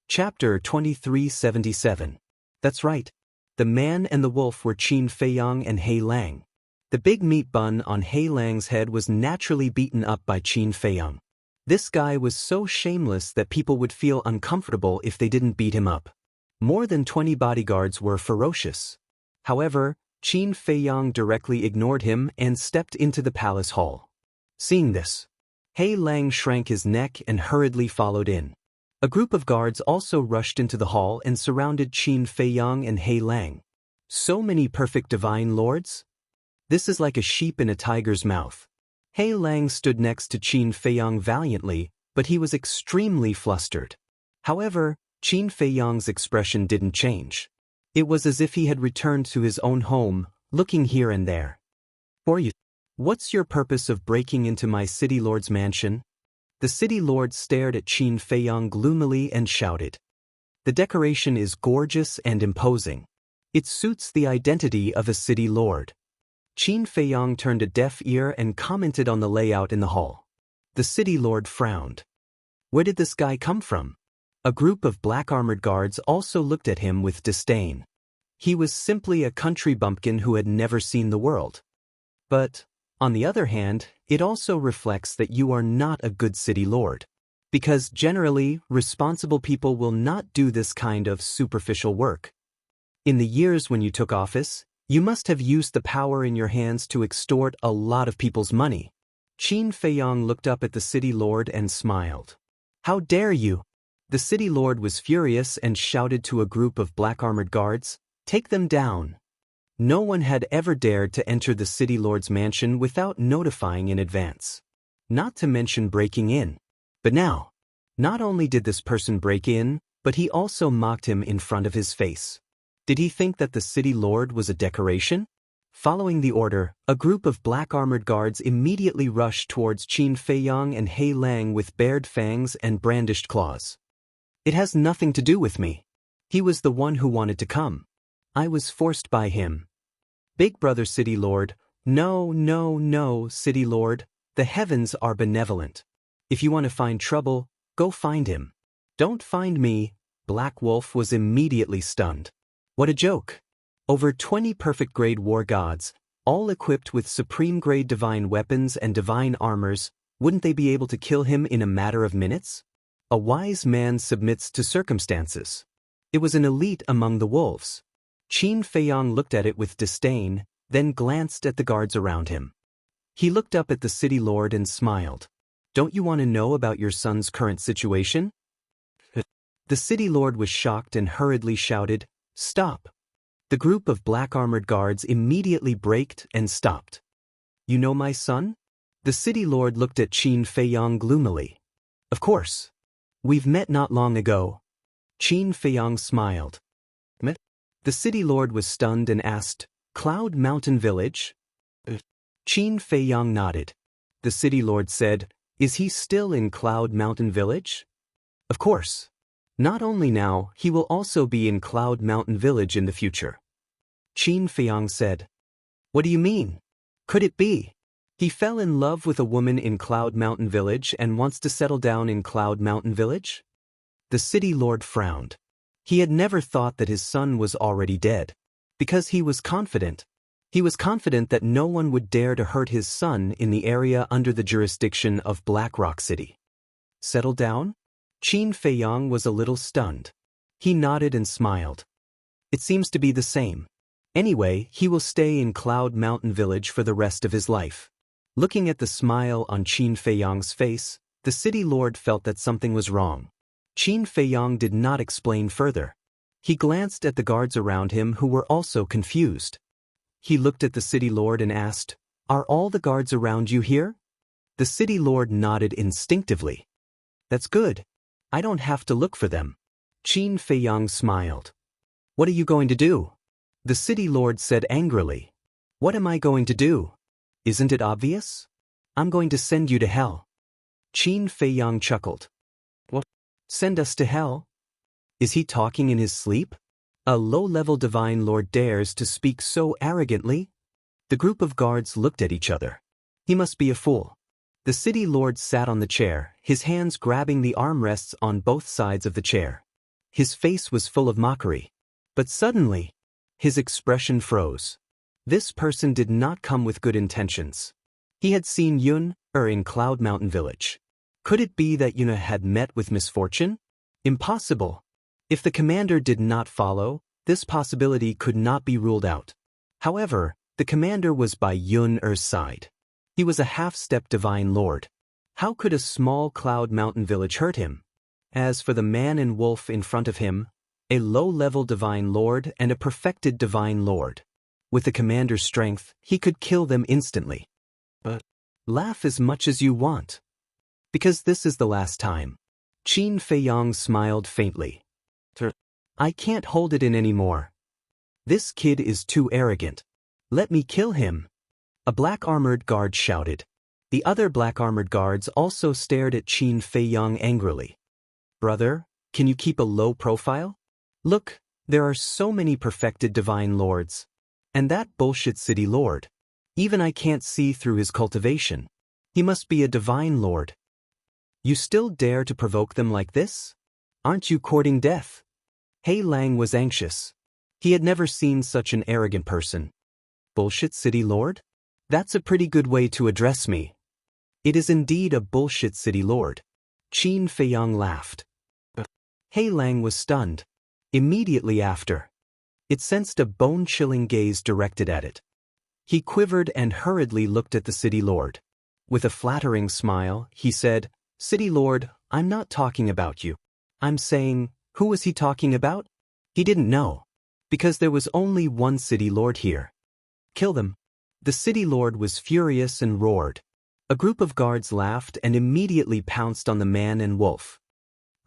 Chapter 2377. That's right. The man and the wolf were Qin Feiyang and He Lang. The big meat bun on He Lang's head was naturally beaten up by Qin Feiyang. This guy was so shameless that people would feel uncomfortable if they didn't beat him up. More than 20 bodyguards were ferocious. However, Qin Feiyang directly ignored him and stepped into the palace hall. Seeing this, He Lang shrank his neck and hurriedly followed in. A group of guards also rushed into the hall and surrounded Qin Feiyang and He Lang. So many perfect divine lords? This is like a sheep in a tiger's mouth. He Lang stood next to Qin Feiyang valiantly, but he was extremely flustered. However, Qin Feiyang's expression didn't change. It was as if he had returned to his own home, looking here and there. What's your purpose of breaking into my city lord's mansion? The city lord stared at Qin Feiyang gloomily and shouted. The decoration is gorgeous and imposing. It suits the identity of a city lord. Qin Feiyang turned a deaf ear and commented on the layout in the hall. The city lord frowned. Where did this guy come from? A group of black-armored guards also looked at him with disdain. He was simply a country bumpkin who had never seen the world. But, on the other hand, it also reflects that you are not a good city lord. Because generally, responsible people will not do this kind of superficial work. In the years when you took office, you must have used the power in your hands to extort a lot of people's money. Qin Feiyang looked up at the city lord and smiled. How dare you? The city lord was furious and shouted to a group of black-armored guards, "Take them down." No one had ever dared to enter the city lord's mansion without notifying in advance. Not to mention breaking in. But now, not only did this person break in, but he also mocked him in front of his face. Did he think that the city lord was a decoration? Following the order, a group of black-armored guards immediately rushed towards Qin Feiyang and He Lang with bared fangs and brandished claws. It has nothing to do with me. He was the one who wanted to come. I was forced by him. Big brother city lord, no, city lord, the heavens are benevolent. If you want to find trouble, go find him. Don't find me. Black Wolf was immediately stunned. What a joke. Over 20 perfect-grade war gods, all equipped with supreme-grade divine weapons and divine armors, wouldn't they be able to kill him in a matter of minutes? A wise man submits to circumstances. It was an elite among the wolves. Qin Feiyang looked at it with disdain, then glanced at the guards around him. He looked up at the city lord and smiled. Don't you want to know about your son's current situation? The city lord was shocked and hurriedly shouted, "Stop!" The group of black-armored guards immediately braked and stopped. You know my son? The city lord looked at Qin Feiyang gloomily. Of course. We've met not long ago. Qin Feiyang smiled. Met? The city lord was stunned and asked, Cloud Mountain Village? Qin Feiyang nodded. The city lord said, Is he still in Cloud Mountain Village? Of course. Not only now, he will also be in Cloud Mountain Village in the future. Qin Feiyang said. What do you mean? Could it be? He fell in love with a woman in Cloud Mountain Village and wants to settle down in Cloud Mountain Village? The city lord frowned. He had never thought that his son was already dead. Because he was confident. He was confident that no one would dare to hurt his son in the area under the jurisdiction of Black Rock City. Settle down? Qin Feiyang was a little stunned. He nodded and smiled. It seems to be the same. Anyway, he will stay in Cloud Mountain Village for the rest of his life. Looking at the smile on Qin Feiyang's face, the city lord felt that something was wrong. Qin Feiyang did not explain further. He glanced at the guards around him who were also confused. He looked at the city lord and asked, Are all the guards around you here? The city lord nodded instinctively. That's good. I don't have to look for them. Qin Feiyang smiled. What are you going to do? The city lord said angrily. What am I going to do? Isn't it obvious? I'm going to send you to hell. Qin Feiyang chuckled. What? Send us to hell? Is he talking in his sleep? A low-level divine lord dares to speak so arrogantly? The group of guards looked at each other. He must be a fool. The city lord sat on the chair, his hands grabbing the armrests on both sides of the chair. His face was full of mockery. But suddenly, his expression froze. This person did not come with good intentions. He had seen Yun in Cloud Mountain Village. Could it be that Yun had met with misfortune? Impossible. If the commander did not follow, this possibility could not be ruled out. However, the commander was by Yun's side. He was a half-step divine lord. How could a small Cloud Mountain village hurt him? As for the man and wolf in front of him, a low-level divine lord and a perfected divine lord. With the commander's strength, he could kill them instantly. But laugh as much as you want. Because this is the last time. Qin Feiyang smiled faintly. I can't hold it in anymore. This kid is too arrogant. Let me kill him. A black-armored guard shouted. The other black-armored guards also stared at Qin Feiyang angrily. Brother, can you keep a low profile? Look, there are so many perfected divine lords. And that bullshit city lord. Even I can't see through his cultivation. He must be a divine lord. You still dare to provoke them like this? Aren't you courting death? Hei Lang was anxious. He had never seen such an arrogant person. Bullshit city lord? That's a pretty good way to address me. It is indeed a bullshit city lord. Qin Feiyang laughed. Hei Lang was stunned. Immediately after, it sensed a bone-chilling gaze directed at it. He quivered and hurriedly looked at the city lord. With a flattering smile, he said, City lord, I'm not talking about you. I'm saying, who was he talking about? He didn't know. Because there was only one city lord here. Kill them. The city lord was furious and roared. A group of guards laughed and immediately pounced on the man and wolf.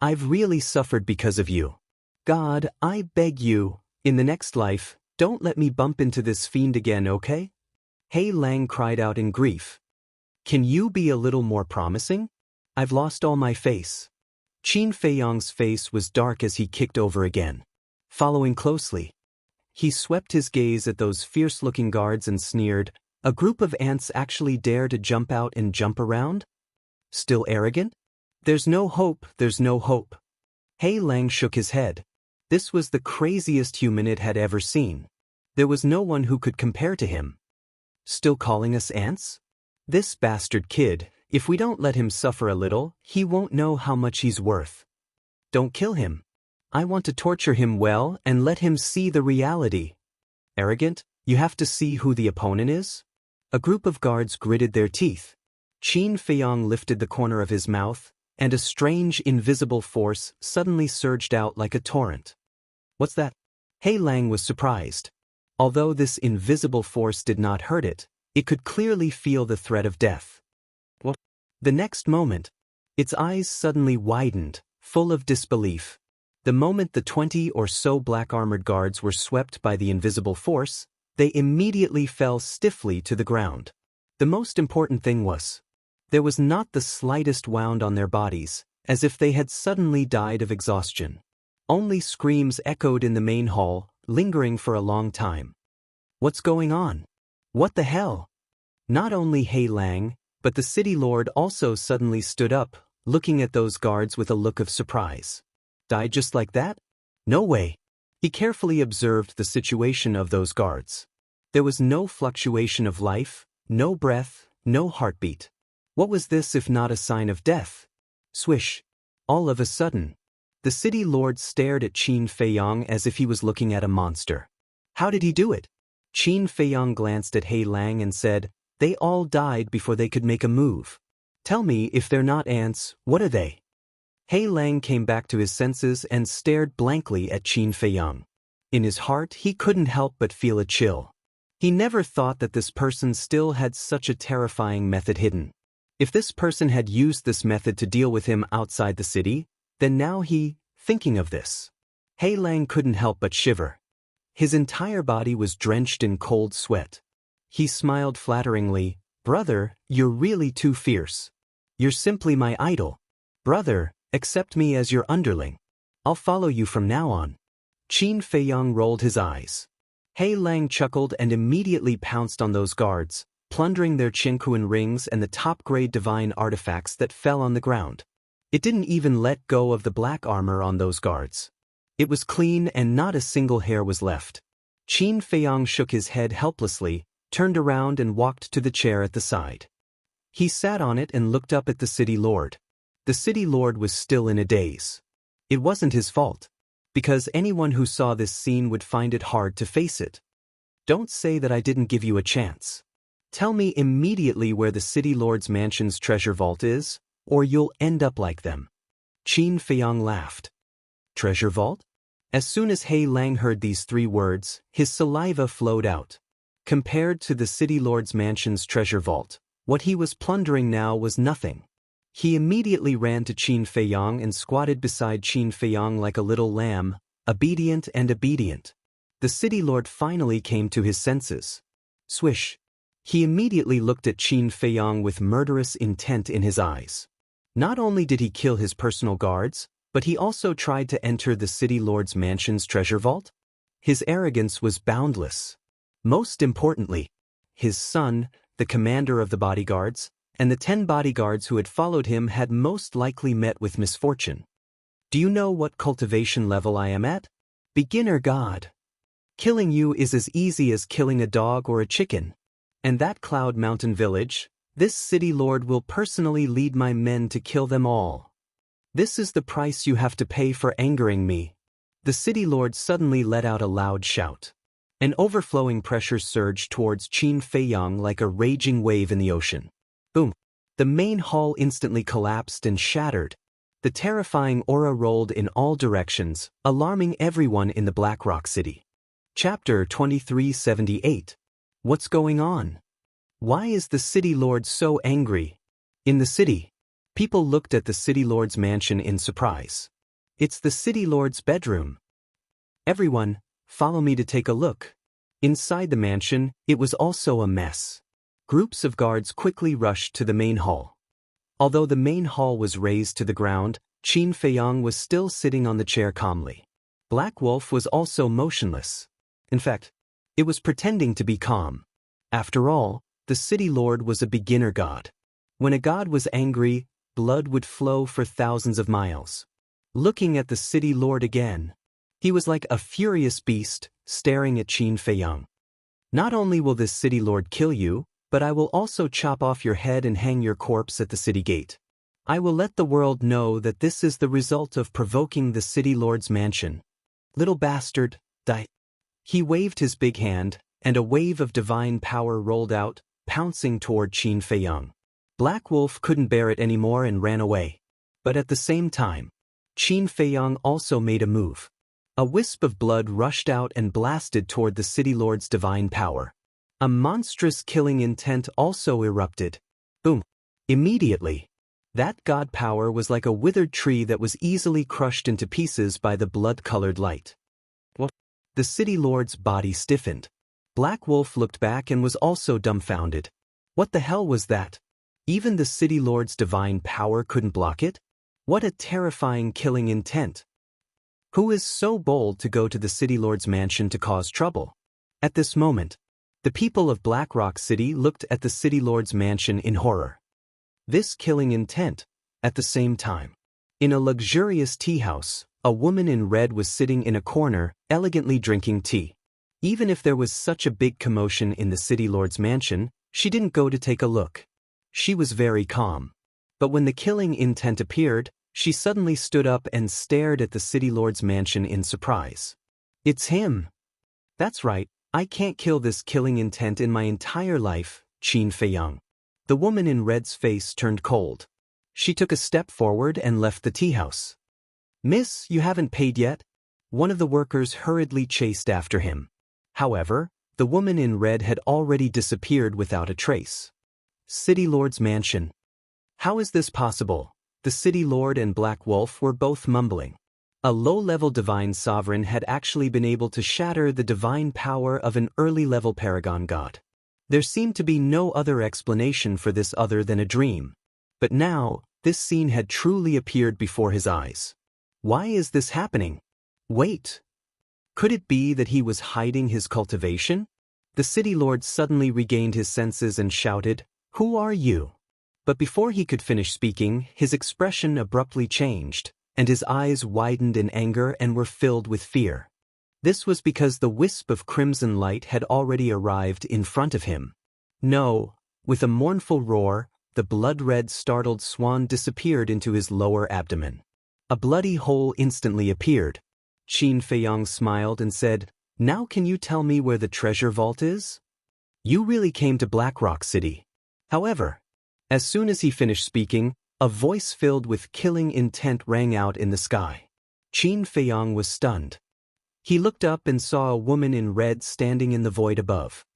I've really suffered because of you. God, I beg you, in the next life, don't let me bump into this fiend again, okay? Hei Lang cried out in grief. Can you be a little more promising? I've lost all my face. Qin Feiyang's face was dark as he kicked over again. Following closely, he swept his gaze at those fierce-looking guards and sneered, a group of ants actually dare to jump out and jump around? Still arrogant? There's no hope, there's no hope. Hei Lang shook his head. This was the craziest human it had ever seen. There was no one who could compare to him. Still calling us ants? This bastard kid, if we don't let him suffer a little, he won't know how much he's worth. Don't kill him. I want to torture him well and let him see the reality. Arrogant, you have to see who the opponent is? A group of guards gritted their teeth. Qin Feiyang lifted the corner of his mouth, and a strange invisible force suddenly surged out like a torrent. What's that? Hei Lang was surprised. Although this invisible force did not hurt it, it could clearly feel the threat of death. What? The next moment, its eyes suddenly widened, full of disbelief. The moment the 20 or so black-armored guards were swept by the invisible force, they immediately fell stiffly to the ground. The most important thing was, there was not the slightest wound on their bodies, as if they had suddenly died of exhaustion. Only screams echoed in the main hall, lingering for a long time. What's going on? What the hell? Not only Hei Lang, but the city lord also suddenly stood up, looking at those guards with a look of surprise. Died just like that? No way. He carefully observed the situation of those guards. There was no fluctuation of life, no breath, no heartbeat. What was this if not a sign of death? Swish. All of a sudden, the city lord stared at Qin Feiyang as if he was looking at a monster. How did he do it? Qin Feiyang glanced at Hei Lang and said, They all died before they could make a move. Tell me, if they're not ants, what are they? Hei Lang came back to his senses and stared blankly at Qin Feiyang. In his heart, he couldn't help but feel a chill. He never thought that this person still had such a terrifying method hidden. If this person had used this method to deal with him outside the city, then now thinking of this. Hei Lang couldn't help but shiver. His entire body was drenched in cold sweat. He smiled flatteringly, Brother, you're really too fierce. You're simply my idol. Brother, accept me as your underling. I'll follow you from now on. Qin Feiyang rolled his eyes. Hei Lang chuckled and immediately pounced on those guards, plundering their Qinquan rings and the top-grade divine artifacts that fell on the ground. It didn't even let go of the black armor on those guards. It was clean and not a single hair was left. Qin Feiyang shook his head helplessly, turned around and walked to the chair at the side. He sat on it and looked up at the city lord. The city lord was still in a daze. It wasn't his fault, because anyone who saw this scene would find it hard to face it. Don't say that I didn't give you a chance. Tell me immediately where the city lord's mansion's treasure vault is, or you'll end up like them. Qin Feiyang laughed. Treasure vault? As soon as He Lang heard these 3 words, his saliva flowed out. Compared to the city lord's mansion's treasure vault, what he was plundering now was nothing. He immediately ran to Qin Feiyang and squatted beside Qin Feiyang like a little lamb, obedient and obedient. The city lord finally came to his senses. Swish. He immediately looked at Qin Feiyang with murderous intent in his eyes. Not only did he kill his personal guards, but he also tried to enter the city lord's mansion's treasure vault. His arrogance was boundless. Most importantly, his son, the commander of the bodyguards, and the 10 bodyguards who had followed him had most likely met with misfortune. Do you know what cultivation level I am at? Beginner god. Killing you is as easy as killing a dog or a chicken. And that Cloud Mountain village, this city lord will personally lead my men to kill them all. This is the price you have to pay for angering me. The city lord suddenly let out a loud shout. An overflowing pressure surged towards Qin Feiyang like a raging wave in the ocean. Boom! The main hall instantly collapsed and shattered. The terrifying aura rolled in all directions, alarming everyone in the Black Rock City. Chapter 2378. What's going on? Why is the city lord so angry? In the city, people looked at the city lord's mansion in surprise. It's the city lord's bedroom. Everyone, follow me to take a look. Inside the mansion, it was also a mess. Groups of guards quickly rushed to the main hall. Although the main hall was razed to the ground, Qin Feiyang was still sitting on the chair calmly. Black Wolf was also motionless. In fact, it was pretending to be calm. After all, the city lord was a beginner god. When a god was angry, blood would flow for thousands of miles. Looking at the city lord again, he was like a furious beast, staring at Qin Feiyang. Not only will this city lord kill you, but I will also chop off your head and hang your corpse at the city gate. I will let the world know that this is the result of provoking the city lord's mansion. Little bastard, die. He waved his big hand, and a wave of divine power rolled out, pouncing toward Qin Feiyang. Black Wolf couldn't bear it anymore and ran away. But at the same time, Qin Feiyang also made a move. A wisp of blood rushed out and blasted toward the city lord's divine power. A monstrous killing intent also erupted. Boom! Immediately, that god power was like a withered tree that was easily crushed into pieces by the blood-colored light. What? The city lord's body stiffened. Black Wolf looked back and was also dumbfounded. What the hell was that? Even the city lord's divine power couldn't block it? What a terrifying killing intent. Who is so bold to go to the city lord's mansion to cause trouble? At this moment, the people of Black Rock City looked at the city lord's mansion in horror. This killing intent, at the same time. In a luxurious tea house, a woman in red was sitting in a corner, elegantly drinking tea. Even if there was such a big commotion in the city lord's mansion, she didn't go to take a look. She was very calm. But when the killing intent appeared, she suddenly stood up and stared at the city lord's mansion in surprise. It's him. That's right, I can't kill this killing intent in my entire life, Qin Feiyang. The woman in red's face turned cold. She took a step forward and left the tea house. Miss, you haven't paid yet? One of the workers hurriedly chased after him. However, the woman in red had already disappeared without a trace. City Lord's mansion. How is this possible? The City Lord and Black Wolf were both mumbling. A low-level divine sovereign had actually been able to shatter the divine power of an early-level paragon god. There seemed to be no other explanation for this other than a dream. But now, this scene had truly appeared before his eyes. Why is this happening? Wait. Could it be that he was hiding his cultivation? The City Lord suddenly regained his senses and shouted, "Who are you?" But before he could finish speaking, his expression abruptly changed, and his eyes widened in anger and were filled with fear. This was because the wisp of crimson light had already arrived in front of him. No, with a mournful roar, the blood-red startled swan disappeared into his lower abdomen. A bloody hole instantly appeared. Qin Feiyang smiled and said, "Now can you tell me where the treasure vault is? You really came to Black Rock City." However, as soon as he finished speaking, a voice filled with killing intent rang out in the sky. Qin Feiyang was stunned. He looked up and saw a woman in red standing in the void above.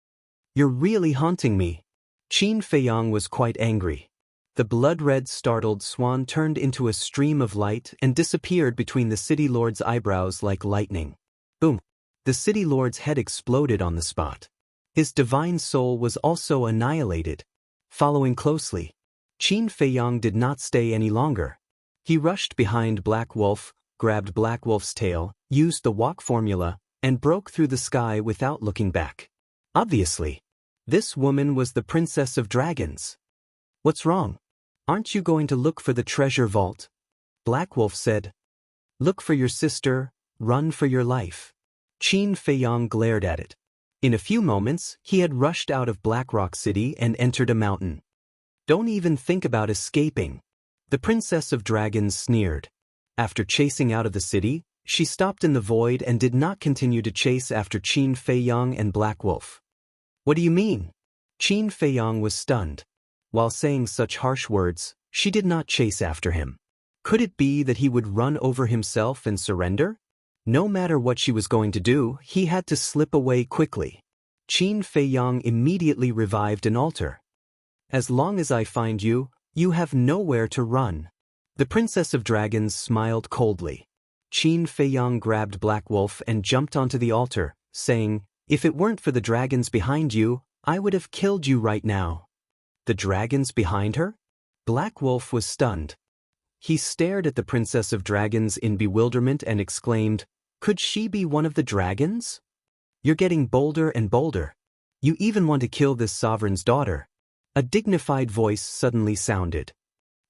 "You're really haunting me." Qin Feiyang was quite angry. The blood-red startled swan turned into a stream of light and disappeared between the city lord's eyebrows like lightning. Boom! The city lord's head exploded on the spot. His divine soul was also annihilated. Following closely, Qin Feiyang did not stay any longer. He rushed behind Black Wolf, grabbed Black Wolf's tail, used the walk formula, and broke through the sky without looking back. Obviously, this woman was the Princess of Dragons. "What's wrong? Aren't you going to look for the treasure vault?" Black Wolf said. "Look for your sister, run for your life." Qin Feiyang glared at it. In a few moments, he had rushed out of Black Rock City and entered a mountain. "Don't even think about escaping." The Princess of Dragons sneered. After chasing out of the city, she stopped in the void and did not continue to chase after Qin Feiyang and Black Wolf. "What do you mean?" Qin Feiyang was stunned. While saying such harsh words, she did not chase after him. Could it be that he would run over himself and surrender? No matter what she was going to do, he had to slip away quickly. Qin Feiyang immediately revived an altar. "As long as I find you, you have nowhere to run." The Princess of Dragons smiled coldly. Qin Feiyang grabbed Black Wolf and jumped onto the altar, saying, "If it weren't for the dragons behind you, I would have killed you right now." The dragons behind her? Black Wolf was stunned. He stared at the Princess of Dragons in bewilderment and exclaimed, "Could she be one of the dragons? You're getting bolder and bolder. You even want to kill this sovereign's daughter." A dignified voice suddenly sounded.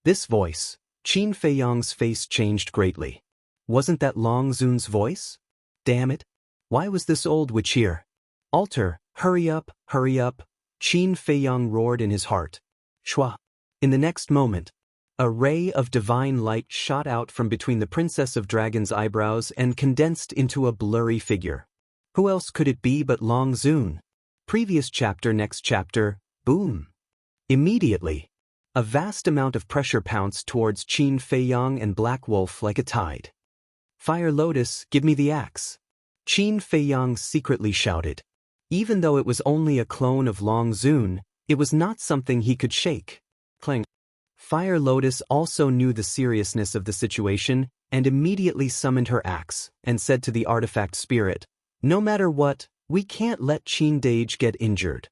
This voice, Qin Feiyang's face changed greatly. Wasn't that Long Zun's voice? Damn it! Why was this old witch here? "Altar, hurry up, hurry up!" Qin Feiyang roared in his heart. Shwa! In the next moment, a ray of divine light shot out from between the Princess of Dragons' eyebrows and condensed into a blurry figure. Who else could it be but Long Zun? Previous chapter, next chapter, boom! Immediately, a vast amount of pressure pounced towards Qin Feiyang and Black Wolf like a tide. "Fire Lotus, give me the axe!" Qin Feiyang secretly shouted. Even though it was only a clone of Long Zun, it was not something he could shake. Clang. Fire Lotus also knew the seriousness of the situation and immediately summoned her axe and said to the artifact spirit, "No matter what, we can't let Qin Dage get injured.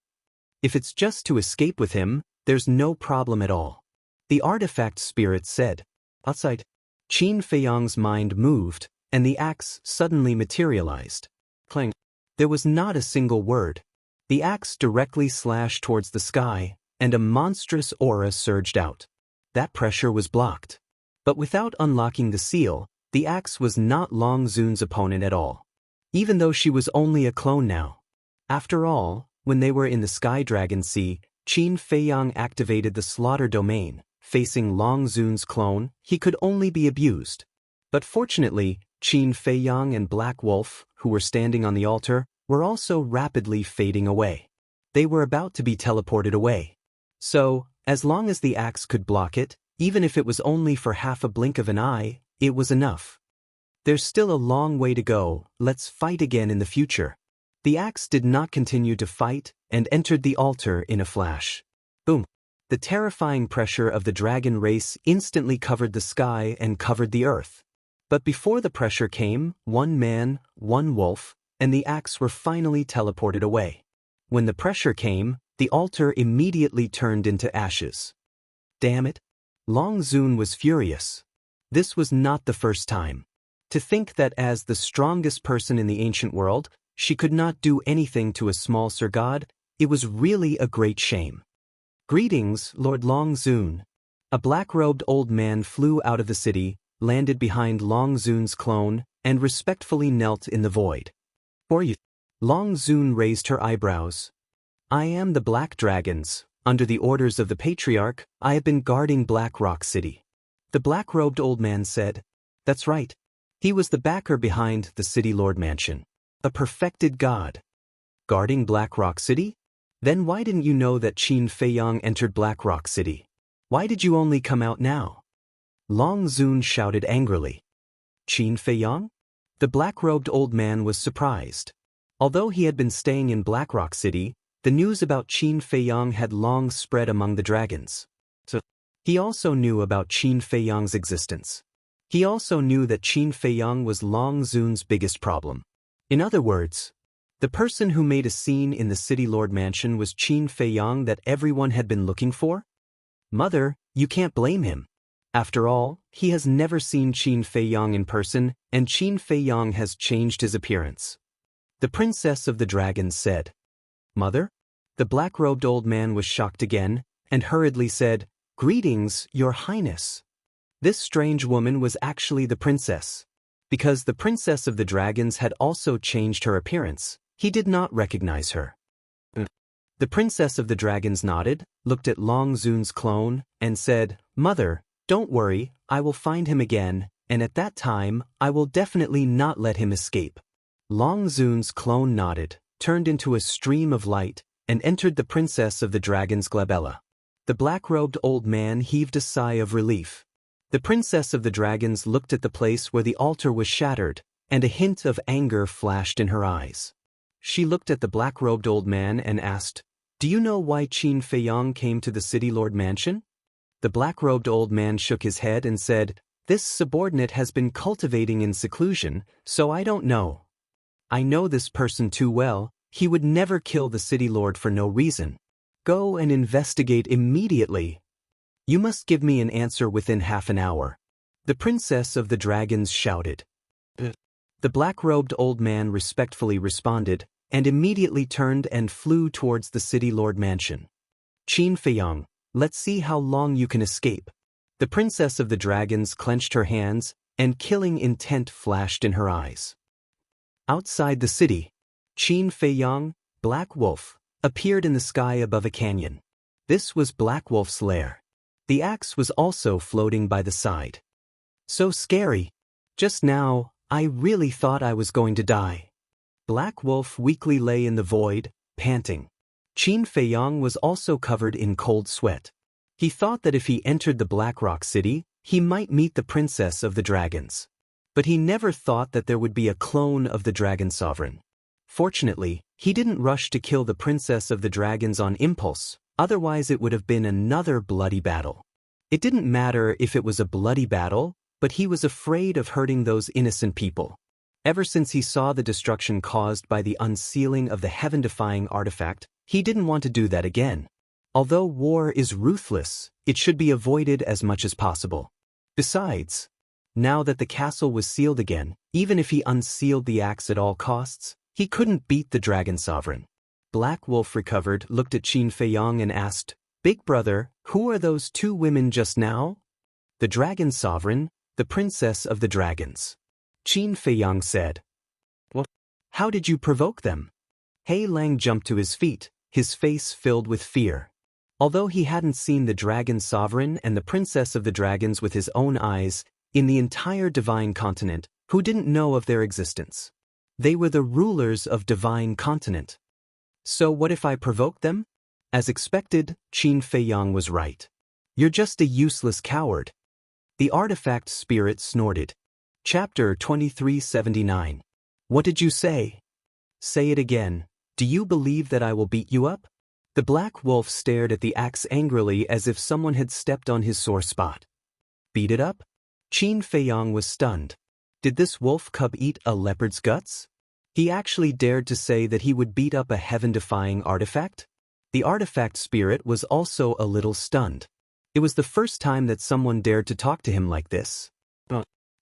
If it's just to escape with him, there's no problem at all." The artifact spirit said. Outside, Qin Feiyang's mind moved, and the axe suddenly materialized. Clang. There was not a single word. The axe directly slashed towards the sky, and a monstrous aura surged out. That pressure was blocked. But without unlocking the seal, the axe was not Long Zun's opponent at all. Even though she was only a clone now. After all, when they were in the Sky Dragon Sea, Qin Feiyang activated the slaughter domain. Facing Long Zun's clone, he could only be abused. But fortunately, Qin Feiyang and Black Wolf, who were standing on the altar, were also rapidly fading away. They were about to be teleported away. So, as long as the axe could block it, even if it was only for half a blink of an eye, it was enough. There's still a long way to go, let's fight again in the future. The axe did not continue to fight and entered the altar in a flash. Boom! The terrifying pressure of the dragon race instantly covered the sky and covered the earth. But before the pressure came, one man, one wolf, and the axe were finally teleported away. When the pressure came, the altar immediately turned into ashes. Damn it! Long Zun was furious. This was not the first time. To think that as the strongest person in the ancient world, she could not do anything to a small Sir God, it was really a great shame. "Greetings, Lord Long Zun." A black-robed old man flew out of the city, landed behind Long Zun's clone, and respectfully knelt in the void. For you. Long Zun raised her eyebrows. I am the Black Dragons. Under the orders of the Patriarch, I have been guarding Black Rock City. The black-robed old man said. That's right. He was the backer behind the City Lord Mansion. A perfected god. Guarding Black Rock City? Then why didn't you know that Qin Feiyang entered Black Rock City? Why did you only come out now? Long Zun shouted angrily. Qin Feiyang? The black-robed old man was surprised. Although he had been staying in Black Rock City, the news about Qin Feiyang had long spread among the dragons. So, he also knew about Qin Feiyang's existence. He also knew that Qin Feiyang was Long Zun's biggest problem. In other words, the person who made a scene in the City Lord Mansion was Qin Feiyang that everyone had been looking for? Mother, you can't blame him. After all, he has never seen Qin Feiyang in person, and Qin Feiyang has changed his appearance. The Princess of the Dragons said. Mother? The black-robed old man was shocked again, and hurriedly said, Greetings, Your Highness. This strange woman was actually the princess. Because the Princess of the Dragons had also changed her appearance, he did not recognize her. The Princess of the Dragons nodded, looked at Long Zun's clone, and said, Mother, don't worry, I will find him again, and at that time, I will definitely not let him escape. Long Zun's clone nodded, turned into a stream of light, and entered the Princess of the Dragons' glabella. The black-robed old man heaved a sigh of relief. The Princess of the Dragons looked at the place where the altar was shattered, and a hint of anger flashed in her eyes. She looked at the black-robed old man and asked, Do you know why Qin Feiyang came to the City Lord Mansion? The black-robed old man shook his head and said, This subordinate has been cultivating in seclusion, so I don't know. I know this person too well. He would never kill the City Lord for no reason. Go and investigate immediately. You must give me an answer within half an hour. The Princess of the Dragons shouted. The black-robed old man respectfully responded, and immediately turned and flew towards the City Lord Mansion. Qin Feiyang, let's see how long you can escape. The Princess of the Dragons clenched her hands, and killing intent flashed in her eyes. Outside the city, Qin Feiyang, Black Wolf, appeared in the sky above a canyon. This was Black Wolf's lair. The axe was also floating by the side. So scary. Just now, I really thought I was going to die. Black Wolf weakly lay in the void, panting. Qin Feiyang was also covered in cold sweat. He thought that if he entered the Black Rock City, he might meet the Princess of the Dragons. But he never thought that there would be a clone of the Dragon Sovereign. Fortunately, he didn't rush to kill the Princess of the Dragons on impulse, otherwise it would have been another bloody battle. It didn't matter if it was a bloody battle, but he was afraid of hurting those innocent people. Ever since he saw the destruction caused by the unsealing of the heaven-defying artifact, he didn't want to do that again. Although war is ruthless, it should be avoided as much as possible. Besides, now that the castle was sealed again, even if he unsealed the axe at all costs, he couldn't beat the Dragon Sovereign. Black Wolf recovered, looked at Qin Feiyang and asked, Big brother, who are those two women just now? The Dragon Sovereign, the Princess of the Dragons. Qin Feiyang said. What? How did you provoke them? He Lang jumped to his feet, his face filled with fear. Although he hadn't seen the Dragon Sovereign and the Princess of the Dragons with his own eyes, in the entire Divine Continent, who didn't know of their existence? They were the rulers of Divine Continent. So what if I provoked them? As expected, Qin Feiyang was right. You're just a useless coward. The artifact spirit snorted. Chapter 2379. What did you say? Say it again. Do you believe that I will beat you up? The Black Wolf stared at the axe angrily as if someone had stepped on his sore spot. Beat it up? Qin Feiyang was stunned. Did this wolf cub eat a leopard's guts? He actually dared to say that he would beat up a heaven-defying artifact? The artifact spirit was also a little stunned. It was the first time that someone dared to talk to him like this.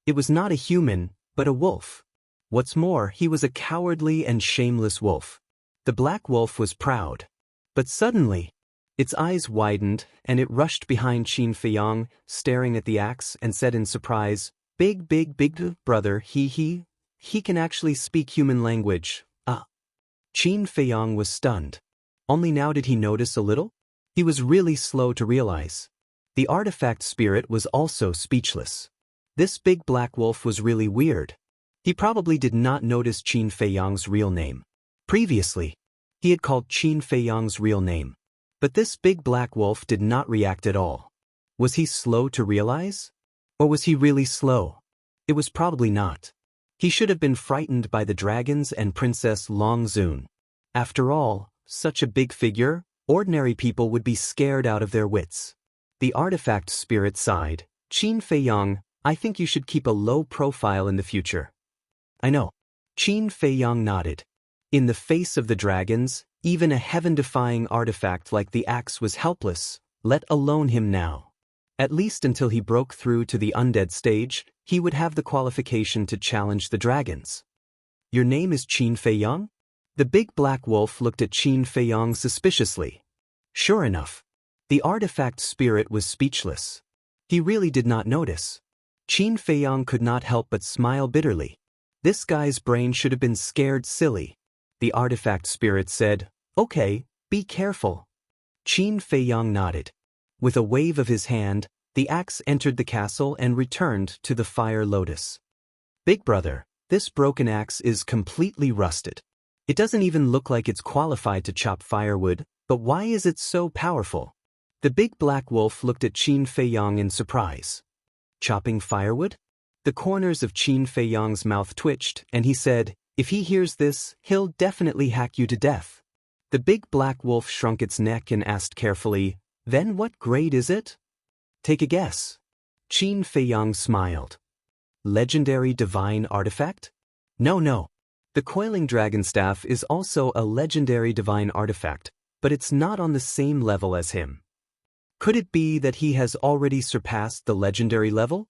It was not a human, but a wolf. What's more, he was a cowardly and shameless wolf. The Black Wolf was proud. But suddenly, its eyes widened, and it rushed behind Qin Feiyang, staring at the axe, and said in surprise, Big brother, he can actually speak human language. Qin Feiyang was stunned. Only now did he notice a little? He was really slow to realize. The artifact spirit was also speechless. This big black wolf was really weird. He probably did not notice Qin Feiyang's real name. Previously, he had called Qin Feiyang's real name. But this big black wolf did not react at all. Was he slow to realize? Or was he really slow? It was probably not. He should have been frightened by the dragons and Princess Long Zun. After all, such a big figure, ordinary people would be scared out of their wits. The artifact spirit sighed. Qin Feiyang, I think you should keep a low profile in the future. I know. Qin Feiyang nodded. In the face of the dragons, even a heaven-defying artifact like the axe was helpless, let alone him now. At least until he broke through to the undead stage, he would have the qualification to challenge the dragons. Your name is Qin Feiyang? The big black wolf looked at Qin Feiyang suspiciously. Sure enough, the artifact spirit was speechless. He really did not notice. Qin Feiyang could not help but smile bitterly. This guy's brain should have been scared silly. The artifact spirit said, Okay, be careful. Qin Feiyang nodded. With a wave of his hand, the axe entered the castle and returned to the fire lotus. Big brother, this broken axe is completely rusted. It doesn't even look like it's qualified to chop firewood, but why is it so powerful? The big black wolf looked at Qin Feiyang in surprise. Chopping firewood? The corners of Qin Feiyang's mouth twitched, and he said, If he hears this, he'll definitely hack you to death. The big black wolf shrunk its neck and asked carefully, Then what grade is it? Take a guess. Qin Feiyang smiled. Legendary divine artifact? No. The coiling dragon staff is also a legendary divine artifact, but it's not on the same level as him. Could it be that he has already surpassed the legendary level?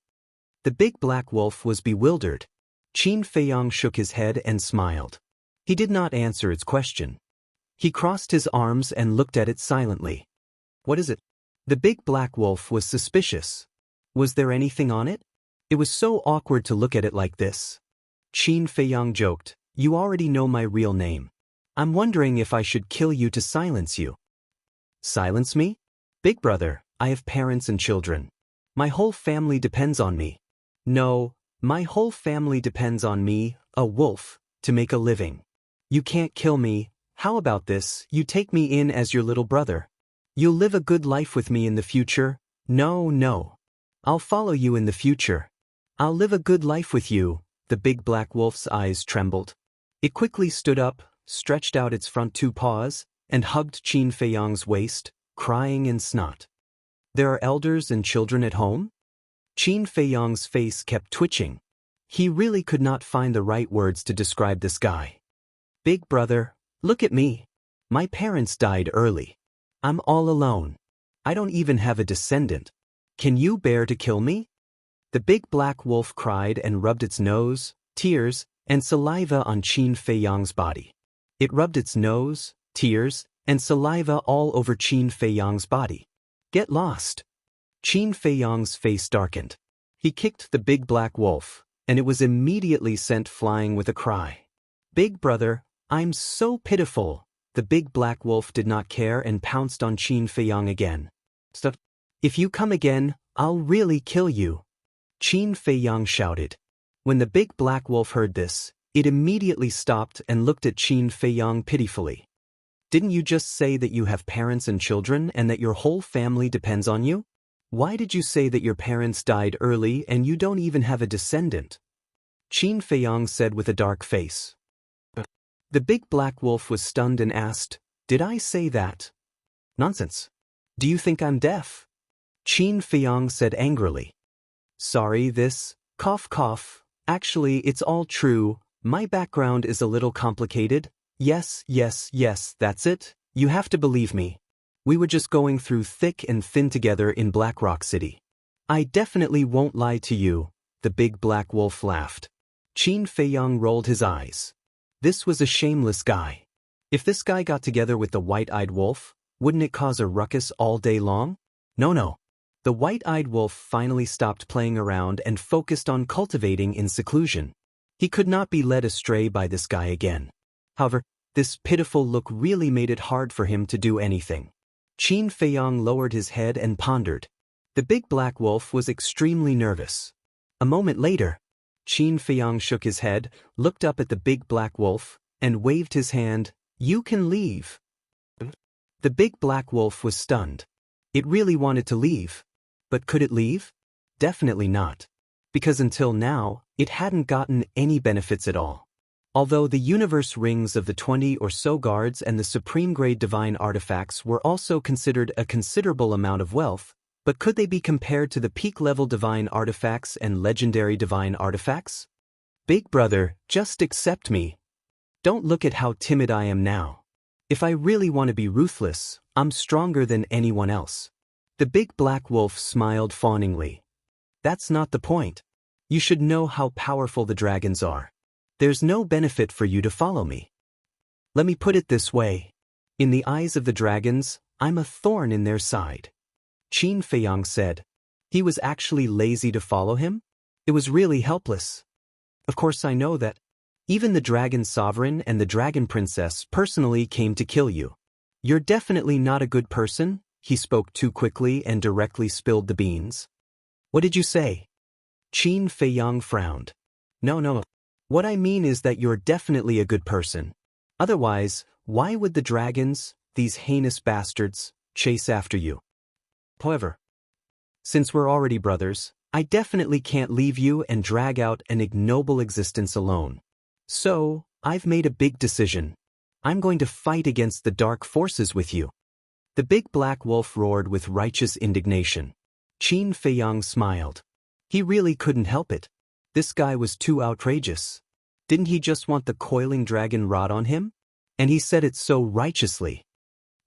The big black wolf was bewildered. Qin Feiyang shook his head and smiled. He did not answer its question. He crossed his arms and looked at it silently. What is it? The big black wolf was suspicious. Was there anything on it? It was so awkward to look at it like this. Qin Feiyang joked, You already know my real name. I'm wondering if I should kill you to silence you. Silence me? Big brother, I have parents and children. My whole family depends on me. No, my whole family depends on me, a wolf, to make a living. You can't kill me. How about this, you take me in as your little brother? You'll live a good life with me in the future. No. I'll follow you in the future. I'll live a good life with you. The big black wolf's eyes trembled. It quickly stood up, stretched out its front two paws, and hugged Qin Feiyang's waist, crying in snot. There are elders and children at home? Qin Feiyang's face kept twitching. He really could not find the right words to describe this guy. Big brother, look at me. My parents died early. I'm all alone. I don't even have a descendant. Can you bear to kill me? The big black wolf cried and rubbed its nose, tears, and saliva on Qin Feiyang's body. It rubbed its nose, tears, and saliva all over Qin Feiyang's body. Get lost. Qin Feiyang's face darkened. He kicked the big black wolf, and it was immediately sent flying with a cry. Big brother, I'm so pitiful. The big black wolf did not care and pounced on Qin Feiyang again. Stop. If you come again, I'll really kill you. Qin Feiyang shouted. When the big black wolf heard this, it immediately stopped and looked at Qin Feiyang pitifully. Didn't you just say that you have parents and children and that your whole family depends on you? Why did you say that your parents died early and you don't even have a descendant? Qin Feiyang said with a dark face. The big black wolf was stunned and asked, Did I say that? Nonsense. Do you think I'm deaf? Qin Feiyang said angrily. Sorry, this, cough. Actually, it's all true. My background is a little complicated. Yes, that's it. You have to believe me. We were just going through thick and thin together in Black Rock City. I definitely won't lie to you. The big black wolf laughed. Qin Feiyang rolled his eyes. This was a shameless guy. If this guy got together with the white-eyed wolf, wouldn't it cause a ruckus all day long? No. The white-eyed wolf finally stopped playing around and focused on cultivating in seclusion. He could not be led astray by this guy again. However, this pitiful look really made it hard for him to do anything. Qin Feiyang lowered his head and pondered. The big black wolf was extremely nervous. A moment later, Qin Feiyang shook his head, looked up at the big black wolf, and waved his hand. "You can leave." The big black wolf was stunned. It really wanted to leave. But could it leave? Definitely not. Because until now, it hadn't gotten any benefits at all. Although the universe rings of the 20 or so guards and the supreme-grade divine artifacts were also considered a considerable amount of wealth, but could they be compared to the peak-level divine artifacts and legendary divine artifacts? Big brother, just accept me. Don't look at how timid I am now. If I really want to be ruthless, I'm stronger than anyone else. The big black wolf smiled fawningly. That's not the point. You should know how powerful the dragons are. There's no benefit for you to follow me. Let me put it this way. In the eyes of the dragons, I'm a thorn in their side. Qin Feiyang said. He was actually lazy to follow him? It was really helpless. Of course I know that. Even the dragon sovereign and the dragon princess personally came to kill you. You're definitely not a good person. He spoke too quickly and directly spilled the beans. What did you say? Qin Feiyang frowned. No. What I mean is that you're definitely a good person. Otherwise, why would the dragons, these heinous bastards, chase after you? However, since we're already brothers, I definitely can't leave you and drag out an ignoble existence alone. So, I've made a big decision. I'm going to fight against the dark forces with you. The big black wolf roared with righteous indignation. Qin Feiyang smiled. He really couldn't help it. This guy was too outrageous. Didn't he just want the coiling dragon rod on him? And he said it so righteously.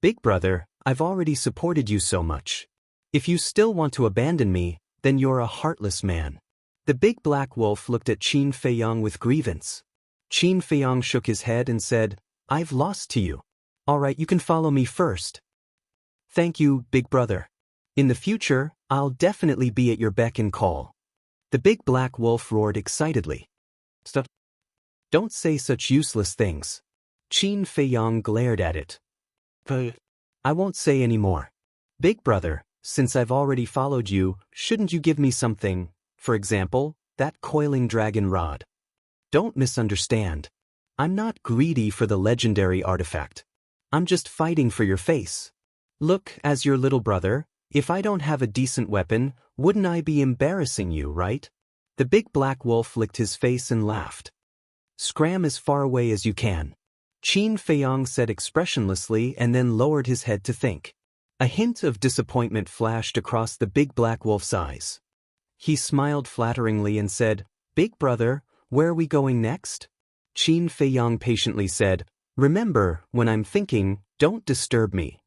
Big brother, I've already supported you so much. If you still want to abandon me, then you're a heartless man. The big black wolf looked at Qin Feiyang with grievance. Qin Feiyang shook his head and said, I've lost to you. All right, you can follow me first. Thank you, big brother. In the future, I'll definitely be at your beck and call. The big black wolf roared excitedly. Stop. Don't say such useless things. Qin Feiyang glared at it. I won't say any more. Big brother, since I've already followed you, shouldn't you give me something, for example, that coiling dragon rod? Don't misunderstand. I'm not greedy for the legendary artifact. I'm just fighting for your face. Look, as your little brother, if I don't have a decent weapon, wouldn't I be embarrassing you, right? The big black wolf licked his face and laughed. Scram as far away as you can. Qin Feiyang said expressionlessly and then lowered his head to think. A hint of disappointment flashed across the big black wolf's eyes. He smiled flatteringly and said, Big brother, where are we going next? Qin Feiyang patiently said, Remember, when I'm thinking, don't disturb me.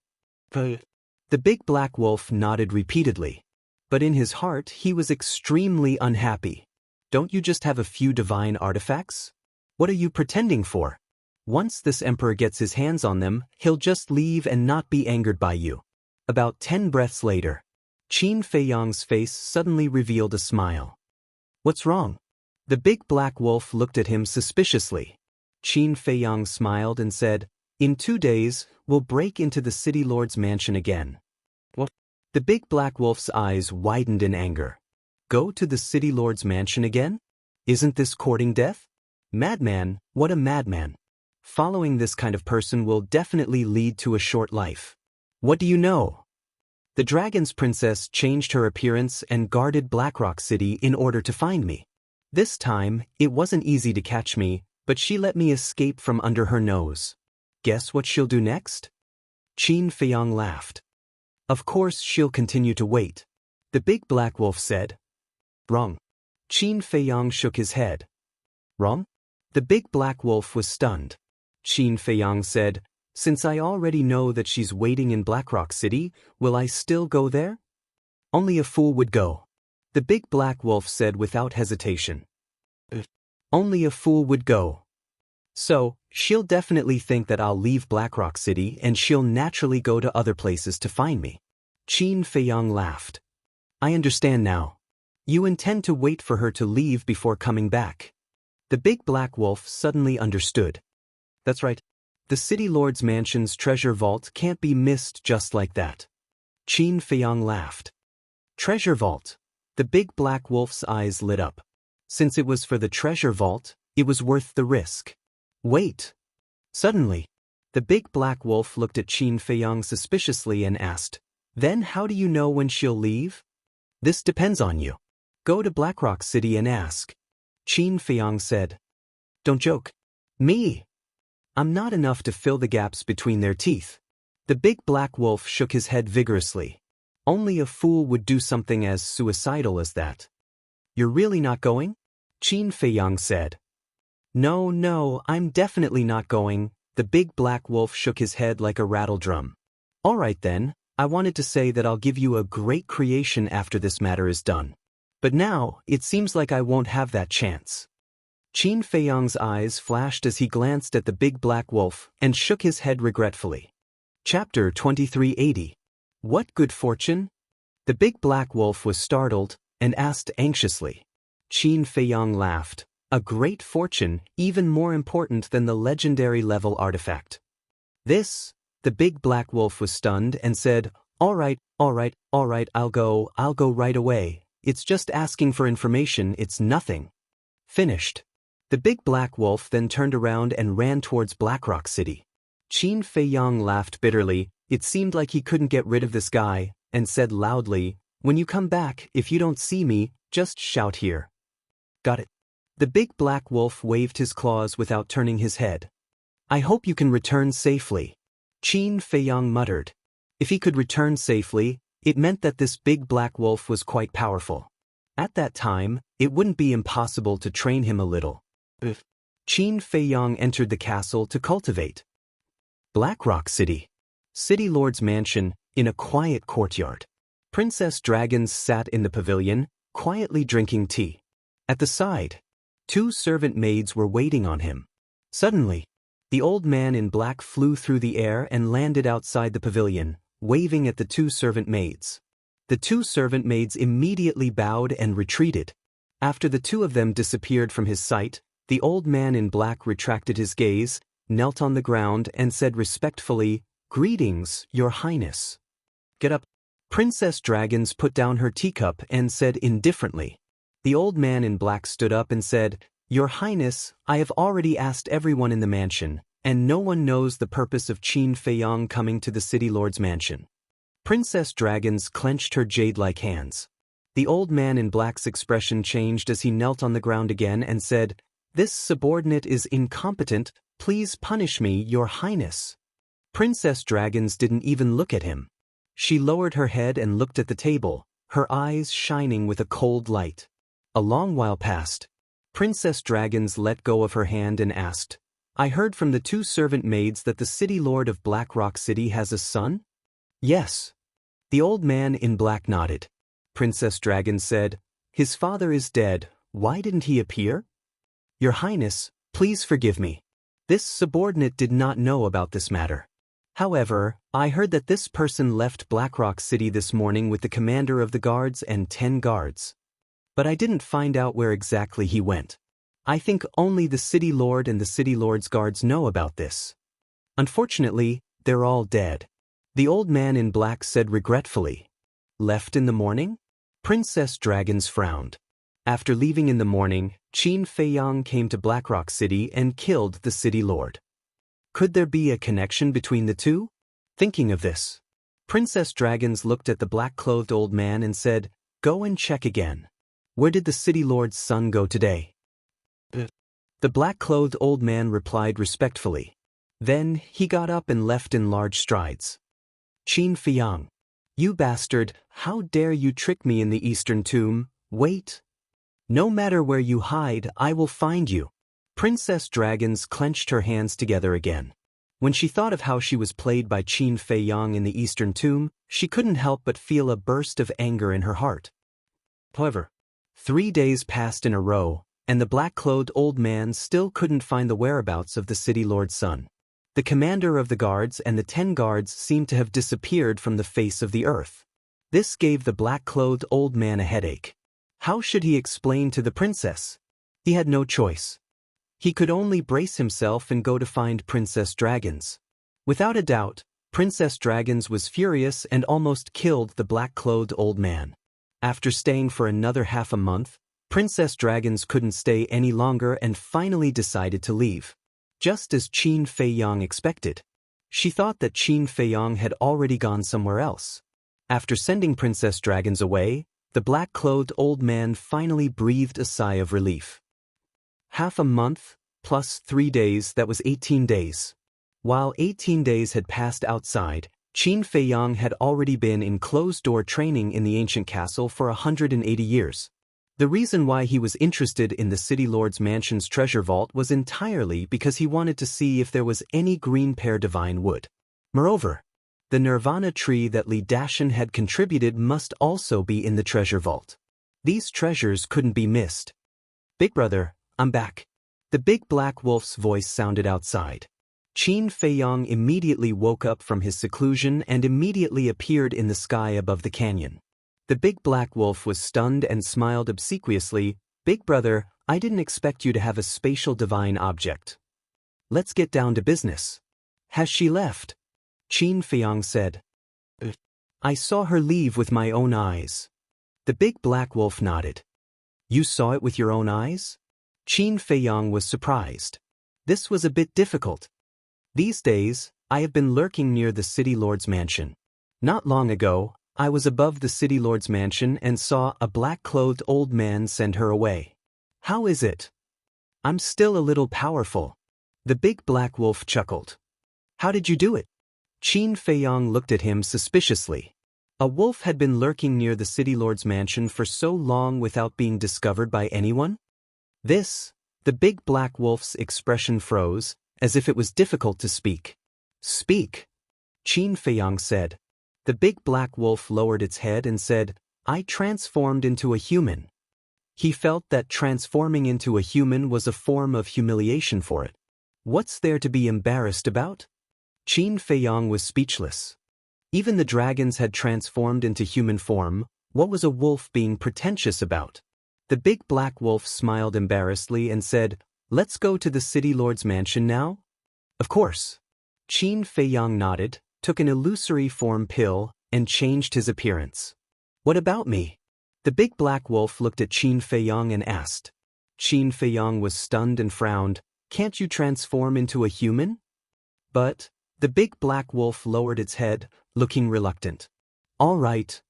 The big black wolf nodded repeatedly. But in his heart, he was extremely unhappy. Don't you just have a few divine artifacts? What are you pretending for? Once this emperor gets his hands on them, he'll just leave and not be angered by you. About 10 breaths later, Qin Feiyang's face suddenly revealed a smile. What's wrong? The big black wolf looked at him suspiciously. Qin Feiyang smiled and said, In 2 days, we'll break into the city lord's mansion again. What? The big black wolf's eyes widened in anger. Go to the city lord's mansion again? Isn't this courting death? Madman, what a madman. Following this kind of person will definitely lead to a short life. What do you know? The dragon's princess changed her appearance and guarded Blackrock City in order to find me. This time, it wasn't easy to catch me, but she let me escape from under her nose. Guess what she'll do next? Qin Feiyang laughed. Of course she'll continue to wait. The big black wolf said. Wrong. Qin Feiyang shook his head. Wrong? The big black wolf was stunned. Qin Feiyang said, Since I already know that she's waiting in Blackrock City, will I still go there? Only a fool would go. The big black wolf said without hesitation. Only a fool would go. So, she'll definitely think that I'll leave Blackrock City and she'll naturally go to other places to find me. Qin Feiyang laughed. I understand now. You intend to wait for her to leave before coming back. The big black wolf suddenly understood. That's right. The city lord's mansion's treasure vault can't be missed just like that. Qin Feiyang laughed. Treasure vault. The big black wolf's eyes lit up. Since it was for the treasure vault, it was worth the risk. Wait. Suddenly, the big black wolf looked at Qin Feiyang suspiciously and asked, Then how do you know when she'll leave? This depends on you. Go to Blackrock City and ask. Qin Feiyang said. Don't joke. Me. I'm not enough to fill the gaps between their teeth. The big black wolf shook his head vigorously. Only a fool would do something as suicidal as that. You're really not going? Qin Feiyang said. No, I'm definitely not going. The big black wolf shook his head like a rattledrum. All right then, I wanted to say that I'll give you a great creation after this matter is done. But now, it seems like I won't have that chance. Qin Feiyang's eyes flashed as he glanced at the big black wolf and shook his head regretfully. Chapter 2380. What good fortune? The big black wolf was startled and asked anxiously. Qin Feiyang laughed. A great fortune, even more important than the legendary level artifact. This, the big black wolf was stunned and said, All right, I'll go right away. It's just asking for information, it's nothing. Finished. The big black wolf then turned around and ran towards Blackrock City. Qin Feiyang laughed bitterly. It seemed like he couldn't get rid of this guy, and said loudly, When you come back, if you don't see me, just shout here. Got it. The big black wolf waved his claws without turning his head. I hope you can return safely. Qin Feiyang muttered. If he could return safely, it meant that this big black wolf was quite powerful. At that time, it wouldn't be impossible to train him a little. Qin Feiyang entered the castle to cultivate. Blackrock City. City Lord's mansion, in a quiet courtyard. Princess Dragons sat in the pavilion, quietly drinking tea. At the side, 2 servant maids were waiting on him. Suddenly, the old man in black flew through the air and landed outside the pavilion, waving at the 2 servant maids. The 2 servant maids immediately bowed and retreated. After the 2 of them disappeared from his sight, the old man in black retracted his gaze, knelt on the ground and said respectfully, Greetings, Your Highness. Get up. Princess Dragons put down her teacup and said indifferently. The old man in black stood up and said, Your Highness, I have already asked everyone in the mansion, and no one knows the purpose of Qin Feiyang coming to the city lord's mansion. Princess Dragons clenched her jade-like hands. The old man in black's expression changed as he knelt on the ground again and said, This subordinate is incompetent, please punish me, Your Highness. Princess Dragons didn't even look at him. She lowered her head and looked at the table, her eyes shining with a cold light. A long while passed. Princess Dragons let go of her hand and asked, I heard from the 2 servant maids that the city lord of Blackrock City has a son? Yes. The old man in black nodded. Princess Dragons said, His father is dead, why didn't he appear? Your Highness, please forgive me. This subordinate did not know about this matter. However, I heard that this person left Blackrock City this morning with the commander of the guards and 10 guards. But I didn't find out where exactly he went. I think only the city lord and the city lord's guards know about this. Unfortunately, they're all dead. The old man in black said regretfully. Left in the morning? Princess Dragons frowned. After leaving in the morning, Qin Feiyang came to Blackrock City and killed the city lord. Could there be a connection between the 2? Thinking of this, Princess Dragons looked at the black-clothed old man and said, Go and check again. Where did the city lord's son go today? The black-clothed old man replied respectfully. Then he got up and left in large strides. Qin Feiyang. You bastard, how dare you trick me in the eastern tomb? Wait. No matter where you hide, I will find you. Princess Dragons clenched her hands together again. When she thought of how she was played by Qin Feiyang in the eastern tomb, she couldn't help but feel a burst of anger in her heart. However, 3 days passed in a row, and the black-clothed old man still couldn't find the whereabouts of the city lord's son. The commander of the guards and the 10 guards seemed to have disappeared from the face of the earth. This gave the black-clothed old man a headache. How should he explain to the princess? He had no choice. He could only brace himself and go to find Princess Dragons. Without a doubt, Princess Dragons was furious and almost killed the black-clothed old man. After staying for another half a month, Princess Dragons couldn't stay any longer and finally decided to leave. Just as Qin Feiyang expected. She thought that Qin Feiyang had already gone somewhere else. After sending Princess Dragons away, the black-clothed old man finally breathed a sigh of relief. Half a month, plus 3 days, that was 18 days. While 18 days had passed outside, Qin Feiyang had already been in closed-door training in the ancient castle for 180 years. The reason why he was interested in the City Lord's mansion's treasure vault was entirely because he wanted to see if there was any green pear divine wood. Moreover, the nirvana tree that Li Dashan had contributed must also be in the treasure vault. These treasures couldn't be missed. "Big brother, I'm back." The big black wolf's voice sounded outside. Qin Feiyang immediately woke up from his seclusion and immediately appeared in the sky above the canyon. The big black wolf was stunned and smiled obsequiously. "Big brother, I didn't expect you to have a spatial divine object. Let's get down to business." "Has she left?" Qin Feiyang said. "I saw her leave with my own eyes." The big black wolf nodded. "You saw it with your own eyes?" Qin Feiyang was surprised. This was a bit difficult. "These days, I have been lurking near the City Lord's mansion. Not long ago, I was above the City Lord's mansion and saw a black-clothed old man send her away. How is it? I'm still a little powerful." The big black wolf chuckled. "How did you do it?" Qin Feiyang looked at him suspiciously. A wolf had been lurking near the City Lord's mansion for so long without being discovered by anyone? The big black wolf's expression froze, as if it was difficult to speak. "Speak," Qin Feiyang said. The big black wolf lowered its head and said, "I transformed into a human." He felt that transforming into a human was a form of humiliation for it. What's there to be embarrassed about? Qin Feiyang was speechless. Even the dragons had transformed into human form. What was a wolf being pretentious about? The big black wolf smiled embarrassedly and said, "Let's go to the City Lord's mansion now?" "Of course." Qin Feiyang nodded, took an illusory form pill, and changed his appearance. "What about me?" The big black wolf looked at Qin Feiyang and asked. Qin Feiyang was stunned and frowned. "Can't you transform into a human?" "But..." The big black wolf lowered its head, looking reluctant. "All right.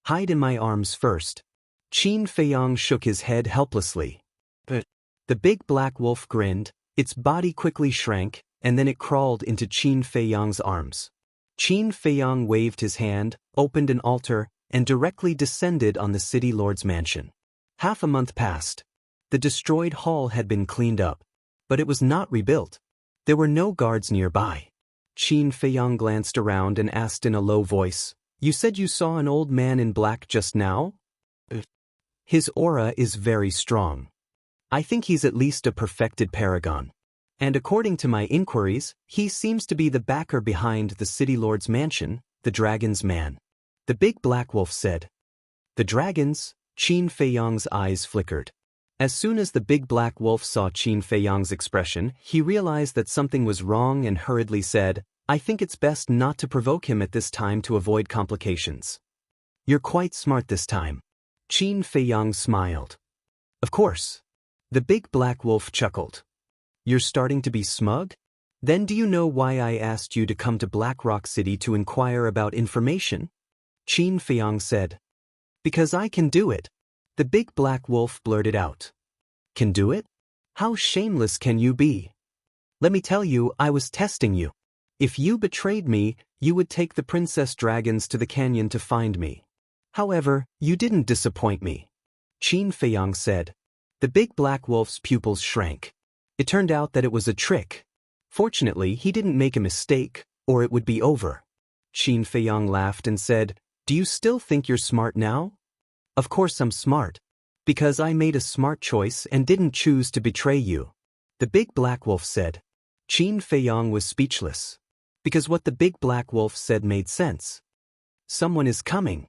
Hide in my arms first." Qin Feiyang shook his head helplessly. "But..." The big black wolf grinned, its body quickly shrank, and then it crawled into Qin Feiyang's arms. Qin Feiyang waved his hand, opened an altar, and directly descended on the City Lord's mansion. Half a month passed. The destroyed hall had been cleaned up, but it was not rebuilt. There were no guards nearby. Qin Feiyang glanced around and asked in a low voice, "You said you saw an old man in black just now?" "His aura is very strong. I think he's at least a perfected paragon. And according to my inquiries, he seems to be the backer behind the City Lord's mansion, the Dragon's man." The big black wolf said. "The dragons?" Qin Feiyang's eyes flickered. As soon as the big black wolf saw Qin Feiyang's expression, he realized that something was wrong and hurriedly said, "I think it's best not to provoke him at this time to avoid complications." "You're quite smart this time." Qin Feiyang smiled. "Of course." The big black wolf chuckled. "You're starting to be smug? Then do you know why I asked you to come to Black Rock City to inquire about information?" Qin Feiyang said. "Because I can do it." The big black wolf blurted out. "Can do it? How shameless can you be? Let me tell you, I was testing you. If you betrayed me, you would take the Princess Dragons to the canyon to find me. However, you didn't disappoint me," Qin Feiyang said. The big black wolf's pupils shrank. It turned out that it was a trick. Fortunately, he didn't make a mistake, or it would be over. Qin Feiyang laughed and said, "Do you still think you're smart now?" "Of course I'm smart. Because I made a smart choice and didn't choose to betray you," the big black wolf said. Qin Feiyang was speechless. Because what the big black wolf said made sense. "Someone is coming."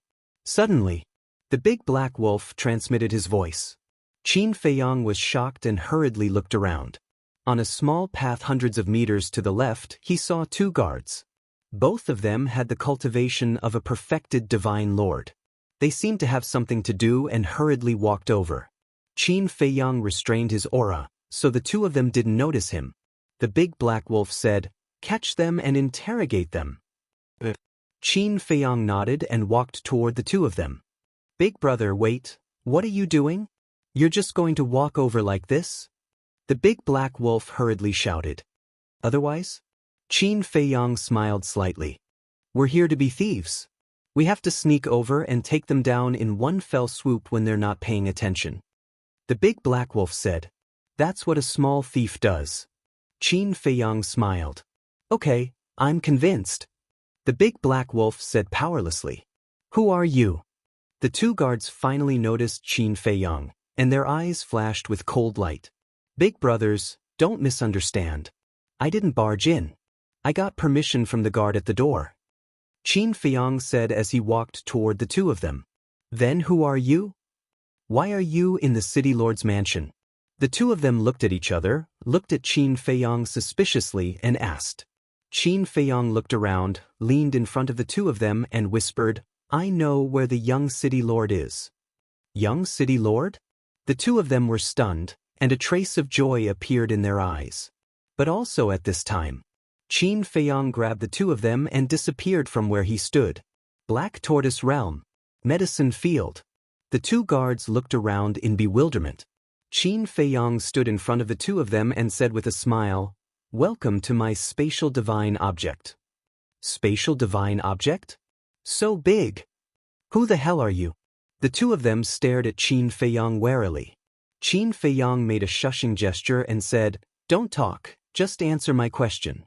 Suddenly, the big black wolf transmitted his voice. Qin Feiyang was shocked and hurriedly looked around. On a small path hundreds of meters to the left, he saw two guards. Both of them had the cultivation of a perfected divine lord. They seemed to have something to do and hurriedly walked over. Qin Feiyang restrained his aura, so the two of them didn't notice him. The big black wolf said, "Catch them and interrogate them." Qin Feiyang nodded and walked toward the two of them. "Big brother, wait, what are you doing? You're just going to walk over like this?" The big black wolf hurriedly shouted. "Otherwise?" Qin Feiyang smiled slightly. "We're here to be thieves. We have to sneak over and take them down in one fell swoop when they're not paying attention." The big black wolf said, "That's what a small thief does." Qin Feiyang smiled. "Okay, I'm convinced." The big black wolf said powerlessly, "Who are you?" The two guards finally noticed Qin Feiyang, and their eyes flashed with cold light. "Big brothers, don't misunderstand. I didn't barge in. I got permission from the guard at the door," Qin Feiyang said as he walked toward the two of them. "Then who are you? Why are you in the city lord's mansion?" The two of them looked at each other, looked at Qin Feiyang suspiciously, and asked. Qin Feiyang looked around, leaned in front of the two of them, and whispered, "I know where the young city lord is." Young city lord? The two of them were stunned, and a trace of joy appeared in their eyes. But also at this time, Qin Feiyang grabbed the two of them and disappeared from where he stood. Black Tortoise Realm. Medicine Field. The two guards looked around in bewilderment. Qin Feiyang stood in front of the two of them and said with a smile, "Welcome to my spatial divine object." Spatial divine object? So big. Who the hell are you? The two of them stared at Qin Feiyang warily. Qin Feiyang made a shushing gesture and said, "Don't talk, just answer my question."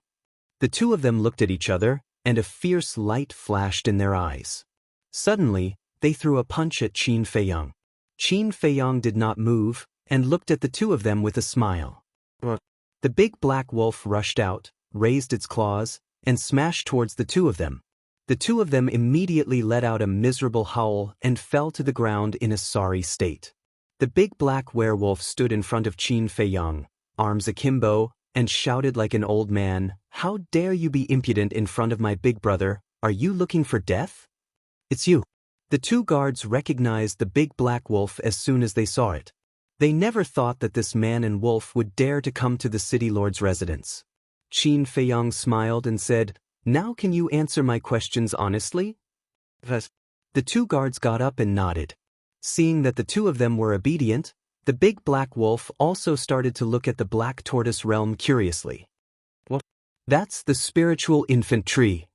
The two of them looked at each other, and a fierce light flashed in their eyes. Suddenly, they threw a punch at Qin Feiyang. Qin Feiyang did not move, and looked at the two of them with a smile. The big black wolf rushed out, raised its claws, and smashed towards the two of them. The two of them immediately let out a miserable howl and fell to the ground in a sorry state. The big black werewolf stood in front of Qin Feiyang, arms akimbo, and shouted like an old man, "How dare you be impudent in front of my big brother? Are you looking for death?" "It's you." The two guards recognized the big black wolf as soon as they saw it. They never thought that this man and wolf would dare to come to the city lord's residence. Qin Feiyang smiled and said, "Now can you answer my questions honestly?" The two guards got up and nodded. Seeing that the two of them were obedient, the big black wolf also started to look at the Black Tortoise Realm curiously. "What? That's the spiritual infant tree.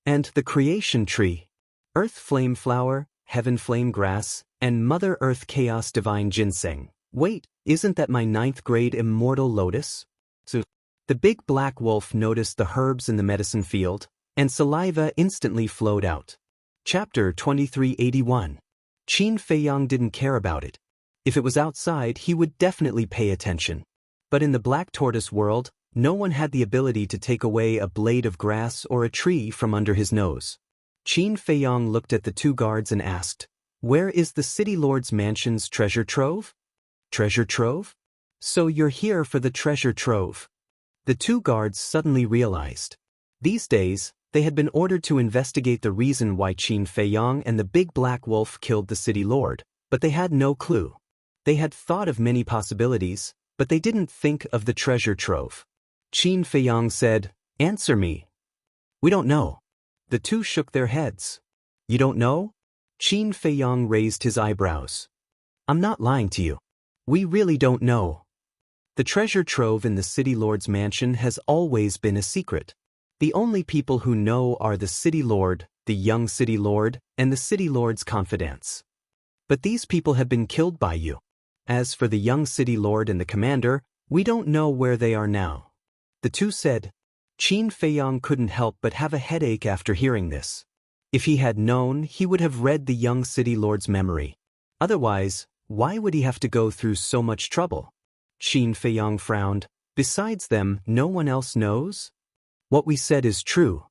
And the creation tree. Earth flame flower, heaven flame grass, and Mother Earth chaos divine ginseng. Wait, isn't that my 9th grade immortal lotus?" So, the big black wolf noticed the herbs in the medicine field, and saliva instantly flowed out. Chapter 2381. Qin Feiyang didn't care about it. If it was outside, he would definitely pay attention. But in the Black Tortoise world, no one had the ability to take away a blade of grass or a tree from under his nose. Qin Feiyang looked at the two guards and asked, "Where is the city lord's mansion's treasure trove?" "Treasure trove? So you're here for the treasure trove." The two guards suddenly realized. These days, they had been ordered to investigate the reason why Qin Feiyang and the big black wolf killed the city lord, but they had no clue. They had thought of many possibilities, but they didn't think of the treasure trove. Qin Feiyang said, "Answer me." "We don't know." The two shook their heads. "You don't know?" Qin Feiyang raised his eyebrows. "I'm not lying to you. We really don't know. The treasure trove in the city lord's mansion has always been a secret. The only people who know are the city lord, the young city lord, and the city lord's confidants. But these people have been killed by you. As for the young city lord and the commander, we don't know where they are now." The two said. Qin Feiyang couldn't help but have a headache after hearing this. If he had known, he would have read the young city lord's memory. Otherwise, why would he have to go through so much trouble? Qin Feiyang frowned. "Besides them, no one else knows? What we said is true.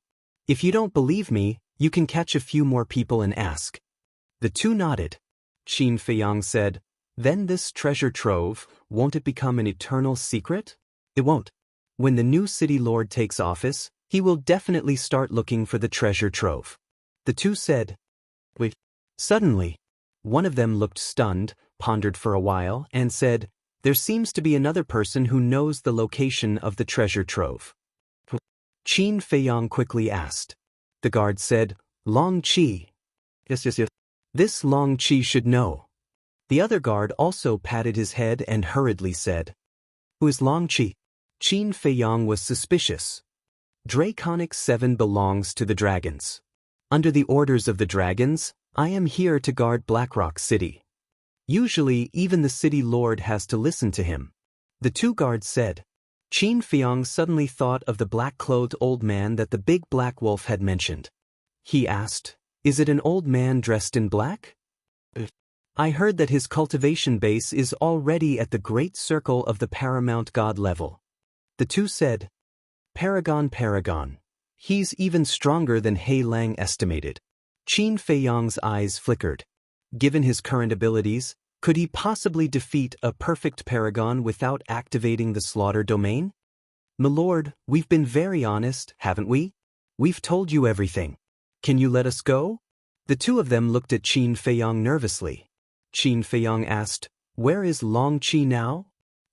If you don't believe me, you can catch a few more people and ask." The two nodded. Qin Feiyang said, "Then this treasure trove, won't it become an eternal secret?" "It won't. When the new city lord takes office, he will definitely start looking for the treasure trove." The two said, "Wait." Suddenly, one of them looked stunned, pondered for a while, and said, "There seems to be another person who knows the location of the treasure trove." Qin Feiyang quickly asked. The guard said, "Long Qi." Yes. This Long Qi should know." The other guard also patted his head and hurriedly said, "Who is Long Qi?" Qin Feiyang was suspicious. Draconic 7 belongs to the dragons. Under the orders of the dragons, I am here to guard Blackrock City. Usually, even the city lord has to listen to him." The two guards said. Qin Feiyang suddenly thought of the black-clothed old man that the big black wolf had mentioned. He asked, "Is it an old man dressed in black?" "I heard that his cultivation base is already at the great circle of the paramount god level." The two said, Paragon. He's even stronger than He Lang estimated." Qin Feiyang's eyes flickered. Given his current abilities, could he possibly defeat a perfect paragon without activating the slaughter domain? "Milord, we've been very honest, haven't we? We've told you everything. Can you let us go?" The two of them looked at Qin Feiyang nervously. Qin Feiyang asked, "Where is Long Qi now?"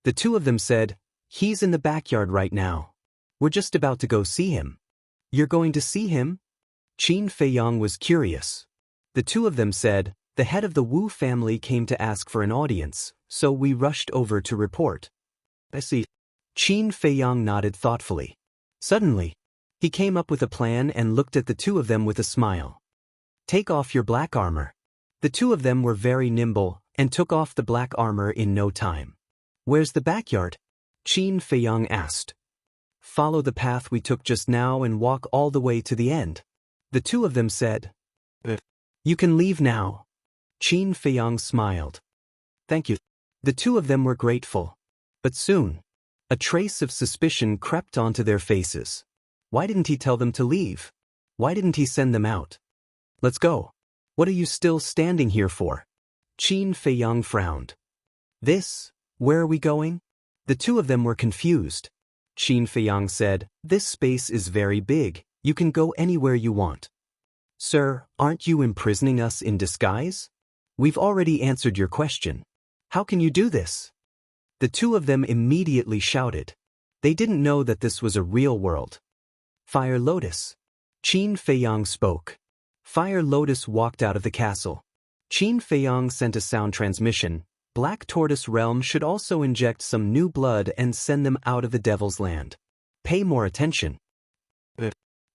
The two of them said, "He's in the backyard right now. We're just about to go see him." "You're going to see him?" Qin Feiyang was curious. The two of them said, "The head of the Wu family came to ask for an audience, so we rushed over to report." "I see." Qin Feiyang nodded thoughtfully. Suddenly, he came up with a plan and looked at the two of them with a smile. "Take off your black armor." The two of them were very nimble and took off the black armor in no time. "Where's the backyard?" Qin Feiyang asked. "Follow the path we took just now and walk all the way to the end." The two of them said, "You can leave now." Qin Feiyang smiled. "Thank you." The two of them were grateful. But soon, a trace of suspicion crept onto their faces. Why didn't he tell them to leave? Why didn't he send them out? "Let's go. What are you still standing here for?" Qin Feiyang frowned. Where are we going?" The two of them were confused. Qin Feiyang said, "This space is very big. You can go anywhere you want." "Sir, aren't you imprisoning us in disguise? We've already answered your question. How can you do this?" The two of them immediately shouted. They didn't know that this was a real world. "Fire Lotus." Qin Feiyang spoke. Fire Lotus walked out of the castle. Qin Feiyang sent a sound transmission. Black Tortoise Realm should also inject some new blood and send them out of the Devil's Land. Pay more attention.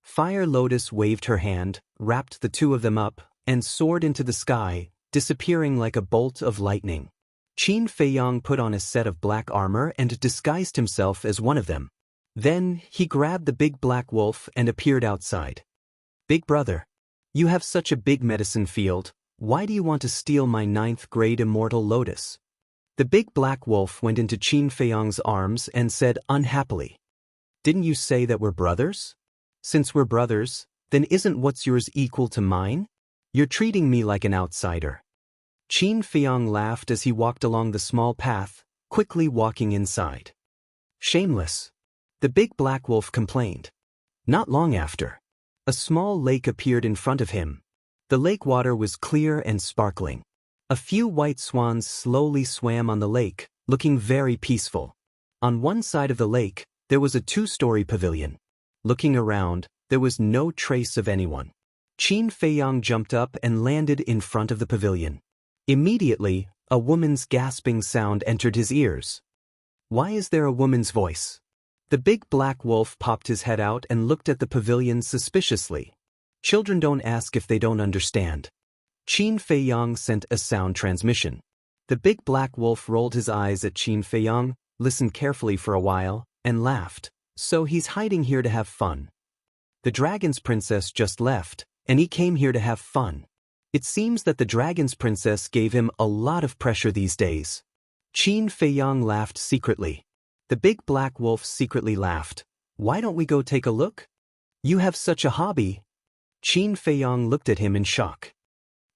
Fire Lotus waved her hand, wrapped the two of them up, and soared into the sky, disappearing like a bolt of lightning. Qin Feiyang put on a set of black armor and disguised himself as one of them. Then, he grabbed the big black wolf and appeared outside. "Big brother, you have such a big medicine field. Why do you want to steal my 9th grade Immortal Lotus?" The big black wolf went into Qin Feiyang's arms and said unhappily, "Didn't you say that we're brothers? Since we're brothers, then isn't what's yours equal to mine? You're treating me like an outsider." Qin Feiyang laughed as he walked along the small path, quickly walking inside. "Shameless," the big black wolf complained. Not long after, a small lake appeared in front of him. The lake water was clear and sparkling. A few white swans slowly swam on the lake, looking very peaceful. On one side of the lake, there was a 2-story pavilion. Looking around, there was no trace of anyone. Qin Feiyang jumped up and landed in front of the pavilion. Immediately, a woman's gasping sound entered his ears. "Why is there a woman's voice?" The big black wolf popped his head out and looked at the pavilion suspiciously. "Children don't ask if they don't understand." Qin Feiyang sent a sound transmission. The big black wolf rolled his eyes at Qin Feiyang, listened carefully for a while, and laughed. "So he's hiding here to have fun. The dragon's princess just left, and he came here to have fun. It seems that the dragon's princess gave him a lot of pressure these days." Qin Feiyang laughed secretly. The big black wolf secretly laughed. "Why don't we go take a look? You have such a hobby." Qin Feiyang looked at him in shock.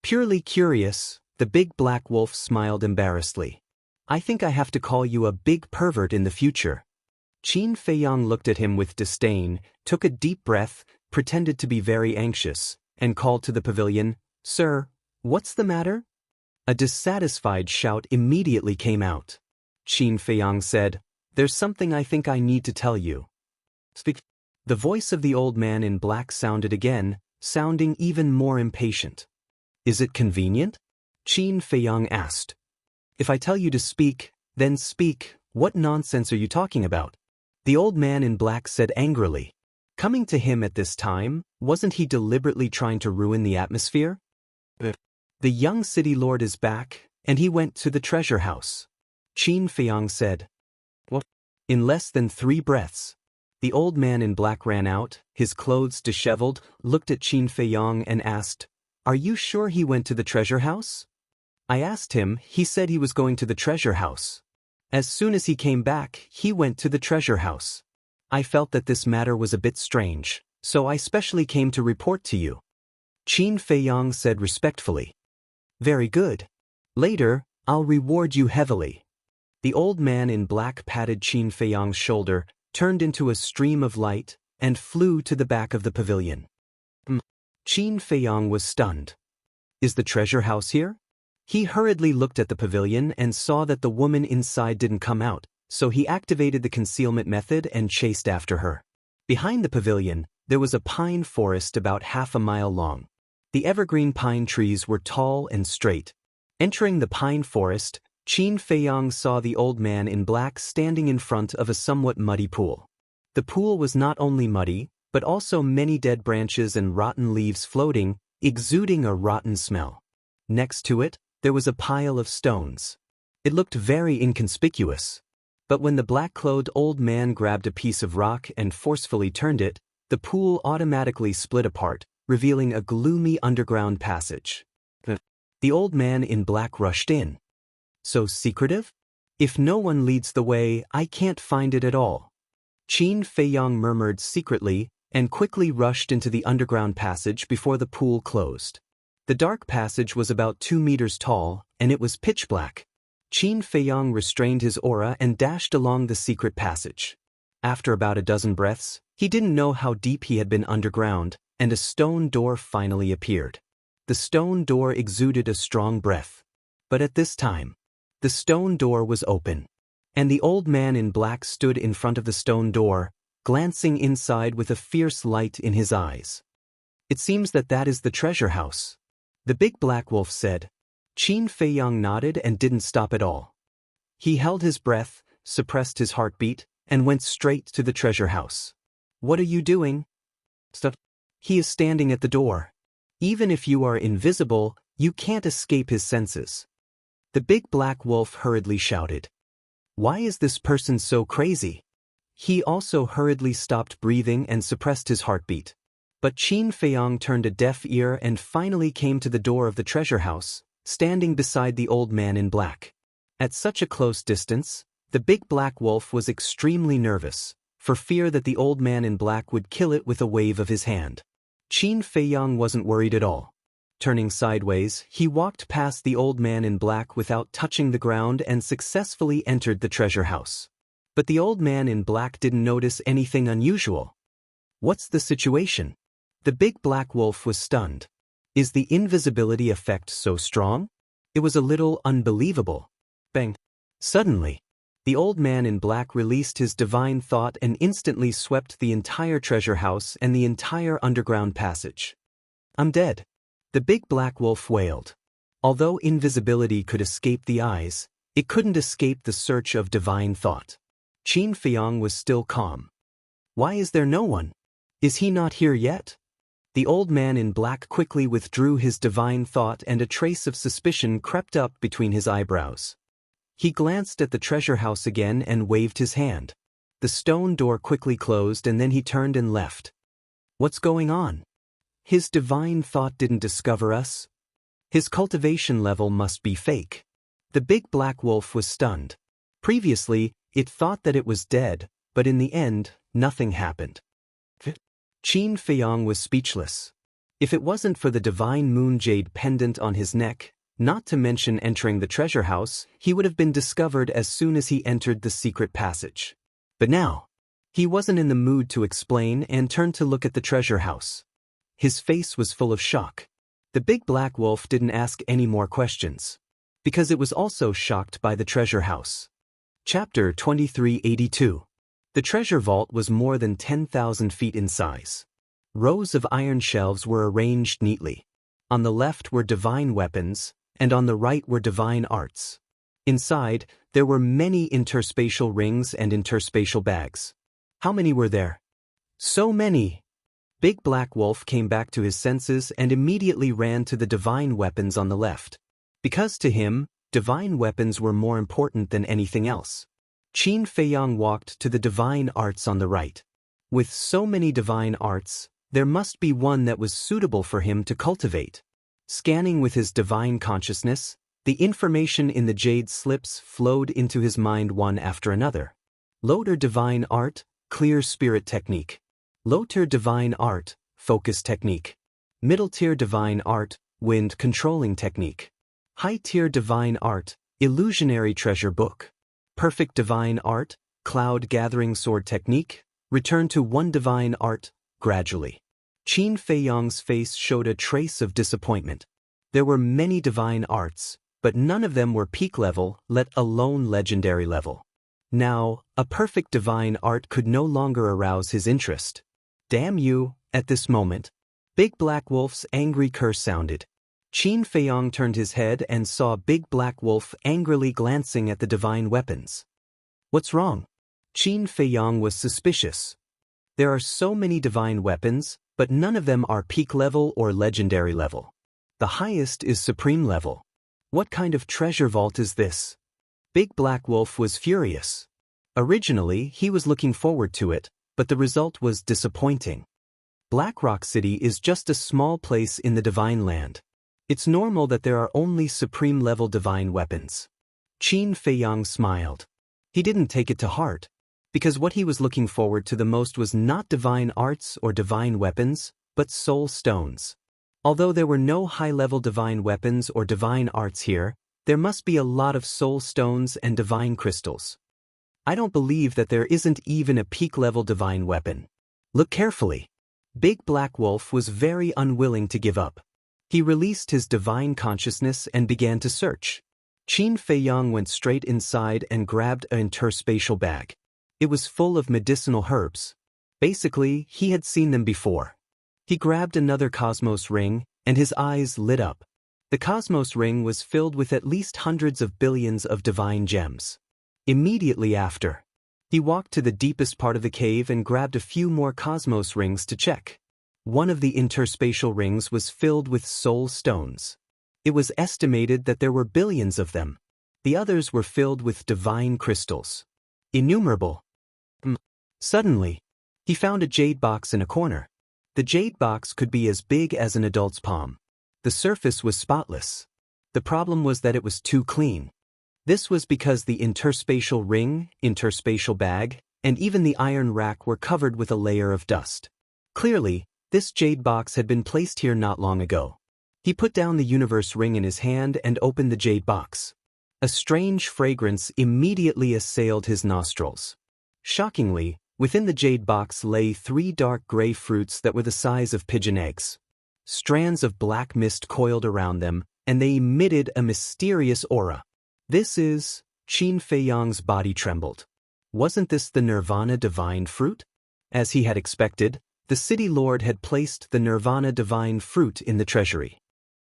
Purely curious, the big black wolf smiled embarrassedly. I think I have to call you a big pervert in the future. Qin Feiyang looked at him with disdain, took a deep breath, pretended to be very anxious, and called to the pavilion, Sir, what's the matter? A dissatisfied shout immediately came out. Qin Feiyang said, There's something I think I need to tell you. Speak. The voice of the old man in black sounded again, sounding even more impatient. Is it convenient? Qin Feiyang asked. If I tell you to speak, then speak. What nonsense are you talking about? The old man in black said angrily. Coming to him at this time, wasn't he deliberately trying to ruin the atmosphere? The young city lord is back, and he went to the treasure house. Qin Feiyang said. What? In less than 3 breaths. The old man in black ran out, his clothes disheveled, looked at Qin Feiyang and asked, Are you sure he went to the treasure house? I asked him, he said he was going to the treasure house. As soon as he came back, he went to the treasure house. I felt that this matter was a bit strange, so I specially came to report to you. Qin Feiyang said respectfully. Very good. Later, I'll reward you heavily. The old man in black patted Qin Feiyang's shoulder, turned into a stream of light, and flew to the back of the pavilion. Qin Feiyang was stunned. Is the treasure house here? He hurriedly looked at the pavilion and saw that the woman inside didn't come out, so he activated the concealment method and chased after her. Behind the pavilion, there was a pine forest about half a mile long. The evergreen pine trees were tall and straight. Entering the pine forest, Qin Feiyang saw the old man in black standing in front of a somewhat muddy pool. The pool was not only muddy, but also many dead branches and rotten leaves floating, exuding a rotten smell. Next to it, there was a pile of stones. It looked very inconspicuous. But when the black-clothed old man grabbed a piece of rock and forcefully turned it, the pool automatically split apart, revealing a gloomy underground passage. The old man in black rushed in. So secretive? If no one leads the way, I can't find it at all. Qin Feiyang murmured secretly and quickly rushed into the underground passage before the pool closed. The dark passage was about 2 meters tall, and it was pitch black. Qin Feiyang restrained his aura and dashed along the secret passage. After about a dozen breaths, he didn't know how deep he had been underground, and a stone door finally appeared. The stone door exuded a strong breath. But at this time, the stone door was open, and the old man in black stood in front of the stone door, glancing inside with a fierce light in his eyes. It seems that is the treasure house. The big black wolf said. Qin Feiyang nodded and didn't stop at all. He held his breath, suppressed his heartbeat, and went straight to the treasure house. What are you doing? Stop. He is standing at the door. Even if you are invisible, you can't escape his senses. The big black wolf hurriedly shouted. Why is this person so crazy? He also hurriedly stopped breathing and suppressed his heartbeat. But Qin Feiyang turned a deaf ear and finally came to the door of the treasure house, standing beside the old man in black. At such a close distance, the big black wolf was extremely nervous, for fear that the old man in black would kill it with a wave of his hand. Qin Feiyang wasn't worried at all. Turning sideways, he walked past the old man in black without touching the ground and successfully entered the treasure house. But the old man in black didn't notice anything unusual. What's the situation? The big black wolf was stunned. Is the invisibility effect so strong? It was a little unbelievable. Bang! Suddenly, the old man in black released his divine thought and instantly swept the entire treasure house and the entire underground passage. I'm dead. The big black wolf wailed. Although invisibility could escape the eyes, it couldn't escape the search of divine thought. Qin Feiyang was still calm. Why is there no one? Is he not here yet? The old man in black quickly withdrew his divine thought and a trace of suspicion crept up between his eyebrows. He glanced at the treasure house again and waved his hand. The stone door quickly closed and then he turned and left. What's going on? His divine thought didn't discover us. His cultivation level must be fake. The big black wolf was stunned. Previously, it thought that it was dead, but in the end, nothing happened. Qin Feiyang was speechless. If it wasn't for the divine moon jade pendant on his neck, not to mention entering the treasure house, he would have been discovered as soon as he entered the secret passage. But now, he wasn't in the mood to explain and turned to look at the treasure house. His face was full of shock. The big black wolf didn't ask any more questions, because it was also shocked by the treasure house. Chapter 2382. The treasure vault was more than 10,000 feet in size. Rows of iron shelves were arranged neatly. On the left were divine weapons, and on the right were divine arts. Inside, there were many interspatial rings and interspatial bags. How many were there? So many! Big Black Wolf came back to his senses and immediately ran to the divine weapons on the left. Because to him, divine weapons were more important than anything else. Qin Feiyang walked to the divine arts on the right. With so many divine arts, there must be one that was suitable for him to cultivate. Scanning with his divine consciousness, the information in the jade slips flowed into his mind one after another. Lower divine art, clear spirit technique. Low-tier divine art, focus technique. Middle-tier divine art, wind controlling technique. High-tier divine art, illusionary treasure book. Perfect divine art, cloud gathering sword technique. Return to one divine art, gradually. Qin Feiyang's face showed a trace of disappointment. There were many divine arts, but none of them were peak level, let alone legendary level. Now, a perfect divine art could no longer arouse his interest. Damn you, at this moment. Big Black Wolf's angry curse sounded. Qin Feiyang turned his head and saw Big Black Wolf angrily glancing at the divine weapons. What's wrong? Qin Feiyang was suspicious. There are so many divine weapons, but none of them are peak level or legendary level. The highest is supreme level. What kind of treasure vault is this? Big Black Wolf was furious. Originally, he was looking forward to it, but the result was disappointing. Black Rock City is just a small place in the Divine Land. It's normal that there are only supreme-level divine weapons. Qin Feiyang smiled. He didn't take it to heart, because what he was looking forward to the most was not divine arts or divine weapons, but soul stones. Although there were no high-level divine weapons or divine arts here, there must be a lot of soul stones and divine crystals. I don't believe that there isn't even a peak-level divine weapon. Look carefully. Big Black Wolf was very unwilling to give up. He released his divine consciousness and began to search. Qin Feiyang went straight inside and grabbed an interspatial bag. It was full of medicinal herbs. Basically, he had seen them before. He grabbed another Cosmos ring, and his eyes lit up. The Cosmos ring was filled with at least hundreds of billions of divine gems. Immediately after, he walked to the deepest part of the cave and grabbed a few more Cosmos rings to check. One of the interspatial rings was filled with soul stones. It was estimated that there were billions of them. The others were filled with divine crystals. Innumerable. Suddenly, he found a jade box in a corner. The jade box could be as big as an adult's palm. The surface was spotless. The problem was that it was too clean. This was because the interspatial ring, interspatial bag, and even the iron rack were covered with a layer of dust. Clearly, this jade box had been placed here not long ago. He put down the universe ring in his hand and opened the jade box. A strange fragrance immediately assailed his nostrils. Shockingly, within the jade box lay 3 dark gray fruits that were the size of pigeon eggs. Strands of black mist coiled around them, and they emitted a mysterious aura. This is... Qin Feiyang's body trembled. Wasn't this the Nirvana divine fruit? As he had expected, the city lord had placed the Nirvana divine fruit in the treasury.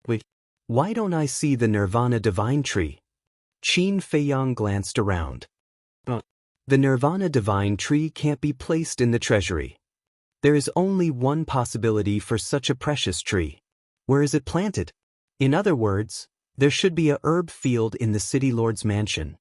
Wait, why don't I see the Nirvana divine tree? Qin Feiyang glanced around. The Nirvana divine tree can't be placed in the treasury. There is only one possibility for such a precious tree. Where is it planted? In other words, there should be a herb field in the city lord's mansion.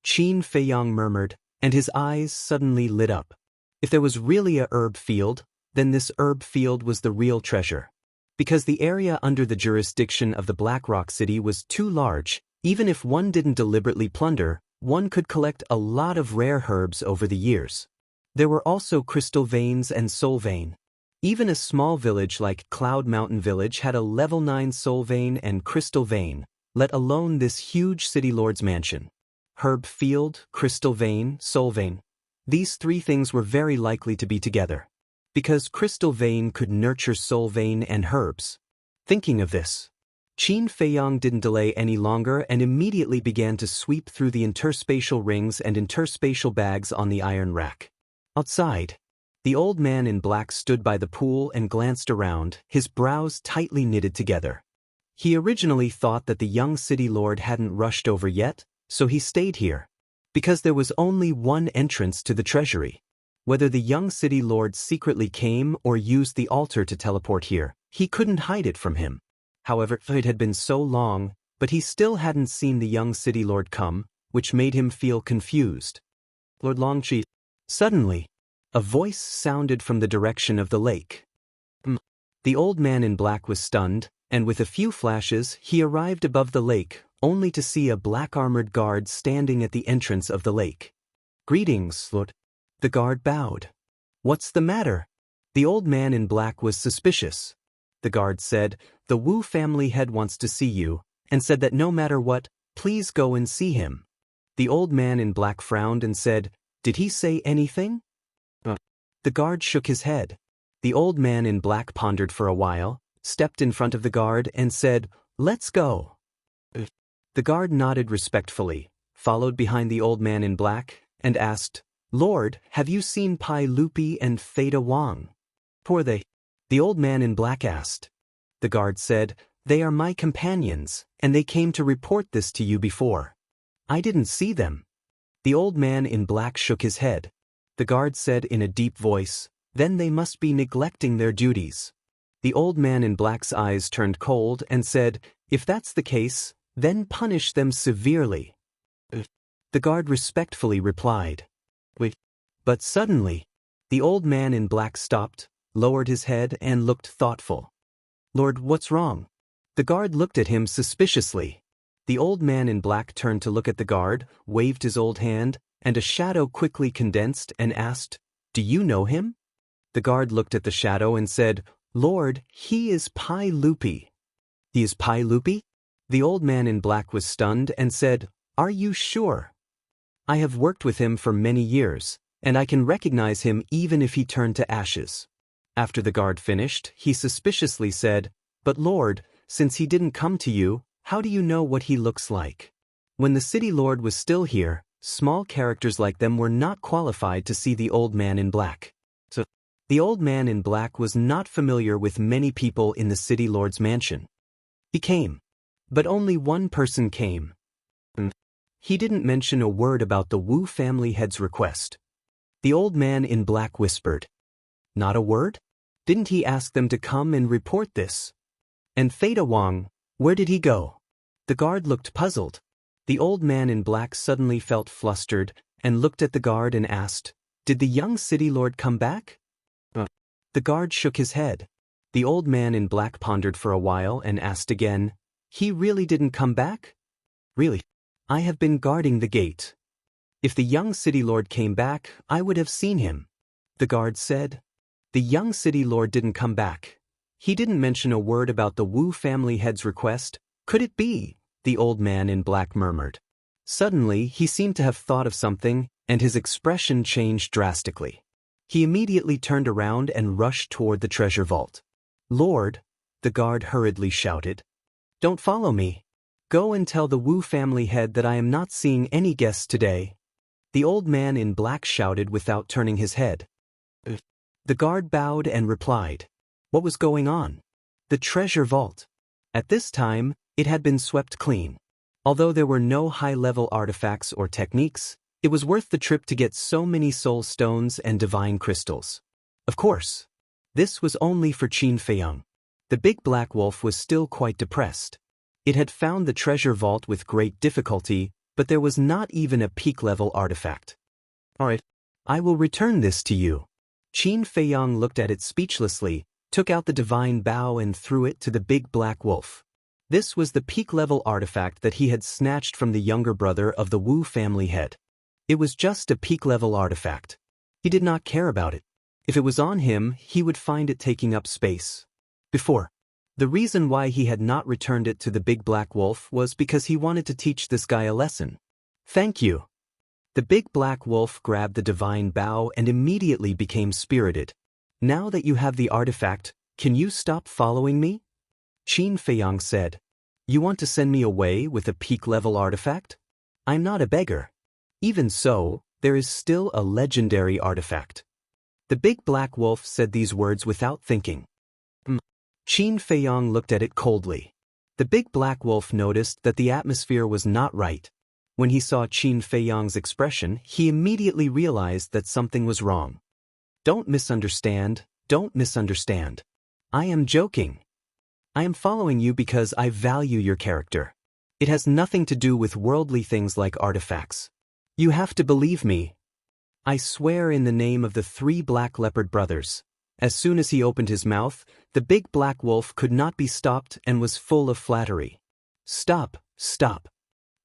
Qin Feiyang murmured, and his eyes suddenly lit up. If there was really a herb field, then this herb field was the real treasure. Because the area under the jurisdiction of the Black Rock City was too large, even if one didn't deliberately plunder, one could collect a lot of rare herbs over the years. There were also crystal veins and soul vein. Even a small village like Cloud Mountain Village had a level 9 soul vein and crystal vein, let alone this huge city lord's mansion. Herb field, crystal vein, soul vein. These three things were very likely to be together. Because crystal vein could nurture soul vein and herbs. Thinking of this, Qin Feiyang didn't delay any longer and immediately began to sweep through the interspatial rings and interspatial bags on the iron rack. Outside, the old man in black stood by the pool and glanced around, his brows tightly knitted together. He originally thought that the young city lord hadn't rushed over yet, so he stayed here. Because there was only one entrance to the treasury. Whether the young city lord secretly came or used the altar to teleport here, he couldn't hide it from him. However, it had been so long, but he still hadn't seen the young city lord come, which made him feel confused. Lord Longqi. Suddenly, a voice sounded from the direction of the lake. The old man in black was stunned, and with a few flashes he arrived above the lake, only to see a black-armored guard standing at the entrance of the lake. "Greetings, Lord." The guard bowed. "What's the matter?" The old man in black was suspicious. The guard said, "The Wu family head wants to see you, and said that no matter what, please go and see him." The old man in black frowned and said, "Did he say anything?" The guard shook his head. The old man in black pondered for a while, stepped in front of the guard and said, "Let's go." The guard nodded respectfully, followed behind the old man in black, and asked, "Lord, have you seen Pai Lupi and Theta Wang?" "Who are they?" The old man in black asked. The guard said, "They are my companions, and they came to report this to you before." "I didn't see them." The old man in black shook his head. The guard said in a deep voice, "Then they must be neglecting their duties." The old man in black's eyes turned cold and said, "If that's the case, then punish them severely." The guard respectfully replied. "Wait." But suddenly, the old man in black stopped, lowered his head and looked thoughtful. "Lord, what's wrong?" The guard looked at him suspiciously. The old man in black turned to look at the guard, waved his old hand, and a shadow quickly condensed and asked, "Do you know him?" The guard looked at the shadow and said, "Lord, he is Pai Lupi." "He is Pai Lupi?" The old man in black was stunned and said, "Are you sure?" "I have worked with him for many years, and I can recognize him even if he turned to ashes." After the guard finished, he suspiciously said, "But Lord, since he didn't come to you, how do you know what he looks like?" When the city lord was still here, small characters like them were not qualified to see the old man in black. So, the old man in black was not familiar with many people in the city lord's mansion. He came. But only one person came. He didn't mention a word about the Wu family head's request. The old man in black whispered. "Not a word? Didn't he ask them to come and report this?" "And Theta Wang, where did he go?" The guard looked puzzled. The old man in black suddenly felt flustered and looked at the guard and asked, "Did the young city lord come back?" The guard shook his head. The old man in black pondered for a while and asked again, "He really didn't come back?" "Really? I have been guarding the gate. If the young city lord came back, I would have seen him." The guard said. "The young city lord didn't come back. He didn't mention a word about the Wu family head's request. Could it be?" the old man in black murmured. Suddenly, he seemed to have thought of something, and his expression changed drastically. He immediately turned around and rushed toward the treasure vault. "Lord," the guard hurriedly shouted, "don't follow me. Go and tell the Wu family head that I am not seeing any guests today." The old man in black shouted without turning his head. The guard bowed and replied. What was going on? The treasure vault. At this time, it had been swept clean. Although there were no high-level artifacts or techniques, it was worth the trip to get so many soul stones and divine crystals. Of course, this was only for Qin Feiyang. The big black wolf was still quite depressed. It had found the treasure vault with great difficulty, but there was not even a peak-level artifact. "All right, I will return this to you." Qin Feiyang looked at it speechlessly, took out the divine bow and threw it to the big black wolf. This was the peak-level artifact that he had snatched from the younger brother of the Wu family head. It was just a peak-level artifact. He did not care about it. If it was on him, he would find it taking up space. Before. The reason why he had not returned it to the big black wolf was because he wanted to teach this guy a lesson. Thank you. The big black wolf grabbed the divine bow and immediately became spirited. Now that you have the artifact, can you stop following me? Qin Feiyang said. You want to send me away with a peak-level artifact? I'm not a beggar. Even so, there is still a legendary artifact. The big black wolf said these words without thinking. Qin Feiyang looked at it coldly. The big black wolf noticed that the atmosphere was not right. When he saw Qin Feiyang's expression, he immediately realized that something was wrong. Don't misunderstand. I am joking. I am following you because I value your character. It has nothing to do with worldly things like artifacts. You have to believe me. I swear in the name of the 3 black leopard brothers. As soon as he opened his mouth, the big black wolf could not be stopped and was full of flattery. Stop.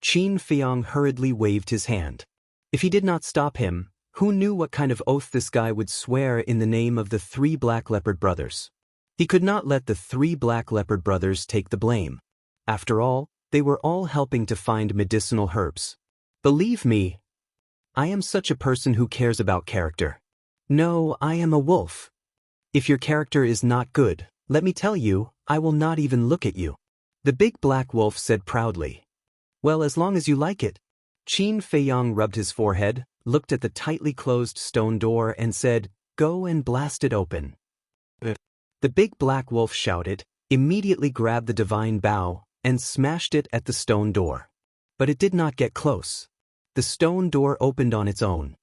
Qin Feiyang hurriedly waved his hand. If he did not stop him, who knew what kind of oath this guy would swear in the name of the 3 black leopard brothers? He could not let the 3 black leopard brothers take the blame. After all, they were all helping to find medicinal herbs. Believe me, I am such a person who cares about character. No, I am a wolf. If your character is not good, let me tell you, I will not even look at you. The big black wolf said proudly. Well, as long as you like it. Qin Feiyang rubbed his forehead, looked at the tightly closed stone door and said, Go and blast it open. The big black wolf shouted, immediately grabbed the divine bow, and smashed it at the stone door. But it did not get close. The stone door opened on its own.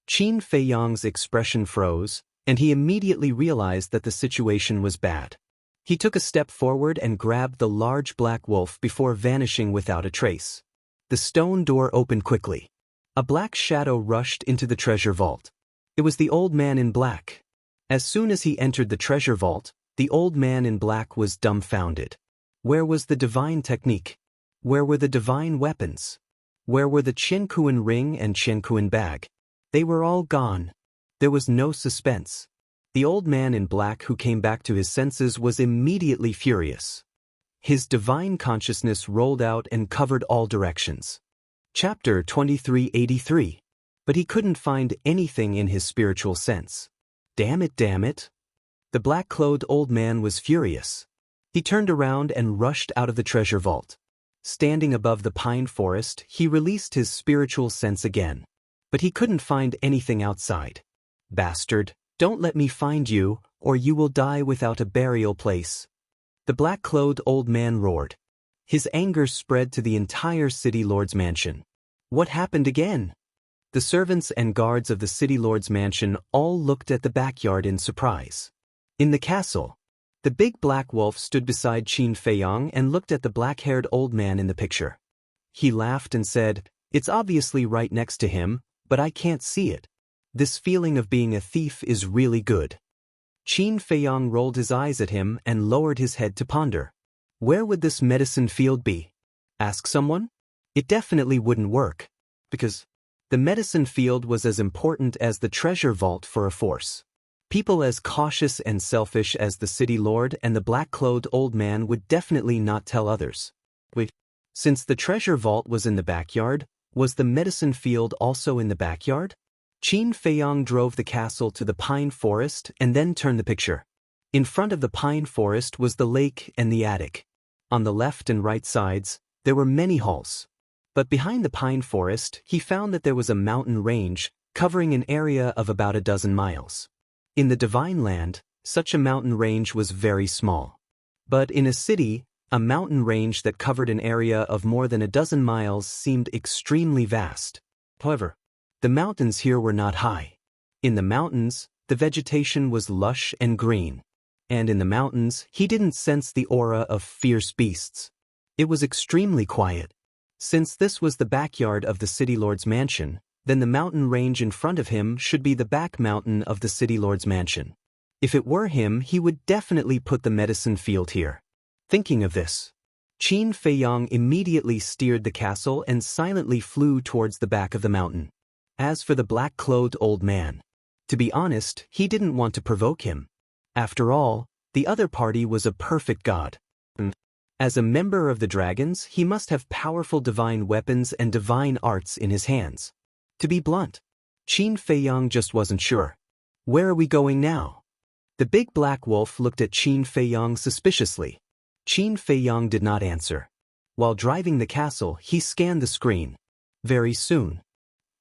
Qin Feiyang's expression froze, and he immediately realized that the situation was bad. He took a step forward and grabbed the large black wolf before vanishing without a trace. The stone door opened quickly. A black shadow rushed into the treasure vault. It was the old man in black. As soon as he entered the treasure vault, the old man in black was dumbfounded. Where was the divine technique? Where were the divine weapons? Where were the Qiankuan ring and Qiankuan bag? They were all gone. There was no suspense. The old man in black who came back to his senses was immediately furious. His divine consciousness rolled out and covered all directions. Chapter 2383. But he couldn't find anything in his spiritual sense. Damn it. The black-clothed old man was furious. He turned around and rushed out of the treasure vault. Standing above the pine forest, he released his spiritual sense again. But he couldn't find anything outside. Bastard, don't let me find you, or you will die without a burial place. The black-clothed old man roared. His anger spread to the entire city lord's mansion. What happened again? The servants and guards of the city lord's mansion all looked at the backyard in surprise. In the castle, the big black wolf stood beside Qin Feiyang and looked at the black-haired old man in the picture. He laughed and said, It's obviously right next to him, but I can't see it. This feeling of being a thief is really good. Qin Feiyang rolled his eyes at him and lowered his head to ponder. Where would this medicine field be? Ask someone? It definitely wouldn't work. Because the medicine field was as important as the treasure vault for a force. People as cautious and selfish as the city lord and the black-clothed old man would definitely not tell others. Wait, since the treasure vault was in the backyard, was the medicine field also in the backyard? Qin Feiyang drove the castle to the pine forest and then turned the picture. In front of the pine forest was the lake and the attic. On the left and right sides, there were many halls. But behind the pine forest, he found that there was a mountain range, covering an area of about 12 miles. In the divine land, such a mountain range was very small. But in a city, a mountain range that covered an area of more than 12 miles seemed extremely vast. However, the mountains here were not high. In the mountains, the vegetation was lush and green. And in the mountains, he didn't sense the aura of fierce beasts. It was extremely quiet. Since this was the backyard of the city lord's mansion, then the mountain range in front of him should be the back mountain of the city lord's mansion. If it were him, he would definitely put the medicine field here. Thinking of this, Qin Feiyang immediately steered the castle and silently flew towards the back of the mountain. As for the black-clothed old man, To be honest, he didn't want to provoke him. After all, the other party was a perfect god. As a member of the dragons, he must have powerful divine weapons and divine arts in his hands. To be blunt, Qin Feiyang just wasn't sure. Where are we going now? The big black wolf looked at Qin Feiyang suspiciously. Qin Feiyang did not answer. While driving the castle, he scanned the screen. Very soon,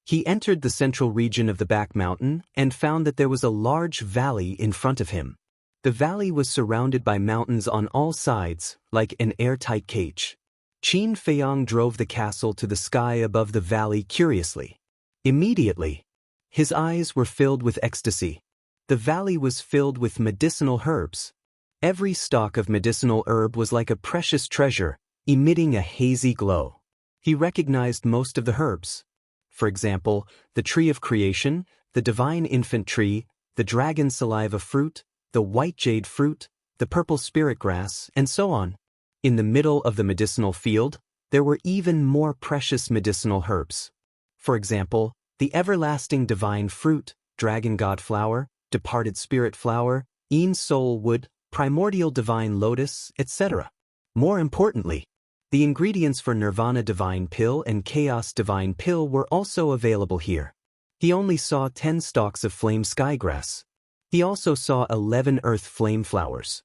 he entered the central region of the back mountain and found that there was a large valley in front of him. The valley was surrounded by mountains on all sides, like an airtight cage. Qin Feiyang drove the castle to the sky above the valley curiously. Immediately, his eyes were filled with ecstasy. The valley was filled with medicinal herbs. Every stalk of medicinal herb was like a precious treasure, emitting a hazy glow. He recognized most of the herbs. For example, the tree of creation, the divine infant tree, the dragon saliva fruit, the white jade fruit, the purple spirit grass, and so on. In the middle of the medicinal field, there were even more precious medicinal herbs. For example, the everlasting divine fruit, dragon god flower, departed spirit flower, Een soul wood, primordial divine lotus, etc. More importantly, the ingredients for Nirvana divine pill and Chaos divine pill were also available here. He only saw 10 stalks of flame skygrass. He also saw 11 earth flame flowers.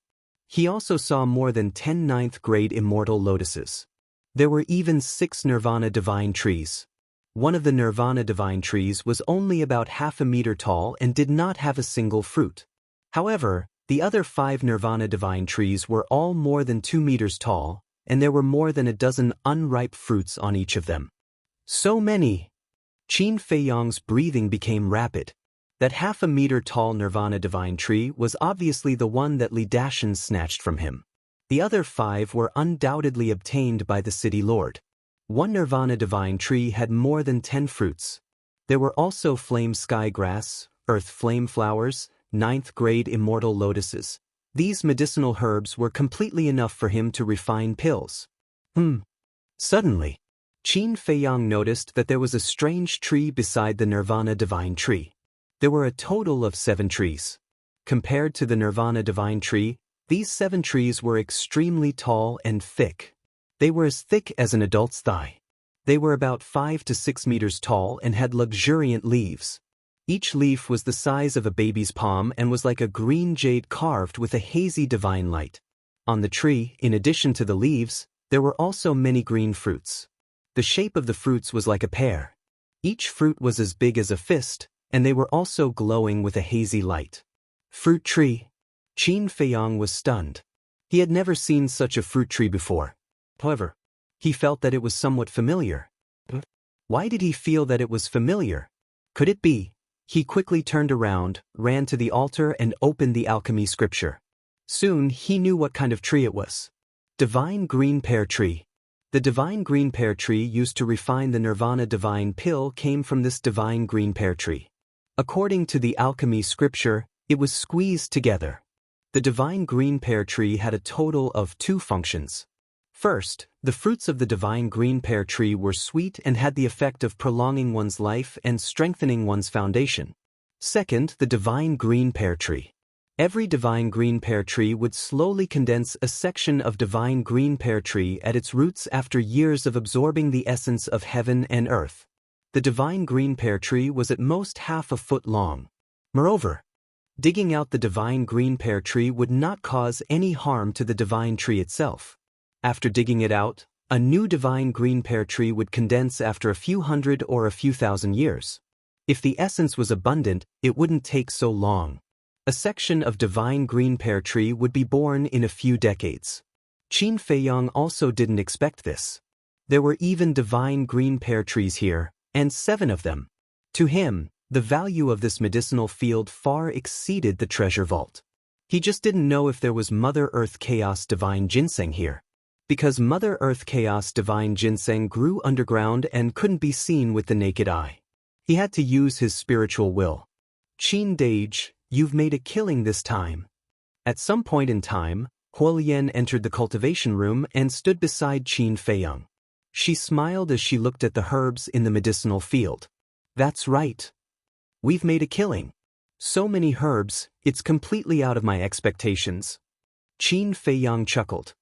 He also saw more than 10 ninth-grade immortal lotuses. There were even 6 Nirvana divine trees. One of the Nirvana divine trees was only about half a meter tall and did not have a single fruit. However, the other 5 Nirvana divine trees were all more than 2 meters tall, and there were more than a dozen unripe fruits on each of them. So many! Qin Feiyang's breathing became rapid. That half a meter tall Nirvana divine tree was obviously the one that Li Dashan snatched from him. The other 5 were undoubtedly obtained by the city lord. One Nirvana divine tree had more than 10 fruits. There were also flame sky grass, earth flame flowers, 9th grade immortal lotuses. These medicinal herbs were completely enough for him to refine pills. Suddenly, Qin Feiyang noticed that there was a strange tree beside the Nirvana divine tree. There were a total of 7 trees. Compared to the Nirvana divine tree, these 7 trees were extremely tall and thick. They were as thick as an adult's thigh. They were about 5 to 6 meters tall and had luxuriant leaves. Each leaf was the size of a baby's palm and was like a green jade carved with a hazy divine light. On the tree, in addition to the leaves, there were also many green fruits. The shape of the fruits was like a pear. Each fruit was as big as a fist, and they were also glowing with a hazy light. Fruit tree. Qin Feiyang was stunned. He had never seen such a fruit tree before. However, he felt that it was somewhat familiar. Why did he feel that it was familiar? Could it be? He quickly turned around, ran to the altar and opened the alchemy scripture. Soon he knew what kind of tree it was. Divine green pear tree. The divine green pear tree used to refine the Nirvana divine pill came from this divine green pear tree. According to the alchemy scripture, it was squeezed together. The divine green pear tree had a total of 2 functions. First, the fruits of the divine green pear tree were sweet and had the effect of prolonging one's life and strengthening one's foundation. Second, the divine green pear tree. Every divine green pear tree would slowly condense a section of divine green pear tree at its roots after years of absorbing the essence of heaven and earth. The divine green pear tree was at most half a foot long. Moreover, digging out the divine green pear tree would not cause any harm to the divine tree itself. After digging it out, a new divine green pear tree would condense after a few hundred or a few thousand years. If the essence was abundant, it wouldn't take so long. A section of divine green pear tree would be born in a few decades. Qin Feiyang also didn't expect this. There were even divine green pear trees here, and 7 of them. To him, the value of this medicinal field far exceeded the treasure vault. He just didn't know if there was Mother Earth Chaos divine ginseng here. Because Mother Earth Chaos divine ginseng grew underground and couldn't be seen with the naked eye. He had to use his spiritual will. Qin Dage, you've made a killing this time. At some point in time, Huolian entered the cultivation room and stood beside Qin Feiyang. She smiled as she looked at the herbs in the medicinal field. That's right. We've made a killing. So many herbs, it's completely out of my expectations. Qin Feiyang chuckled.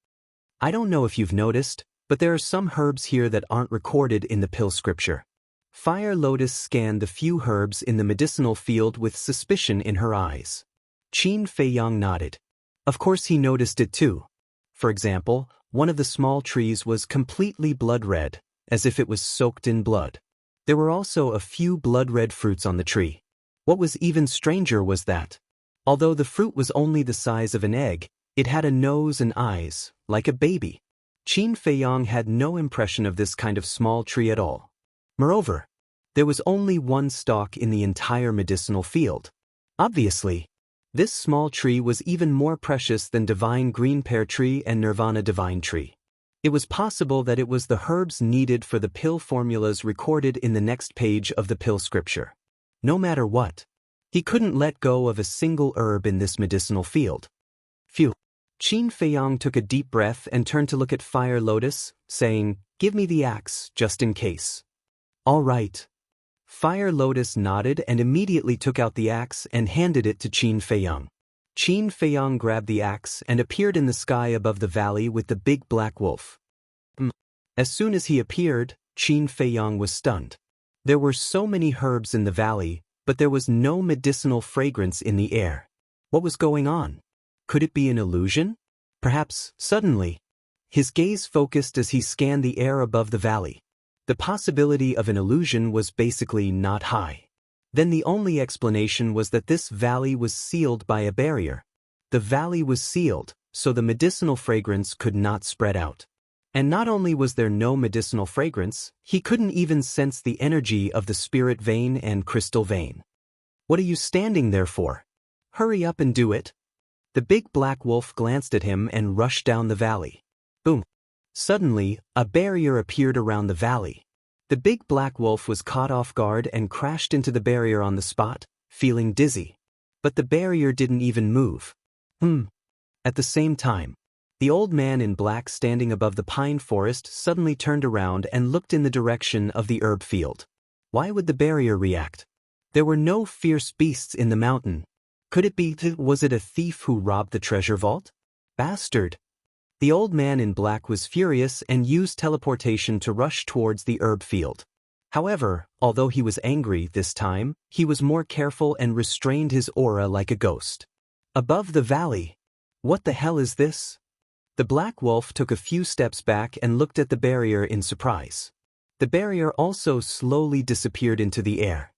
I don't know if you've noticed, but there are some herbs here that aren't recorded in the pill scripture. Fire Lotus scanned the few herbs in the medicinal field with suspicion in her eyes. Qin Feiyang nodded. Of course he noticed it too. For example, one of the small trees was completely blood red, as if it was soaked in blood. There were also a few blood-red fruits on the tree. What was even stranger was that, although the fruit was only the size of an egg, it had a nose and eyes, like a baby. Qin Feiyang had no impression of this kind of small tree at all. Moreover, there was only one stalk in the entire medicinal field. Obviously, this small tree was even more precious than Divine Green Pear Tree and Nirvana Divine Tree. It was possible that it was the herbs needed for the pill formulas recorded in the next page of the pill scripture. No matter what, he couldn't let go of a single herb in this medicinal field. Phew. Qin Feiyang took a deep breath and turned to look at Fire Lotus, saying, "Give me the axe, just in case." "All right." Fire Lotus nodded and immediately took out the axe and handed it to Qin Feiyang. Qin Feiyang grabbed the axe and appeared in the sky above the valley with the big black wolf. As soon as he appeared, Qin Feiyang was stunned. There were so many herbs in the valley, but there was no medicinal fragrance in the air. What was going on? Could it be an illusion? Perhaps, suddenly, his gaze focused as he scanned the air above the valley. The possibility of an illusion was basically not high. Then the only explanation was that this valley was sealed by a barrier. The valley was sealed, so the medicinal fragrance could not spread out. And not only was there no medicinal fragrance, he couldn't even sense the energy of the spirit vein and crystal vein. What are you standing there for? Hurry up and do it. The big black wolf glanced at him and rushed down the valley. Boom. Suddenly, a barrier appeared around the valley. The big black wolf was caught off guard and crashed into the barrier on the spot, feeling dizzy. But the barrier didn't even move. At the same time, the old man in black standing above the pine forest suddenly turned around and looked in the direction of the herb field. Why would the barrier react? There were no fierce beasts in the mountain. Could it be was it a thief who robbed the treasure vault? Bastard! The old man in black was furious and used teleportation to rush towards the herb field. However, although he was angry this time, he was more careful and restrained his aura like a ghost. Above the valley. What the hell is this? The black wolf took a few steps back and looked at the barrier in surprise. The barrier also slowly disappeared into the air.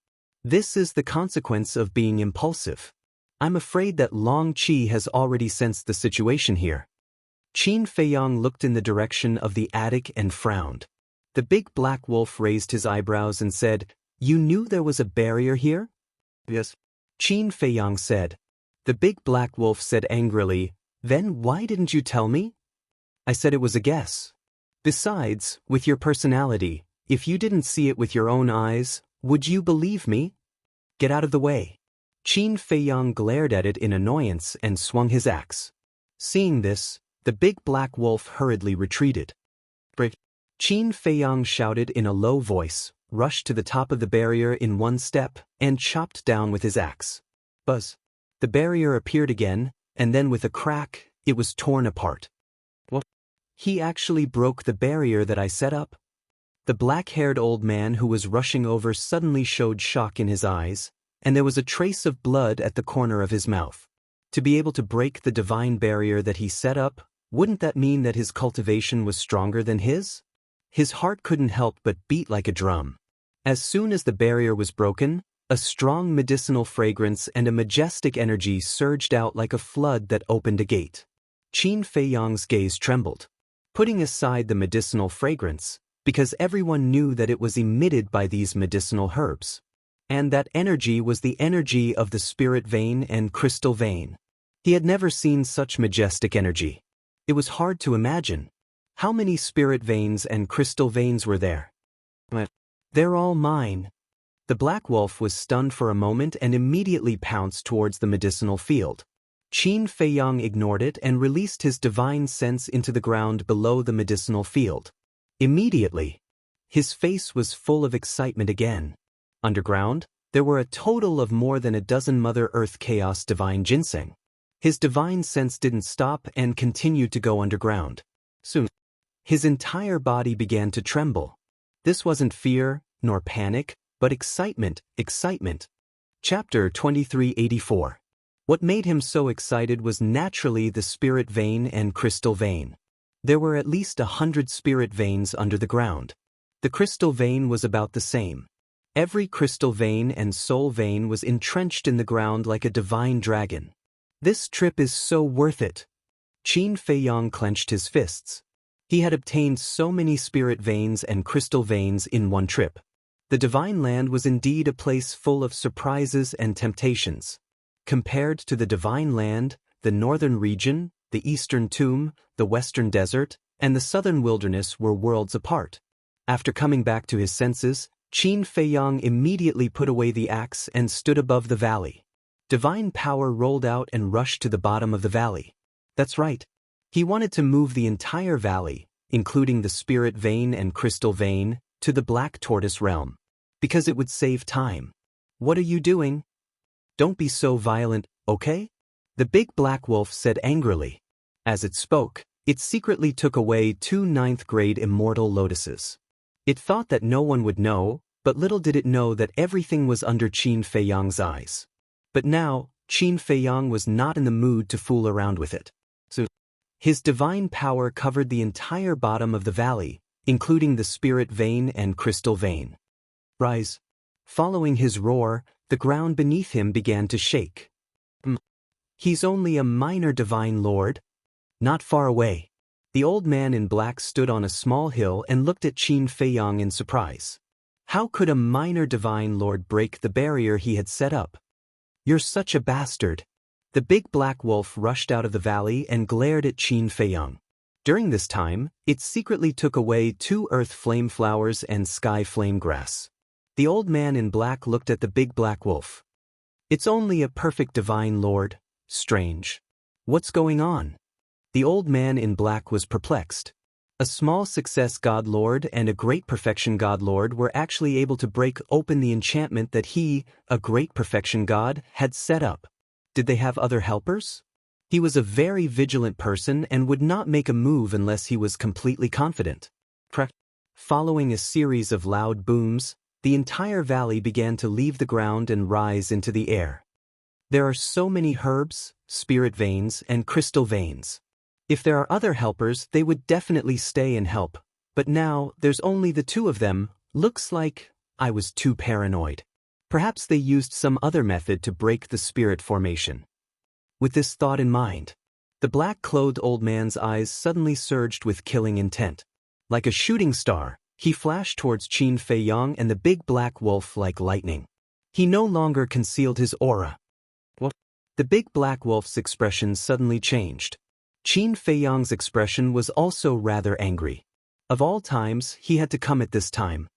This is the consequence of being impulsive. I'm afraid that Long Qi has already sensed the situation here. Qin Feiyang looked in the direction of the attic and frowned. The big black wolf raised his eyebrows and said, "You knew there was a barrier here?" "Yes," Qin Feiyang said. The big black wolf said angrily, "Then why didn't you tell me?" "I said it was a guess. Besides, with your personality, if you didn't see it with your own eyes, would you believe me? Get out of the way." Qin Feiyang glared at it in annoyance and swung his axe. Seeing this, the big black wolf hurriedly retreated. Qin Feiyang shouted in a low voice, rushed to the top of the barrier in one step, and chopped down with his axe. Buzz. The barrier appeared again, and then with a crack, it was torn apart. What? He actually broke the barrier that I set up? The black-haired old man who was rushing over suddenly showed shock in his eyes, and there was a trace of blood at the corner of his mouth. To be able to break the divine barrier that he set up, wouldn't that mean that his cultivation was stronger than his? His heart couldn't help but beat like a drum. As soon as the barrier was broken, a strong medicinal fragrance and a majestic energy surged out like a flood that opened a gate. Qin Feiyang's gaze trembled. Putting aside the medicinal fragrance, because everyone knew that it was emitted by these medicinal herbs. And that energy was the energy of the spirit vein and crystal vein. He had never seen such majestic energy. It was hard to imagine. How many spirit veins and crystal veins were there? They're all mine. The black wolf was stunned for a moment and immediately pounced towards the medicinal field. Qin Feiyang ignored it and released his divine sense into the ground below the medicinal field. Immediately, his face was full of excitement again. Underground, There were a total of more than a dozen Mother Earth Chaos Divine Ginseng. His divine sense didn't stop and continued to go underground. Soon, his entire body began to tremble. This wasn't fear, nor panic, but excitement. Chapter 2384. What made him so excited was naturally the spirit vein and crystal vein. There were at least 100 spirit veins under the ground. The crystal vein was about the same. Every crystal vein and soul vein was entrenched in the ground like a divine dragon. This trip is so worth it. Qin Feiyang clenched his fists. He had obtained so many spirit veins and crystal veins in one trip. The divine land was indeed a place full of surprises and temptations. Compared to the divine land, the northern region, the eastern tomb, the western desert, and the southern wilderness were worlds apart. After coming back to his senses, Qin Feiyang immediately put away the axe and stood above the valley. Divine power rolled out and rushed to the bottom of the valley. That's right. He wanted to move the entire valley, including the spirit vein and crystal vein, to the Black Tortoise realm. Because it would save time. What are you doing? Don't be so violent, okay? The big black wolf said angrily. As it spoke, it secretly took away 2 ninth-grade immortal lotuses. It thought that no one would know, but little did it know that everything was under Qin Feiyang's eyes. But now, Qin Feiyang was not in the mood to fool around with it. So, his divine power covered the entire bottom of the valley, including the spirit vein and crystal vein. Rise. Following his roar, the ground beneath him began to shake. He's only a minor divine lord. Not far away. The old man in black stood on a small hill and looked at Qin Feiyang in surprise. How could a minor divine lord break the barrier he had set up? You're such a bastard. The big black wolf rushed out of the valley and glared at Qin Feiyang. During this time, it secretly took away 2 earth flame flowers and sky flame grass. The old man in black looked at the big black wolf. It's only a perfect divine lord. Strange. What's going on? The old man in black was perplexed. A small success god lord and a great perfection god lord were actually able to break open the enchantment that he, a great perfection god, had set up. Did they have other helpers? He was a very vigilant person and would not make a move unless he was completely confident. Following a series of loud booms, the entire valley began to leave the ground and rise into the air. There are so many herbs, spirit veins, and crystal veins. If there are other helpers, they would definitely stay and help. But now, there's only the 2 of them. Looks like I was too paranoid. Perhaps they used some other method to break the spirit formation. With this thought in mind, the black-clothed old man's eyes suddenly surged with killing intent. Like a shooting star, he flashed towards Qin Feiyang and the big black wolf like lightning. He no longer concealed his aura. What? The big black wolf's expression suddenly changed. Qin Feiyang's expression was also rather angry. Of all times, he had to come at this time.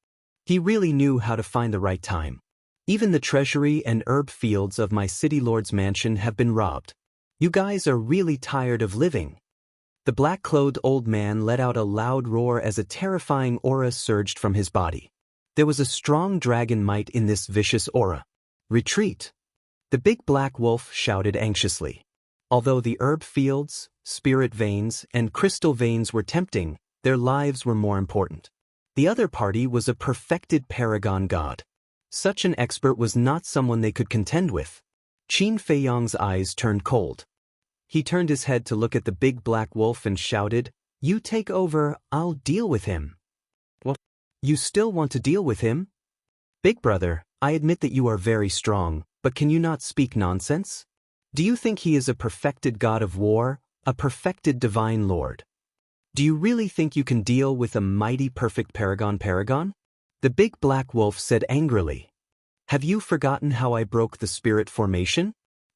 He really knew how to find the right time. Even the treasury and herb fields of my city lord's mansion have been robbed. You guys are really tired of living. The black-clothed old man let out a loud roar as a terrifying aura surged from his body. There was a strong dragon might in this vicious aura. Retreat! The big black wolf shouted anxiously. Although the herb fields, spirit veins, and crystal veins were tempting, their lives were more important. The other party was a perfected paragon god. Such an expert was not someone they could contend with. Qin Feiyang's eyes turned cold. He turned his head to look at the big black wolf and shouted, "You take over, I'll deal with him." What? You still want to deal with him? Big brother, I admit that you are very strong, but can you not speak nonsense? Do you think he is a perfected god of war, a perfected divine lord? Do you really think you can deal with a mighty perfect paragon? The big black wolf said angrily. Have you forgotten how I broke the spirit formation?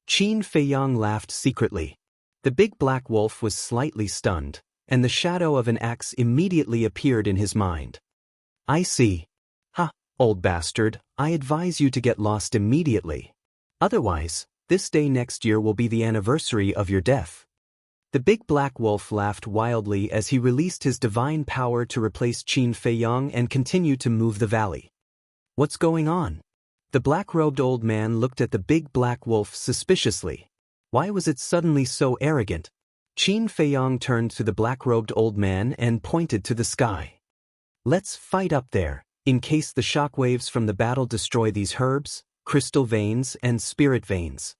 Qin Feiyang laughed secretly. The big black wolf was slightly stunned, and the shadow of an axe immediately appeared in his mind. I see. Ha, old bastard, I advise you to get lost immediately. Otherwise, this day next year will be the anniversary of your death. The big black wolf laughed wildly as he released his divine power to replace Qin Feiyang and continue to move the valley. What's going on? The black-robed old man looked at the big black wolf suspiciously. Why was it suddenly so arrogant? Qin Feiyang turned to the black-robed old man and pointed to the sky. Let's fight up there, in case the shockwaves from the battle destroy these herbs, crystal veins, and spirit veins.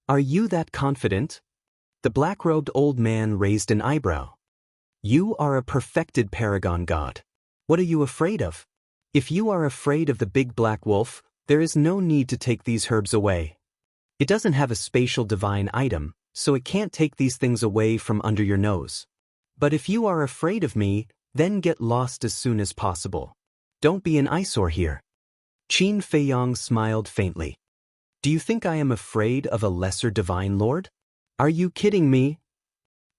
Are you that confident? The black-robed old man raised an eyebrow. You are a perfected paragon god. What are you afraid of? If you are afraid of the big black wolf, there is no need to take these herbs away. It doesn't have a spatial divine item, so it can't take these things away from under your nose. But if you are afraid of me, then get lost as soon as possible. Don't be an eyesore here. Qin Feiyang smiled faintly. Do you think I am afraid of a lesser divine lord? Are you kidding me?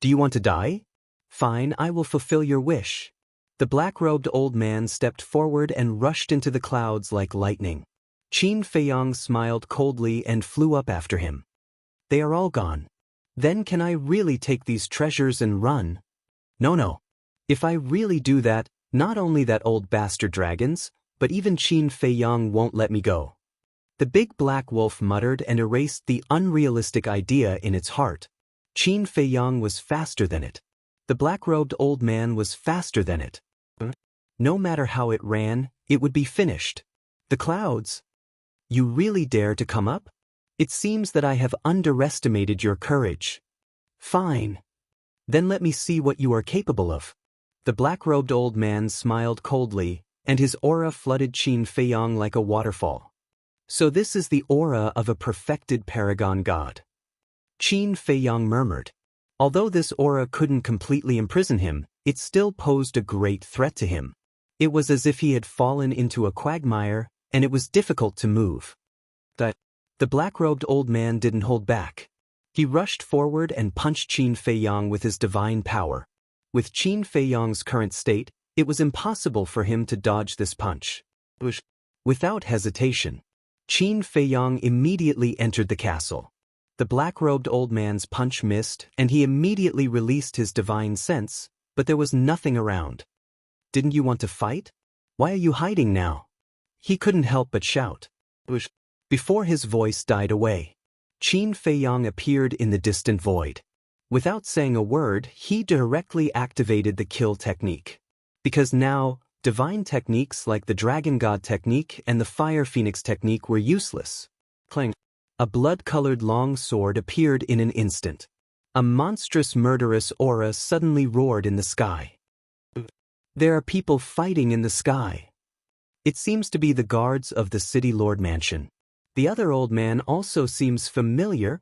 Do you want to die? Fine, I will fulfill your wish. The black-robed old man stepped forward and rushed into the clouds like lightning. Qin Feiyang smiled coldly and flew up after him. They are all gone. Then can I really take these treasures and run? No. If I really do that, not only that old bastard dragons, but even Qin Feiyang won't let me go. The big black wolf muttered and erased the unrealistic idea in its heart. Qin Feiyang was faster than it. The black-robed old man was faster than it. No matter how it ran, it would be finished. The clouds. You really dare to come up? It seems that I have underestimated your courage. Fine. Then let me see what you are capable of. The black-robed old man smiled coldly, and his aura flooded Qin Feiyang like a waterfall. So this is the aura of a perfected paragon god. Qin Feiyang murmured. Although this aura couldn't completely imprison him, it still posed a great threat to him. It was as if he had fallen into a quagmire, and it was difficult to move. The black-robed old man didn't hold back. He rushed forward and punched Qin Feiyang with his divine power. With Qin Feiyang's current state, it was impossible for him to dodge this punch. Without hesitation, Qin Feiyang immediately entered the castle. The black-robed old man's punch missed, and he immediately released his divine sense, but there was nothing around. Didn't you want to fight? Why are you hiding now? He couldn't help but shout. Before his voice died away, Qin Feiyang appeared in the distant void. Without saying a word, he directly activated the kill technique. Because now, divine techniques like the Dragon God technique and the Fire Phoenix technique were useless. Clang. A blood-colored long sword appeared in an instant. A monstrous murderous aura suddenly roared in the sky. There are people fighting in the sky. It seems to be the guards of the City Lord Mansion. The other old man also seems familiar.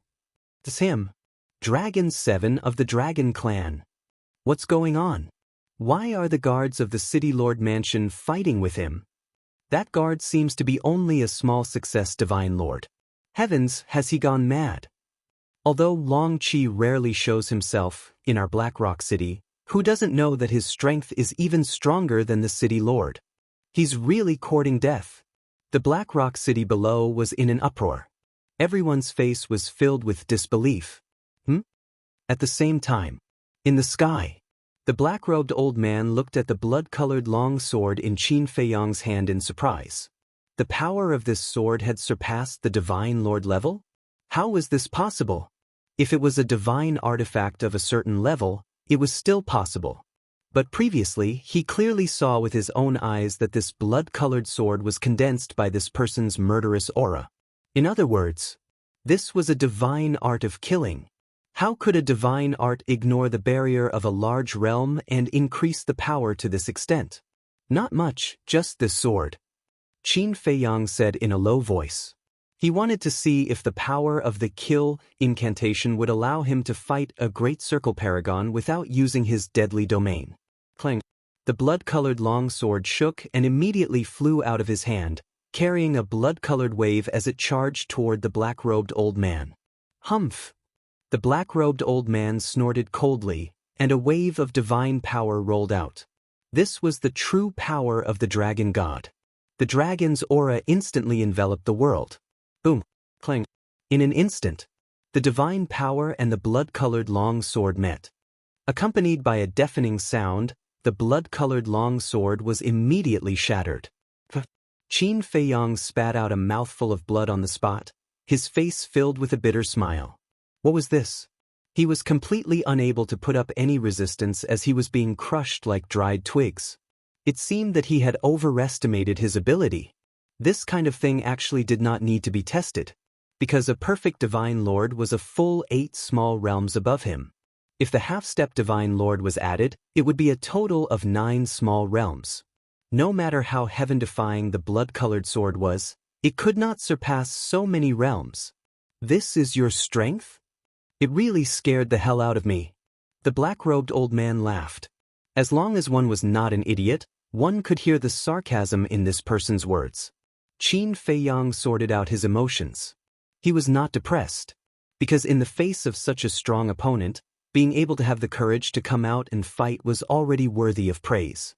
It's him. Dragon 7 of the Dragon Clan. What's going on? Why are the guards of the City Lord Mansion fighting with him? That guard seems to be only a small success divine lord. Heavens, has he gone mad? Although Long Qi rarely shows himself in our Black Rock City, who doesn't know that his strength is even stronger than the City Lord? He's really courting death. The Black Rock City below was in an uproar. Everyone's face was filled with disbelief. At the same time, in the sky, the black-robed old man looked at the blood-colored long sword in Qin Feiyang's hand in surprise. The power of this sword had surpassed the divine lord level? How was this possible? If it was a divine artifact of a certain level, it was still possible. But previously, he clearly saw with his own eyes that this blood-colored sword was condensed by this person's murderous aura. In other words, this was a divine art of killing. How could a divine art ignore the barrier of a large realm and increase the power to this extent? Not much, just this sword. Qin Feiyang said in a low voice. He wanted to see if the power of the kill incantation would allow him to fight a great circle paragon without using his deadly domain. Clang. The blood-colored long sword shook and immediately flew out of his hand, carrying a blood-colored wave as it charged toward the black-robed old man. Humph! The black-robed old man snorted coldly, and a wave of divine power rolled out. This was the true power of the dragon god. The dragon's aura instantly enveloped the world. Boom! Clang! In an instant, the divine power and the blood-colored long sword met. Accompanied by a deafening sound, the blood-colored long sword was immediately shattered. Qin Feiyang spat out a mouthful of blood on the spot, his face filled with a bitter smile. What was this? He was completely unable to put up any resistance as he was being crushed like dried twigs. It seemed that he had overestimated his ability. This kind of thing actually did not need to be tested, because a perfect Divine Lord was a full 8 small realms above him. If the half-step Divine Lord was added, it would be a total of 9 small realms. No matter how heaven-defying the blood-colored sword was, it could not surpass so many realms. This is your strength? It really scared the hell out of me. The black-robed old man laughed. As long as one was not an idiot, one could hear the sarcasm in this person's words. Qin Feiyang sorted out his emotions. He was not depressed, because in the face of such a strong opponent, being able to have the courage to come out and fight was already worthy of praise.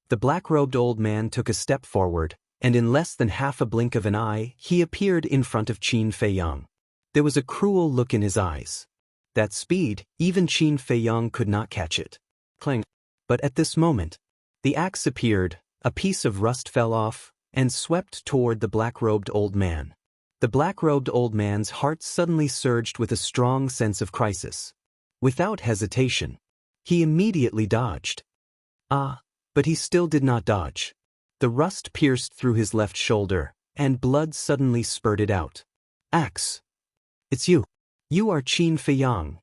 The black-robed old man took a step forward, and in less than half a blink of an eye, he appeared in front of Qin Feiyang. There was a cruel look in his eyes. That speed, even Qin Feiyang could not catch it. Clang. But at this moment, the axe appeared, a piece of rust fell off, and swept toward the black-robed old man. The black-robed old man's heart suddenly surged with a strong sense of crisis. Without hesitation, he immediately dodged. But he still did not dodge. The rust pierced through his left shoulder, and blood suddenly spurted out. Axe! It's you! You are Qin Feiyang!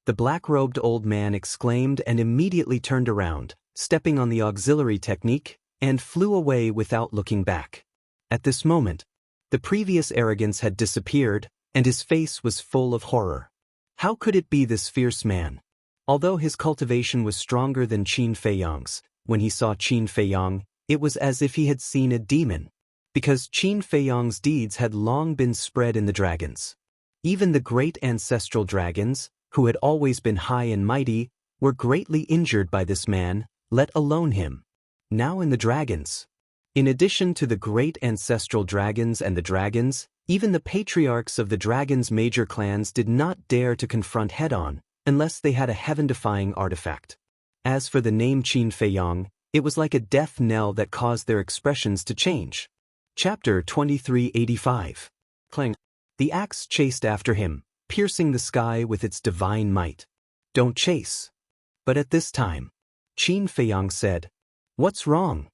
The black-robed old man exclaimed and immediately turned around, stepping on the auxiliary technique, and flew away without looking back. At this moment, the previous arrogance had disappeared, and his face was full of horror. How could it be this fierce man? Although his cultivation was stronger than Qin Feiyang's, when he saw Qin Feiyang, it was as if he had seen a demon, because Qin Feiyang's deeds had long been spread in the dragons. Even the great ancestral dragons, who had always been high and mighty, were greatly injured by this man, let alone him. Now in the dragons. In addition to the great ancestral dragons and the dragons, even the patriarchs of the dragons' major clans did not dare to confront head-on, unless they had a heaven-defying artifact. As for the name Qin Feiyang, it was like a death knell that caused their expressions to change. Chapter 2385. Clang. The axe chased after him, piercing the sky with its divine might. Don't chase. But at this time, Qin Feiyang said, "What's wrong?"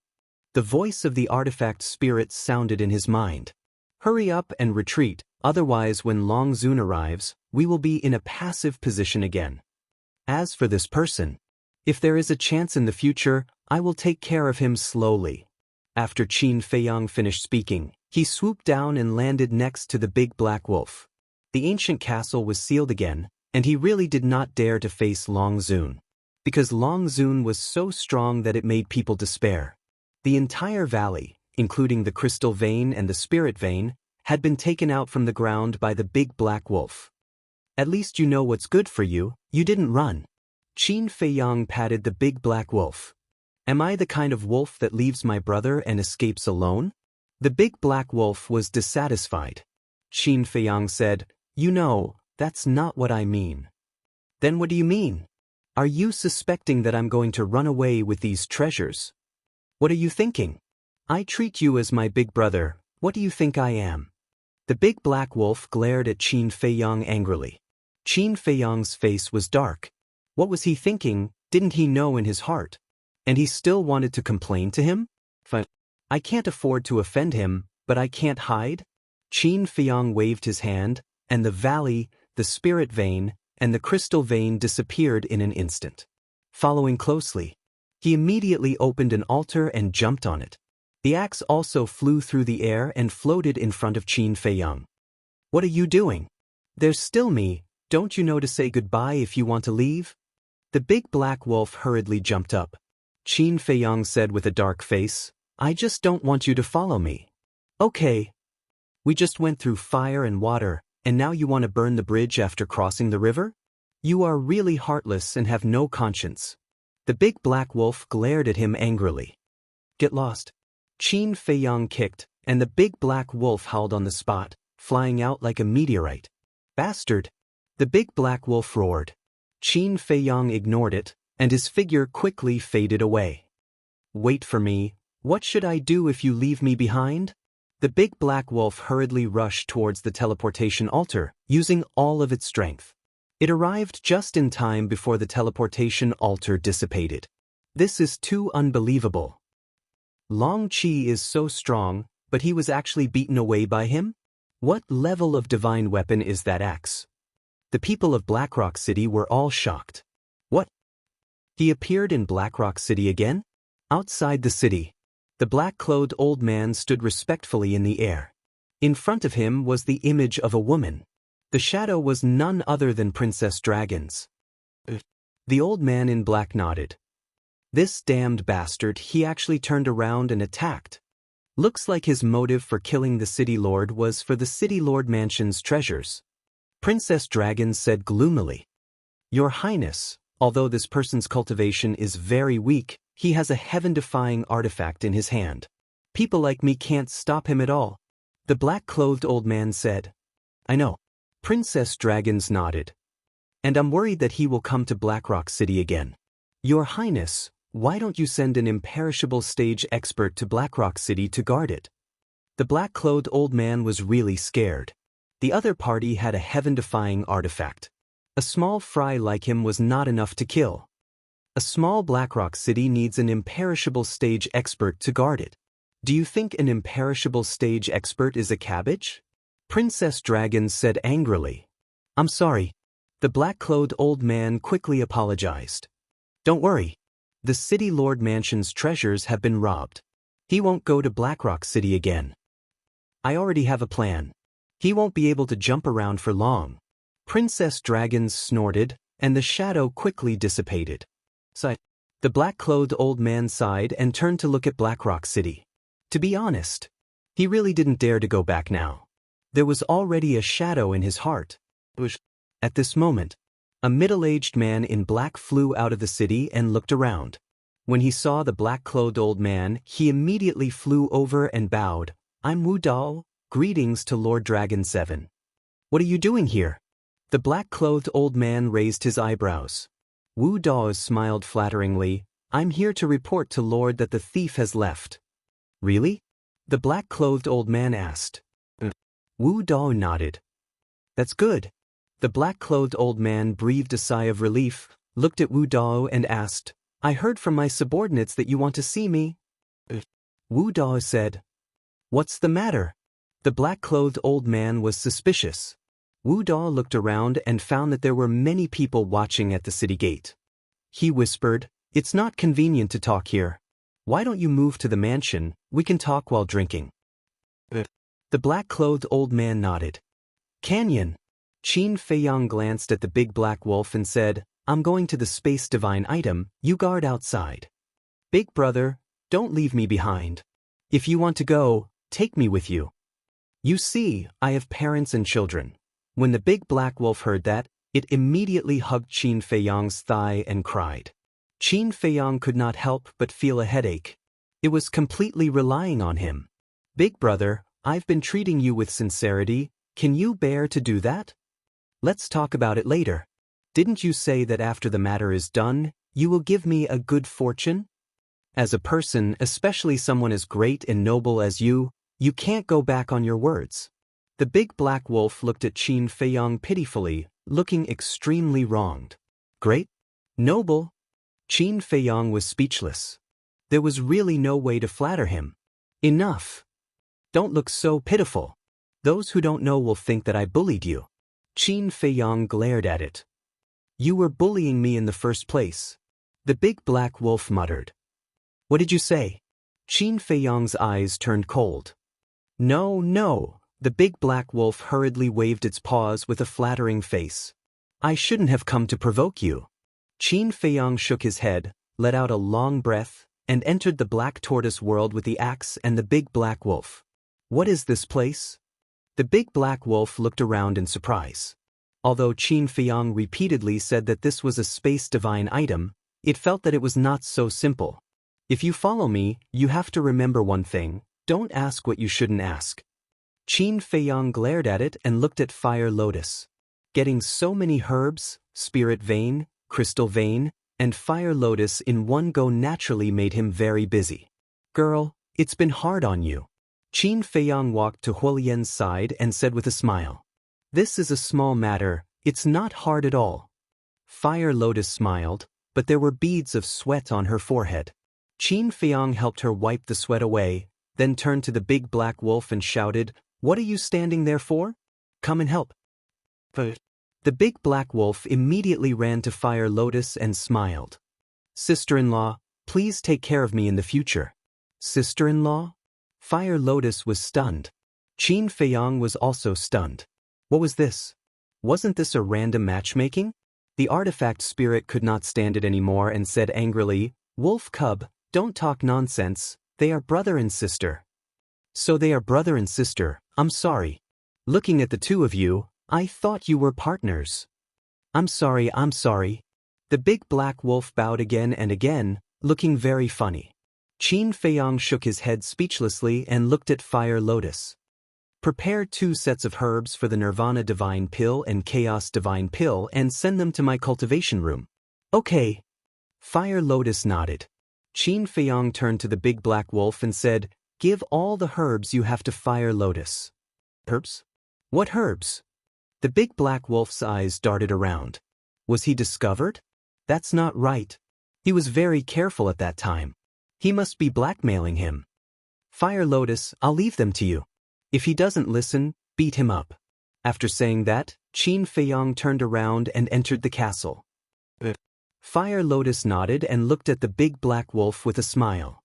The voice of the artifact spirit sounded in his mind. Hurry up and retreat, otherwise when Long Zun arrives, we will be in a passive position again. As for this person, if there is a chance in the future, I will take care of him slowly. After Qin Feiyang finished speaking, he swooped down and landed next to the big black wolf. The ancient castle was sealed again, and he really did not dare to face Long Zun, because Long Zun was so strong that it made people despair. The entire valley, including the crystal vein and the spirit vein, had been taken out from the ground by the big black wolf. At least you know what's good for you, you didn't run. Qin Feiyang patted the big black wolf. Am I the kind of wolf that leaves my brother and escapes alone? The big black wolf was dissatisfied. Qin Feiyang said, "You know, that's not what I mean." Then what do you mean? Are you suspecting that I'm going to run away with these treasures? What are you thinking? I treat you as my big brother, what do you think I am? The big black wolf glared at Qin Feiyang angrily. Qin Feiyang's face was dark. What was he thinking, didn't he know in his heart? And he still wanted to complain to him? I can't afford to offend him, but I can't hide? Qin Feiyang waved his hand, and the valley, the spirit vein, and the crystal vein disappeared in an instant. Following closely, he immediately opened an altar and jumped on it. The axe also flew through the air and floated in front of Qin Feiyang. What are you doing? There's still me, don't you know to say goodbye if you want to leave? The big black wolf hurriedly jumped up. Qin Feiyang said with a dark face, I just don't want you to follow me. Okay. We just went through fire and water, and now you want to burn the bridge after crossing the river? You are really heartless and have no conscience. The big black wolf glared at him angrily. Get lost. Qin Feiyang kicked, and the big black wolf howled on the spot, flying out like a meteorite. Bastard! The big black wolf roared. Qin Feiyang ignored it, and his figure quickly faded away. Wait for me, What should I do if you leave me behind? The big black wolf hurriedly rushed towards the teleportation altar, using all of its strength. It arrived just in time before the teleportation altar dissipated. This is too unbelievable. Long Qi is so strong, but he was actually beaten away by him? What level of divine weapon is that axe? The people of Blackrock City were all shocked. What? He appeared in Blackrock City again? Outside the city, the black-clothed old man stood respectfully in the air. In front of him was the image of a woman. The shadow was none other than Princess Dragon's. The old man in black nodded. This damned bastard, he actually turned around and attacked. Looks like his motive for killing the City Lord was for the City Lord Mansion's treasures. Princess Dragon said gloomily. Your Highness, although this person's cultivation is very weak, he has a heaven-defying artifact in his hand. People like me can't stop him at all. The black-clothed old man said. I know. Princess Dragons nodded. And I'm worried that he will come to Blackrock City again. Your Highness, why don't you send an imperishable stage expert to Blackrock City to guard it? The black-clothed old man was really scared. The other party had a heaven-defying artifact. A small fry like him was not enough to kill. A small Blackrock City needs an imperishable stage expert to guard it. Do you think an imperishable stage expert is a cabbage? Princess Dragon said angrily. I'm sorry. The black-clothed old man quickly apologized. Don't worry. The City Lord Mansion's treasures have been robbed. He won't go to Blackrock City again. I already have a plan. He won't be able to jump around for long. Princess Dragon snorted, and the shadow quickly dissipated. The black-clothed old man sighed and turned to look at Blackrock City. To be honest, he really didn't dare to go back now. There was already a shadow in his heart. At this moment, a middle-aged man in black flew out of the city and looked around. When he saw the black-clothed old man, he immediately flew over and bowed. I'm Wu Dao. Greetings to Lord Dragon 7. What are you doing here? The black-clothed old man raised his eyebrows. Wu Dao smiled flatteringly. I'm here to report to Lord that the thief has left. Really? The black-clothed old man asked. Wu Dao nodded. That's good. The black-clothed old man breathed a sigh of relief, looked at Wu Dao and asked, I heard from my subordinates that you want to see me. Wu Dao said. What's the matter? The black-clothed old man was suspicious. Wu Dao looked around and found that there were many people watching at the city gate. He whispered, It's not convenient to talk here. Why don't you move to the mansion? We can talk while drinking. The black-clothed old man nodded. Canyon. Qin Feiyang glanced at the big black wolf and said, I'm going to the space divine item, you guard outside. Big brother, don't leave me behind. If you want to go, take me with you. You see, I have parents and children. When the big black wolf heard that, it immediately hugged Qin Feiyang's thigh and cried. Qin Feiyang could not help but feel a headache. It was completely relying on him. Big brother, I've been treating you with sincerity. Can you bear to do that? Let's talk about it later. Didn't you say that after the matter is done, you will give me a good fortune? As a person, especially someone as great and noble as you can't go back on your words. The big black wolf looked at Qin Feiyang pitifully, looking extremely wronged. Great? Noble? Qin Feiyang was speechless. There was really no way to flatter him. Enough. Don't look so pitiful. Those who don't know will think that I bullied you. Qin Feiyang glared at it. You were bullying me in the first place. The big black wolf muttered. What did you say? Qin Feiyang's eyes turned cold. No. The big black wolf hurriedly waved its paws with a flattering face. I shouldn't have come to provoke you. Qin Feiyang shook his head, let out a long breath, and entered the black tortoise world with the axe and the big black wolf. What is this place? The big black wolf looked around in surprise. Although Qin Feiyang repeatedly said that this was a space divine item, it felt that it was not so simple. If you follow me, you have to remember one thing, don't ask what you shouldn't ask. Qin Feiyang glared at it and looked at Fire Lotus. Getting so many herbs, Spirit Vein, Crystal Vein, and Fire Lotus in one go naturally made him very busy. Girl, it's been hard on you. Qin Feiyang walked to Huolien's side and said with a smile. This is a small matter, it's not hard at all. Fire Lotus smiled, but there were beads of sweat on her forehead. Qin Feiyang helped her wipe the sweat away, then turned to the big black wolf and shouted, "What are you standing there for? Come and help." But the big black wolf immediately ran to Fire Lotus and smiled. "Sister-in-law, please take care of me in the future." Sister-in-law? Fire Lotus was stunned. Qin Feiyang was also stunned. What was this? Wasn't this a random matchmaking? The artifact spirit could not stand it anymore and said angrily, "Wolf cub, don't talk nonsense, they are brother and sister." So they are brother and sister, I'm sorry. Looking at the two of you, I thought you were partners. I'm sorry. The big black wolf bowed again and again, looking very funny. Qin Feiyang shook his head speechlessly and looked at Fire Lotus. Prepare 2 sets of herbs for the Nirvana Divine Pill and Chaos Divine Pill and send them to my cultivation room. Okay. Fire Lotus nodded. Qin Feiyang turned to the big black wolf and said, "Give all the herbs you have to Fire Lotus." Herbs? What herbs? The big black wolf's eyes darted around. Was he discovered? That's not right. He was very careful at that time. He must be blackmailing him. Fire Lotus, I'll leave them to you. If he doesn't listen, beat him up. After saying that, Qin Feiyang turned around and entered the castle. Fire Lotus nodded and looked at the big black wolf with a smile.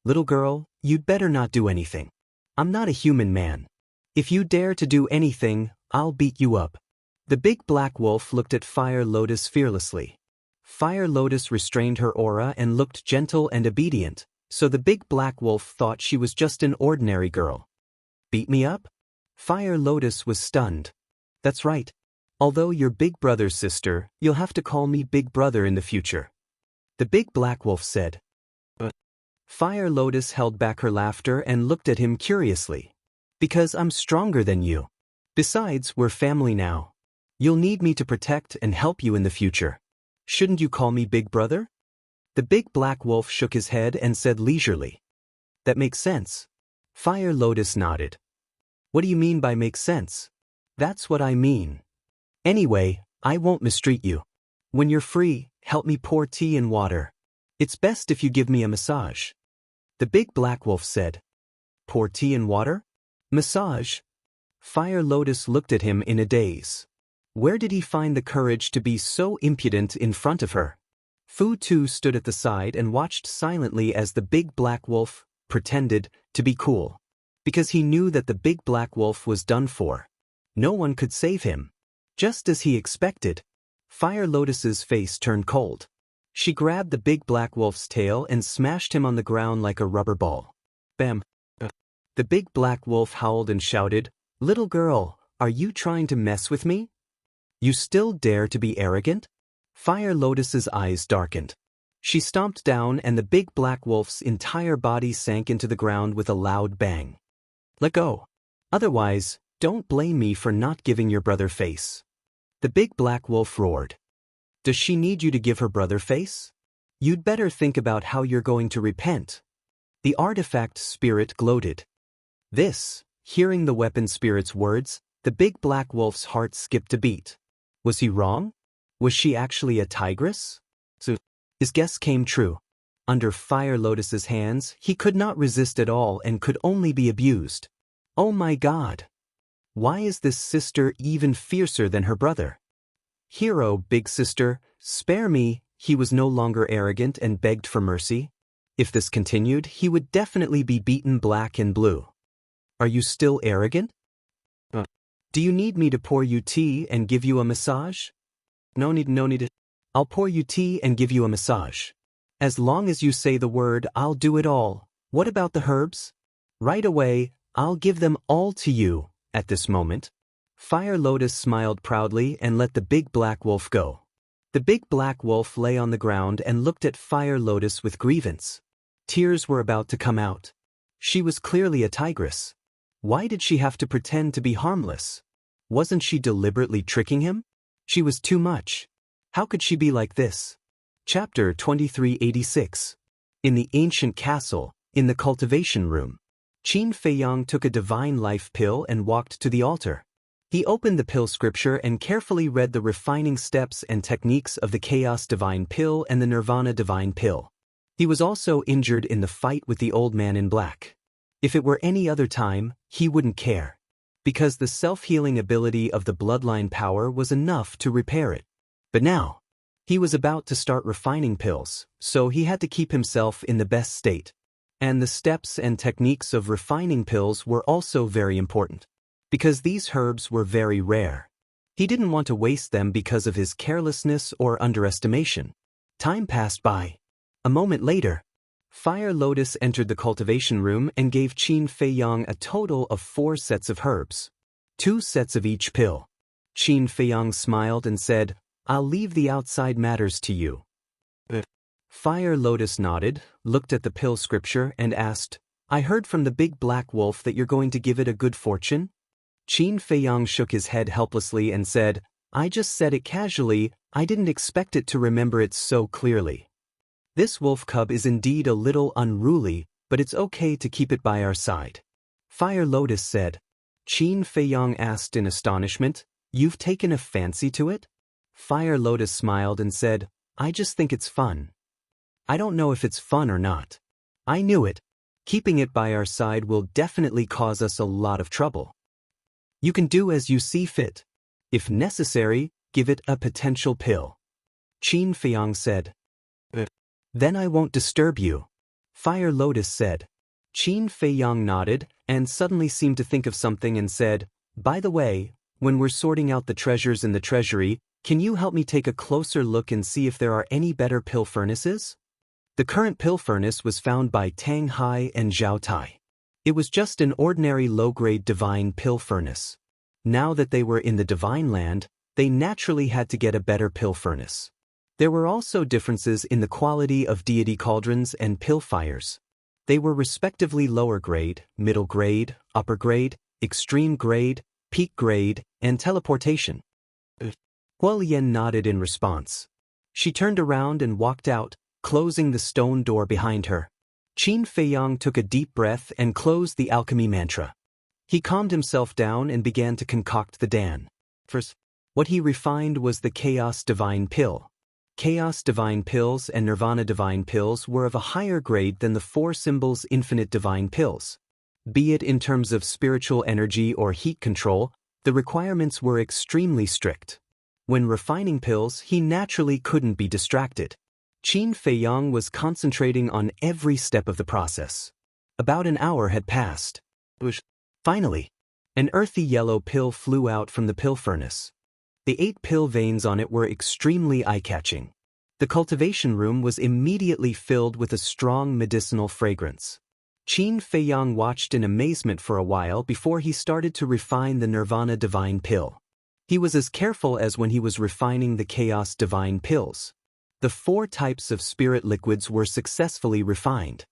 Little girl, you'd better not do anything. I'm not a human man. If you dare to do anything, I'll beat you up. The big black wolf looked at Fire Lotus fearlessly. Fire Lotus restrained her aura and looked gentle and obedient, so the big black wolf thought she was just an ordinary girl. Beat me up? Fire Lotus was stunned. That's right. Although you're big brother's sister, you'll have to call me big brother in the future. The big black wolf said. Fire Lotus held back her laughter and looked at him curiously. Because I'm stronger than you. Besides, we're family now. You'll need me to protect and help you in the future. Shouldn't you call me big brother? The big black wolf shook his head and said leisurely. That makes sense. Fire Lotus nodded. What do you mean by makes sense? That's what I mean. Anyway, I won't mistreat you. When you're free, help me pour tea and water. It's best if you give me a massage. The big black wolf said. Pour tea and water? Massage? Fire Lotus looked at him in a daze. Where did he find the courage to be so impudent in front of her? Fu Tu stood at the side and watched silently as the big black wolf pretended to be cool. Because he knew that the big black wolf was done for. No one could save him. Just as he expected. Fire Lotus's face turned cold. She grabbed the big black wolf's tail and smashed him on the ground like a rubber ball. Bam! The big black wolf howled and shouted, "Little girl, are you trying to mess with me? You still dare to be arrogant?" Fire Lotus's eyes darkened. She stomped down and the big black wolf's entire body sank into the ground with a loud bang. Let go. Otherwise, don't blame me for not giving your brother face. The big black wolf roared. Does she need you to give her brother face? You'd better think about how you're going to repent. The artifact spirit gloated. Hearing the weapon spirit's words, the big black wolf's heart skipped a beat. Was he wrong? Was she actually a tigress? So, his guess came true. Under Fire Lotus's hands, he could not resist at all and could only be abused. Oh my God! Why is this sister even fiercer than her brother? Hero, big sister, spare me. He was no longer arrogant and begged for mercy. If this continued, he would definitely be beaten black and blue. Are you still arrogant? Do you need me to pour you tea and give you a massage? No need. I'll pour you tea and give you a massage. As long as you say the word, I'll do it all. What about the herbs? Right away, I'll give them all to you, at this moment. Fire Lotus smiled proudly and let the big black wolf go. The big black wolf lay on the ground and looked at Fire Lotus with grievance. Tears were about to come out. She was clearly a tigress. Why did she have to pretend to be harmless? Wasn't she deliberately tricking him? She was too much. How could she be like this? Chapter 2386. In the ancient castle, In the cultivation room, Qin Feiyang took a divine life pill and walked to the altar. He opened the pill scripture and carefully read the refining steps and techniques of the Chaos Divine Pill and the Nirvana Divine Pill. He was also injured in the fight with the old man in black. If it were any other time, he wouldn't care, because the self-healing ability of the bloodline power was enough to repair it. But now, he was about to start refining pills, so he had to keep himself in the best state. And the steps and techniques of refining pills were also very important, because these herbs were very rare. He didn't want to waste them because of his carelessness or underestimation. Time passed by. A moment later, Fire Lotus entered the cultivation room and gave Qin Feiyang a total of 4 sets of herbs. 2 sets of each pill. Qin Feiyang smiled and said, "I'll leave the outside matters to you." Fire Lotus nodded, looked at the pill scripture and asked, "I heard from the big black wolf that you're going to give it a good fortune?" Qin Feiyang shook his head helplessly and said, "I just said it casually, I didn't expect it to remember it so clearly. This wolf cub is indeed a little unruly, but it's okay to keep it by our side." Fire Lotus said. Qin Feiyang asked in astonishment, "You've taken a fancy to it?" Fire Lotus smiled and said, "I just think it's fun. I don't know if it's fun or not. I knew it. Keeping it by our side will definitely cause us a lot of trouble. You can do as you see fit. If necessary, give it a potential pill." Qin Feiyang said. "Then I won't disturb you," Fire Lotus said. Qin Feiyang nodded and suddenly seemed to think of something and said, "By the way, when we're sorting out the treasures in the treasury, can you help me take a closer look and see if there are any better pill furnaces?" The current pill furnace was found by Tang Hai and Zhao Tai. It was just an ordinary low-grade divine pill furnace. Now that they were in the divine land, they naturally had to get a better pill furnace. There were also differences in the quality of deity cauldrons and pill fires. They were respectively lower grade, middle grade, upper grade, extreme grade, peak grade, and teleportation. Huolian nodded in response. She turned around and walked out, closing the stone door behind her. Qin Feiyang took a deep breath and closed the alchemy mantra. He calmed himself down and began to concoct the Dan. First, what he refined was the Chaos Divine Pill. Chaos Divine Pills and Nirvana Divine Pills were of a higher grade than the 4 symbols Infinite Divine Pills. Be it in terms of spiritual energy or heat control, the requirements were extremely strict. When refining pills, he naturally couldn't be distracted. Qin Feiyang was concentrating on every step of the process. About an hour had passed. Finally, an earthy yellow pill flew out from the pill furnace. The 8 pill veins on it were extremely eye-catching. The cultivation room was immediately filled with a strong medicinal fragrance. Qin Feiyang watched in amazement for a while before he started to refine the Nirvana Divine Pill. He was as careful as when he was refining the Chaos Divine Pills. The 4 types of spirit liquids were successfully refined.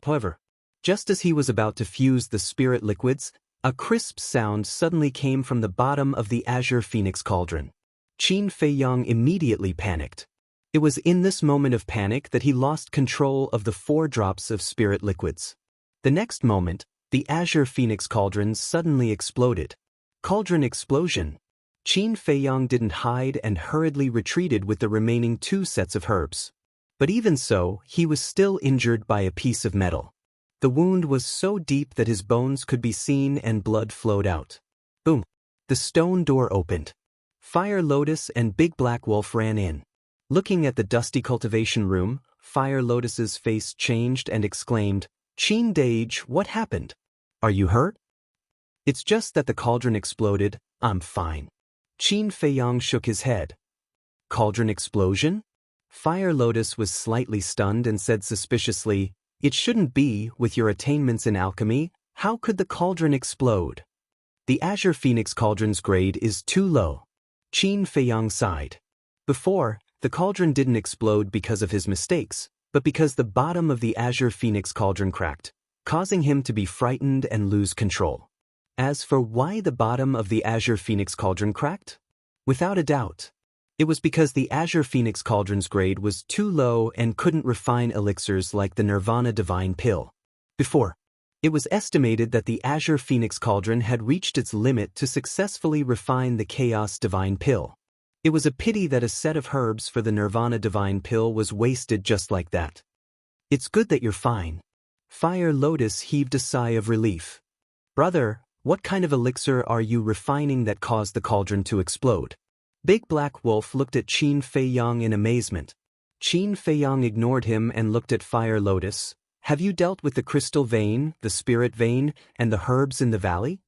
However, just as he was about to fuse the spirit liquids, a crisp sound suddenly came from the bottom of the Azure Phoenix Cauldron. Qin Feiyang immediately panicked. It was in this moment of panic that he lost control of the 4 drops of spirit liquids. The next moment, the Azure Phoenix Cauldron suddenly exploded. Cauldron explosion. Qin Feiyang didn't hide and hurriedly retreated with the remaining 2 sets of herbs. But even so, he was still injured by a piece of metal. The wound was so deep that his bones could be seen and blood flowed out. Boom! The stone door opened. Fire Lotus and Big Black Wolf ran in. Looking at the dusty cultivation room, Fire Lotus's face changed and exclaimed, "Qin Dage, what happened? Are you hurt?" "It's just that the cauldron exploded, I'm fine." Qin Feiyang shook his head. "Cauldron explosion?" Fire Lotus was slightly stunned and said suspiciously, "It shouldn't be, with your attainments in alchemy, how could the cauldron explode?" "The Azure Phoenix Cauldron's grade is too low." Qin Feiyang sighed. Before, the cauldron didn't explode because of his mistakes, but because the bottom of the Azure Phoenix Cauldron cracked, causing him to be frightened and lose control. As for why the bottom of the Azure Phoenix Cauldron cracked? Without a doubt, It was because the Azure Phoenix Cauldron's grade was too low and couldn't refine elixirs like the Nirvana Divine Pill. Before, it was estimated that the Azure Phoenix Cauldron had reached its limit to successfully refine the Chaos Divine Pill. It was a pity that a set of herbs for the Nirvana Divine Pill was wasted just like that. It's good that you're fine. Fire Lotus heaved a sigh of relief. Brother, what kind of elixir are you refining that caused the cauldron to explode? Big Black Wolf looked at Qin Feiyang in amazement. Qin Feiyang ignored him and looked at Fire Lotus. Have you dealt with the crystal vein, the spirit vein, and the herbs in the valley?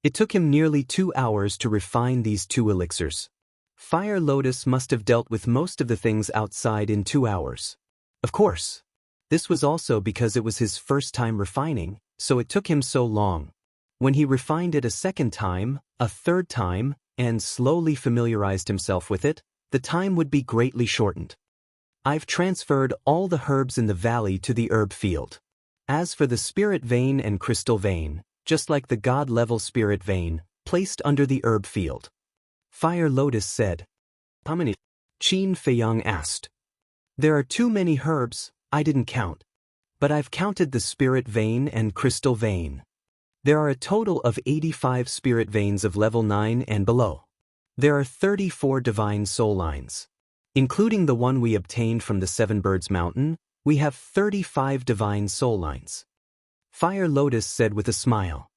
It took him nearly 2 hours to refine these 2 elixirs. Fire Lotus must have dealt with most of the things outside in 2 hours. Of course. This was also because it was his first time refining, so it took him so long. When he refined it a second time, a third time, and slowly familiarized himself with it, the time would be greatly shortened. I've transferred all the herbs in the valley to the herb field. As for the spirit vein and crystal vein, just like the god-level spirit vein, placed under the herb field. Fire Lotus said. How many? Qin Feiyang asked. There are too many herbs, I didn't count. But I've counted the spirit vein and crystal vein. There are a total of 85 spirit veins of level 9 and below. There are 34 divine soul lines. Including the one we obtained from the Seven Birds Mountain, we have 35 divine soul lines. Fire Lotus said with a smile.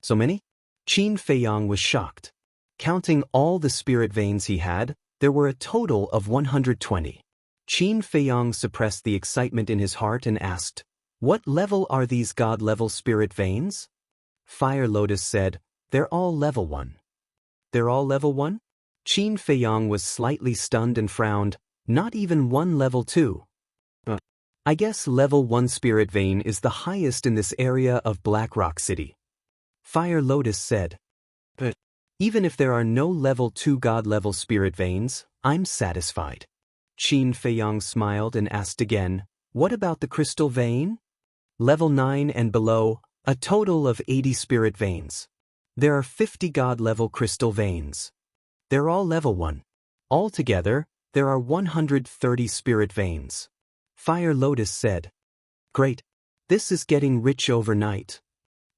So many? Qin Feiyang was shocked. Counting all the spirit veins he had, there were a total of 120. Qin Feiyang suppressed the excitement in his heart and asked, what level are these god-level spirit veins? Fire Lotus said, they're all level 1. They're all level 1? Qin Feiyang was slightly stunned and frowned, not even one level 2. I guess level 1 spirit vein is the highest in this area of Black Rock City. Fire Lotus said. But even if there are no level 2 god-level spirit veins, I'm satisfied. Qin Feiyang smiled and asked again, what about the crystal vein? Level 9 and below, a total of 80 spirit veins. There are 50 god-level crystal veins. They're all level 1. Altogether, there are 130 spirit veins. Fire Lotus said. Great. This is getting rich overnight.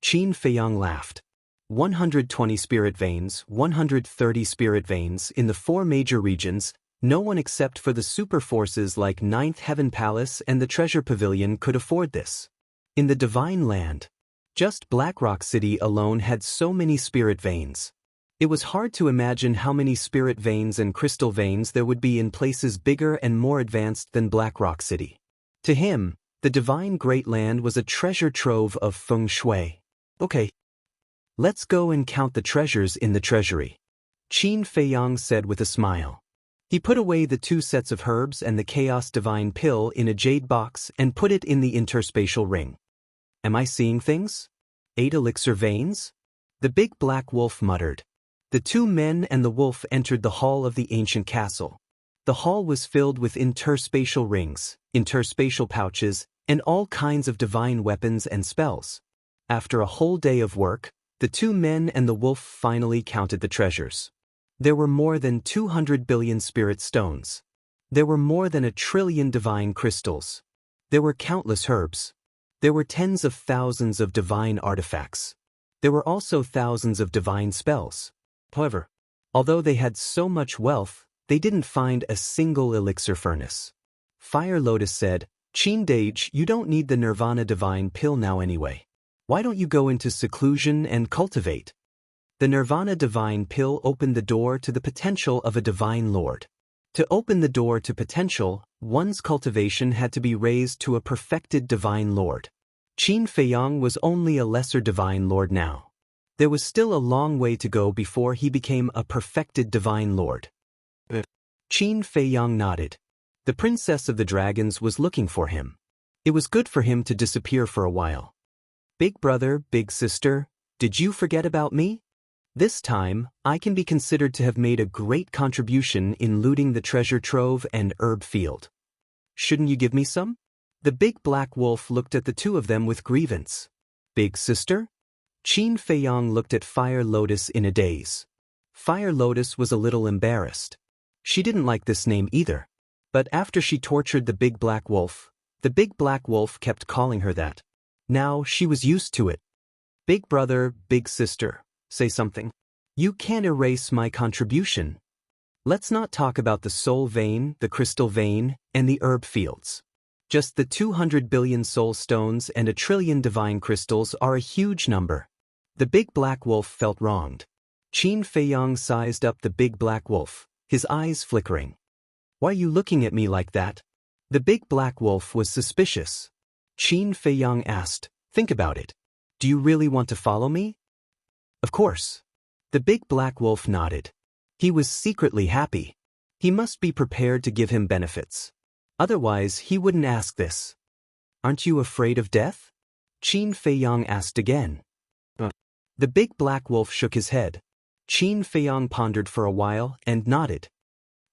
Qin Feiyang laughed. 120 spirit veins, 130 spirit veins in the 4 major regions. No one except for the super forces like Ninth Heaven Palace and the Treasure Pavilion could afford this. In the Divine Land, just Black Rock City alone had so many spirit veins. It was hard to imagine how many spirit veins and crystal veins there would be in places bigger and more advanced than Black Rock City. To him, the Divine Great Land was a treasure trove of feng shui. Okay. Let's go and count the treasures in the treasury. Qin Feiyang said with a smile. He put away the 2 sets of herbs and the Chaos Divine Pill in a jade box and put it in the interspatial ring. Am I seeing things? 8 elixir veins? The big black wolf muttered. The 2 men and the wolf entered the hall of the ancient castle. The hall was filled with interspatial rings, interspatial pouches, and all kinds of divine weapons and spells. After a whole day of work, the 2 men and the wolf finally counted the treasures. There were more than 200 billion spirit stones. There were more than 1 trillion divine crystals. There were countless herbs. There were tens of thousands of divine artifacts. There were also thousands of divine spells. However, although they had so much wealth, they didn't find a single elixir furnace. Fire Lotus said, Qin Dage, you don't need the Nirvana Divine Pill now anyway. Why don't you go into seclusion and cultivate? The Nirvana Divine Pill opened the door to the potential of a divine lord. To open the door to potential, one's cultivation had to be raised to a perfected divine lord. Qin Feiyang was only a lesser divine lord now. There was still a long way to go before he became a perfected divine lord. Qin Feiyang nodded. The princess of the dragons was looking for him. It was good for him to disappear for a while. Big brother, big sister, did you forget about me? This time, I can be considered to have made a great contribution in looting the treasure trove and herb field. Shouldn't you give me some? The big black wolf looked at the 2 of them with grievance. Big sister? Qin Feiyang looked at Fire Lotus in a daze. Fire Lotus was a little embarrassed. She didn't like this name either. But after she tortured the big black wolf, the big black wolf kept calling her that. Now she was used to it. Big brother, big sister, say something. You can't erase my contribution. Let's not talk about the soul vein, the crystal vein, and the herb fields. Just the 200 billion soul stones and 1 trillion divine crystals are a huge number. The big black wolf felt wronged. Qin Feiyang sized up the big black wolf, his eyes flickering. Why are you looking at me like that? The big black wolf was suspicious. Qin Feiyang asked, think about it. Do you really want to follow me? Of course. The big black wolf nodded. He was secretly happy. He must be prepared to give him benefits. Otherwise, he wouldn't ask this. Aren't you afraid of death? Qin Feiyang asked again. The big black wolf shook his head. Qin Feiyang pondered for a while and nodded.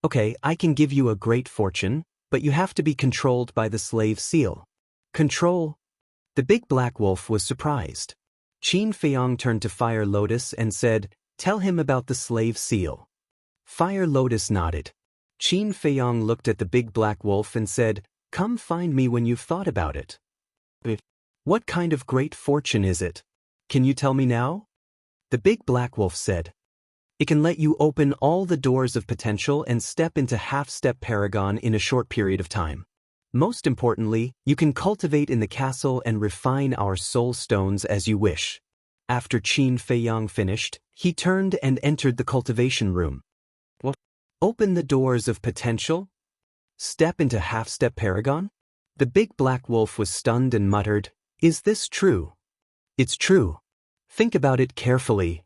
Okay, I can give you a great fortune, but you have to be controlled by the slave seal. Control? The big black wolf was surprised. Qin Feiyang turned to Fire Lotus and said, tell him about the slave seal. Fire Lotus nodded. Qin Feiyang looked at the big black wolf and said, come find me when you've thought about it. What kind of great fortune is it? Can you tell me now? The big black wolf said. It can let you open all the doors of potential and step into half-step paragon in a short period of time. Most importantly, you can cultivate in the castle and refine our soul stones as you wish. After Qin Feiyang finished, he turned and entered the cultivation room. What? Open the doors of potential? Step into half-step paragon? The big black wolf was stunned and muttered, is this true? It's true. Think about it carefully.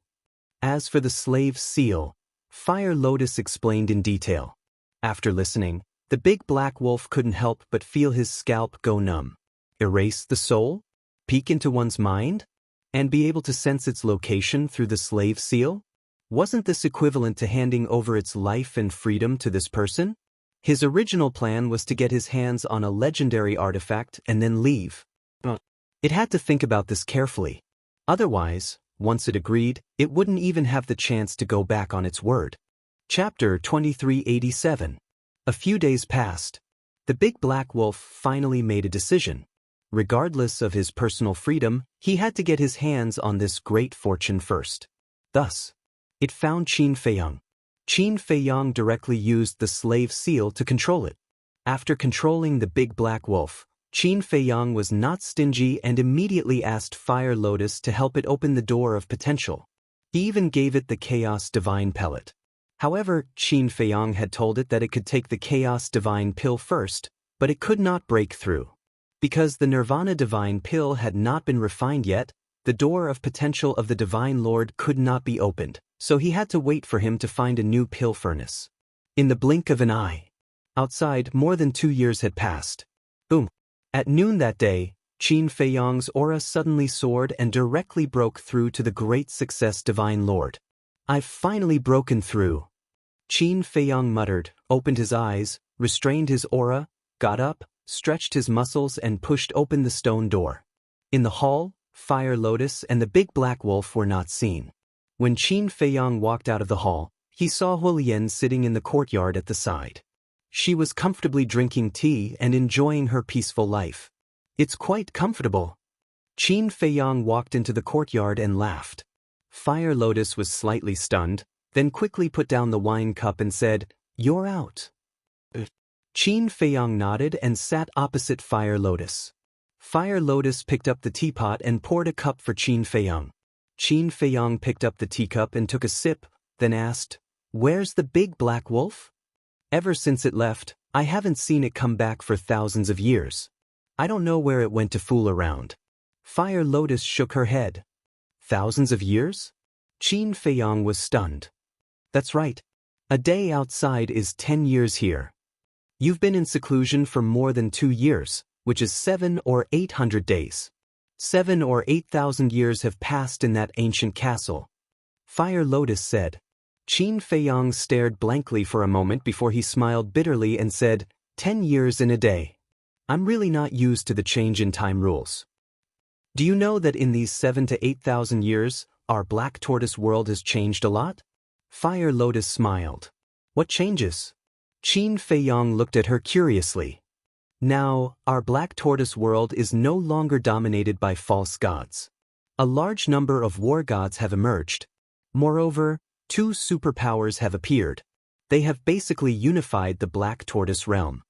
As for the slave seal, Fire Lotus explained in detail. After listening, the big black wolf couldn't help but feel his scalp go numb. Erase the soul? Peek into one's mind? And be able to sense its location through the slave seal? Wasn't this equivalent to handing over its life and freedom to this person? His original plan was to get his hands on a legendary artifact and then leave. It had to think about this carefully. Otherwise, once it agreed, it wouldn't even have the chance to go back on its word. Chapter 2387. A few days passed. The big black wolf finally made a decision. Regardless of his personal freedom, he had to get his hands on this great fortune first. Thus, it found Qin Feiyang. Qin Feiyang directly used the slave seal to control it. After controlling the big black wolf, Qin Feiyang was not stingy and immediately asked Fire Lotus to help it open the door of potential. He even gave it the Chaos Divine Pellet. However, Qin Feiyang had told it that it could take the Chaos Divine Pill first, but it could not break through. Because the Nirvana Divine Pill had not been refined yet, the door of potential of the Divine Lord could not be opened, so he had to wait for him to find a new pill furnace. In the blink of an eye. Outside, more than 2 years had passed. Boom. At noon that day, Qin Feiyang's aura suddenly soared and directly broke through to the great success Divine Lord. I've finally broken through. Qin Feiyang muttered, opened his eyes, restrained his aura, got up, stretched his muscles and pushed open the stone door. In the hall, Fire Lotus and the big black wolf were not seen. When Qin Feiyang walked out of the hall, he saw Hulian sitting in the courtyard at the side. She was comfortably drinking tea and enjoying her peaceful life. It's quite comfortable. Qin Feiyang walked into the courtyard and laughed. Fire Lotus was slightly stunned, then quickly put down the wine cup and said, "You're out." Qin Feiyang nodded and sat opposite Fire Lotus. Fire Lotus picked up the teapot and poured a cup for Qin Feiyang. Qin Feiyang picked up the teacup and took a sip, then asked, "Where's the big black wolf?" "Ever since it left, I haven't seen it come back for thousands of years. I don't know where it went to fool around." Fire Lotus shook her head. "Thousands of years?" Qin Feiyang was stunned. "That's right. A day outside is 10 years here. You've been in seclusion for more than 2 years, which is 700 or 800 days. 7,000 or 8,000 years have passed in that ancient castle." Fire Lotus said. Qin Feiyang stared blankly for a moment before he smiled bitterly and said, 10 years in a day. I'm really not used to the change in time rules. Do you know that in these 7,000 to 8,000 years, our black tortoise world has changed a lot? Fire Lotus smiled. What changes? Qin Feiyang looked at her curiously. Now, our black tortoise world is no longer dominated by false gods. A large number of war gods have emerged. Moreover, 2 superpowers have appeared. They have basically unified the black tortoise realm.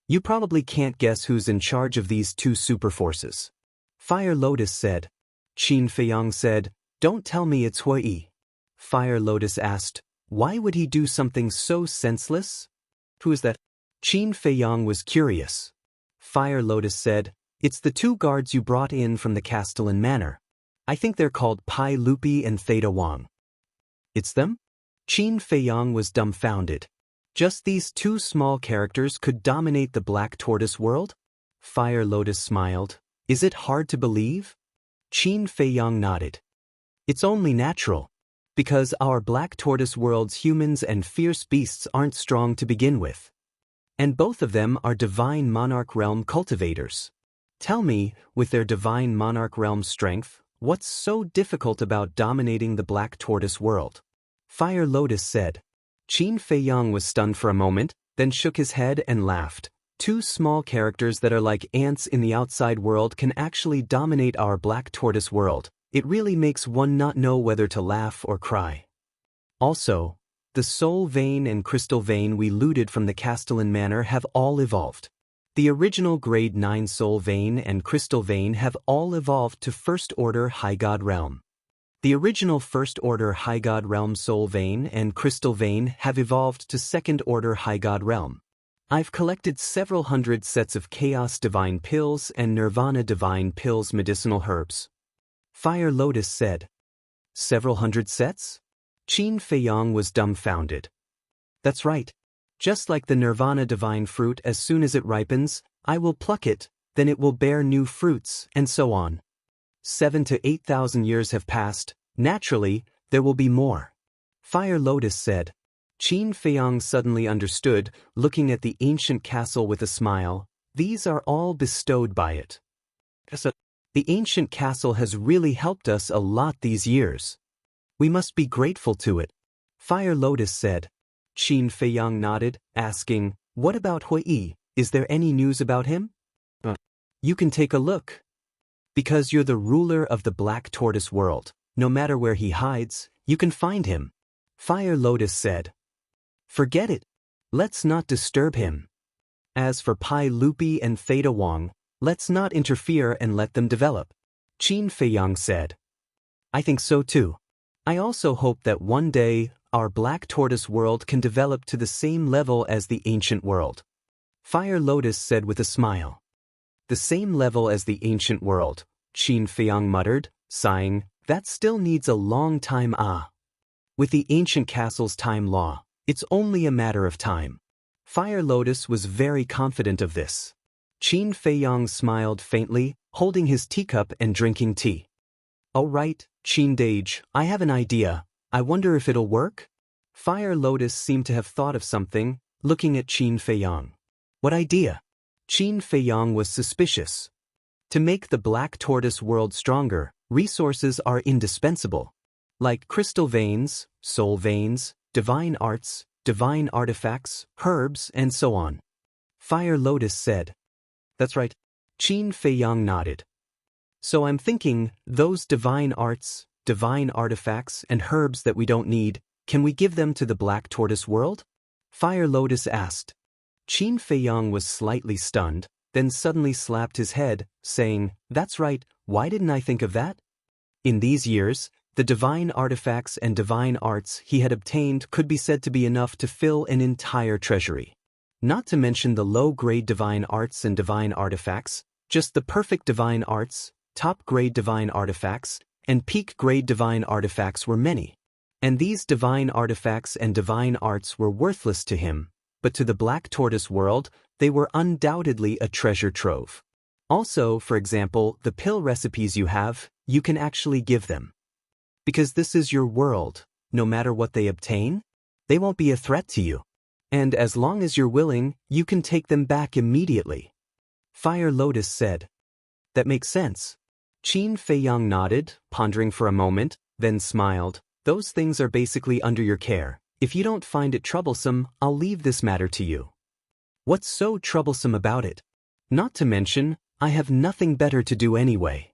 You probably can't guess who's in charge of these 2 superforces. Fire Lotus said. Qin Feiyang said, "Don't tell me it's Hui." Fire Lotus asked, "Why would he do something so senseless?" "Who is that?" Qin Feiyang was curious. Fire Lotus said, "It's the 2 guards you brought in from the Castellan Manor. I think they're called Pai Lupi and Theta Wang." "It's them?" Qin Feiyang was dumbfounded. Just these 2 small characters could dominate the black tortoise world? Fire Lotus smiled. "Is it hard to believe?" Qin Feiyang nodded. "It's only natural. Because our black tortoise world's humans and fierce beasts aren't strong to begin with. And both of them are divine monarch realm cultivators. Tell me, with their divine monarch realm strength, what's so difficult about dominating the black tortoise world?" Fire Lotus said. Qin Feiyang was stunned for a moment, then shook his head and laughed. 2 small characters that are like ants in the outside world can actually dominate our black tortoise world. It really makes one not know whether to laugh or cry. Also, the soul vein and crystal vein we looted from the Castellan Manor have all evolved. The original grade 9 soul vein and crystal vein have all evolved to First Order High God Realm. The original First Order High God Realm soul vein and crystal vein have evolved to Second Order High God Realm. I've collected several hundred sets of Chaos Divine Pills and Nirvana Divine Pills medicinal herbs. Fire Lotus said. Several hundred sets? Qin Feiyang was dumbfounded. That's right. Just like the Nirvana Divine Fruit, as soon as it ripens, I will pluck it, then it will bear new fruits, and so on. 7,000 to 8,000 years have passed. Naturally, there will be more. Fire Lotus said. Qin Feiyang suddenly understood, looking at the ancient castle with a smile. These are all bestowed by it. The ancient castle has really helped us a lot these years. We must be grateful to it. Fire Lotus said. Qin Feiyang nodded, asking, "What about Hui? Is there any news about him?" You can take a look. Because you're the ruler of the Black Tortoise world, no matter where he hides, you can find him. Fire Lotus said. Forget it. Let's not disturb him. As for Pai Lupi and Theta Wang, let's not interfere and let them develop. Qin Feiyang said. I think so too. I also hope that one day, our Black Tortoise world can develop to the same level as the ancient world. Fire Lotus said with a smile. The same level as the ancient world, Qin Feiyang muttered, sighing, that still needs a long time. With the ancient castle's time law, it's only a matter of time. Fire Lotus was very confident of this. Qin Feiyang smiled faintly, holding his teacup and drinking tea. Oh right, Qin Dage, I have an idea. I wonder if it'll work? Fire Lotus seemed to have thought of something, looking at Qin Feiyang. What idea? Qin Feiyang was suspicious. To make the Black Tortoise world stronger, resources are indispensable. Like crystal veins, soul veins, divine arts, divine artifacts, herbs, and so on. Fire Lotus said. That's right. Qin Feiyang nodded. So I'm thinking, those divine arts, divine artifacts, and herbs that we don't need, can we give them to the Black Tortoise world? Fire Lotus asked. Qin Feiyang was slightly stunned, then suddenly slapped his head, saying, That's right, why didn't I think of that? In these years, the divine artifacts and divine arts he had obtained could be said to be enough to fill an entire treasury. Not to mention the low-grade divine arts and divine artifacts, just the perfect divine arts, top-grade divine artifacts, and peak-grade divine artifacts were many. And these divine artifacts and divine arts were worthless to him, but to the Black Tortoise world, they were undoubtedly a treasure trove. Also, for example, the pill recipes you have, you can actually give them. Because this is your world, no matter what they obtain, they won't be a threat to you. And as long as you're willing, you can take them back immediately. Fire Lotus said. That makes sense. Qin Feiyang nodded, pondering for a moment, then smiled. Those things are basically under your care. If you don't find it troublesome, I'll leave this matter to you. What's so troublesome about it? Not to mention, I have nothing better to do anyway.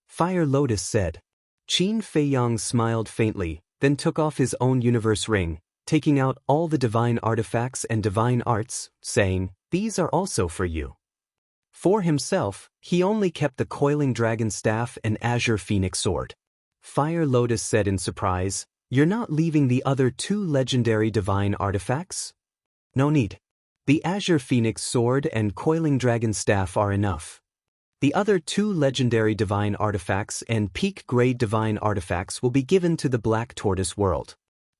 Fire Lotus said. Qin Feiyang smiled faintly, then took off his own universe ring, taking out all the divine artifacts and divine arts, saying, "These are also for you." For himself, he only kept the coiling dragon staff and azure phoenix sword. Fire Lotus said in surprise, "You're not leaving the other two legendary divine artifacts?" "No need. The azure phoenix sword and coiling dragon staff are enough. The other two legendary divine artifacts and peak-grade divine artifacts will be given to the Black Tortoise world.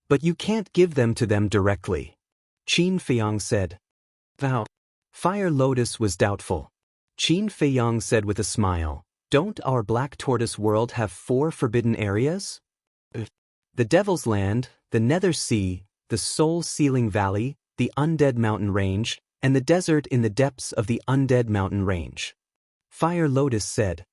But you can't give them to them directly," Qin Feiyang said. "How?" Fire Lotus was doubtful. Qin Feiyang said with a smile, "Don't our Black Tortoise world have 4 forbidden areas? The Devil's Land, the Nether Sea, the Soul-Sealing Valley, the Undead Mountain Range, and the desert in the depths of the Undead Mountain Range." Fire Lotus said.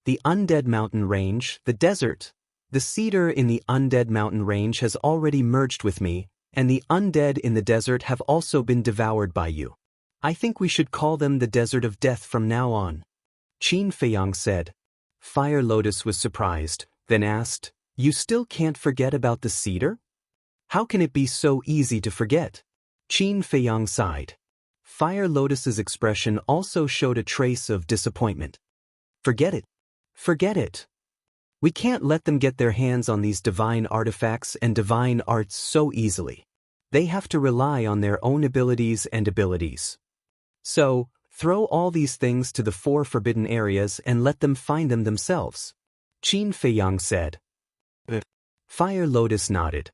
"The Undead Mountain Range, the desert. The cedar in the Undead Mountain Range has already merged with me, and the undead in the desert have also been devoured by you. I think we should call them the Desert of Death from now on," Qin Feiyang said. Fire Lotus was surprised, then asked, "You still can't forget about the cedar? How can it be so easy to forget?" Qin Feiyang sighed. Fire Lotus's expression also showed a trace of disappointment. "Forget it. Forget it. We can't let them get their hands on these divine artifacts and divine arts so easily. They have to rely on their own abilities and abilities. So, throw all these things to the 4 forbidden areas and let them find them themselves," Qin Feiyang said. Fire Lotus nodded.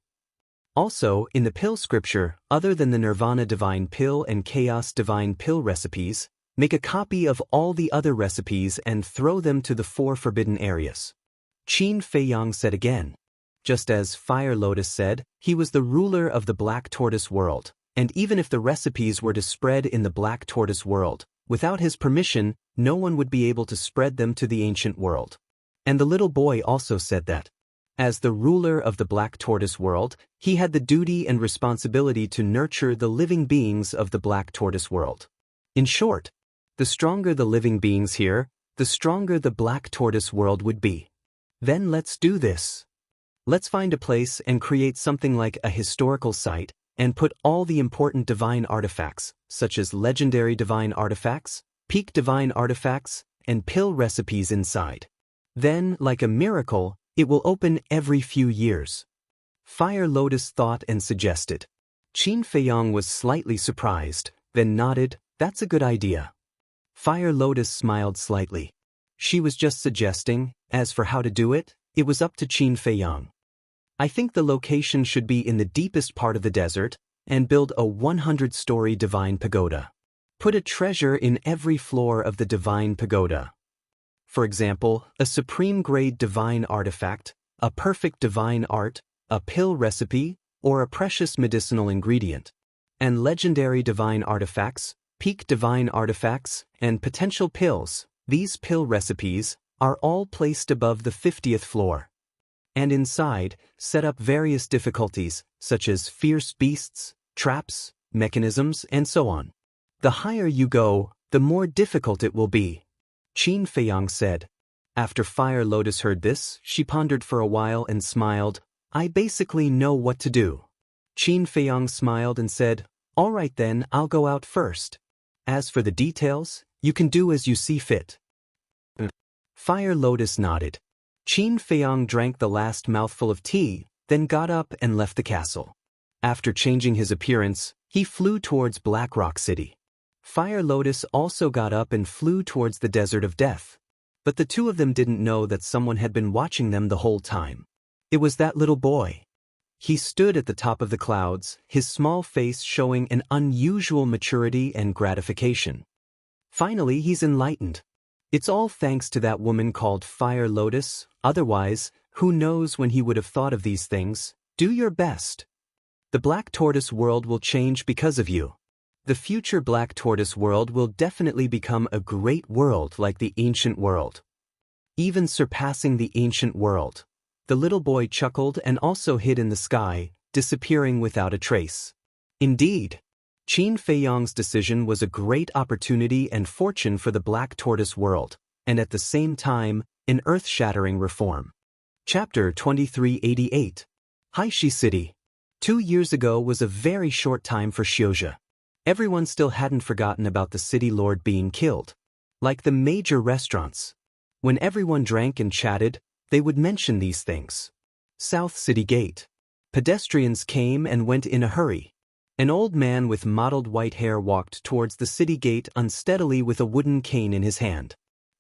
Also, in the pill scripture, other than the Nirvana Divine Pill and Chaos Divine Pill recipes, make a copy of all the other recipes and throw them to the 4 forbidden areas, Qin Feiyang said again. Just as Fire Lotus said, he was the ruler of the Black Tortoise world, and even if the recipes were to spread in the Black Tortoise world, without his permission, no one would be able to spread them to the ancient world. And the little boy also said that. As the ruler of the Black Tortoise world, he had the duty and responsibility to nurture the living beings of the Black Tortoise world. In short, the stronger the living beings here, the stronger the Black Tortoise world would be. Then let's do this. Let's find a place and create something like a historical site, and put all the important divine artifacts, such as legendary divine artifacts, peak divine artifacts, and pill recipes inside. Then, like a miracle, it will open every few years. Fire Lotus thought and suggested. Qin Feiyang was slightly surprised, then nodded, "That's a good idea." Fire Lotus smiled slightly. She was just suggesting. As for how to do it, it was up to Qin Feiyang. "I think the location should be in the deepest part of the desert, and build a 100-story divine pagoda. Put a treasure in every floor of the divine pagoda. For example, a supreme-grade divine artifact, a perfect divine art, a pill recipe, or a precious medicinal ingredient. And legendary divine artifacts, peak divine artifacts, and potential pills, these pill recipes, are all placed above the 50th floor. And inside, set up various difficulties, such as fierce beasts, traps, mechanisms, and so on. The higher you go, the more difficult it will be," Qin Feiyang said. After Fire Lotus heard this, she pondered for a while and smiled. "I basically know what to do." Qin Feiyang smiled and said, "All right then, I'll go out first. As for the details, you can do as you see fit." Fire Lotus nodded. Qin Feiyang drank the last mouthful of tea, then got up and left the castle. After changing his appearance, he flew towards Black Rock City. Fire Lotus also got up and flew towards the Desert of Death. But the two of them didn't know that someone had been watching them the whole time. It was that little boy. He stood at the top of the clouds, his small face showing an unusual maturity and gratification. Finally, he's enlightened. It's all thanks to that woman called Fire Lotus, otherwise, who knows when he would have thought of these things. Do your best. The Black Tortoise world will change because of you. The future Black Tortoise world will definitely become a great world like the ancient world. Even surpassing the ancient world. The little boy chuckled and also hid in the sky, disappearing without a trace. Indeed, Qin Feiyang's decision was a great opportunity and fortune for the Black Tortoise world, and at the same time, an earth-shattering reform. Chapter 2388. Haishi City. 2 years ago was a very short time for Xiuzhe. Everyone still hadn't forgotten about the city lord being killed. Like the major restaurants. When everyone drank and chatted, they would mention these things. South City Gate. Pedestrians came and went in a hurry. An old man with mottled white hair walked towards the city gate unsteadily with a wooden cane in his hand.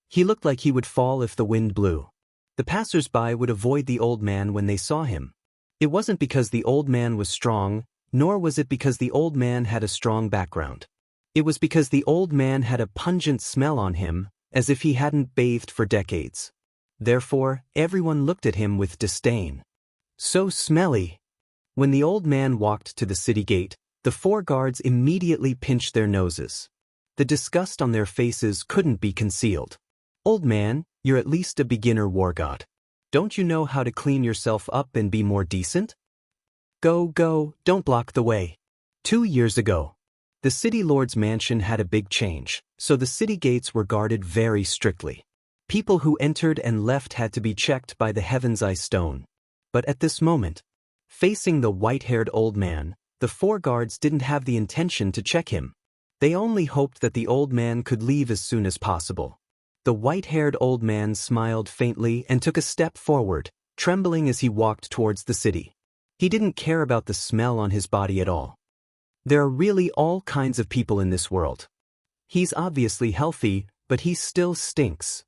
He looked like he would fall if the wind blew. The passers-by would avoid the old man when they saw him. It wasn't because the old man was strong, nor was it because the old man had a strong background. It was because the old man had a pungent smell on him, as if he hadn't bathed for decades. Therefore, everyone looked at him with disdain. So smelly! When the old man walked to the city gate, the 4 guards immediately pinched their noses. The disgust on their faces couldn't be concealed. Old man, you're at least a beginner war god. Don't you know how to clean yourself up and be more decent? Go, don't block the way. 2 years ago, the city lord's mansion had a big change, so the city gates were guarded very strictly. People who entered and left had to be checked by the Heaven's Eye Stone. But at this moment, facing the white-haired old man, the 4 guards didn't have the intention to check him. They only hoped that the old man could leave as soon as possible. The white-haired old man smiled faintly and took a step forward, trembling as he walked towards the city. He didn't care about the smell on his body at all. There are really all kinds of people in this world. He's obviously healthy, but he still stinks.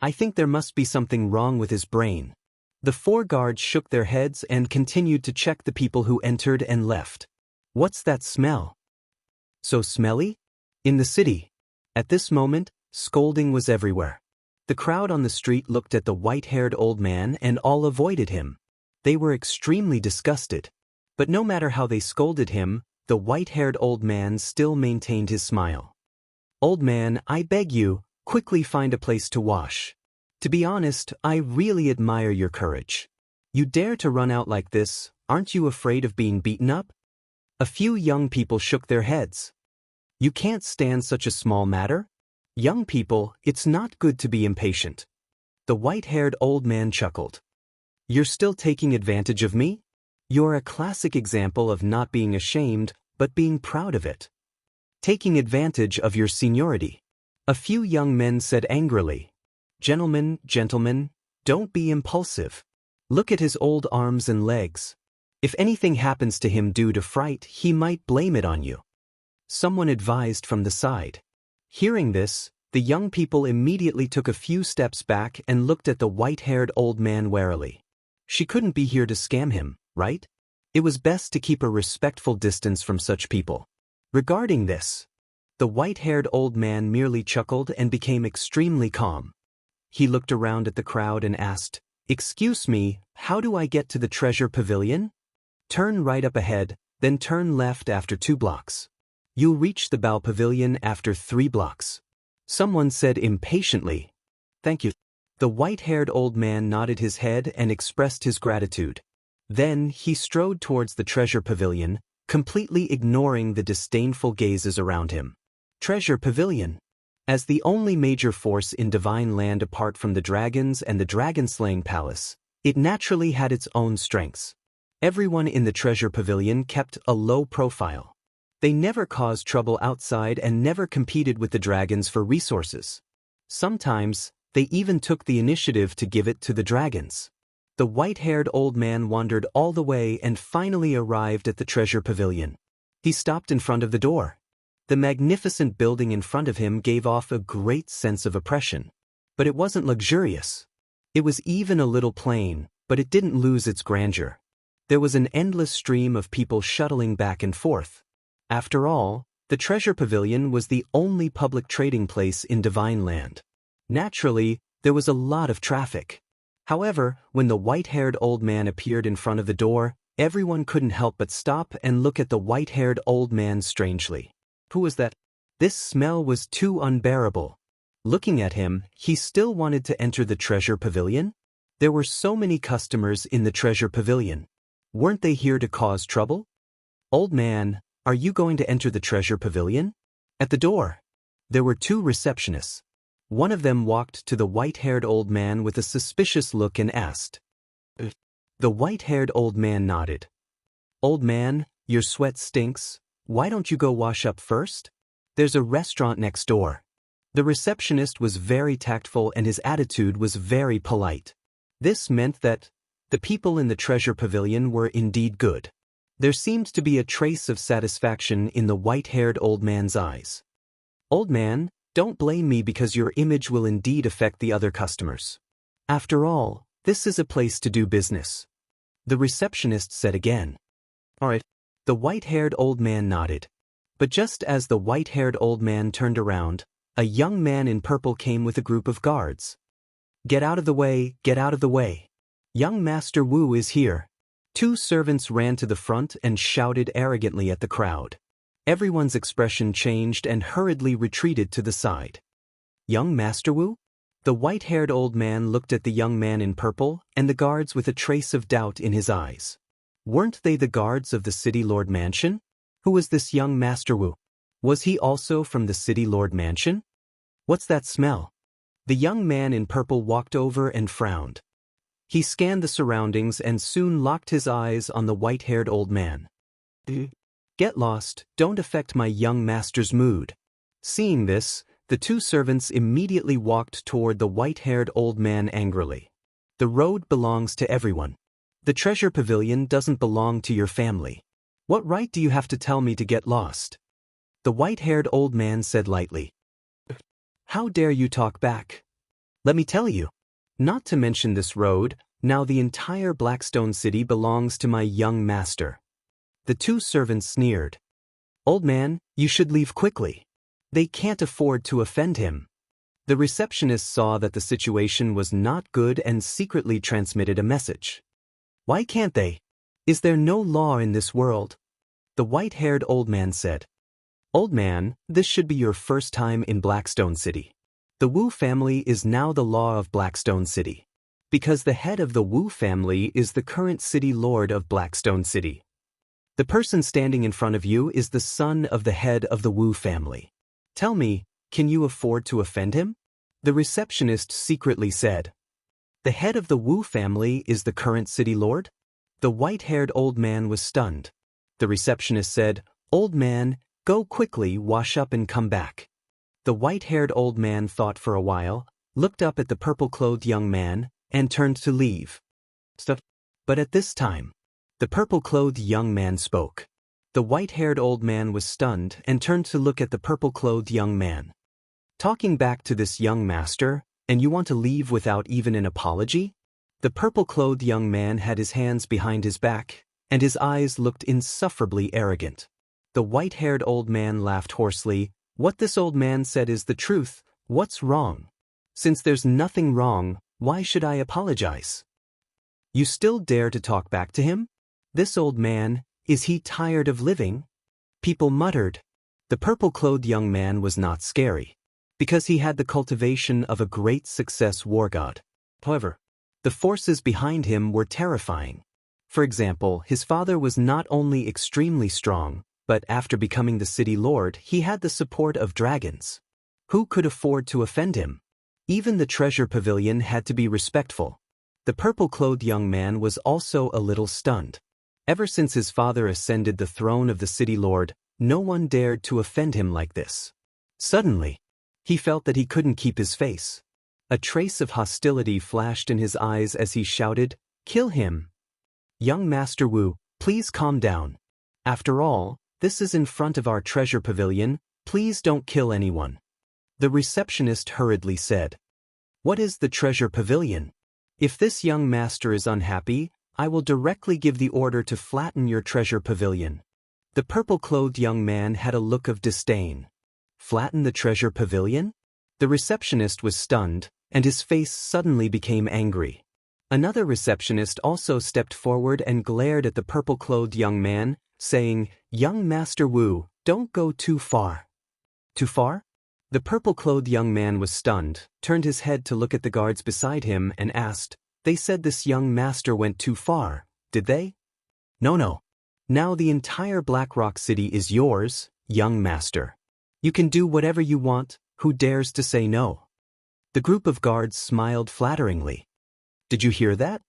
I think there must be something wrong with his brain. The 4 guards shook their heads and continued to check the people who entered and left. What's that smell? So smelly? In the city. At this moment, scolding was everywhere. The crowd on the street looked at the white-haired old man and all avoided him. They were extremely disgusted. But no matter how they scolded him, the white-haired old man still maintained his smile. Old man, I beg you, quickly find a place to wash. To be honest, I really admire your courage. You dare to run out like this, aren't you afraid of being beaten up? A few young people shook their heads. You can't stand such a small matter? Young people, it's not good to be impatient. The white-haired old man chuckled. You're still taking advantage of me? You're a classic example of not being ashamed, but being proud of it. Taking advantage of your seniority. A few young men said angrily. Gentlemen, don't be impulsive. Look at his old arms and legs. If anything happens to him due to fright, he might blame it on you. Someone advised from the side. Hearing this, the young people immediately took a few steps back and looked at the white-haired old man warily. She couldn't be here to scam him, right? It was best to keep a respectful distance from such people. Regarding this, the white-haired old man merely chuckled and became extremely calm. He looked around at the crowd and asked, Excuse me, how do I get to the treasure pavilion? Turn right up ahead, then turn left after 2 blocks. You'll reach the Bao Pavilion after 3 blocks. Someone said impatiently. Thank you. The white-haired old man nodded his head and expressed his gratitude. Then he strode towards the treasure pavilion, completely ignoring the disdainful gazes around him. Treasure pavilion. As the only major force in Divine Land apart from the dragons and the dragon-slaying palace, it naturally had its own strengths. Everyone in the treasure pavilion kept a low profile. They never caused trouble outside and never competed with the dragons for resources. Sometimes, they even took the initiative to give it to the dragons. The white-haired old man wandered all the way and finally arrived at the treasure pavilion. He stopped in front of the door. The magnificent building in front of him gave off a great sense of oppression. But it wasn't luxurious. It was even a little plain, but it didn't lose its grandeur. There was an endless stream of people shuttling back and forth. After all, the treasure pavilion was the only public trading place in Divine Land. Naturally, there was a lot of traffic. However, when the white-haired old man appeared in front of the door, everyone couldn't help but stop and look at the white-haired old man strangely. Who was that? This smell was too unbearable. Looking at him, he still wanted to enter the treasure pavilion? There were so many customers in the treasure pavilion. Weren't they here to cause trouble? Old man, are you going to enter the treasure pavilion? At the door, there were two receptionists. One of them walked to the white-haired old man with a suspicious look and asked. The white-haired old man nodded. Old man, your sweat stinks. Why don't you go wash up first? There's a restaurant next door. The receptionist was very tactful and his attitude was very polite. This meant that the people in the treasure pavilion were indeed good. There seemed to be a trace of satisfaction in the white-haired old man's eyes. Old man, don't blame me because your image will indeed affect the other customers. After all, this is a place to do business. The receptionist said again. All right. The white-haired old man nodded. But just as the white-haired old man turned around, a young man in purple came with a group of guards. Get out of the way, get out of the way. Young Master Wu is here. Two servants ran to the front and shouted arrogantly at the crowd. Everyone's expression changed and hurriedly retreated to the side. Young Master Wu? The white-haired old man looked at the young man in purple and the guards with a trace of doubt in his eyes. Weren't they the guards of the City Lord Mansion? Who was this young Master Wu? Was he also from the City Lord Mansion? What's that smell? The young man in purple walked over and frowned. He scanned the surroundings and soon locked his eyes on the white-haired old man. Get lost, don't affect my young master's mood. Seeing this, the two servants immediately walked toward the white-haired old man angrily. The road belongs to everyone. The treasure pavilion doesn't belong to your family. What right do you have to tell me to get lost? The white-haired old man said lightly. How dare you talk back? Let me tell you. Not to mention this road, now the entire Blackstone City belongs to my young master. The two servants sneered. Old man, you should leave quickly. They can't afford to offend him. The receptionist saw that the situation was not good and secretly transmitted a message. Why can't they? Is there no law in this world? The white-haired old man said. Old man, this should be your first time in Blackstone City. The Wu family is now the law of Blackstone City. Because the head of the Wu family is the current city lord of Blackstone City. The person standing in front of you is the son of the head of the Wu family. Tell me, can you afford to offend him? The receptionist secretly said. The head of the Wu family is the current city lord? The white-haired old man was stunned. The receptionist said, Old man, go quickly, wash up and come back. The white-haired old man thought for a while, looked up at the purple-clothed young man, and turned to leave. But at this time, the purple-clothed young man spoke. The white-haired old man was stunned and turned to look at the purple-clothed young man. Talking back to this young master, and you want to leave without even an apology? The purple-clothed young man had his hands behind his back, and his eyes looked insufferably arrogant. The white-haired old man laughed hoarsely. What this old man said is the truth. What's wrong? Since there's nothing wrong, why should I apologize? You still dare to talk back to him? This old man, is he tired of living? People muttered. The purple-clothed young man was not scary, because he had the cultivation of a great success war god. However, the forces behind him were terrifying. For example, his father was not only extremely strong, but after becoming the city lord, he had the support of dragons. Who could afford to offend him? Even the treasure pavilion had to be respectful. The purple-clothed young man was also a little stunned. Ever since his father ascended the throne of the city lord, no one dared to offend him like this. Suddenly, he felt that he couldn't keep his face. A trace of hostility flashed in his eyes as he shouted, Kill him! Young Master Wu, please calm down. After all, this is in front of our treasure pavilion, please don't kill anyone. The receptionist hurriedly said. What is the treasure pavilion? If this young master is unhappy, I will directly give the order to flatten your treasure pavilion. The purple-clothed young man had a look of disdain. Flatten the treasure pavilion? The receptionist was stunned, and his face suddenly became angry. Another receptionist also stepped forward and glared at the purple-clothed young man, saying, Young Master Wu, don't go too far. Too far? The purple-clothed young man was stunned, turned his head to look at the guards beside him and asked, They said this young master went too far, did they? No, no. Now the entire Black Rock City is yours, young master. You can do whatever you want, who dares to say no? The group of guards smiled flatteringly. Did you hear that?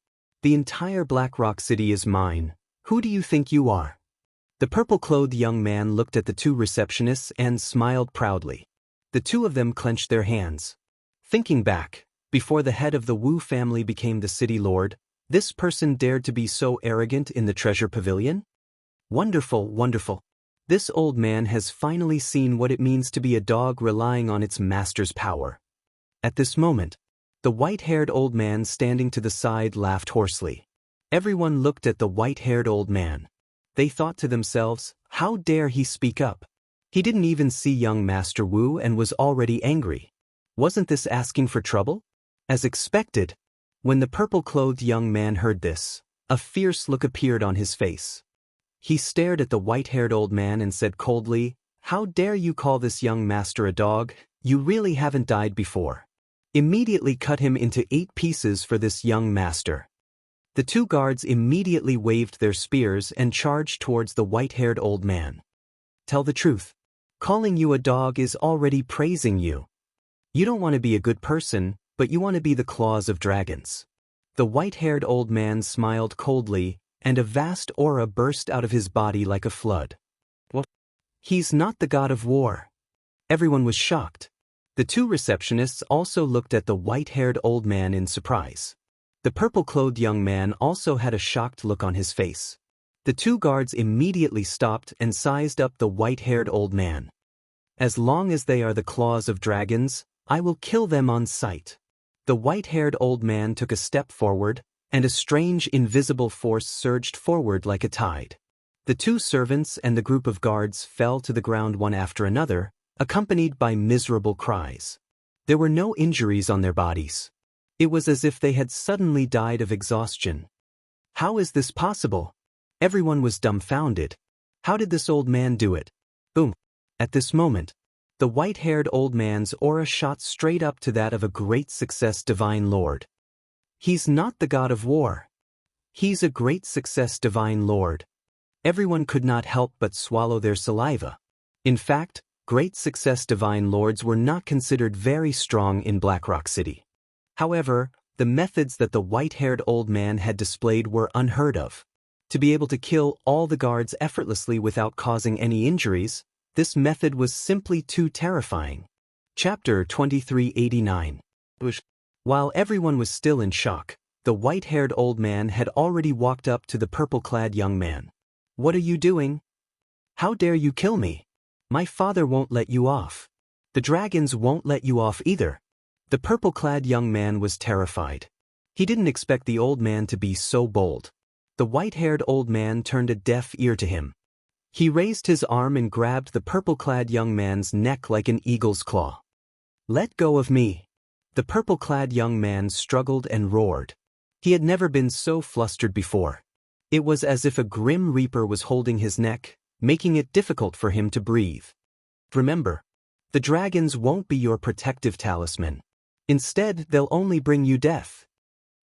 The entire Black Rock City is mine. Who do you think you are? The purple-clothed young man looked at the two receptionists and smiled proudly. The two of them clenched their hands. Thinking back, before the head of the Wu family became the city lord, this person dared to be so arrogant in the treasure pavilion? Wonderful, wonderful. This old man has finally seen what it means to be a dog relying on its master's power. At this moment, the white-haired old man standing to the side laughed hoarsely. Everyone looked at the white-haired old man. They thought to themselves, how dare he speak up? He didn't even see young Master Wu and was already angry. Wasn't this asking for trouble? As expected, when the purple-clothed young man heard this, a fierce look appeared on his face. He stared at the white-haired old man and said coldly, how dare you call this young master a dog? You really haven't died before. Immediately cut him into 8 pieces for this young master. The two guards immediately waved their spears and charged towards the white-haired old man. Tell the truth. Calling you a dog is already praising you. You don't want to be a good person, but you want to be the claws of dragons. The white-haired old man smiled coldly, and a vast aura burst out of his body like a flood. What? He's not the god of war. Everyone was shocked. The two receptionists also looked at the white-haired old man in surprise. The purple-clothed young man also had a shocked look on his face. The two guards immediately stopped and sized up the white-haired old man. As long as they are the claws of dragons, I will kill them on sight. The white-haired old man took a step forward, and a strange invisible force surged forward like a tide. The two servants and the group of guards fell to the ground one after another, accompanied by miserable cries. There were no injuries on their bodies. It was as if they had suddenly died of exhaustion. How is this possible? Everyone was dumbfounded. How did this old man do it? Boom. At this moment, the white-haired old man's aura shot straight up to that of a great success divine lord. He's not the god of war. He's a great success divine lord. Everyone could not help but swallow their saliva. In fact, great success divine lords were not considered very strong in Black Rock City. However, the methods that the white-haired old man had displayed were unheard of. To be able to kill all the guards effortlessly without causing any injuries, this method was simply too terrifying. Chapter 2389. While everyone was still in shock, the white-haired old man had already walked up to the purple-clad young man. What are you doing? How dare you kill me? My father won't let you off. The dragons won't let you off either. The purple-clad young man was terrified. He didn't expect the old man to be so bold. The white-haired old man turned a deaf ear to him. He raised his arm and grabbed the purple-clad young man's neck like an eagle's claw. Let go of me. The purple-clad young man struggled and roared. He had never been so flustered before. It was as if a grim reaper was holding his neck, making it difficult for him to breathe. Remember, the dragons won't be your protective talisman. Instead, they'll only bring you death.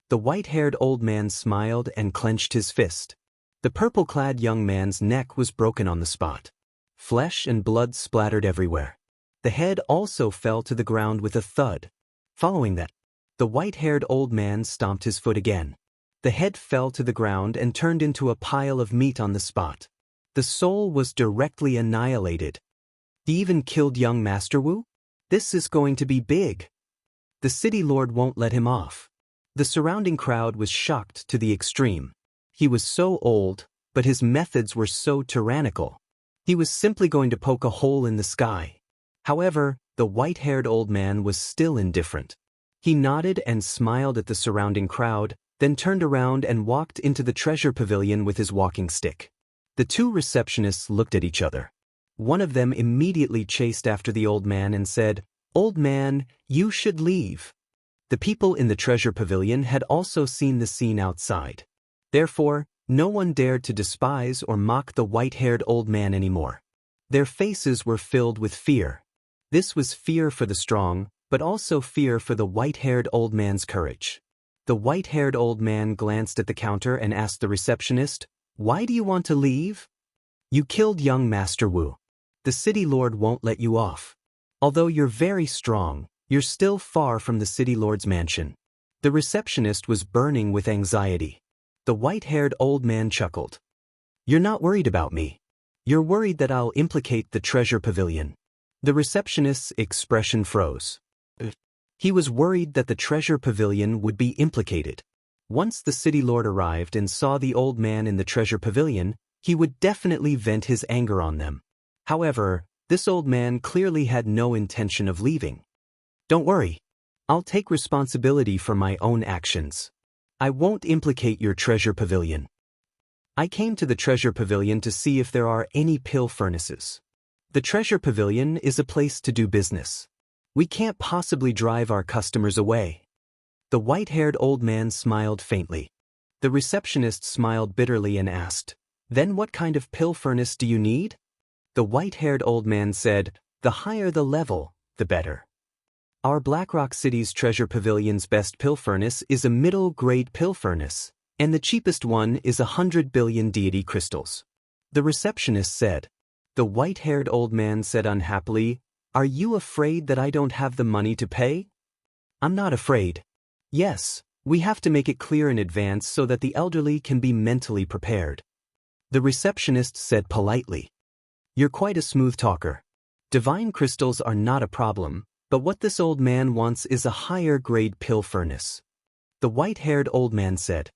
The white-haired old man smiled and clenched his fist. The purple-clad young man's neck was broken on the spot. Flesh and blood splattered everywhere. The head also fell to the ground with a thud. Following that, the white-haired old man stomped his foot again. The head fell to the ground and turned into a pile of meat on the spot. The soul was directly annihilated. He even killed young Master Wu? This is going to be big. The city lord won't let him off. The surrounding crowd was shocked to the extreme. He was so old, but his methods were so tyrannical. He was simply going to poke a hole in the sky. However, the white-haired old man was still indifferent. He nodded and smiled at the surrounding crowd, then turned around and walked into the treasure pavilion with his walking stick. The two receptionists looked at each other. One of them immediately chased after the old man and said, "Old man, you should leave." The people in the treasure pavilion had also seen the scene outside. Therefore, no one dared to despise or mock the white-haired old man anymore. Their faces were filled with fear. This was fear for the strong, but also fear for the white-haired old man's courage. The white-haired old man glanced at the counter and asked the receptionist, Why do you want to leave? You killed young Master Wu. The city lord won't let you off. Although you're very strong, you're still far from the city lord's mansion. The receptionist was burning with anxiety. The white-haired old man chuckled. You're not worried about me. You're worried that I'll implicate the treasure pavilion. The receptionist's expression froze. He was worried that the treasure pavilion would be implicated. Once the city lord arrived and saw the old man in the treasure pavilion, he would definitely vent his anger on them. However, this old man clearly had no intention of leaving. Don't worry. I'll take responsibility for my own actions. I won't implicate your treasure pavilion. I came to the treasure pavilion to see if there are any pill furnaces. The treasure pavilion is a place to do business. We can't possibly drive our customers away. The white-haired old man smiled faintly. The receptionist smiled bitterly and asked, Then what kind of pill furnace do you need? The white-haired old man said, The higher the level, the better. Our Blackrock City's treasure pavilion's best pill furnace is a middle-grade pill furnace, and the cheapest one is 100 billion deity crystals. The receptionist said. The white-haired old man said unhappily, Are you afraid that I don't have the money to pay? I'm not afraid. Yes, we have to make it clear in advance so that the elderly can be mentally prepared. The receptionist said politely. You're quite a smooth talker. Divine crystals are not a problem, but what this old man wants is a higher-grade pill furnace. The white-haired old man said.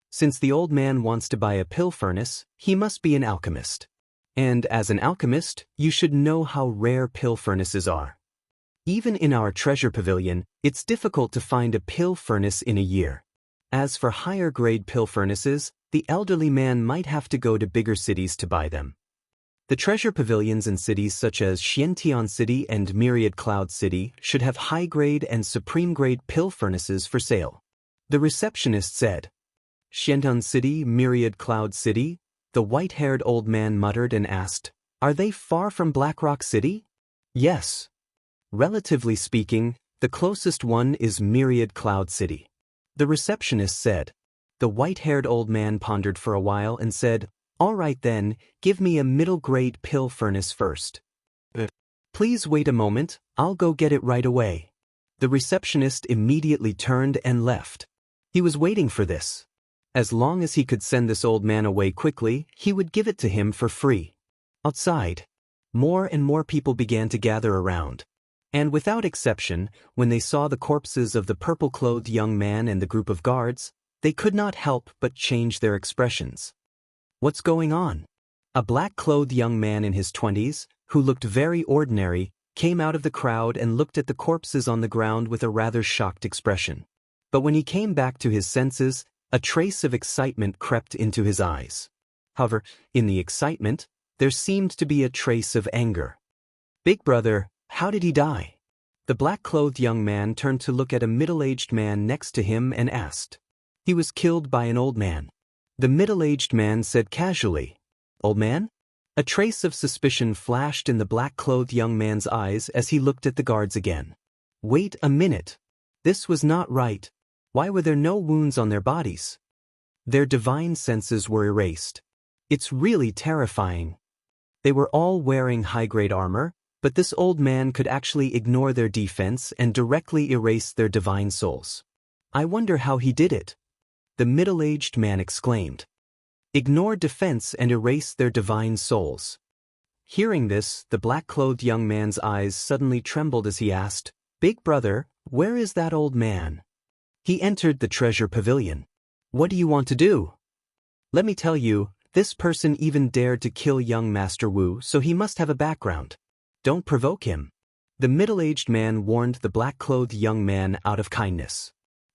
Since the old man wants to buy a pill furnace, he must be an alchemist. And as an alchemist, you should know how rare pill furnaces are. Even in our treasure pavilion, it's difficult to find a pill furnace in a year. As for higher-grade pill furnaces, the elderly man might have to go to bigger cities to buy them. The treasure pavilions in cities such as Xiantian City and Myriad Cloud City should have high-grade and supreme-grade pill furnaces for sale. The receptionist said. Xiantian City, Myriad Cloud City? The white-haired old man muttered and asked, Are they far from Blackrock City? Yes. Relatively speaking, the closest one is Myriad Cloud City. The receptionist said. The white-haired old man pondered for a while and said, All right then, give me a middle-grade pill furnace first. Please wait a moment, I'll go get it right away. The receptionist immediately turned and left. He was waiting for this. As long as he could send this old man away quickly, he would give it to him for free. Outside, more and more people began to gather around. And without exception, when they saw the corpses of the purple-clothed young man and the group of guards, they could not help but change their expressions. What's going on? A black-clothed young man in his 20s, who looked very ordinary, came out of the crowd and looked at the corpses on the ground with a rather shocked expression. But when he came back to his senses, a trace of excitement crept into his eyes. However, in the excitement, there seemed to be a trace of anger. Big brother, how did he die? The black-clothed young man turned to look at a middle-aged man next to him and asked. He was killed by an old man. The middle-aged man said casually, Old man? A trace of suspicion flashed in the black-clothed young man's eyes as he looked at the guards again. Wait a minute. This was not right. Why were there no wounds on their bodies? Their divine senses were erased. It's really terrifying. They were all wearing high-grade armor, but this old man could actually ignore their defense and directly erase their divine souls. I wonder how he did it. The middle-aged man exclaimed. Ignore defense and erase their divine souls. Hearing this, the black-clothed young man's eyes suddenly trembled as he asked, Big brother, where is that old man? He entered the treasure pavilion. What do you want to do? Let me tell you, this person even dared to kill young Master Wu, so he must have a background. Don't provoke him. The middle-aged man warned the black-clothed young man out of kindness.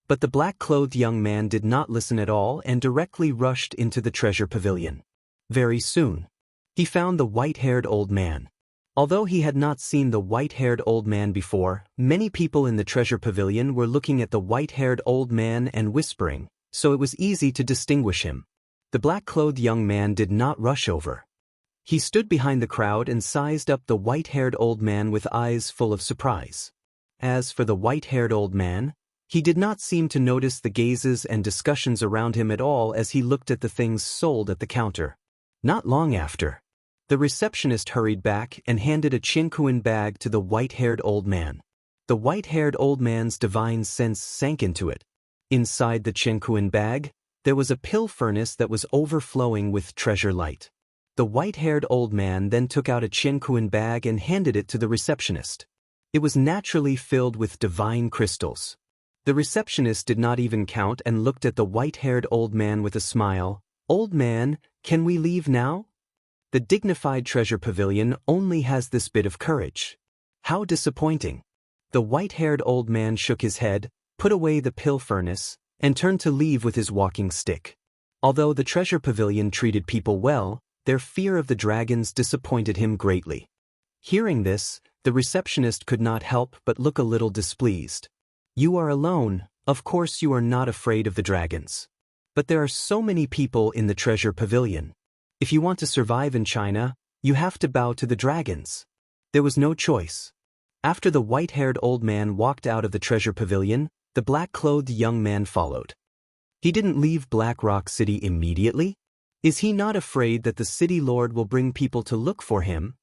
But the black-clothed young man did not listen at all and directly rushed into the treasure pavilion. Very soon, he found the white-haired old man. Although he had not seen the white-haired old man before, many people in the treasure pavilion were looking at the white-haired old man and whispering, so it was easy to distinguish him. The black-clothed young man did not rush over. He stood behind the crowd and sized up the white-haired old man with eyes full of surprise. As for the white-haired old man, He did not seem to notice the gazes and discussions around him at all as he looked at the things sold at the counter. Not long after, the receptionist hurried back and handed a Jianghu bag to the white-haired old man. The white-haired old man's divine sense sank into it. Inside the Jianghu bag, there was a pill furnace that was overflowing with treasure light. The white-haired old man then took out a Jianghu bag and handed it to the receptionist. It was naturally filled with divine crystals. The receptionist did not even count and looked at the white-haired old man with a smile. "Old man, can we leave now? The dignified treasure pavilion only has this bit of courage." How disappointing. The white-haired old man shook his head, put away the pill furnace, and turned to leave with his walking stick. Although the treasure pavilion treated people well, their fear of the dragons disappointed him greatly. Hearing this, the receptionist could not help but look a little displeased. "You are alone, of course you are not afraid of the dragons. But there are so many people in the treasure pavilion. If you want to survive in China, you have to bow to the dragons." There was no choice. After the white-haired old man walked out of the treasure pavilion, the black-clothed young man followed. He didn't leave Black Rock City immediately? Is he not afraid that the city lord will bring people to look for him?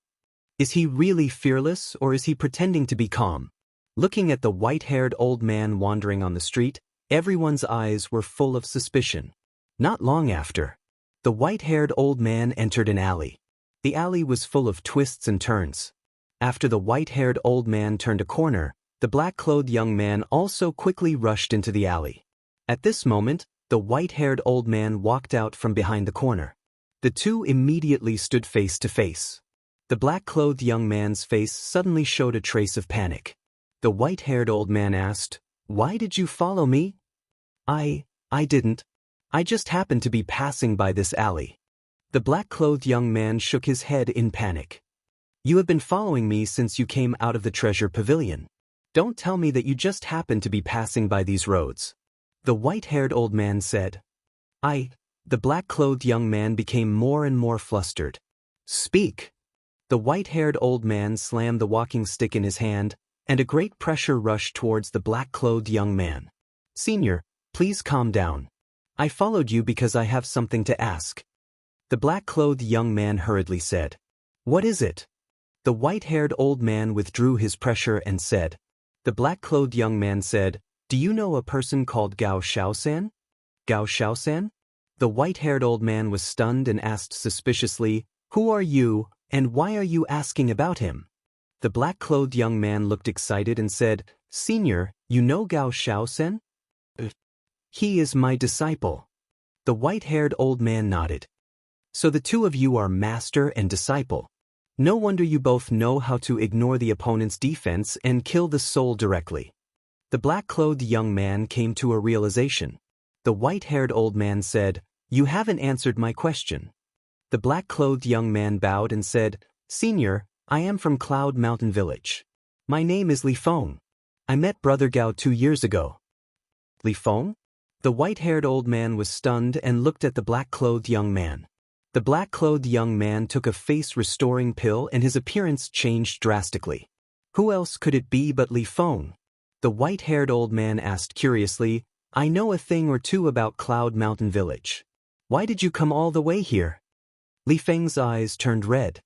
Is he really fearless, or is he pretending to be calm? Looking at the white-haired old man wandering on the street, everyone's eyes were full of suspicion. Not long after, the white-haired old man entered an alley. The alley was full of twists and turns. After the white-haired old man turned a corner, the black-clothed young man also quickly rushed into the alley. At this moment, the white-haired old man walked out from behind the corner. The two immediately stood face to face. The black-clothed young man's face suddenly showed a trace of panic. The white-haired old man asked, "Why did you follow me?" I didn't. I just happened to be passing by this alley." The black-clothed young man shook his head in panic. "You have been following me since you came out of the treasure pavilion. Don't tell me that you just happened to be passing by these roads." The white-haired old man said. The black-clothed young man became more and more flustered. "Speak." The white-haired old man slammed the walking stick in his hand, and a great pressure rushed towards the black-clothed young man. "Senior, please calm down. I followed you because I have something to ask." The black-clothed young man hurriedly said. "What is it?" The white-haired old man withdrew his pressure and said. The black-clothed young man said, "Do you know a person called Gao Shaosan?" "Gao Shaosan?" The white-haired old man was stunned and asked suspiciously, "Who are you, and why are you asking about him?" The black-clothed young man looked excited and said, "Senior, you know Gao Shaosan?" "He is my disciple." The white-haired old man nodded. "So the two of you are master and disciple. No wonder you both know how to ignore the opponent's defense and kill the soul directly." The black-clothed young man came to a realization. The white-haired old man said, "You haven't answered my question." The black-clothed young man bowed and said, "Senior, I am from Cloud Mountain Village. My name is Li Feng. I met Brother Gao 2 years ago." "Li Feng?" The white-haired old man was stunned and looked at the black-clothed young man. The black-clothed young man took a face-restoring pill and his appearance changed drastically. Who else could it be but Li Feng? The white-haired old man asked curiously, "I know a thing or two about Cloud Mountain Village. Why did you come all the way here?" Li Feng's eyes turned red.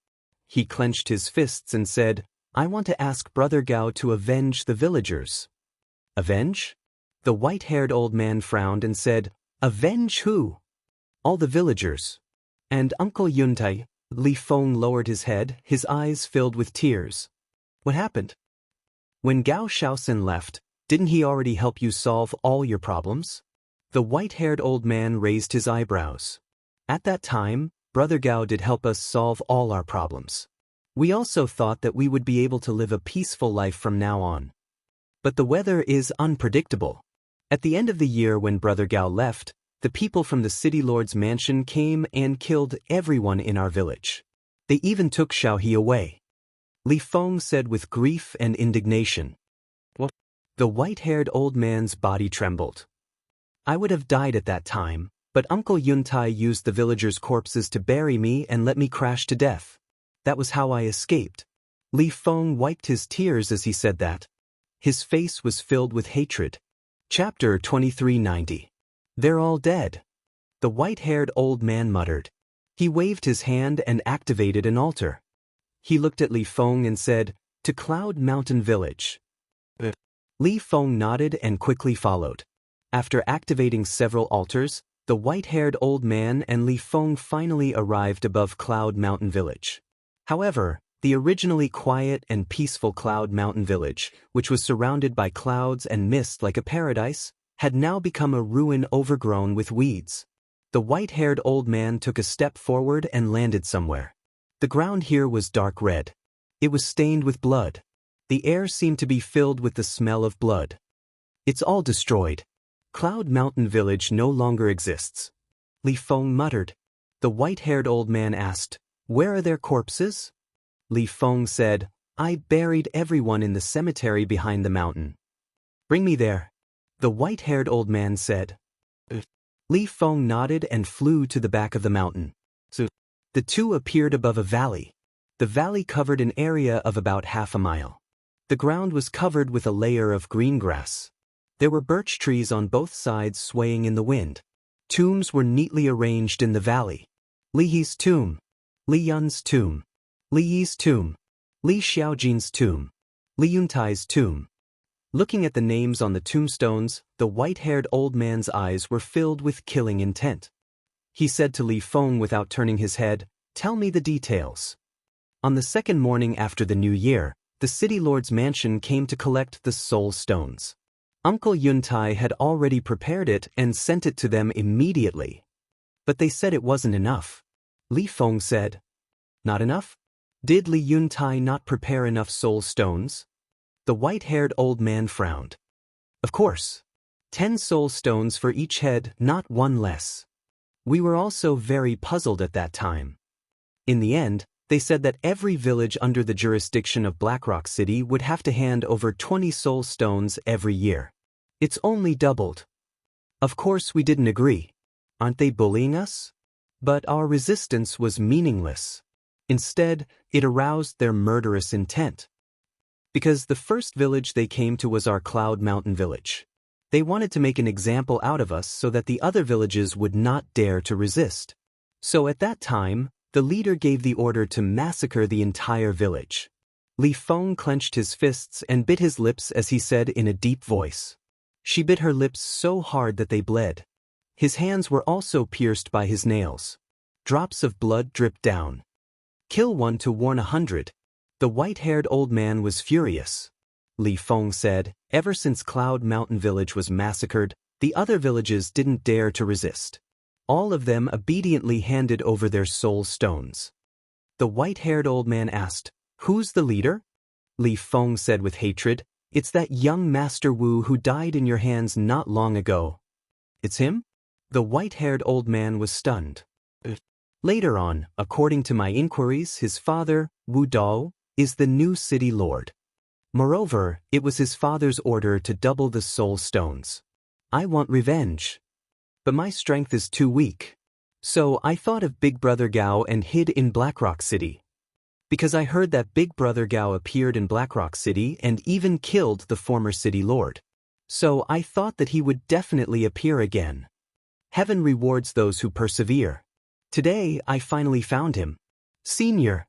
He clenched his fists and said, "I want to ask Brother Gao to avenge the villagers." "Avenge?" The white-haired old man frowned and said, "Avenge who?" "All the villagers. And Uncle Yuntai." Li Feng lowered his head, his eyes filled with tears. "What happened? When Gao Shaosan left, didn't he already help you solve all your problems?" The white-haired old man raised his eyebrows. "At that time, Brother Gao did help us solve all our problems. We also thought that we would be able to live a peaceful life from now on. But the weather is unpredictable. At the end of the year when Brother Gao left, the people from the city lord's mansion came and killed everyone in our village. They even took Xiaohe away." Li Feng said with grief and indignation. "What?" The white-haired old man's body trembled. "I would have died at that time, but Uncle Yuntai used the villagers' corpses to bury me and let me crash to death. That was how I escaped." Li Feng wiped his tears as he said that. His face was filled with hatred. Chapter 2390. They're all dead. The white-haired old man muttered. He waved his hand and activated an altar. He looked at Li Feng and said, "To Cloud Mountain Village." Li Feng nodded and quickly followed. After activating several altars, the white-haired old man and Li Feng finally arrived above Cloud Mountain Village. However, the originally quiet and peaceful Cloud Mountain Village, which was surrounded by clouds and mist like a paradise, had now become a ruin overgrown with weeds. The white-haired old man took a step forward and landed somewhere. The ground here was dark red. It was stained with blood. The air seemed to be filled with the smell of blood. It's all destroyed. Cloud Mountain Village no longer exists. Li Feng muttered. The white-haired old man asked, "Where are their corpses?" Li Feng said, "I buried everyone in the cemetery behind the mountain." "Bring me there," the white-haired old man said. Li Feng nodded and flew to the back of the mountain. The two appeared above a valley. The valley covered an area of about half a mile. The ground was covered with a layer of green grass. There were birch trees on both sides swaying in the wind. Tombs were neatly arranged in the valley. Li Yi's tomb, Li Yun's tomb, Li Yi's tomb, Li Xiaojin's tomb, Li Yuntai's tomb. Looking at the names on the tombstones, the white-haired old man's eyes were filled with killing intent. He said to Li Feng without turning his head, "Tell me the details." On the second morning after the new year, the city lord's mansion came to collect the soul stones. Uncle Yuntai had already prepared it and sent it to them immediately. But they said it wasn't enough. Li Feng said, "Not enough? Did Li Yuntai not prepare enough soul stones?" The white-haired old man frowned. "Of course. 10 soul stones for each head, not one less. We were also very puzzled at that time. In the end, they said that every village under the jurisdiction of Blackrock City would have to hand over 20 soul stones every year. It's only doubled. Of course we didn't agree. Aren't they bullying us? But our resistance was meaningless. Instead, it aroused their murderous intent. Because the first village they came to was our Cloud Mountain Village. They wanted to make an example out of us so that the other villages would not dare to resist. So at that time, the leader gave the order to massacre the entire village. Li Feng clenched his fists and bit his lips as he said in a deep voice. She bit her lips so hard that they bled. His hands were also pierced by his nails. Drops of blood dripped down. "Kill one to warn 100. The white-haired old man was furious. Li Feng said, "Ever since Cloud Mountain Village was massacred, the other villages didn't dare to resist. All of them obediently handed over their soul stones." The white-haired old man asked, "Who's the leader?" Li Feng said with hatred, "It's that young Master Wu who died in your hands not long ago." "It's him?" The white-haired old man was stunned. Later on, according to my inquiries, his father, Wu Dao, is the new city lord. Moreover, it was his father's order to double the soul stones. I want revenge. But my strength is too weak. So I thought of Big Brother Gao and hid in Blackrock City. Because I heard that Big Brother Gao appeared in Blackrock City and even killed the former city lord. So I thought that he would definitely appear again. Heaven rewards those who persevere. Today I finally found him. Senior.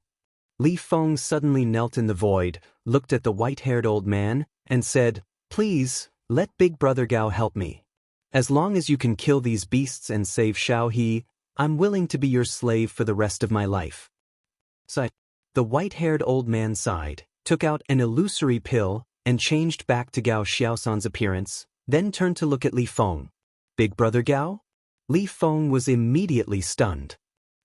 Li Feng suddenly knelt in the void, looked at the white-haired old man, and said, "Please, let Big Brother Gao help me. As long as you can kill these beasts and save Xiaohe, I'm willing to be your slave for the rest of my life." The white-haired old man sighed, took out an illusory pill, and changed back to Gao Xiaosan's appearance, then turned to look at Li Feng. "Big Brother Gao?" Li Feng was immediately stunned.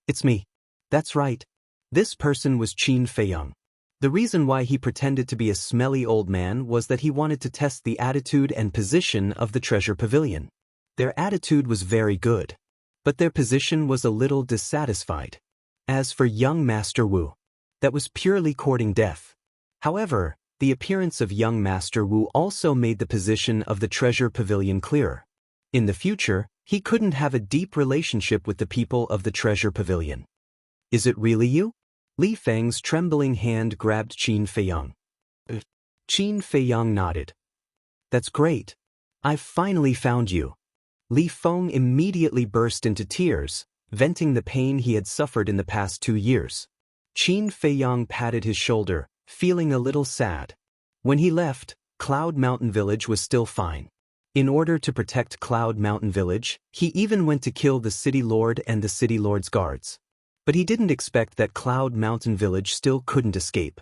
"It's me. That's right. This person was Qin Feiyang. The reason why he pretended to be a smelly old man was that he wanted to test the attitude and position of the treasure pavilion. Their attitude was very good, but their position was a little dissatisfied. As for young Master Wu, that was purely courting death. However, the appearance of young Master Wu also made the position of the treasure pavilion clearer. In the future, he couldn't have a deep relationship with the people of the treasure pavilion. "Is it really you?" Li Feng's trembling hand grabbed Qin Feiyang. Qin Feiyang nodded. "That's great. I've finally found you. Li Feng immediately burst into tears, venting the pain he had suffered in the past 2 years. Qin Feiyang patted his shoulder, feeling a little sad. When he left, Cloud Mountain Village was still fine. In order to protect Cloud Mountain Village, he even went to kill the City Lord and the City Lord's guards. But he didn't expect that Cloud Mountain Village still couldn't escape.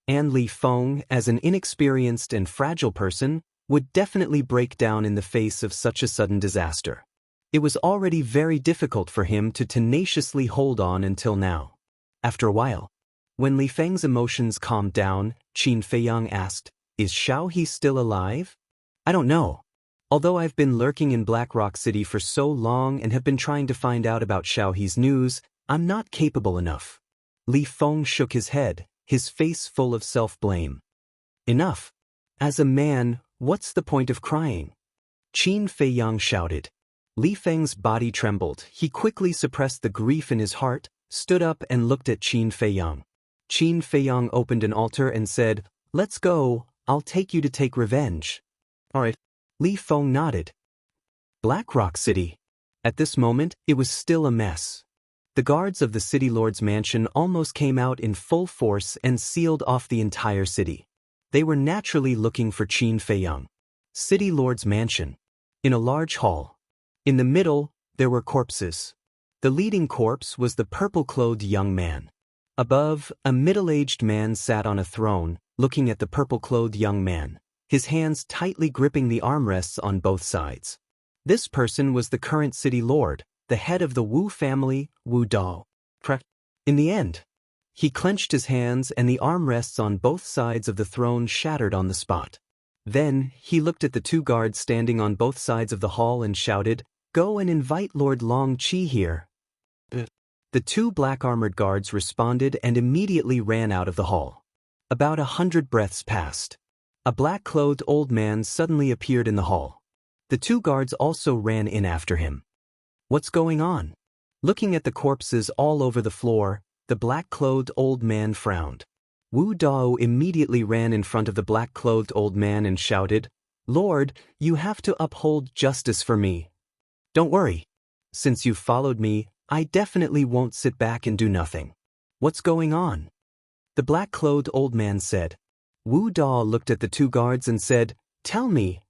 And Li Feng, as an inexperienced and fragile person, would definitely break down in the face of such a sudden disaster. It was already very difficult for him to tenaciously hold on until now. After a while, when Li Feng's emotions calmed down, Qin Feiyang asked, "Is Xiao He still alive?" "I don't know. Although I've been lurking in Black Rock City for so long and have been trying to find out about Xiao He's news, I'm not capable enough." Li Feng shook his head, his face full of self-blame. "Enough. As a man, what's the point of crying?" Qin Feiyang shouted. Li Feng's body trembled. He quickly suppressed the grief in his heart, stood up and looked at Qin Feiyang. Qin Feiyang opened an altar and said, "Let's go, I'll take you to take revenge." "All right." Li Feng nodded. Black Rock City. At this moment, it was still a mess. The guards of the City Lord's mansion almost came out in full force and sealed off the entire city. They were naturally looking for Qin Feiyang. City Lord's mansion. In a large hall. In the middle, there were corpses. The leading corpse was the purple-clothed young man. Above, a middle-aged man sat on a throne, looking at the purple-clothed young man, his hands tightly gripping the armrests on both sides. This person was the current City Lord, the head of the Wu family, Wu Dao. In the end, he clenched his hands and the armrests on both sides of the throne shattered on the spot. Then, he looked at the 2 guards standing on both sides of the hall and shouted, "Go and invite Lord Long Qi here." The 2 black-armored guards responded and immediately ran out of the hall. About 100 breaths passed. A black-clothed old man suddenly appeared in the hall. The 2 guards also ran in after him. "What's going on?" Looking at the corpses all over the floor, the black-clothed old man frowned. Wu Dao immediately ran in front of the black-clothed old man and shouted, "Lord, you have to uphold justice for me. Don't worry. Since you've followed me, I definitely won't sit back and do nothing. What's going on?" The black-clothed old man said. Wu Dao looked at the 2 guards and said, "Tell me."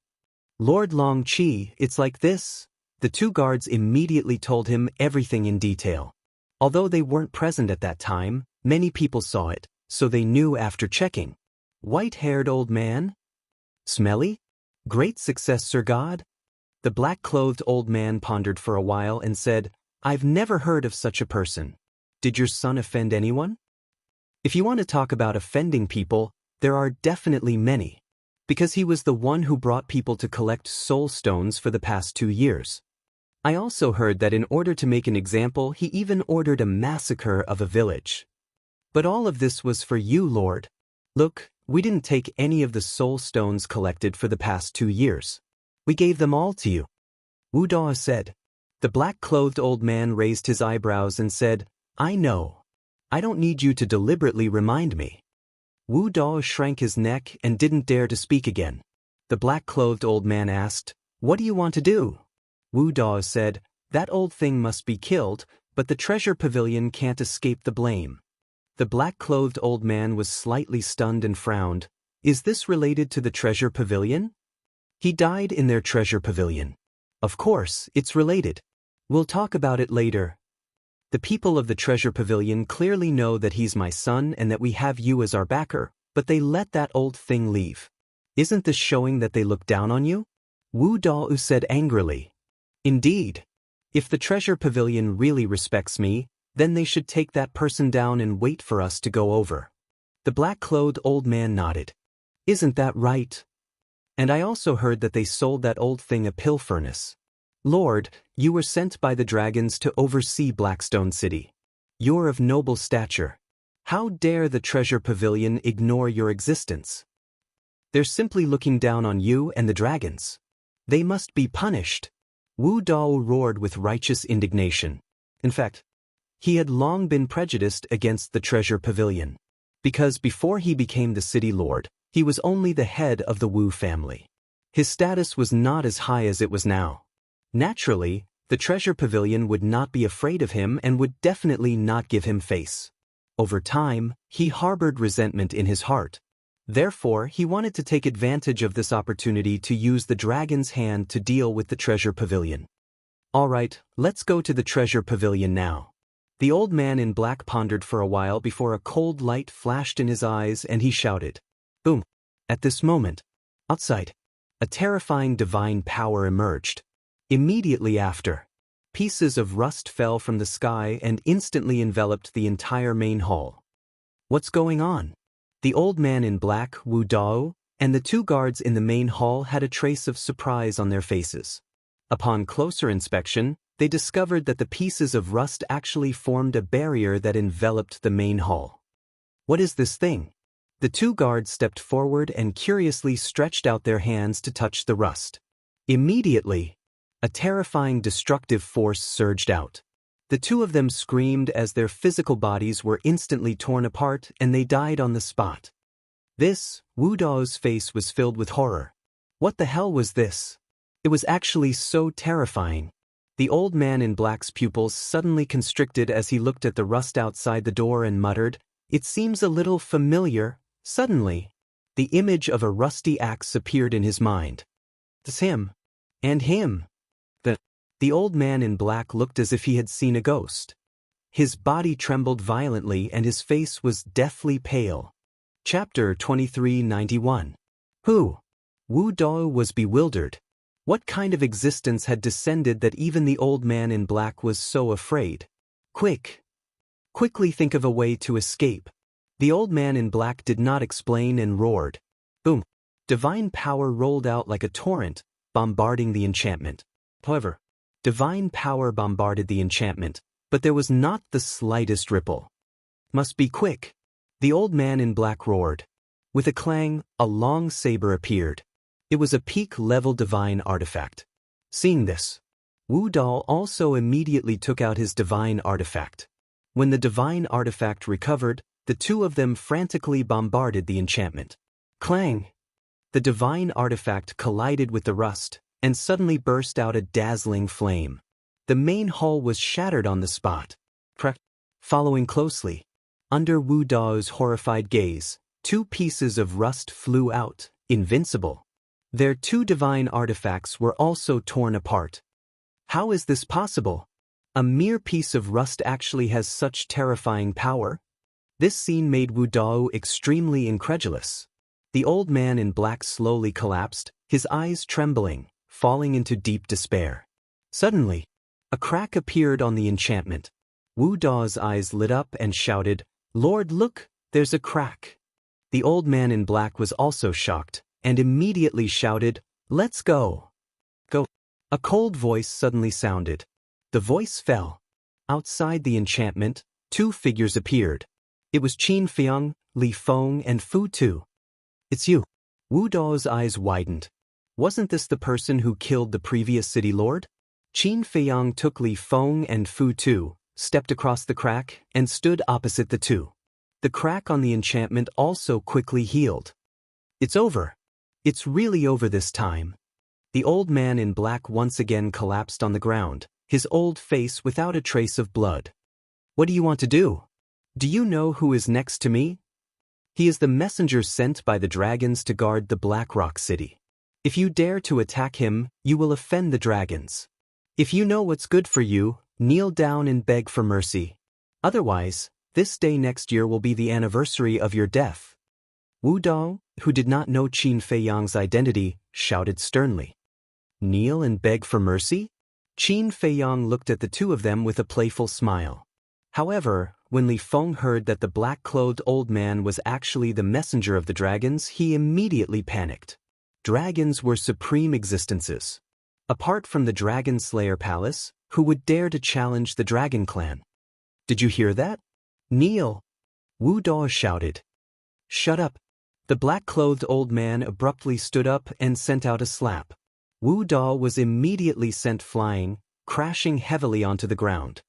"Lord Long Qi, it's like this." The 2 guards immediately told him everything in detail. Although they weren't present at that time, many people saw it, so they knew after checking. "White-haired old man? Smelly? Great success, Sir God?" The black-clothed old man pondered for a while and said, "I've never heard of such a person. Did your son offend anyone?" If you want to talk about offending people, there are definitely many. Because he was the one who brought people to collect soul stones for the past 2 years. I also heard that in order to make an example, he even ordered a massacre of a village. But all of this was for you, Lord. Look, we didn't take any of the soul stones collected for the past 2 years. We gave them all to you. Wu Dao said. The black-clothed old man raised his eyebrows and said, "I know. I don't need you to deliberately remind me." Wu Dao shrank his neck and didn't dare to speak again. The black-clothed old man asked, "What do you want to do?" Wu Dao said, "That old thing must be killed, but the treasure pavilion can't escape the blame." The black-clothed old man was slightly stunned and frowned. "Is this related to the treasure pavilion?" "He died in their treasure pavilion." "Of course, it's related. We'll talk about it later. The people of the treasure pavilion clearly know that he's my son and that we have you as our backer, but they let that old thing leave. Isn't this showing that they look down on you?" Wu Dao said angrily. "Indeed. If the treasure pavilion really respects me, then they should take that person down and wait for us to go over." The black-clothed old man nodded. "Isn't that right? And I also heard that they sold that old thing a pill furnace. Lord, you were sent by the dragons to oversee Blackstone City. You're of noble stature. How dare the treasure pavilion ignore your existence? They're simply looking down on you and the dragons. They must be punished." Wu Dao roared with righteous indignation. In fact, he had long been prejudiced against the treasure pavilion. Because before he became the city lord, he was only the head of the Wu family. His status was not as high as it was now. Naturally, the treasure pavilion would not be afraid of him and would definitely not give him face. Over time, he harbored resentment in his heart. Therefore, he wanted to take advantage of this opportunity to use the dragon's hand to deal with the treasure pavilion. Alright, let's go to the treasure pavilion now. The old man in black pondered for a while before a cold light flashed in his eyes and he shouted. Boom! At this moment, outside, a terrifying divine power emerged. Immediately after, pieces of rust fell from the sky and instantly enveloped the entire main hall. What's going on? The old man in black, Wu Dao, and the two guards in the main hall had a trace of surprise on their faces. Upon closer inspection, they discovered that the pieces of rust actually formed a barrier that enveloped the main hall. What is this thing? The two guards stepped forward and curiously stretched out their hands to touch the rust. Immediately, a terrifying destructive force surged out. The two of them screamed as their physical bodies were instantly torn apart and they died on the spot. Wu Dao's face was filled with horror. What the hell was this? It was actually so terrifying. The old man in black's pupils suddenly constricted as he looked at the rust outside the door and muttered, "It seems a little familiar." Suddenly, the image of a rusty axe appeared in his mind. It's him. And him. The old man in black looked as if he had seen a ghost. His body trembled violently and his face was deathly pale. Chapter 2391. Who? Wu Dao was bewildered. What kind of existence had descended that even the old man in black was so afraid? Quickly think of a way to escape. The old man in black did not explain and roared. Boom! Divine power rolled out like a torrent, bombarding the enchantment. However, divine power bombarded the enchantment, but there was not the slightest ripple. Must be quick! The old man in black roared. With a clang, a long saber appeared. It was a peak-level divine artifact. Seeing this, Wu Dao also immediately took out his divine artifact. When the divine artifact recovered, the two of them frantically bombarded the enchantment. Clang! The divine artifact collided with the rust, and suddenly burst out a dazzling flame. The main hall was shattered on the spot. Following closely, under Wu Dao's horrified gaze, two pieces of rust flew out, invincible. Their two divine artifacts were also torn apart. How is this possible? A mere piece of rust actually has such terrifying power? This scene made Wu Dao extremely incredulous. The old man in black slowly collapsed, his eyes trembling, falling into deep despair. Suddenly, a crack appeared on the enchantment. Wu Dao's eyes lit up and shouted, "Lord, look, there's a crack." The old man in black was also shocked, and immediately shouted, "Let's go." Go. A cold voice suddenly sounded. The voice fell. Outside the enchantment, two figures appeared. It was Qin Feiyang, Li Feng, and Fu Tu. "It's you." Wu Dao's eyes widened. Wasn't this the person who killed the previous city lord? Qin Feiyang took Li Feng and Fu Tu, stepped across the crack, and stood opposite the two. The crack on the enchantment also quickly healed. It's over. It's really over this time. The old man in black once again collapsed on the ground, his old face without a trace of blood. What do you want to do? Do you know who is next to me? He is the messenger sent by the dragons to guard the Black Rock City. If you dare to attack him, you will offend the dragons. If you know what's good for you, kneel down and beg for mercy. Otherwise, this day next year will be the anniversary of your death. Wu Dao, who did not know Qin Feiyang's identity, shouted sternly. Kneel and beg for mercy? Qin Feiyang looked at the two of them with a playful smile. However, when Li Feng heard that the black-clothed old man was actually the messenger of the dragons, he immediately panicked. Dragons were supreme existences. Apart from the Dragon Slayer Palace, who would dare to challenge the Dragon Clan? Did you hear that? Kneel! Wu Dao shouted. Shut up! The black-clothed old man abruptly stood up and sent out a slap. Wu Dao was immediately sent flying, crashing heavily onto the ground.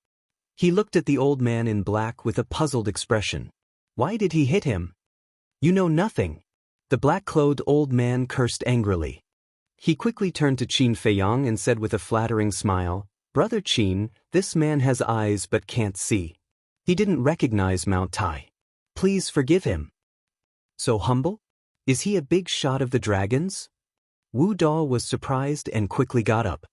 He looked at the old man in black with a puzzled expression. Why did he hit him? You know nothing. The black-clothed old man cursed angrily. He quickly turned to Qin Feiyang and said with a flattering smile, "Brother Qin, this man has eyes but can't see." He didn't recognize Mount Tai. Please forgive him. So humble? Is he a big shot of the dragons? Wu Dao was surprised and quickly got up.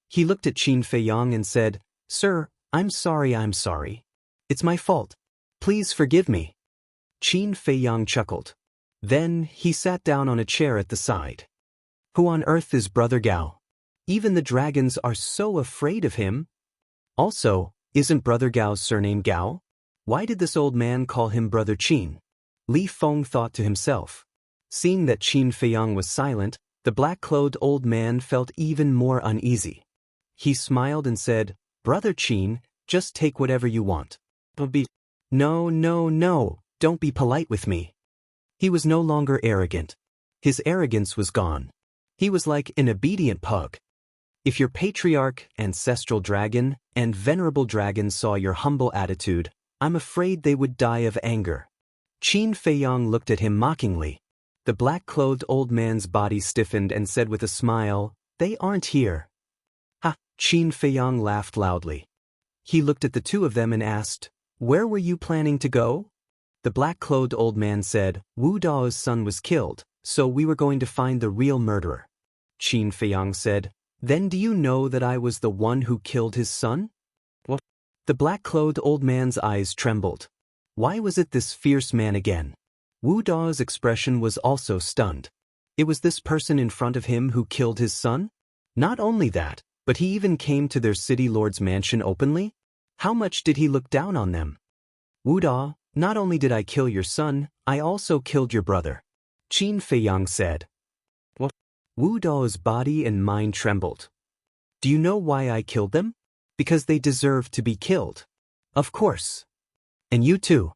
He looked at Qin Feiyang and said, "Sir, I'm sorry. It's my fault. Please forgive me." Qin Feiyang chuckled. Then he sat down on a chair at the side. Who on earth is Brother Gao? Even the dragons are so afraid of him. Also, isn't Brother Gao's surname Gao? Why did this old man call him Brother Qin? Li Feng thought to himself. Seeing that Qin Feiyang was silent, the black-clothed old man felt even more uneasy. He smiled and said, "Brother Qin, just take whatever you want. No, don't be polite with me." He was no longer arrogant. His arrogance was gone. He was like an obedient pug. If your patriarch, ancestral dragon, and venerable dragon saw your humble attitude, I'm afraid they would die of anger. Qin Feiyang looked at him mockingly. The black-clothed old man's body stiffened and said with a smile, "They aren't here." Ha! Qin Feiyang laughed loudly. He looked at the two of them and asked, "Where were you planning to go?" The black-clothed old man said, "Wu Dao's son was killed, so we were going to find the real murderer." Qin Feiyang said, "Then do you know that I was the one who killed his son?" What? The black-clothed old man's eyes trembled. Why was it this fierce man again? Wu Dao's expression was also stunned. It was this person in front of him who killed his son? Not only that, but he even came to their city lord's mansion openly? How much did he look down on them? "Wu Dao, not only did I kill your son, I also killed your brother," Qin Feiyang said. What? Wu Dao's body and mind trembled. "Do you know why I killed them? Because they deserve to be killed." "Of course. And you too,"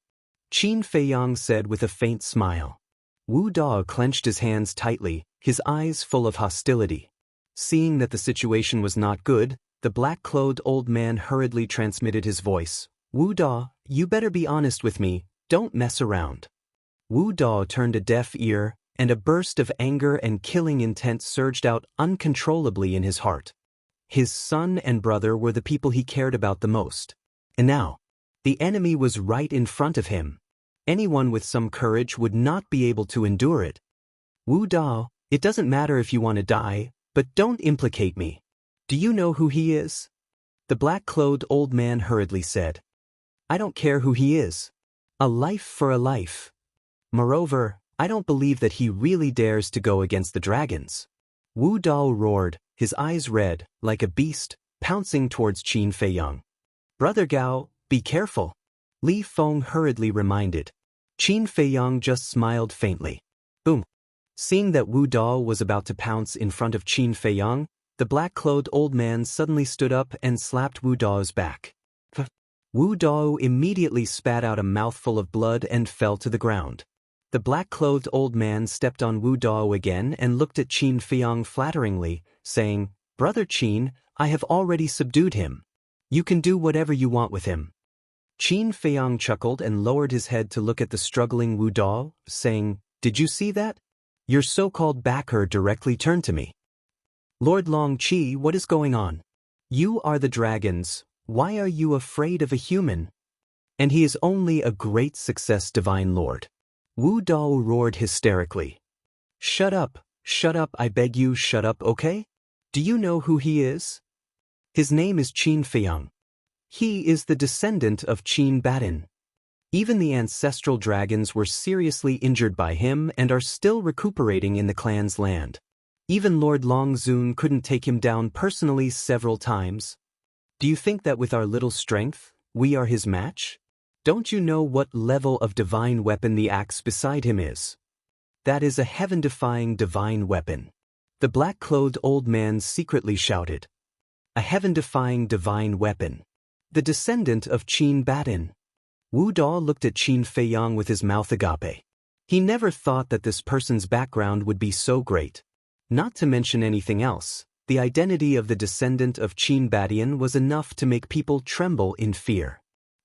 Qin Feiyang said with a faint smile. Wu Dao clenched his hands tightly, his eyes full of hostility. Seeing that the situation was not good, the black-clothed old man hurriedly transmitted his voice. "Wu Dao, you better be honest with me, don't mess around." Wu Dao turned a deaf ear, and a burst of anger and killing intent surged out uncontrollably in his heart. His son and brother were the people he cared about the most. And now, the enemy was right in front of him. Anyone with some courage would not be able to endure it. "Wu Dao, it doesn't matter if you want to die, but don't implicate me. Do you know who he is?" The black-clothed old man hurriedly said. "I don't care who he is. A life for a life. Moreover, I don't believe that he really dares to go against the dragons." Wu Dao roared, his eyes red, like a beast, pouncing towards Qin Feiyang. "Brother Gao, be careful," Li Feng hurriedly reminded. Qin Feiyang just smiled faintly. Boom. Seeing that Wu Dao was about to pounce in front of Qin Feiyang, the black-clothed old man suddenly stood up and slapped Wu Dao's back. Wu Dao immediately spat out a mouthful of blood and fell to the ground. The black-clothed old man stepped on Wu Dao again and looked at Qin Feiyang flatteringly, saying, "Brother Qin, I have already subdued him. You can do whatever you want with him." Qin Feiyang chuckled and lowered his head to look at the struggling Wu Dao, saying, "Did you see that? Your so-called backer directly turned to me. Lord Long Qi, what is going on? You are the dragons. Why are you afraid of a human? And he is only a great success, Divine Lord." Wu Dao roared hysterically. Shut up, I beg you, shut up, okay? Do you know who he is? His name is Qin Feiyang. He is the descendant of Qin Batin. Even the ancestral dragons were seriously injured by him and are still recuperating in the clan's land. Even Lord Long Zun couldn't take him down personally several times. Do you think that with our little strength, we are his match? Don't you know what level of divine weapon the axe beside him is? That is a heaven-defying divine weapon. The black-clothed old man secretly shouted. A heaven-defying divine weapon. The descendant of Qin Batin. Wu Dao looked at Qin Feiyang with his mouth agape. He never thought that this person's background would be so great. Not to mention anything else, the identity of the descendant of Qin Batin was enough to make people tremble in fear.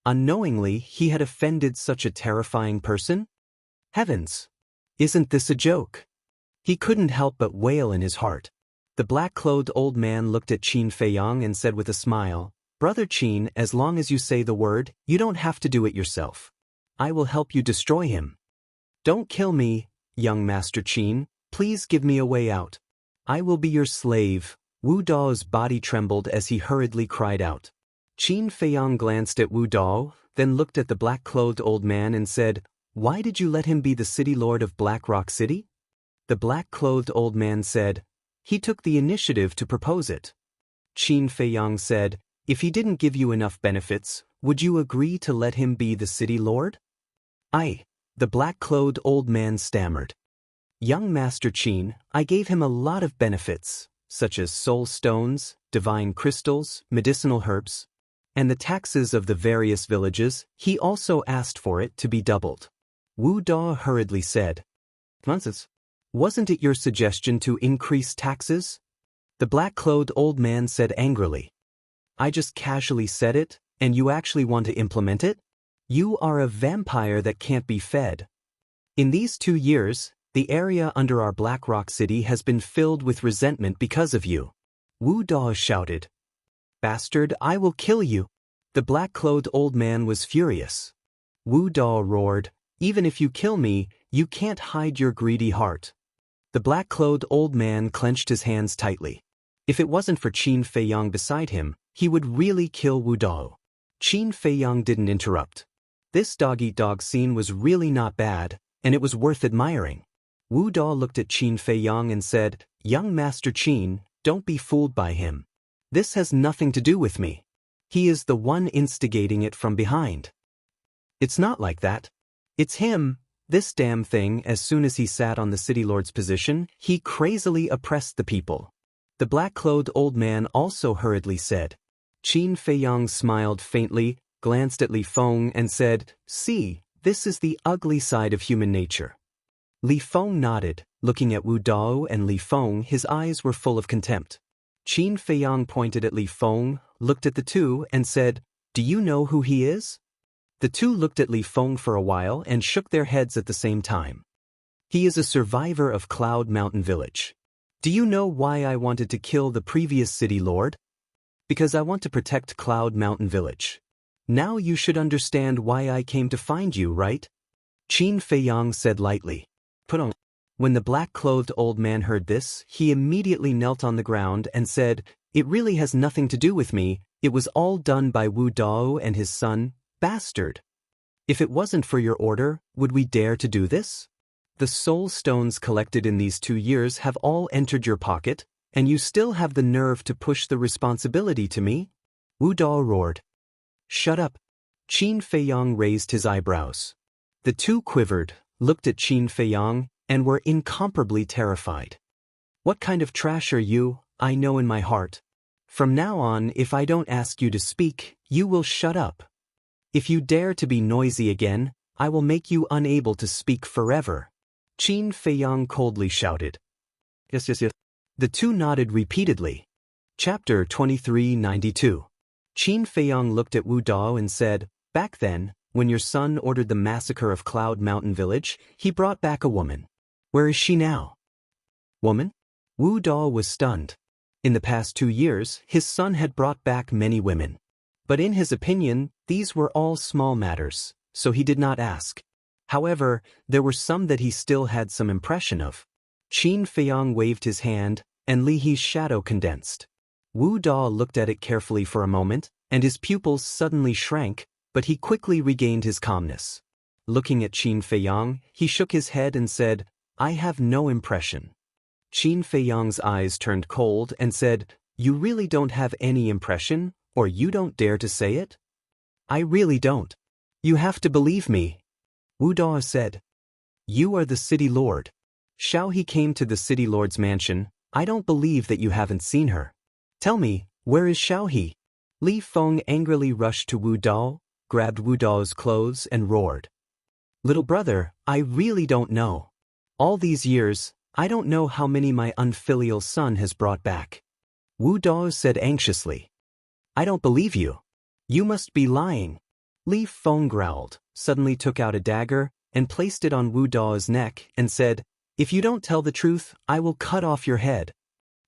Unknowingly, he had offended such a terrifying person? Heavens! Isn't this a joke? He couldn't help but wail in his heart. The black-clothed old man looked at Qin Feiyang and said with a smile, "Brother Qin, as long as you say the word, you don't have to do it yourself. I will help you destroy him. Don't kill me, young Master Qin, please give me a way out. I will be your slave." Wu Dao's body trembled as he hurriedly cried out. Qin Feiyang glanced at Wu Dao, then looked at the black-clothed old man and said, "Why did you let him be the city lord of Black Rock City?" The black-clothed old man said, "He took the initiative to propose it." Qin Feiyang said, "If he didn't give you enough benefits, would you agree to let him be the city lord?" The black-clothed old man stammered. "Young Master Qin, I gave him a lot of benefits, such as soul stones, divine crystals, medicinal herbs, and the taxes of the various villages. He also asked for it to be doubled." Wu Dao hurriedly said, "Nonsense. Wasn't it your suggestion to increase taxes?" The black-clothed old man said angrily, "I just casually said it, and you actually want to implement it? You are a vampire that can't be fed. In these 2 years, the area under our Black Rock City has been filled with resentment because of you." Wu Dao shouted, "Bastard, I will kill you." The black-clothed old man was furious. Wu Dao roared, "Even if you kill me, you can't hide your greedy heart." The black-clothed old man clenched his hands tightly. If it wasn't for Qin Feiyang beside him, he would really kill Wu Dao. Qin Feiyang didn't interrupt. This dog-eat-dog scene was really not bad, and it was worth admiring. Wu Dao looked at Qin Feiyang and said, "Young Master Qin, don't be fooled by him. This has nothing to do with me. He is the one instigating it from behind." "It's not like that. It's him. This damn thing, as soon as he sat on the city lord's position, he crazily oppressed the people." The black-clothed old man also hurriedly said. Qin Feiyang smiled faintly, glanced at Li Feng and said, "See, this is the ugly side of human nature." Li Feng nodded, looking at Wu Dao and Li Feng. His eyes were full of contempt. Qin Feiyang pointed at Li Feng, looked at the two, and said, "Do you know who he is?" The two looked at Li Feng for a while and shook their heads at the same time. "He is a survivor of Cloud Mountain Village. Do you know why I wanted to kill the previous city lord? Because I want to protect Cloud Mountain Village. Now you should understand why I came to find you, right?" Qin Feiyang said lightly. "Put on." When the black-clothed old man heard this, he immediately knelt on the ground and said, "It really has nothing to do with me. It was all done by Wu Dao and his son, bastard. If it wasn't for your order, would we dare to do this? The soul stones collected in these 2 years have all entered your pocket, and you still have the nerve to push the responsibility to me?" Wu Dao roared. "Shut up." Qin Feiyang raised his eyebrows. The two quivered, looked at Qin Feiyang, and were incomparably terrified. "What kind of trash are you? I know in my heart. From now on, if I don't ask you to speak, you will shut up. If you dare to be noisy again, I will make you unable to speak forever." Qin Feiyang coldly shouted. "Yes, yes, yes." The two nodded repeatedly. Chapter 2392. Qin Feiyang looked at Wu Dao and said, "Back then, when your son ordered the massacre of Cloud Mountain Village, he brought back a woman. Where is she now?" "Woman?" Wu Dao was stunned. In the past 2 years, his son had brought back many women. But in his opinion, these were all small matters, so he did not ask. However, there were some that he still had some impression of. Qin Feiyang waved his hand, and Li He's shadow condensed. Wu Dao looked at it carefully for a moment, and his pupils suddenly shrank, but he quickly regained his calmness. Looking at Qin Feiyang, he shook his head and said, "I have no impression." Qin Feiyang's eyes turned cold and said, "You really don't have any impression, or you don't dare to say it?" "I really don't. You have to believe me." Wu Dao said, "You are the city lord. Xiao He came to the city lord's mansion. I don't believe that you haven't seen her. Tell me, where is Xiao He?" Li Feng angrily rushed to Wu Dao, grabbed Wu Dao's clothes and roared. "Little brother, I really don't know. All these years, I don't know how many my unfilial son has brought back." Wu Dao said anxiously. "I don't believe you. You must be lying." Li Feng growled, suddenly took out a dagger, and placed it on Wu Dao's neck, and said, "If you don't tell the truth, I will cut off your head."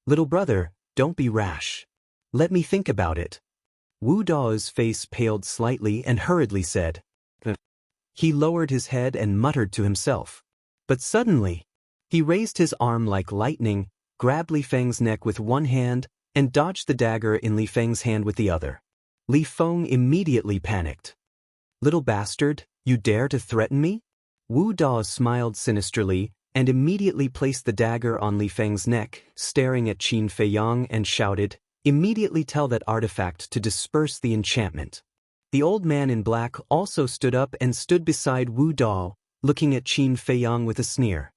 Little brother, don't be rash. Let me think about it. Wu Dao's face paled slightly and hurriedly said. He lowered his head and muttered to himself. But suddenly, he raised his arm like lightning, grabbed Li Feng's neck with one hand, and dodged the dagger in Li Feng's hand with the other. Li Feng immediately panicked. Little bastard, you dare to threaten me? Wu Dao smiled sinisterly and immediately placed the dagger on Li Feng's neck, staring at Qin Feiyang and shouted, immediately tell that artifact to disperse the enchantment. The old man in black also stood up and stood beside Wu Dao, looking at Qin Feiyang with a sneer.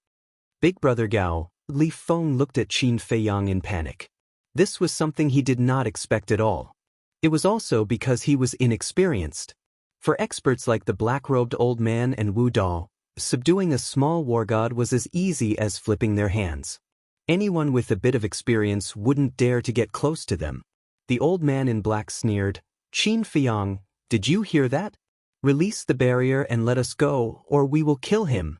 Big brother Gao, Li Feng looked at Qin Feiyang in panic. This was something he did not expect at all. It was also because he was inexperienced. For experts like the black-robed old man and Wu Dao, subduing a small war god was as easy as flipping their hands. Anyone with a bit of experience wouldn't dare to get close to them. The old man in black sneered, Qin Feiyang, did you hear that? Release the barrier and let us go, or we will kill him.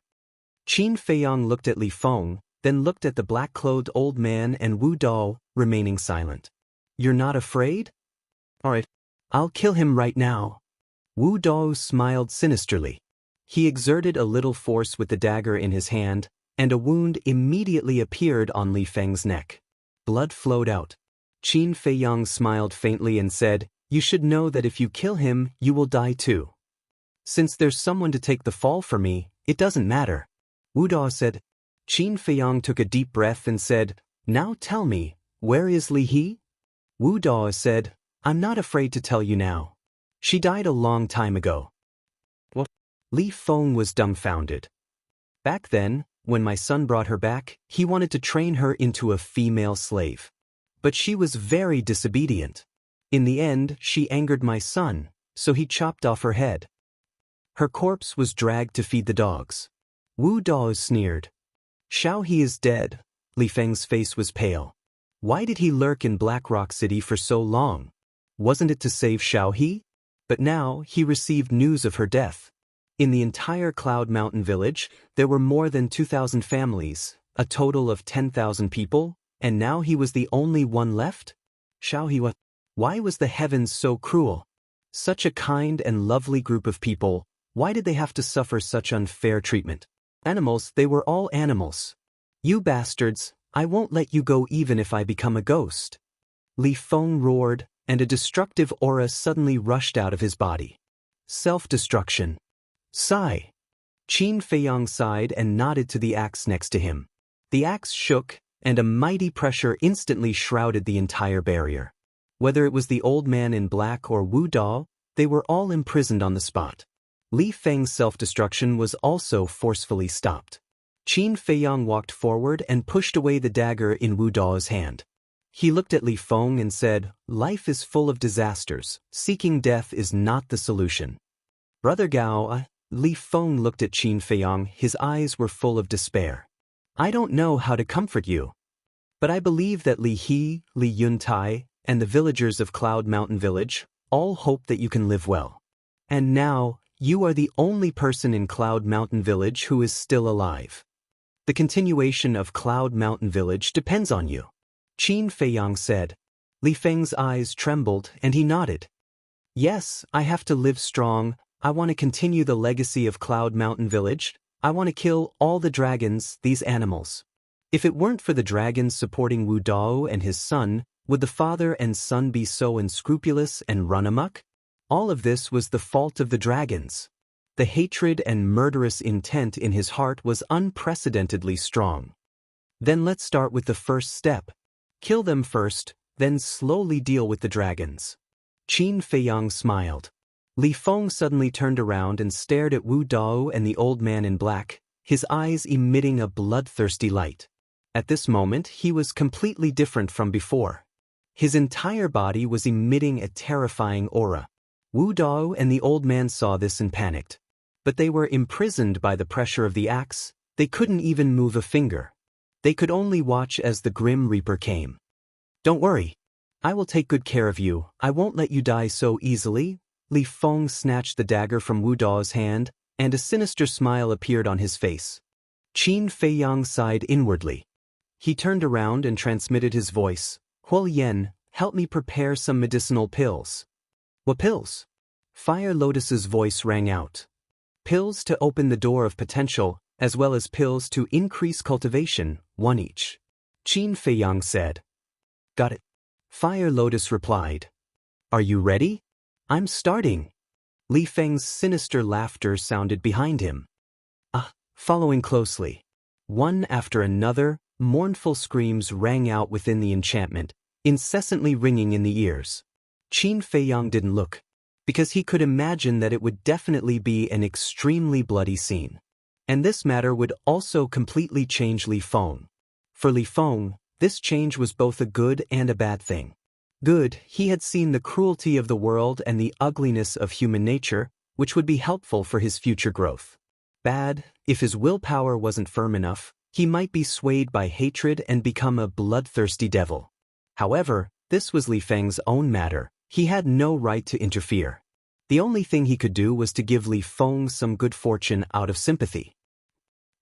Qin Feiyang looked at Li Feng, then looked at the black-clothed old man and Wu Dao, remaining silent. You're not afraid? Alright, I'll kill him right now. Wu Dao smiled sinisterly. He exerted a little force with the dagger in his hand, and a wound immediately appeared on Li Feng's neck. Blood flowed out. Qin Feiyang smiled faintly and said, you should know that if you kill him, you will die too. Since there's someone to take the fall for me, it doesn't matter. Wu Dao said. Qin Feiyang took a deep breath and said, now tell me, where is Li He? Wu Dao said, I'm not afraid to tell you now. She died a long time ago. What? Li Feng was dumbfounded. Back then, when my son brought her back, he wanted to train her into a female slave. But she was very disobedient. In the end, she angered my son, so he chopped off her head. Her corpse was dragged to feed the dogs. Wu Dao sneered. Xiao He is dead. Li Feng's face was pale. Why did he lurk in Black Rock City for so long? Wasn't it to save Xiao He? But now he received news of her death. In the entire Cloud Mountain village, there were more than 2,000 families, a total of 10,000 people, and now he was the only one left? Xiao He, why was the heavens so cruel? Such a kind and lovely group of people, why did they have to suffer such unfair treatment? Animals, they were all animals. You bastards, I won't let you go even if I become a ghost. Li Feng roared, and a destructive aura suddenly rushed out of his body. Self-destruction. Sigh. Qin Feiyang sighed and nodded to the axe next to him. The axe shook, and a mighty pressure instantly shrouded the entire barrier. Whether it was the old man in black or Wu Dao, they were all imprisoned on the spot. Li Feng's self-destruction was also forcefully stopped. Qin Feiyang walked forward and pushed away the dagger in Wu Dao's hand. He looked at Li Feng and said, life is full of disasters. Seeking death is not the solution. Brother Gao, Li Feng looked at Qin Feiyang, his eyes were full of despair. I don't know how to comfort you. But I believe that Li He, Li Yuntai, and the villagers of Cloud Mountain Village all hope that you can live well. And now, you are the only person in Cloud Mountain Village who is still alive. The continuation of Cloud Mountain Village depends on you. Qin Feiyang said. Li Feng's eyes trembled and he nodded. Yes, I have to live strong. I want to continue the legacy of Cloud Mountain Village. I want to kill all the dragons, these animals. If it weren't for the dragons supporting Wu Dao and his son, would the father and son be so unscrupulous and run amok? All of this was the fault of the dragons. The hatred and murderous intent in his heart was unprecedentedly strong. Then let's start with the first step. Kill them first, then slowly deal with the dragons. Qin Feiyang smiled. Li Feng suddenly turned around and stared at Wu Dao and the old man in black, his eyes emitting a bloodthirsty light. At this moment, he was completely different from before. His entire body was emitting a terrifying aura. Wu Dao and the old man saw this and panicked. But they were imprisoned by the pressure of the axe. They couldn't even move a finger. They could only watch as the Grim Reaper came. Don't worry. I will take good care of you. I won't let you die so easily. Li Feng snatched the dagger from Wu Dao's hand, and a sinister smile appeared on his face. Qin Feiyang sighed inwardly. He turned around and transmitted his voice. Huo Yen, help me prepare some medicinal pills. What pills? Fire Lotus's voice rang out. Pills to open the door of potential, as well as pills to increase cultivation, one each. Qin Feiyang said. Got it. Fire Lotus replied. Are you ready? I'm starting. Li Feng's sinister laughter sounded behind him. Following closely. One after another, mournful screams rang out within the enchantment, incessantly ringing in the ears. Qin Feiyang didn't look, because he could imagine that it would definitely be an extremely bloody scene. And this matter would also completely change Li Feng. For Li Feng, this change was both a good and a bad thing. Good, he had seen the cruelty of the world and the ugliness of human nature, which would be helpful for his future growth. Bad, if his willpower wasn't firm enough, he might be swayed by hatred and become a bloodthirsty devil. However, this was Li Feng's own matter. He had no right to interfere. The only thing he could do was to give Li Feng some good fortune out of sympathy.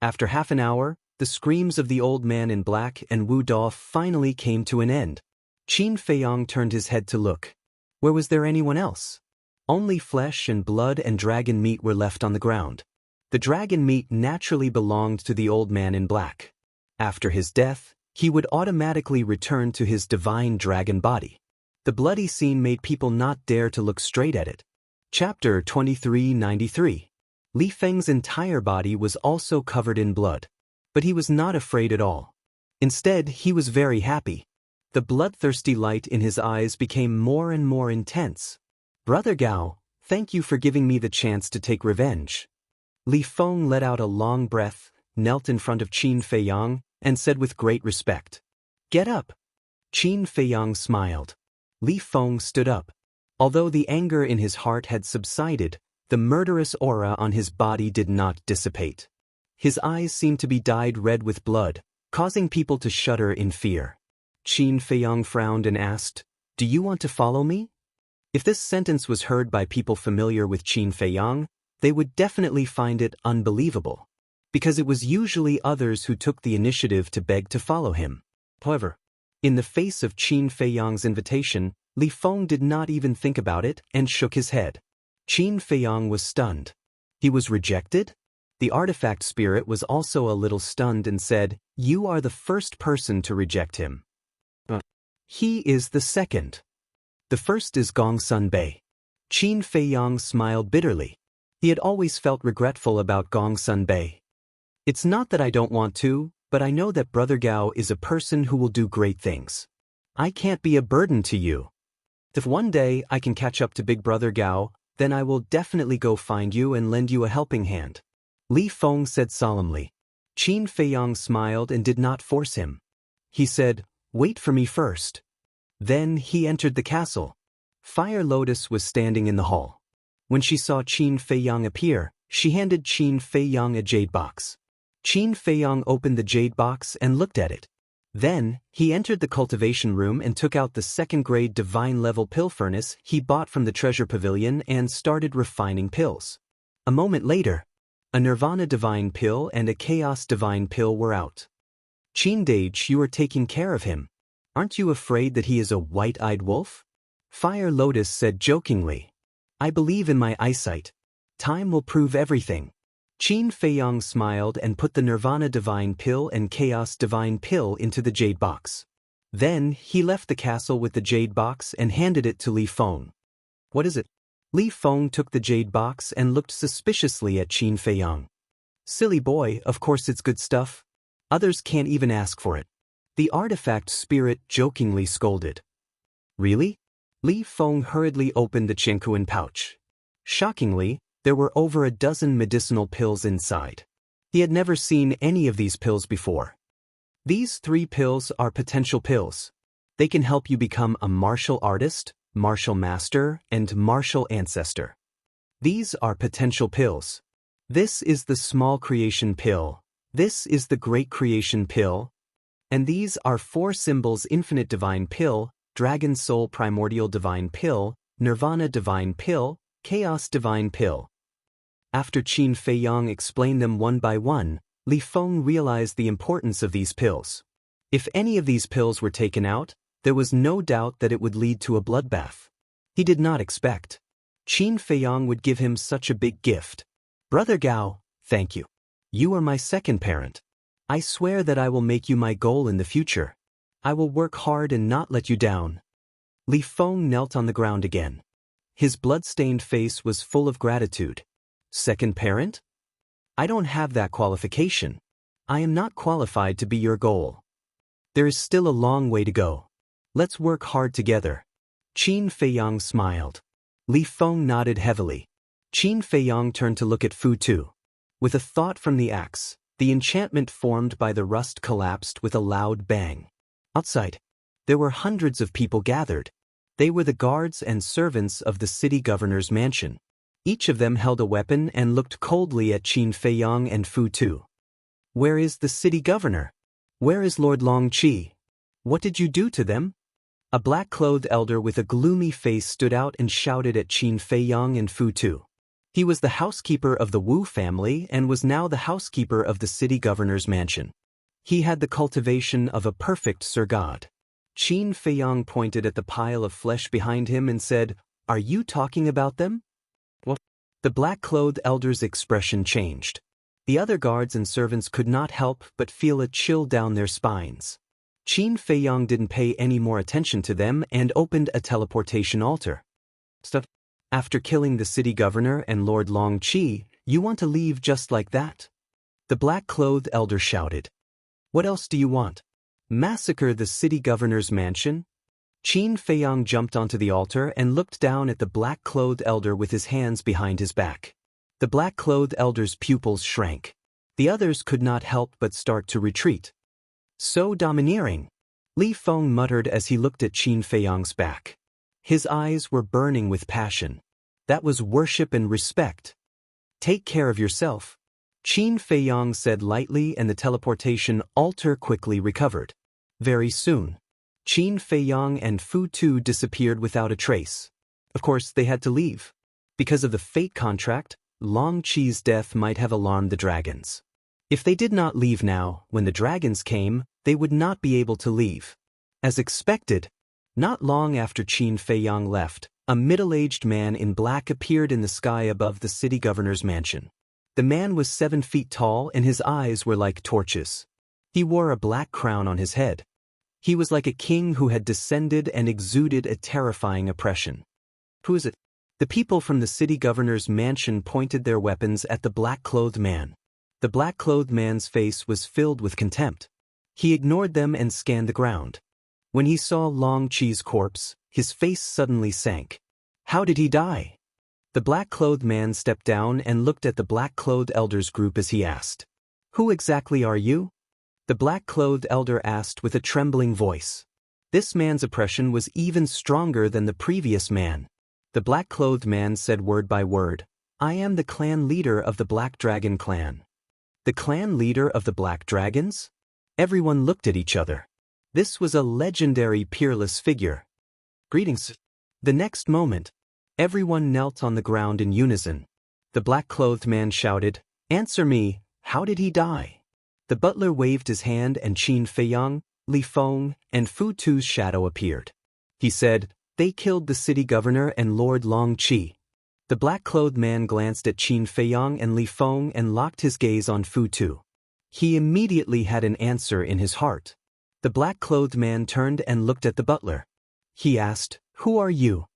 After half an hour, the screams of the old man in black and Wu Dao finally came to an end. Qin Feiyang turned his head to look. Where was there anyone else? Only flesh and blood and dragon meat were left on the ground. The dragon meat naturally belonged to the old man in black. After his death, he would automatically return to his divine dragon body. The bloody scene made people not dare to look straight at it. Chapter 2393. Li Feng's entire body was also covered in blood. But he was not afraid at all. Instead, he was very happy. The bloodthirsty light in his eyes became more and more intense. Brother Gao, thank you for giving me the chance to take revenge. Li Feng let out a long breath, knelt in front of Qin Feiyang, and said with great respect, Get up. Qin Feiyang smiled. Li Feng stood up. Although the anger in his heart had subsided, the murderous aura on his body did not dissipate. His eyes seemed to be dyed red with blood, causing people to shudder in fear. Qin Feiyang frowned and asked, Do you want to follow me? If this sentence was heard by people familiar with Qin Feiyang, they would definitely find it unbelievable, because it was usually others who took the initiative to beg to follow him. However, in the face of Qin Feiyang's invitation, Li Feng did not even think about it and shook his head. Qin Feiyang was stunned. He was rejected? The artifact spirit was also a little stunned and said, You are the first person to reject him. He is the second. The first is Gongsun Bei. Qin Feiyang smiled bitterly. He had always felt regretful about Gongsun Bei. It's not that I don't want to, but I know that Brother Gao is a person who will do great things. I can't be a burden to you. If one day I can catch up to Big Brother Gao, then I will definitely go find you and lend you a helping hand. Li Feng said solemnly. Qin Feiyang smiled and did not force him. He said, Wait for me first. Then he entered the castle. Fire Lotus was standing in the hall. When she saw Qin Feiyang appear, she handed Qin Feiyang a jade box. Qin Feiyang opened the jade box and looked at it. Then, he entered the cultivation room and took out the second-grade divine-level pill furnace he bought from the treasure pavilion and started refining pills. A moment later, a Nirvana divine pill and a Chaos divine pill were out. Qin Dage, you are taking care of him. Aren't you afraid that he is a white-eyed wolf? Fire Lotus said jokingly. I believe in my eyesight. Time will prove everything. Qin Feiyang smiled and put the Nirvana divine pill and Chaos divine pill into the jade box. Then, he left the castle with the jade box and handed it to Li Feng. What is it? Li Feng took the jade box and looked suspiciously at Qin Feiyang. Silly boy, of course it's good stuff. Others can't even ask for it. The artifact spirit jokingly scolded. Really? Li Feng hurriedly opened the Jianghu pouch. Shockingly, there were over a dozen medicinal pills inside. He had never seen any of these pills before. These 3 pills are potential pills. They can help you become a martial artist, martial master, and martial ancestor. These are potential pills. This is the small creation pill. This is the great creation pill. And these are 4 symbols: infinite divine pill, dragon soul primordial divine pill, nirvana divine pill, chaos divine pill. After Qin Feiyang explained them one by one, Li Feng realized the importance of these pills. If any of these pills were taken out, there was no doubt that it would lead to a bloodbath. He did not expect Qin Feiyang would give him such a big gift. Brother Gao, thank you. You are my second parent. I swear that I will make you my goal in the future. I will work hard and not let you down. Li Feng knelt on the ground again. His blood-stained face was full of gratitude. Second parent? I don't have that qualification. I am not qualified to be your goal. There is still a long way to go. Let's work hard together. Qin Feiyang smiled. Li Feng nodded heavily. Qin Feiyang turned to look at Fu Tu. With a thought from the axe, the enchantment formed by the rust collapsed with a loud bang. Outside, there were hundreds of people gathered. They were the guards and servants of the city governor's mansion. Each of them held a weapon and looked coldly at Qin Feiyang and Fu Tu. Where is the city governor? Where is Lord Long Qi? What did you do to them? A black-clothed elder with a gloomy face stood out and shouted at Qin Feiyang and Fu Tu. He was the housekeeper of the Wu family and was now the housekeeper of the city governor's mansion. He had the cultivation of a perfect Sir God. Qin Feiyang pointed at the pile of flesh behind him and said, "Are you talking about them?" What? The black-clothed elder's expression changed. The other guards and servants could not help but feel a chill down their spines. Qin Feiyang didn't pay any more attention to them and opened a teleportation altar. After killing the city governor and Lord Long Qi, you want to leave just like that? The black-clothed elder shouted. What else do you want? Massacre the city governor's mansion? Qin Feiyang jumped onto the altar and looked down at the black-clothed elder with his hands behind his back. The black-clothed elder's pupils shrank. The others could not help but start to retreat. So domineering, Li Feng muttered as he looked at Qin Feiyang's back. His eyes were burning with passion. That was worship and respect. Take care of yourself, Qin Feiyang said lightly, and the teleportation altar quickly recovered. Very soon, Qin Feiyang and Fu Tu disappeared without a trace. Of course, they had to leave. Because of the fate contract, Long Qi's death might have alarmed the dragons. If they did not leave now, when the dragons came, they would not be able to leave. As expected, not long after Qin Feiyang left, a middle-aged man in black appeared in the sky above the city governor's mansion. The man was 7 feet tall and his eyes were like torches. He wore a black crown on his head. He was like a king who had descended and exuded a terrifying oppression. Who is it? The people from the city governor's mansion pointed their weapons at the black-clothed man. The black-clothed man's face was filled with contempt. He ignored them and scanned the ground. When he saw Long Qi's corpse, his face suddenly sank. How did he die? The black-clothed man stepped down and looked at the black-clothed elder's group as he asked, "Who exactly are you?" The black-clothed elder asked with a trembling voice. This man's oppression was even stronger than the previous man. The black-clothed man said word by word, "I am the clan leader of the Black Dragon clan." The clan leader of the Black Dragons? Everyone looked at each other. This was a legendary peerless figure. Greetings. The next moment, everyone knelt on the ground in unison. The black-clothed man shouted, "Answer me, how did he die?" The butler waved his hand and Qin Feiyang, Li Feng, and Fu Tu's shadow appeared. He said, "They killed the city governor and Lord Long Qi." The black-clothed man glanced at Qin Feiyang and Li Feng and locked his gaze on Fu Tu. He immediately had an answer in his heart. The black-clothed man turned and looked at the butler. He asked, "Who are you?"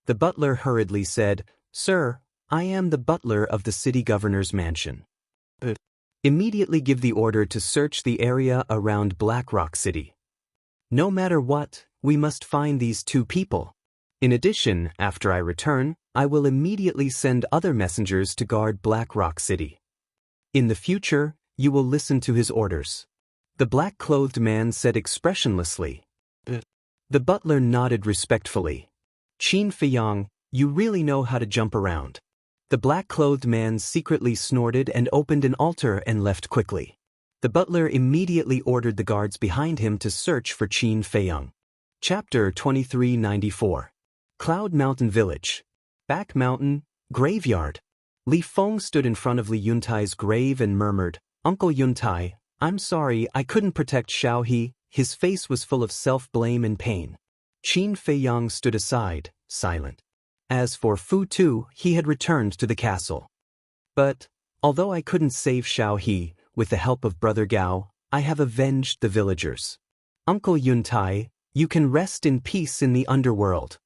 The butler hurriedly said, "Sir, I am the butler of the city governor's mansion." Immediately give the order to search the area around Black Rock City. No matter what, we must find these 2 people. In addition, after I return, I will immediately send other messengers to guard Black Rock City. In the future, you will listen to his orders. The black-clothed man said expressionlessly. The butler nodded respectfully. Qin Feiyang, you really know how to jump around. The black-clothed man secretly snorted and opened an altar and left quickly. The butler immediately ordered the guards behind him to search for Qin Feiyang. Chapter 2394. Cloud Mountain Village. Back Mountain, Graveyard. Li Feng stood in front of Li Yuntai's grave and murmured, "Uncle Yuntai, I'm sorry I couldn't protect Xiao He His face was full of self-blame and pain. Qin Feiyang stood aside, silent. As for Fu Tu, he had returned to the castle. But, although I couldn't save Xiao He, with the help of Brother Gao, I have avenged the villagers. Uncle Yuntai, you can rest in peace in the underworld.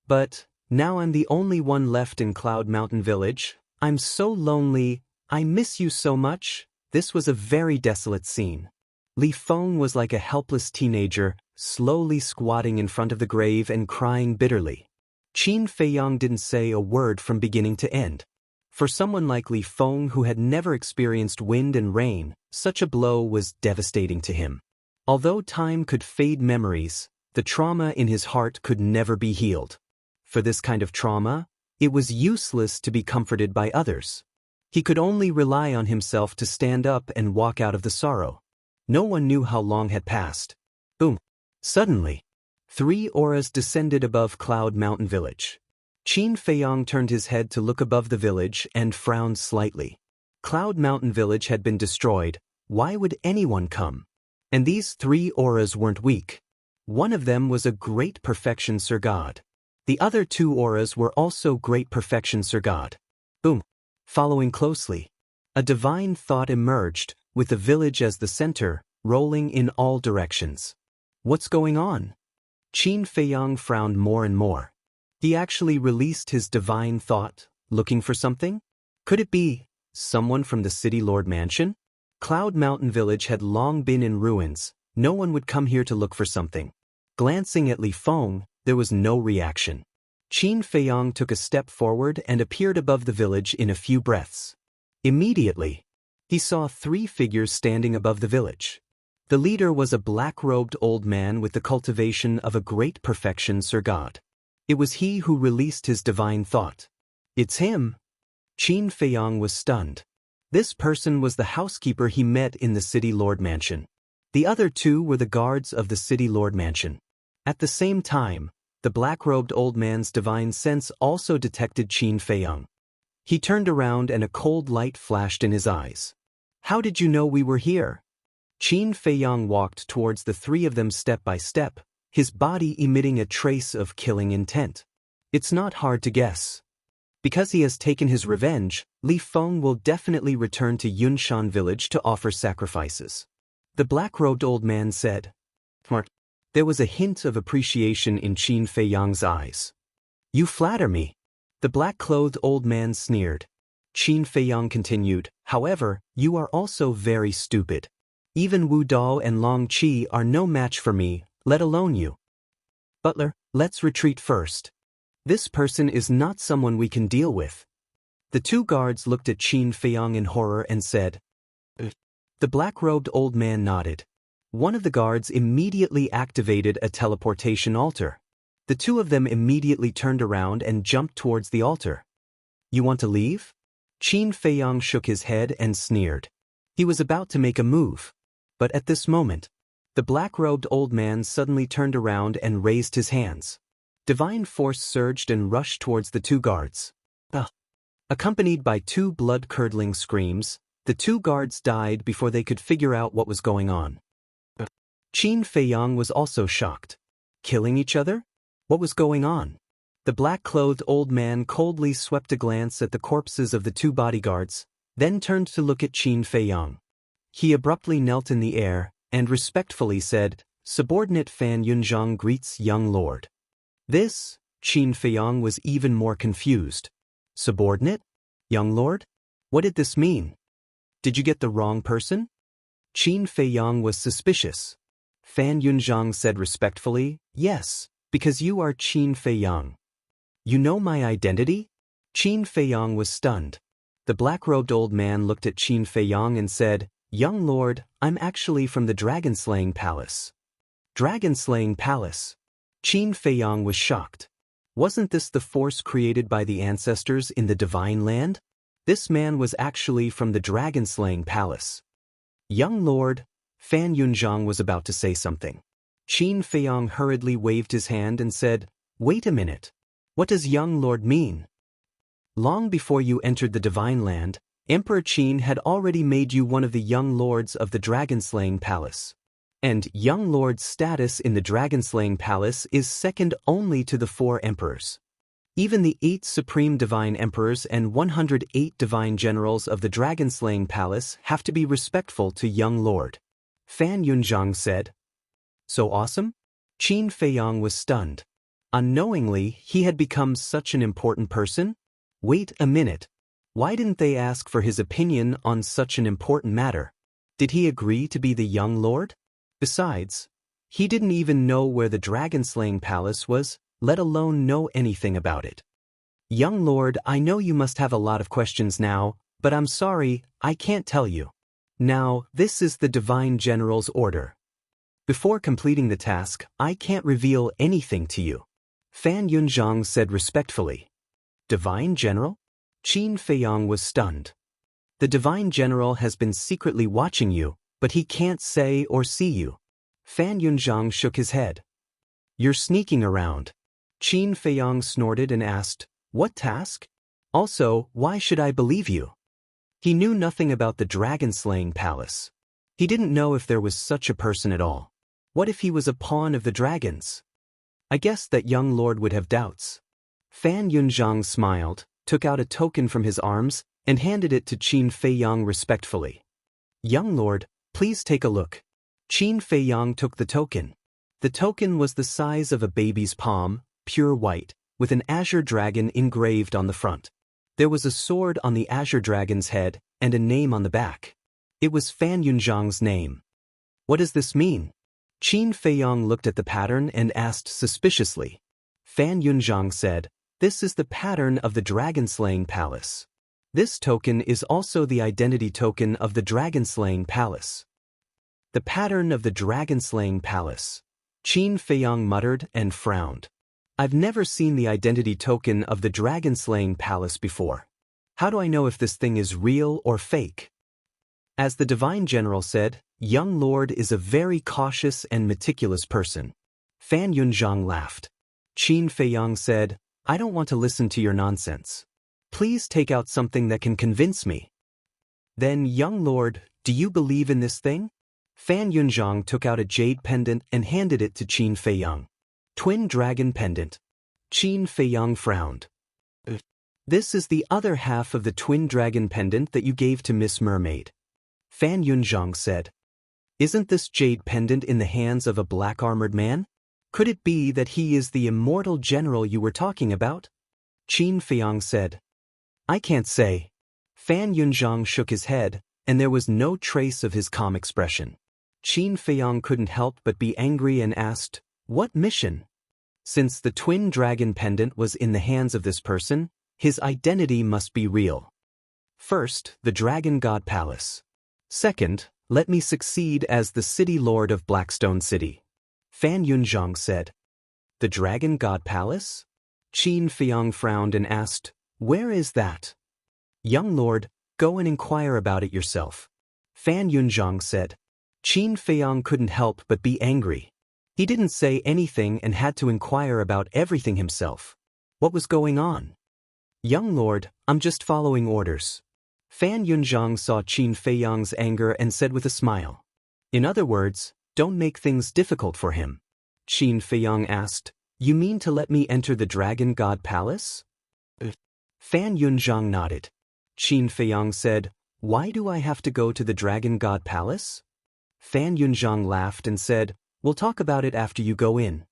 But, now I'm the only one left in Cloud Mountain Village. I'm so lonely. I miss you so much. This was a very desolate scene. Li Feng was like a helpless teenager, slowly squatting in front of the grave and crying bitterly. Qin Feiyang didn't say a word from beginning to end. For someone like Li Feng who had never experienced wind and rain, such a blow was devastating to him. Although time could fade memories, the trauma in his heart could never be healed. For this kind of trauma, it was useless to be comforted by others. He could only rely on himself to stand up and walk out of the sorrow. No one knew how long had passed. Boom! Suddenly, 3 auras descended above Cloud Mountain Village. Qin Feiyang turned his head to look above the village and frowned slightly. Cloud Mountain Village had been destroyed. Why would anyone come? And these 3 auras weren't weak. One of them was a great perfection Sir God. The other 2 auras were also great perfection Sir God. Boom! Following closely, a divine thought emerged, with the village as the center, rolling in all directions. What's going on? Qin Feiyang frowned more and more. He actually released his divine thought, looking for something? Could it be someone from the City Lord Mansion? Cloud Mountain Village had long been in ruins. No one would come here to look for something. Glancing at Li Feng, there was no reaction. Qin Feiyang took a step forward and appeared above the village in a few breaths. Immediately, he saw 3 figures standing above the village. The leader was a black-robed old man with the cultivation of a great perfection Sir God. It was he who released his divine thought. It's him! Qin Feiyang was stunned. This person was the housekeeper he met in the City Lord Mansion. The other 2 were the guards of the City Lord Mansion. At the same time, the black-robed old man's divine sense also detected Qin Feiyang. He turned around and a cold light flashed in his eyes. How did you know we were here? Qin Feiyang walked towards the 3 of them step by step, his body emitting a trace of killing intent. It's not hard to guess. Because he has taken his revenge, Li Feng will definitely return to Yunshan village to offer sacrifices. The black-robed old man said. Smart. There was a hint of appreciation in Qin Feiyang's eyes. You flatter me. The black-clothed old man sneered. Qin Feiyang continued, however, you are also very stupid. Even Wu Dao and Long Qi are no match for me, let alone you. Butler, let's retreat first. This person is not someone we can deal with. The 2 guards looked at Qin Feiyang in horror and said. The black-robed old man nodded. One of the guards immediately activated a teleportation altar. The 2 of them immediately turned around and jumped towards the altar. You want to leave? Qin Feiyang shook his head and sneered. He was about to make a move. But at this moment, the black-robed old man suddenly turned around and raised his hands. Divine force surged and rushed towards the 2 guards. Accompanied by 2 blood-curdling screams, the 2 guards died before they could figure out what was going on. Qin Feiyang was also shocked. Killing each other? What was going on? The black-clothed old man coldly swept a glance at the corpses of the 2 bodyguards, then turned to look at Qin Feiyang. He abruptly knelt in the air and respectfully said, Subordinate Fan Yunzhang greets young lord. This, Qin Feiyang was even more confused. Subordinate? Young lord? What did this mean? Did you get the wrong person? Qin Feiyang was suspicious. Fan Yunzhang said respectfully, Yes, because you are Qin Feiyang. You know my identity? Qin Feiyang was stunned. The black-robed old man looked at Qin Feiyang and said, Young lord, I'm actually from the dragon-slaying palace. Dragon-slaying palace? Qin Feiyang was shocked. Wasn't this the force created by the ancestors in the divine land? This man was actually from the dragon-slaying palace. Young lord, Fan Yunzhang was about to say something. Qin Feiyang hurriedly waved his hand and said, Wait a minute. What does young lord mean? Long before you entered the divine land, Emperor Qin had already made you one of the young lords of the dragon-slaying palace. And young lord's status in the dragon-slaying palace is second only to the 4 emperors. Even the 8 supreme divine emperors and 108 divine generals of the dragon-slaying palace have to be respectful to young lord. Fan Yunzhang said. So awesome? Qin Feiyang was stunned. Unknowingly, he had become such an important person? Wait a minute. Why didn't they ask for his opinion on such an important matter? Did he agree to be the young lord? Besides, he didn't even know where the dragon-slaying palace was, let alone know anything about it. Young lord, I know you must have a lot of questions now, but I'm sorry, I can't tell you. Now, this is the divine general's order. Before completing the task, I can't reveal anything to you. Fan Yunzhang said respectfully. Divine general? Qin Feiyang was stunned. The divine general has been secretly watching you, but he can't say or see you. Fan Yunzhang shook his head. You're sneaking around. Qin Feiyang snorted and asked, what task? Also, why should I believe you? He knew nothing about the dragon-slaying palace. He didn't know if there was such a person at all. What if he was a pawn of the dragons? I guess that young lord would have doubts. Fan Yunzhang smiled, took out a token from his arms, and handed it to Qin Feiyang respectfully. Young lord, please take a look. Qin Feiyang took the token. The token was the size of a baby's palm, pure white, with an azure dragon engraved on the front. There was a sword on the azure dragon's head and a name on the back. It was Fan Yunzhang's name. What does this mean? Qin Feiyang looked at the pattern and asked suspiciously. Fan Yunzhang said, this is the pattern of the dragon-slaying palace. This token is also the identity token of the dragon-slaying palace. The pattern of the dragon-slaying palace. Qin Feiyang muttered and frowned. I've never seen the identity token of the dragon-slaying palace before. How do I know if this thing is real or fake? As the divine general said, young lord is a very cautious and meticulous person. Fan Yunzhang laughed. Qin Feiyang said, I don't want to listen to your nonsense. Please take out something that can convince me. Then, young lord, do you believe in this thing? Fan Yunzhang took out a jade pendant and handed it to Qin Feiyang. Twin dragon pendant. Qin Feiyang frowned. This is the other half of the twin dragon pendant that you gave to Miss Mermaid. Fan Yunzhang said. Isn't this jade pendant in the hands of a black-armored man? Could it be that he is the immortal general you were talking about? Qin Feiyang said. I can't say. Fan Yunzhang shook his head, and there was no trace of his calm expression. Qin Feiyang couldn't help but be angry and asked, what mission? Since the twin dragon pendant was in the hands of this person, his identity must be real. First, the Dragon God Palace. Second, let me succeed as the city lord of Blackstone City. Fan Yunzhang said. The Dragon God Palace? Qin Feiyang frowned and asked, where is that? Young lord, go and inquire about it yourself. Fan Yunzhang said. Qin Feiyang couldn't help but be angry. He didn't say anything and had to inquire about everything himself. What was going on? Young lord, I'm just following orders. Fan Yunzhang saw Qin Feiyang's anger and said with a smile. In other words, don't make things difficult for him. Qin Feiyang asked, you mean to let me enter the Dragon God Palace? Fan Yunzhang nodded. Qin Feiyang said, why do I have to go to the Dragon God Palace? Fan Yunzhang laughed and said, we'll talk about it after you go in.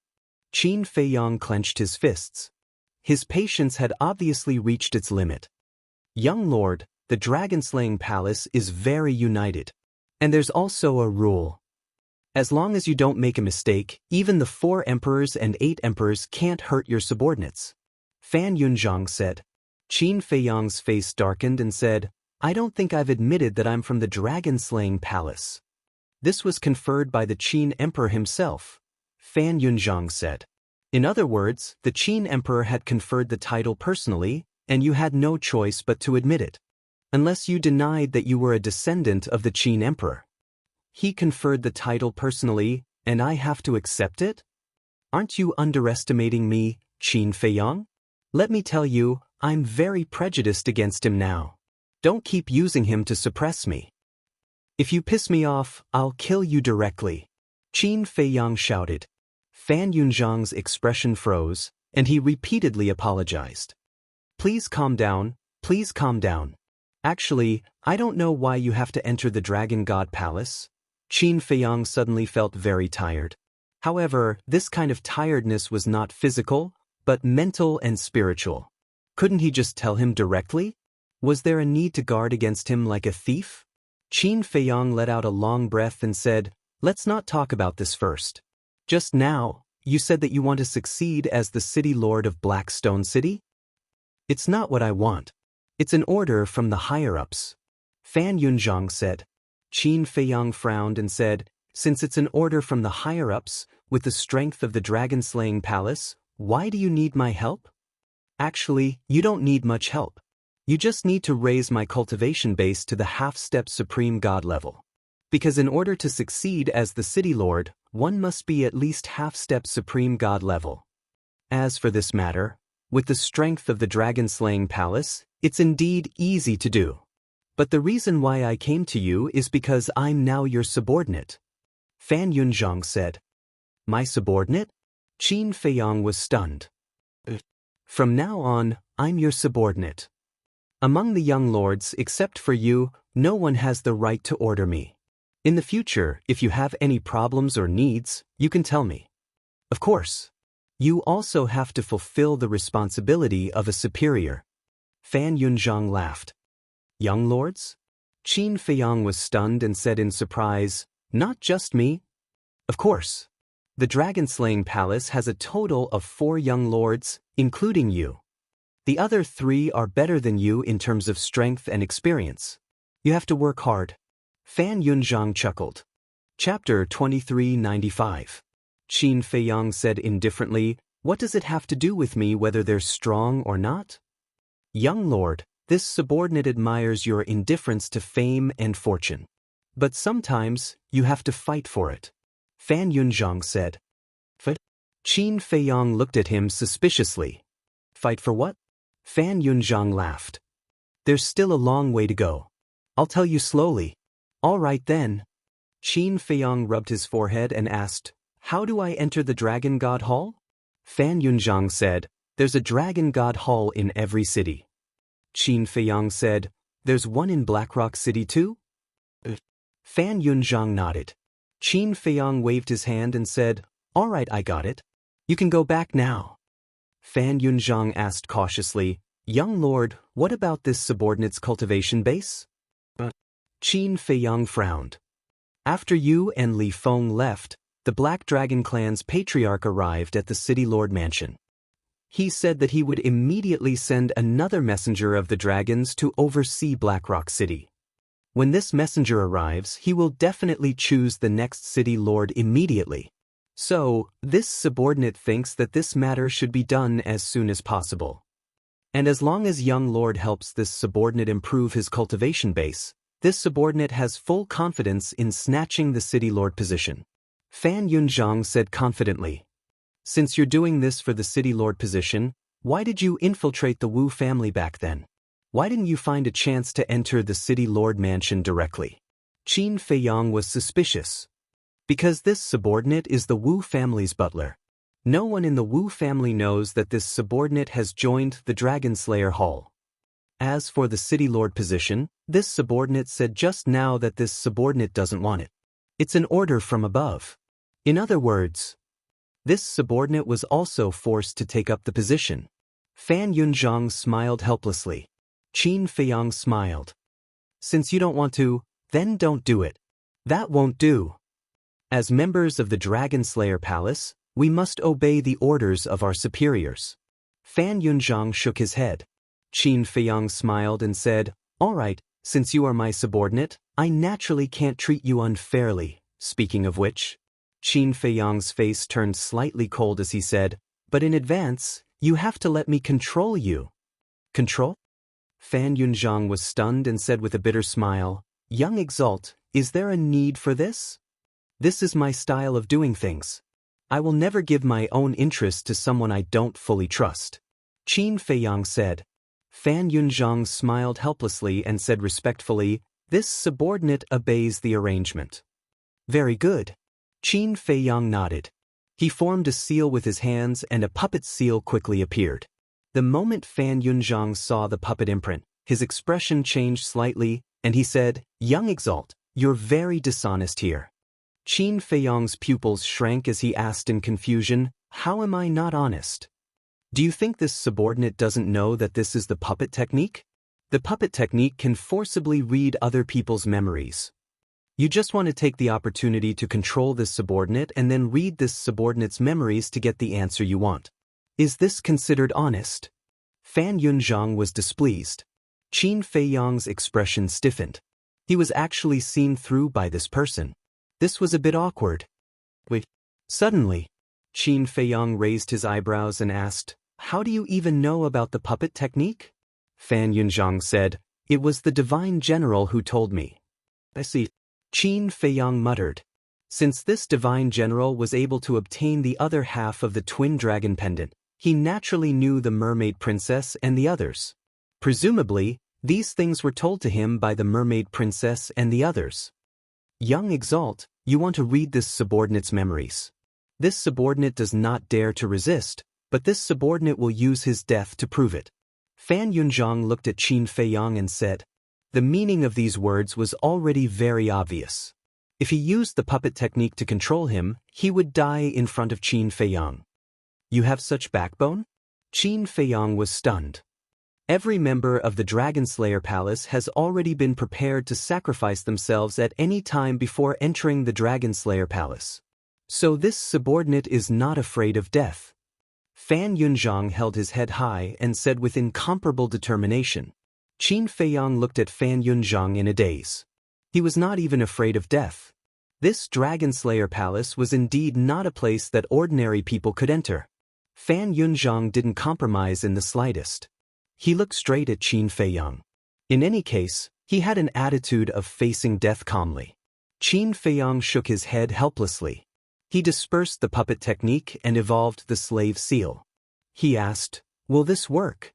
Qin Feiyang clenched his fists. His patience had obviously reached its limit. Young lord, the dragon-slaying palace is very united. And there's also a rule. As long as you don't make a mistake, even the 4 emperors and 8 emperors can't hurt your subordinates. Fan Yunzhang said. Qin Feiyang's face darkened and said, I don't think I've admitted that I'm from the dragon-slaying palace. This was conferred by the Qin Emperor himself. Fan Yunzhang said. In other words, the Qin Emperor had conferred the title personally, and you had no choice but to admit it. Unless you denied that you were a descendant of the Qin Emperor. He conferred the title personally, and I have to accept it? Aren't you underestimating me, Qin Feiyang? Let me tell you, I'm very prejudiced against him now. Don't keep using him to suppress me. If you piss me off, I'll kill you directly. Qin Feiyang shouted. Fan Yunzhang's expression froze, and he repeatedly apologized. Please calm down, please calm down. Actually, I don't know why you have to enter the Dragon God Palace. Qin Feiyang suddenly felt very tired. However, this kind of tiredness was not physical, but mental and spiritual. Couldn't he just tell him directly? Was there a need to guard against him like a thief? Qin Feiyang let out a long breath and said, "Let's not talk about this first. Just now, you said that you want to succeed as the city lord of Blackstone City? It's not what I want. It's an order from the higher-ups." Fan Yunzhang said. Qin Feiyang frowned and said, "Since it's an order from the higher-ups, with the strength of the dragon-slaying palace, why do you need my help?" "Actually, you don't need much help. You just need to raise my cultivation base to the half-step supreme god level. Because in order to succeed as the city lord, one must be at least half-step supreme god level. As for this matter, with the strength of the dragon-slaying palace, it's indeed easy to do. But the reason why I came to you is because I'm now your subordinate." Fan Yunzhang said. "My subordinate?" Qin Feiyang was stunned. "From now on, I'm your subordinate. Among the young lords, except for you, no one has the right to order me. In the future, if you have any problems or needs, you can tell me. Of course, you also have to fulfill the responsibility of a superior." Fan Yunzhang laughed. "Young lords?" Qin Feiyang was stunned and said in surprise, "Not just me. Of course. The dragon-slaying palace has a total of 4 young lords, including you. The other 3 are better than you in terms of strength and experience. You have to work hard." Fan Yunzhang chuckled. Chapter 2395. Qin Feiyang said indifferently, "What does it have to do with me whether they're strong or not?" "Young lord, this subordinate admires your indifference to fame and fortune. But sometimes, you have to fight for it," Fan Yunzhang said. "Fight?" Qin Feiyang looked at him suspiciously. "Fight for what?" Fan Yunzhang laughed. "There's still a long way to go. I'll tell you slowly." "All right then." Qin Feiyang rubbed his forehead and asked, "How do I enter the Dragon God Hall?" Fan Yunzhang said, "There's a Dragon God Hall in every city." Qin Feiyang said, "There's one in Blackrock City too?" Fan Yunzhang nodded. Qin Feiyang waved his hand and said, "All right, I got it. You can go back now." Fan Yunzhang asked cautiously, "Young lord, what about this subordinate's cultivation base?" Qin Feiyang frowned. "After you and Li Feng left, the Black Dragon clan's patriarch arrived at the City Lord Mansion. He said that he would immediately send another messenger of the dragons to oversee Blackrock City. When this messenger arrives, he will definitely choose the next city lord immediately. So, this subordinate thinks that this matter should be done as soon as possible. And as long as young lord helps this subordinate improve his cultivation base, this subordinate has full confidence in snatching the city lord position." Fan Yunzhang said confidently, "Since you're doing this for the city lord position, why did you infiltrate the Wu family back then? Why didn't you find a chance to enter the city lord mansion directly?" Qin Feiyang was suspicious. "Because this subordinate is the Wu family's butler. No one in the Wu family knows that this subordinate has joined the Dragon Slayer Hall. As for the city lord position, this subordinate said just now that this subordinate doesn't want it. It's an order from above. In other words, this subordinate was also forced to take up the position." Fan Yunzhang smiled helplessly. Qin Feiyang smiled. "Since you don't want to, then don't do it. That won't do. As members of the Dragon Slayer Palace, we must obey the orders of our superiors." Fan Yunzhang shook his head. Qin Feiyang smiled and said, "All right, since you are my subordinate, I naturally can't treat you unfairly. Speaking of which," Qin Feiyang's face turned slightly cold as he said, "But in advance, you have to let me control you." "Control?" Fan Yunzhang was stunned and said with a bitter smile, "Young Exalt, is there a need for this? This is my style of doing things. I will never give my own interest to someone I don't fully trust." Qin Feiyang said. Fan Yunzhang smiled helplessly and said respectfully, "This subordinate obeys the arrangement." "Very good." Qin Feiyang nodded. He formed a seal with his hands and a puppet seal quickly appeared. The moment Fan Yunzhang saw the puppet imprint, his expression changed slightly, and he said, "Young Exalt, you're very dishonest here." Qin Feiyang's pupils shrank as he asked in confusion, "How am I not honest? Do you think this subordinate doesn't know that this is the puppet technique? The puppet technique can forcibly read other people's memories. You just want to take the opportunity to control this subordinate and then read this subordinate's memories to get the answer you want. Is this considered honest?" Fan Yunzhang was displeased. Qin Feiyang's expression stiffened. He was actually seen through by this person. This was a bit awkward. Wait. Suddenly, Qin Feiyang raised his eyebrows and asked, "How do you even know about the puppet technique?" Fan Yunzhang said, "It was the divine general who told me." "I see." Qin Feiyang muttered. Since this divine general was able to obtain the other half of the twin dragon pendant, he naturally knew the mermaid princess and the others. Presumably, these things were told to him by the mermaid princess and the others. "Young Exalt, you want to read this subordinate's memories. This subordinate does not dare to resist, but this subordinate will use his death to prove it." Fan Yunzhang looked at Qin Feiyang and said, the meaning of these words was already very obvious. If he used the puppet technique to control him, he would die in front of Qin Feiyang. "You have such backbone?" Qin Feiyang was stunned. Every member of the Dragon Slayer Palace has already been prepared to sacrifice themselves at any time before entering the Dragon Slayer Palace. So this subordinate is not afraid of death. Fan Yunzhang held his head high and said with incomparable determination. Qin Feiyang looked at Fan Yunzhang in a daze. He was not even afraid of death. This Dragon Slayer Palace was indeed not a place that ordinary people could enter. Fan Yunzhang didn't compromise in the slightest. He looked straight at Qin Feiyang. In any case, he had an attitude of facing death calmly. Qin Feiyang shook his head helplessly. He dispersed the puppet technique and evolved the slave seal. He asked, "Will this work?"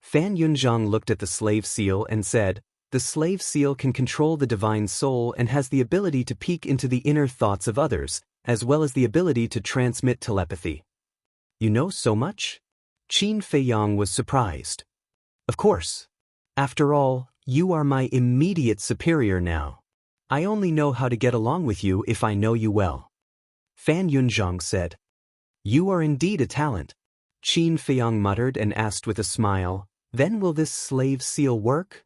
Fan Yunzhang looked at the slave seal and said, "The slave seal can control the divine soul and has the ability to peek into the inner thoughts of others, as well as the ability to transmit telepathy." "You know so much?" Qin Feiyang was surprised. "Of course. After all, you are my immediate superior now. I only know how to get along with you if I know you well." Fan Yunzhang said. "You are indeed a talent." Qin Feiyang muttered and asked with a smile, "Then will this slave seal work?"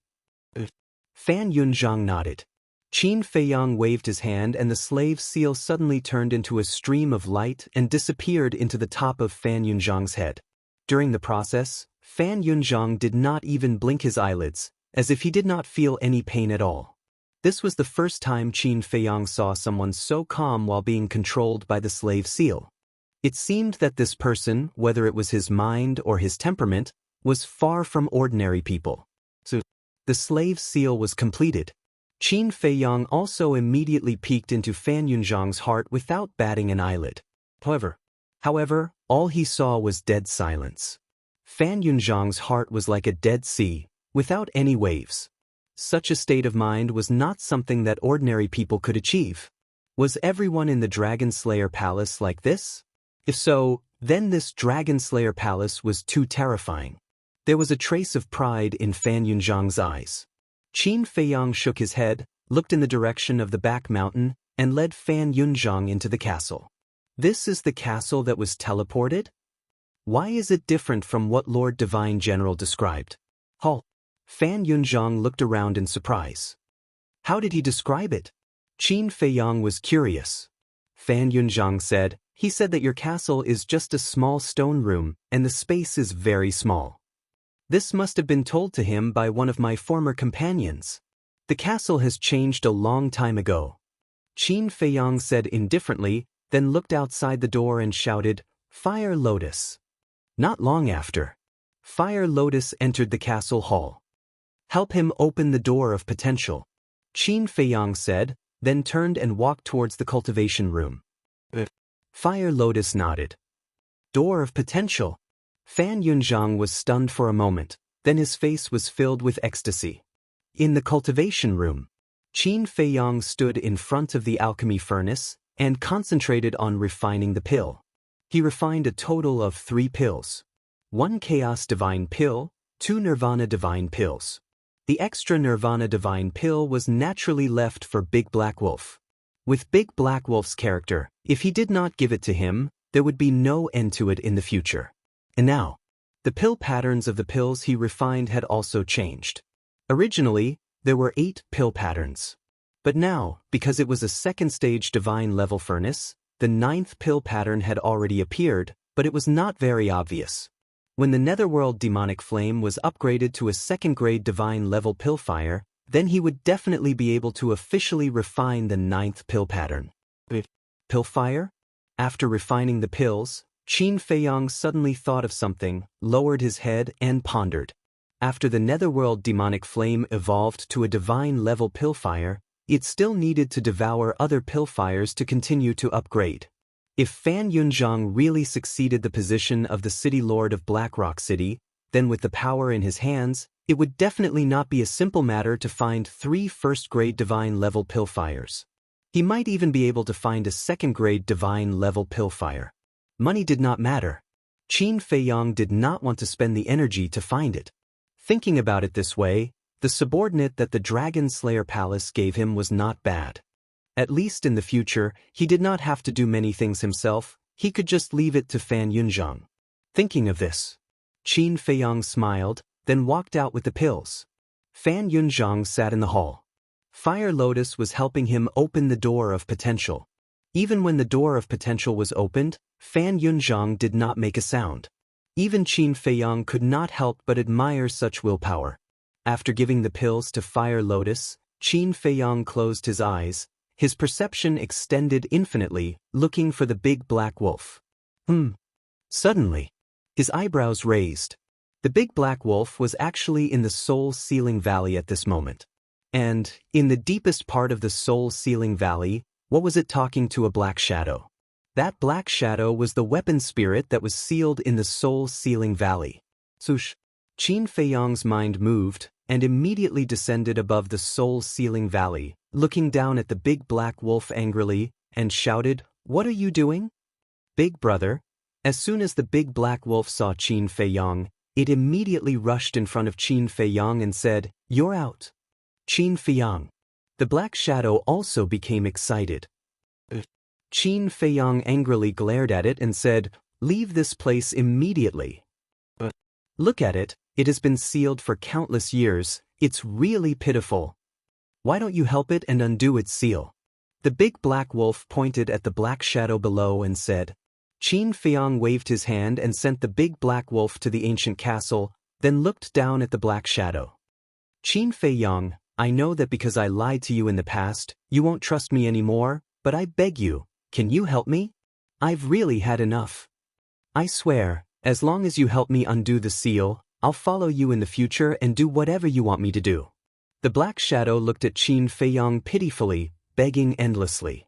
Fan Yunzhang nodded. Qin Feiyang waved his hand and the slave seal suddenly turned into a stream of light and disappeared into the top of Fan Yunzhang's head. During the process, Fan Yunzhang did not even blink his eyelids, as if he did not feel any pain at all. This was the first time Qin Feiyang saw someone so calm while being controlled by the slave seal. It seemed that this person, whether it was his mind or his temperament, was far from ordinary people. So, the slave seal was completed. Qin Feiyang also immediately peeked into Fan Yunzhang's heart without batting an eyelid. However, all he saw was dead silence. Fan Yunzhang's heart was like a dead sea, without any waves. Such a state of mind was not something that ordinary people could achieve. Was everyone in the Dragon Slayer Palace like this? If so, then this Dragon Slayer Palace was too terrifying. There was a trace of pride in Fan Yunzhang's eyes. Qin Feiyang shook his head, looked in the direction of the back mountain, and led Fan Yunzhang into the castle. "This is the castle that was teleported? Why is it different from what Lord Divine General described?" Fan Yunzhang looked around in surprise. "How did he describe it?" Qin Feiyang was curious. Fan Yunzhang said, "He said that your castle is just a small stone room, and the space is very small. This must have been told to him by one of my former companions. The castle has changed a long time ago." Qin Feiyang said indifferently, then looked outside the door and shouted, "Fire Lotus." Not long after, Fire Lotus entered the castle hall. "Help him open the door of potential," Qin Feiyang said, then turned and walked towards the cultivation room. Fire Lotus nodded. "Door of potential." Fan Yunzhang was stunned for a moment, then his face was filled with ecstasy. In the cultivation room, Qin Feiyang stood in front of the alchemy furnace, and concentrated on refining the pill. He refined a total of 3 pills. 1 Chaos Divine Pill, 2 Nirvana Divine Pills. The extra Nirvana Divine Pill was naturally left for Big Black Wolf. With Big Black Wolf's character, if he did not give it to him, there would be no end to it in the future. And now, the pill patterns of the pills he refined had also changed. Originally, there were 8 pill patterns. But now, because it was a second stage divine level furnace, the 9th pill pattern had already appeared, but it was not very obvious. When the Netherworld Demonic Flame was upgraded to a second-grade divine level pill fire, then he would definitely be able to officially refine the 9th pill pattern. Pill fire? After refining the pills, Qin Feiyang suddenly thought of something, lowered his head, and pondered. After the Netherworld Demonic Flame evolved to a divine level pill fire, it still needed to devour other pill fires to continue to upgrade. If Fan Yunzhang really succeeded the position of the City Lord of Blackrock City, then with the power in his hands, it would definitely not be a simple matter to find 3 first-grade divine level pill fires. He might even be able to find a second-grade divine level pill fire. Money did not matter. Qin Feiyang did not want to spend the energy to find it. Thinking about it this way, the subordinate that the Dragon Slayer Palace gave him was not bad. At least in the future, he did not have to do many things himself, he could just leave it to Fan Yunzhang. Thinking of this, Qin Feiyang smiled, then walked out with the pills. Fan Yunzhang sat in the hall. Fire Lotus was helping him open the door of potential. Even when the door of potential was opened, Fan Yunzhang did not make a sound. Even Qin Feiyang could not help but admire such willpower. After giving the pills to Fire Lotus, Qin Feiyang closed his eyes. His perception extended infinitely, looking for the Big Black Wolf. Suddenly, his eyebrows raised. The Big Black Wolf was actually in the Soul Sealing Valley at this moment. And, in the deepest part of the Soul Sealing Valley, what was it talking to a black shadow? That black shadow was the weapon spirit that was sealed in the Soul Sealing Valley. Swoosh! Qin Feiyang's mind moved, and immediately descended above the Soul Sealing Valley, looking down at the Big Black Wolf angrily, and shouted, "What are you doing?" "Big brother." As soon as the Big Black Wolf saw Qin Feiyang, it immediately rushed in front of Qin Feiyang and said, "You're out." Qin Feiyang. The black shadow also became excited. Qin Feiyang angrily glared at it and said, "Leave this place immediately." "Look at it, it has been sealed for countless years, it's really pitiful. Why don't you help it and undo its seal?" The Big Black Wolf pointed at the black shadow below and said. Qin Feiyang waved his hand and sent the Big Black Wolf to the ancient castle, then looked down at the black shadow. "Qin Feiyang, I know that because I lied to you in the past, you won't trust me anymore, but I beg you, can you help me? I've really had enough. I swear, as long as you help me undo the seal, I'll follow you in the future and do whatever you want me to do." The black shadow looked at Qin Feiyang pitifully, begging endlessly.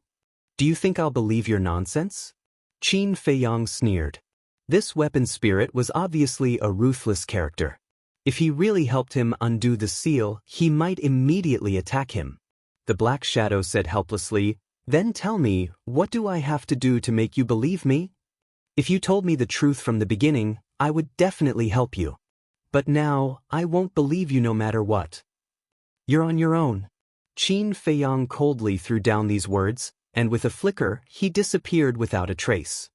"Do you think I'll believe your nonsense?" Qin Feiyang sneered. This weapon spirit was obviously a ruthless character. If he really helped him undo the seal, he might immediately attack him. The black shadow said helplessly, "Then tell me, what do I have to do to make you believe me? If you told me the truth from the beginning, I would definitely help you. But now, I won't believe you no matter what. You're on your own." Qin Feiyang coldly threw down these words, and with a flicker, he disappeared without a trace.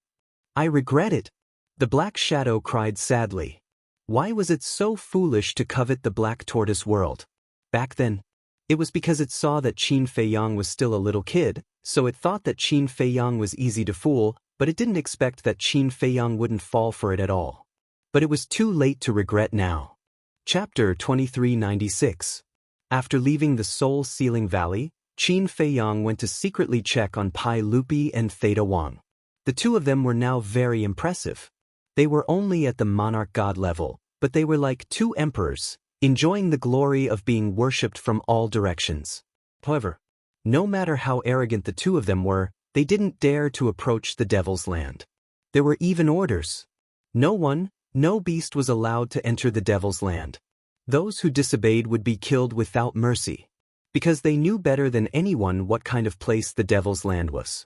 "I regret it." The black shadow cried sadly. Why was it so foolish to covet the Black Tortoise world? Back then, it was because it saw that Qin Feiyang was still a little kid, so it thought that Qin Feiyang was easy to fool, but it didn't expect that Qin Feiyang wouldn't fall for it at all. But it was too late to regret now. Chapter 2396. After leaving the Soul Sealing Valley, Qin Feiyang went to secretly check on Pai Lupi and Theta Wang. The two of them were now very impressive. They were only at the monarch god level, but they were like two emperors, enjoying the glory of being worshipped from all directions. However, no matter how arrogant the two of them were, they didn't dare to approach the Devil's Land. There were even orders. No beast was allowed to enter the Devil's Land. Those who disobeyed would be killed without mercy, because they knew better than anyone what kind of place the Devil's Land was.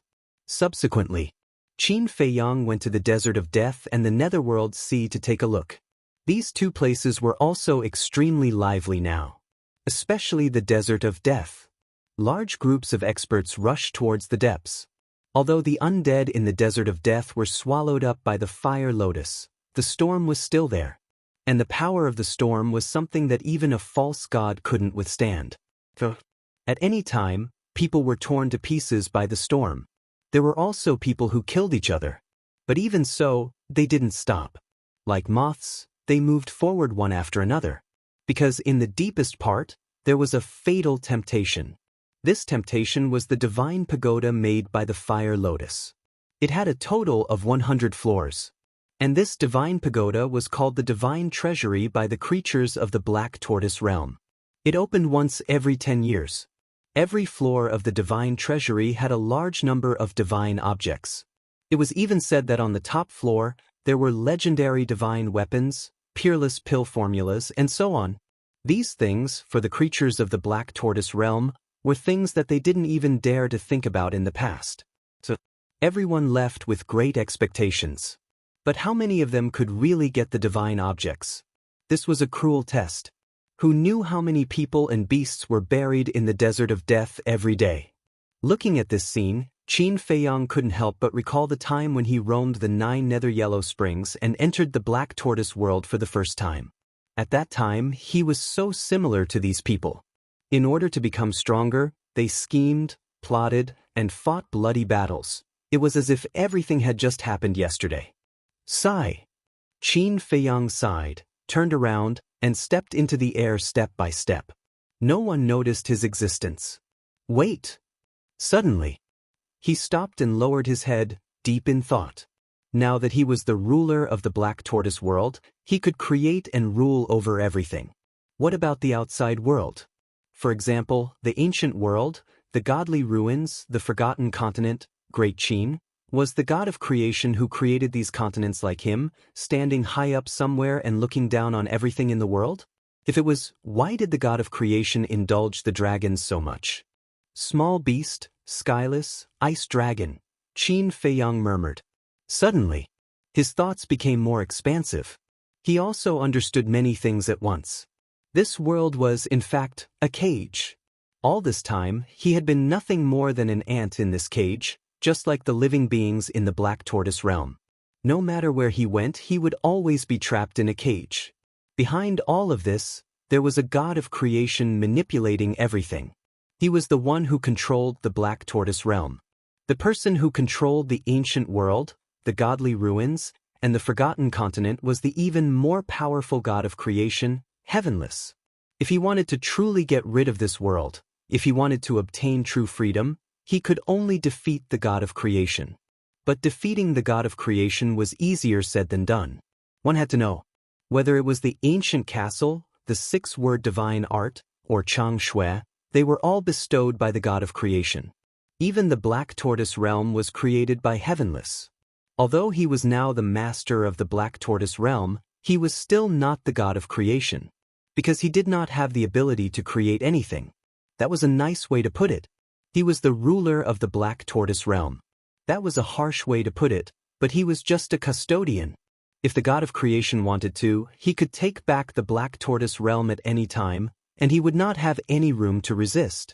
Subsequently, Qin Feiyang went to the Desert of Death and the Netherworld Sea to take a look. These two places were also extremely lively now, especially the Desert of Death. Large groups of experts rushed towards the depths. Although the undead in the Desert of Death were swallowed up by the fire lotus, the storm was still there. And the power of the storm was something that even a false god couldn't withstand. At any time, people were torn to pieces by the storm. There were also people who killed each other. But even so, they didn't stop. Like moths, they moved forward one after another. Because in the deepest part, there was a fatal temptation. This temptation was the divine pagoda made by the fire lotus. It had a total of 100 floors. And this divine pagoda was called the divine treasury by the creatures of the Black Tortoise realm. It opened once every 10 years. Every floor of the divine treasury had a large number of divine objects. It was even said that on the top floor, there were legendary divine weapons, peerless pill formulas, and so on. These things, for the creatures of the Black Tortoise realm, were things that they didn't even dare to think about in the past. So, everyone left with great expectations. But how many of them could really get the divine objects? This was a cruel test. Who knew how many people and beasts were buried in the Desert of Death every day? Looking at this scene, Qin Feiyang couldn't help but recall the time when he roamed the 9 nether yellow springs and entered the Black Tortoise world for the first time. At that time, he was so similar to these people. In order to become stronger, they schemed, plotted, and fought bloody battles. It was as if everything had just happened yesterday. Sigh. Qin Feiyang sighed, turned around, and stepped into the air step by step. No one noticed his existence. Wait! Suddenly, he stopped and lowered his head, deep in thought. Now that he was the ruler of the Black Tortoise world, he could create and rule over everything. What about the outside world? For example, the ancient world, the godly ruins, the forgotten continent, Great Qin, was the god of creation who created these continents like him, standing high up somewhere and looking down on everything in the world? If it was, why did the god of creation indulge the dragons so much? Small beast, skyless, ice dragon, Qin Feiyang murmured. Suddenly, his thoughts became more expansive. He also understood many things at once. This world was, in fact, a cage. All this time, he had been nothing more than an ant in this cage, just like the living beings in the Black Tortoise realm. No matter where he went, he would always be trapped in a cage. Behind all of this, there was a god of creation manipulating everything. He was the one who controlled the Black Tortoise realm. The person who controlled the ancient world, the godly ruins, and the forgotten continent was the even more powerful god of creation, Heavenless. If he wanted to truly get rid of this world, if he wanted to obtain true freedom, he could only defeat the god of creation. But defeating the god of creation was easier said than done. One had to know whether it was the ancient castle, the 6-word divine art, or Chang Shui, they were all bestowed by the god of creation. Even the Black Tortoise realm was created by Heavenless. Although he was now the master of the Black Tortoise realm, he was still not the god of creation, because he did not have the ability to create anything. That was a nice way to put it. He was the ruler of the Black Tortoise realm. That was a harsh way to put it, but he was just a custodian. If the god of creation wanted to, he could take back the Black Tortoise realm at any time, and he would not have any room to resist.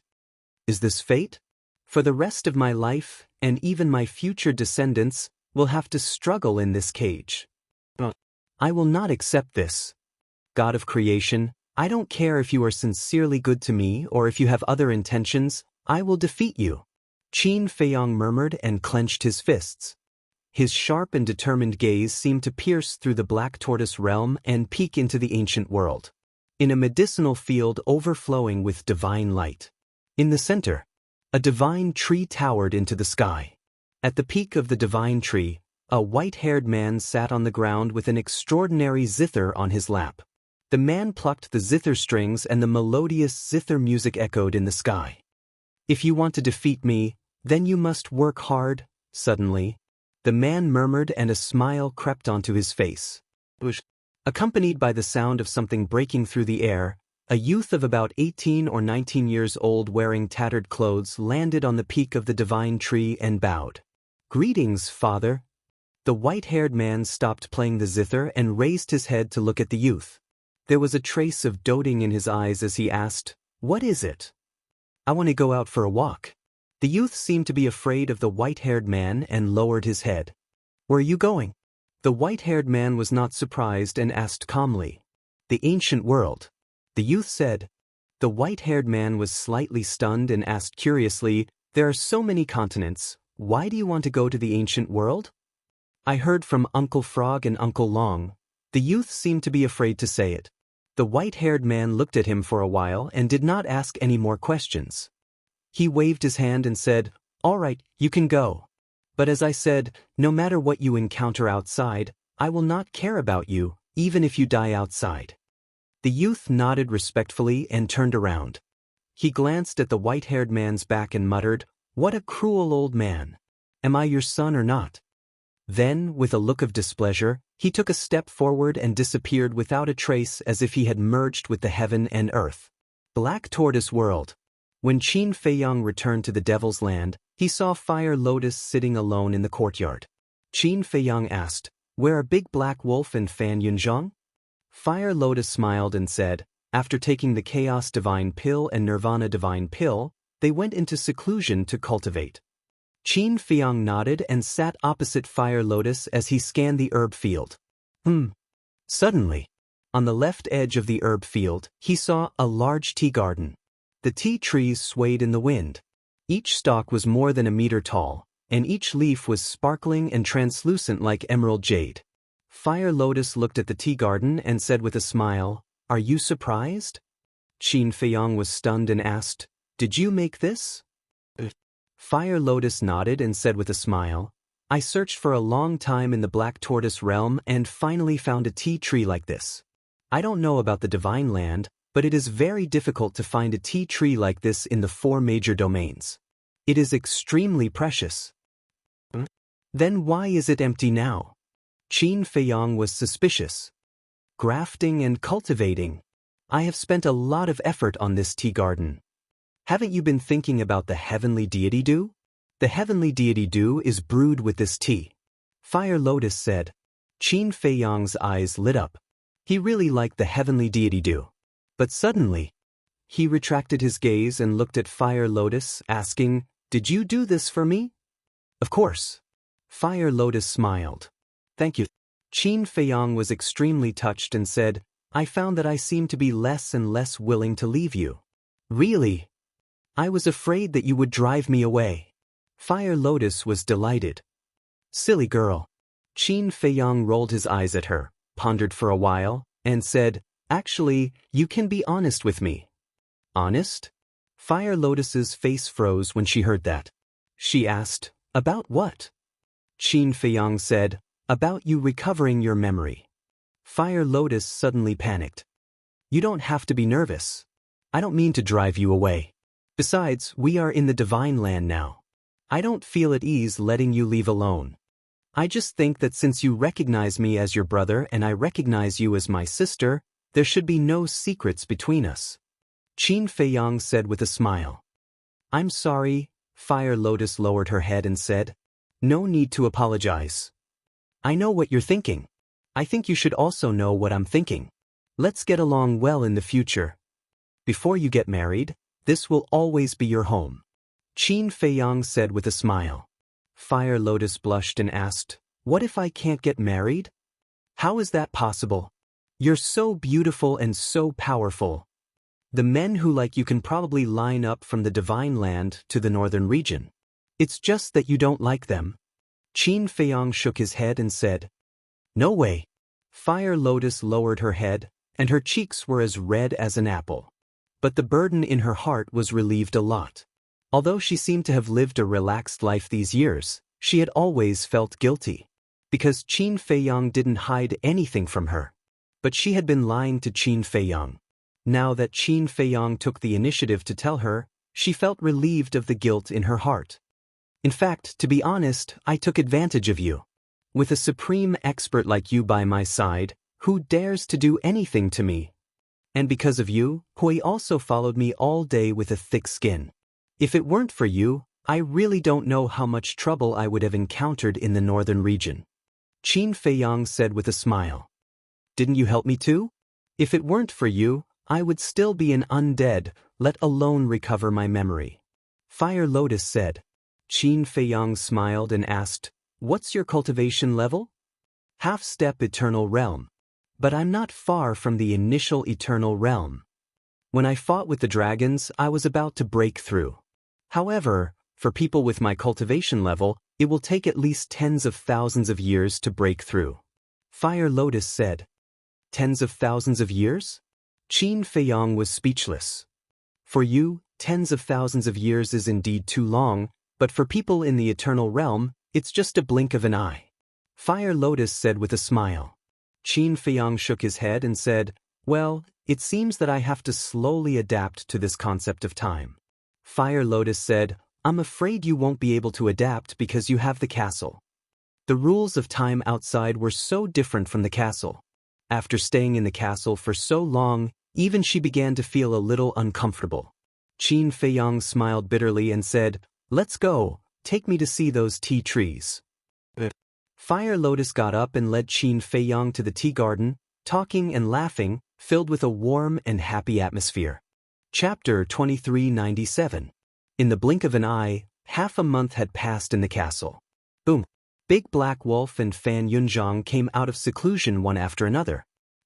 Is this fate? For the rest of my life, and even my future descendants, will have to struggle in this cage. I will not accept this. God of creation, I don't care if you are sincerely good to me or if you have other intentions, I will defeat you. Qin Feiyang murmured and clenched his fists. His sharp and determined gaze seemed to pierce through the Black Tortoise realm and peek into the ancient world. In a medicinal field overflowing with divine light. In the center, a divine tree towered into the sky. At the peak of the divine tree, a white-haired man sat on the ground with an extraordinary zither on his lap. The man plucked the zither strings and the melodious zither music echoed in the sky. If you want to defeat me, then you must work hard. Suddenly, the man murmured and a smile crept onto his face. Accompanied by the sound of something breaking through the air, a youth of about 18 or 19 years old wearing tattered clothes landed on the peak of the divine tree and bowed. Greetings, father. The white-haired man stopped playing the zither and raised his head to look at the youth. There was a trace of doting in his eyes as he asked, "What is it?" "I want to go out for a walk." The youth seemed to be afraid of the white-haired man and lowered his head. "Where are you going?" The white-haired man was not surprised and asked calmly. "The ancient world." The youth said. The white-haired man was slightly stunned and asked curiously, "There are so many continents, why do you want to go to the ancient world?" "I heard from Uncle Frog and Uncle Long." The youth seemed to be afraid to say it. The white-haired man looked at him for a while and did not ask any more questions. He waved his hand and said, "All right, you can go. But as I said, no matter what you encounter outside, I will not care about you, even if you die outside." The youth nodded respectfully and turned around. He glanced at the white-haired man's back and muttered, "What a cruel old man. Am I your son or not?" Then, with a look of displeasure, he took a step forward and disappeared without a trace as if he had merged with the heaven and earth. Black Tortoise World. When Qin Feiyang returned to the Devil's Land, he saw Fire Lotus sitting alone in the courtyard. Qin Feiyang asked, "Where are Big Black Wolf and Fan Yunzhong?" Fire Lotus smiled and said, "After taking the Chaos Divine Pill and Nirvana Divine Pill, they went into seclusion to cultivate." Qin Feiyang nodded and sat opposite Fire Lotus as he scanned the herb field. Suddenly, on the left edge of the herb field, he saw a large tea garden. The tea trees swayed in the wind. Each stalk was more than a meter tall, and each leaf was sparkling and translucent like emerald jade. Fire Lotus looked at the tea garden and said with a smile, "Are you surprised?" Qin Feiyang was stunned and asked, "Did you make this?" Fire Lotus nodded and said with a smile, "I searched for a long time in the Black Tortoise realm and finally found a tea tree like this. I don't know about the Divine Land, but it is very difficult to find a tea tree like this in the 4 major domains. It is extremely precious." "Then why is it empty now?" Qin Feiyang was suspicious. "Grafting and cultivating. I have spent a lot of effort on this tea garden. Haven't you been thinking about the heavenly deity dew? The heavenly deity dew is brewed with this tea." Fire Lotus said. Qin Feiyang's eyes lit up. He really liked the heavenly deity dew. But suddenly, he retracted his gaze and looked at Fire Lotus, asking, "Did you do this for me?" "Of course." Fire Lotus smiled. "Thank you." Qin Feiyang was extremely touched and said, "I found that I seem to be less and less willing to leave you." "Really? I was afraid that you would drive me away." Fire Lotus was delighted. "Silly girl." Qin Feiyang rolled his eyes at her, pondered for a while, and said, "Actually, you can be honest with me." "Honest?" Fire Lotus's face froze when she heard that. She asked, "About what?" Qin Feiyang said, "About you recovering your memory." Fire Lotus suddenly panicked. "You don't have to be nervous. I don't mean to drive you away. Besides, we are in the Divine Land now. I don't feel at ease letting you leave alone. I just think that since you recognize me as your brother and I recognize you as my sister, there should be no secrets between us." Qin Feiyang said with a smile. "I'm sorry." Fire Lotus lowered her head and said, "No need to apologize. I know what you're thinking. I think you should also know what I'm thinking. Let's get along well in the future. Before you get married, this will always be your home." Qin Feiyang said with a smile. Fire Lotus blushed and asked, "What if I can't get married?" "How is that possible? You're so beautiful and so powerful. The men who like you can probably line up from the Divine Land to the northern region. It's just that you don't like them." Qin Feiyang shook his head and said, "No way." Fire Lotus lowered her head, and her cheeks were as red as an apple. But the burden in her heart was relieved a lot. Although she seemed to have lived a relaxed life these years, she had always felt guilty. Because Qin Feiyang didn't hide anything from her. But she had been lying to Qin Feiyang. Now that Qin Feiyang took the initiative to tell her, she felt relieved of the guilt in her heart. "In fact, to be honest, I took advantage of you. With a supreme expert like you by my side, who dares to do anything to me? And because of you, Hui also followed me all day with a thick skin. If it weren't for you, I really don't know how much trouble I would have encountered in the northern region. Qin Feiyang said with a smile. Didn't you help me too? If it weren't for you, I would still be an undead, let alone recover my memory. Fire Lotus said. Qin Feiyang smiled and asked, What's your cultivation level? Half-step eternal realm. But I'm not far from the initial eternal realm. When I fought with the dragons, I was about to break through. However, for people with my cultivation level, it will take at least tens of thousands of years to break through. Fire Lotus said. Tens of thousands of years? Qin Feiyang was speechless. For you, tens of thousands of years is indeed too long, but for people in the eternal realm, it's just a blink of an eye. Fire Lotus said with a smile. Qin Feiyang shook his head and said, Well, it seems that I have to slowly adapt to this concept of time. Fire Lotus said, I'm afraid you won't be able to adapt because you have the castle. The rules of time outside were so different from the castle. After staying in the castle for so long, even she began to feel a little uncomfortable. Qin Feiyang smiled bitterly and said, Let's go, take me to see those tea trees. Fire Lotus got up and led Qin Feiyang to the tea garden, talking and laughing, filled with a warm and happy atmosphere. Chapter 2397. In the blink of an eye, half a month had passed in the castle. Boom! Big Black Wolf and Fan Yunzhang came out of seclusion one after another.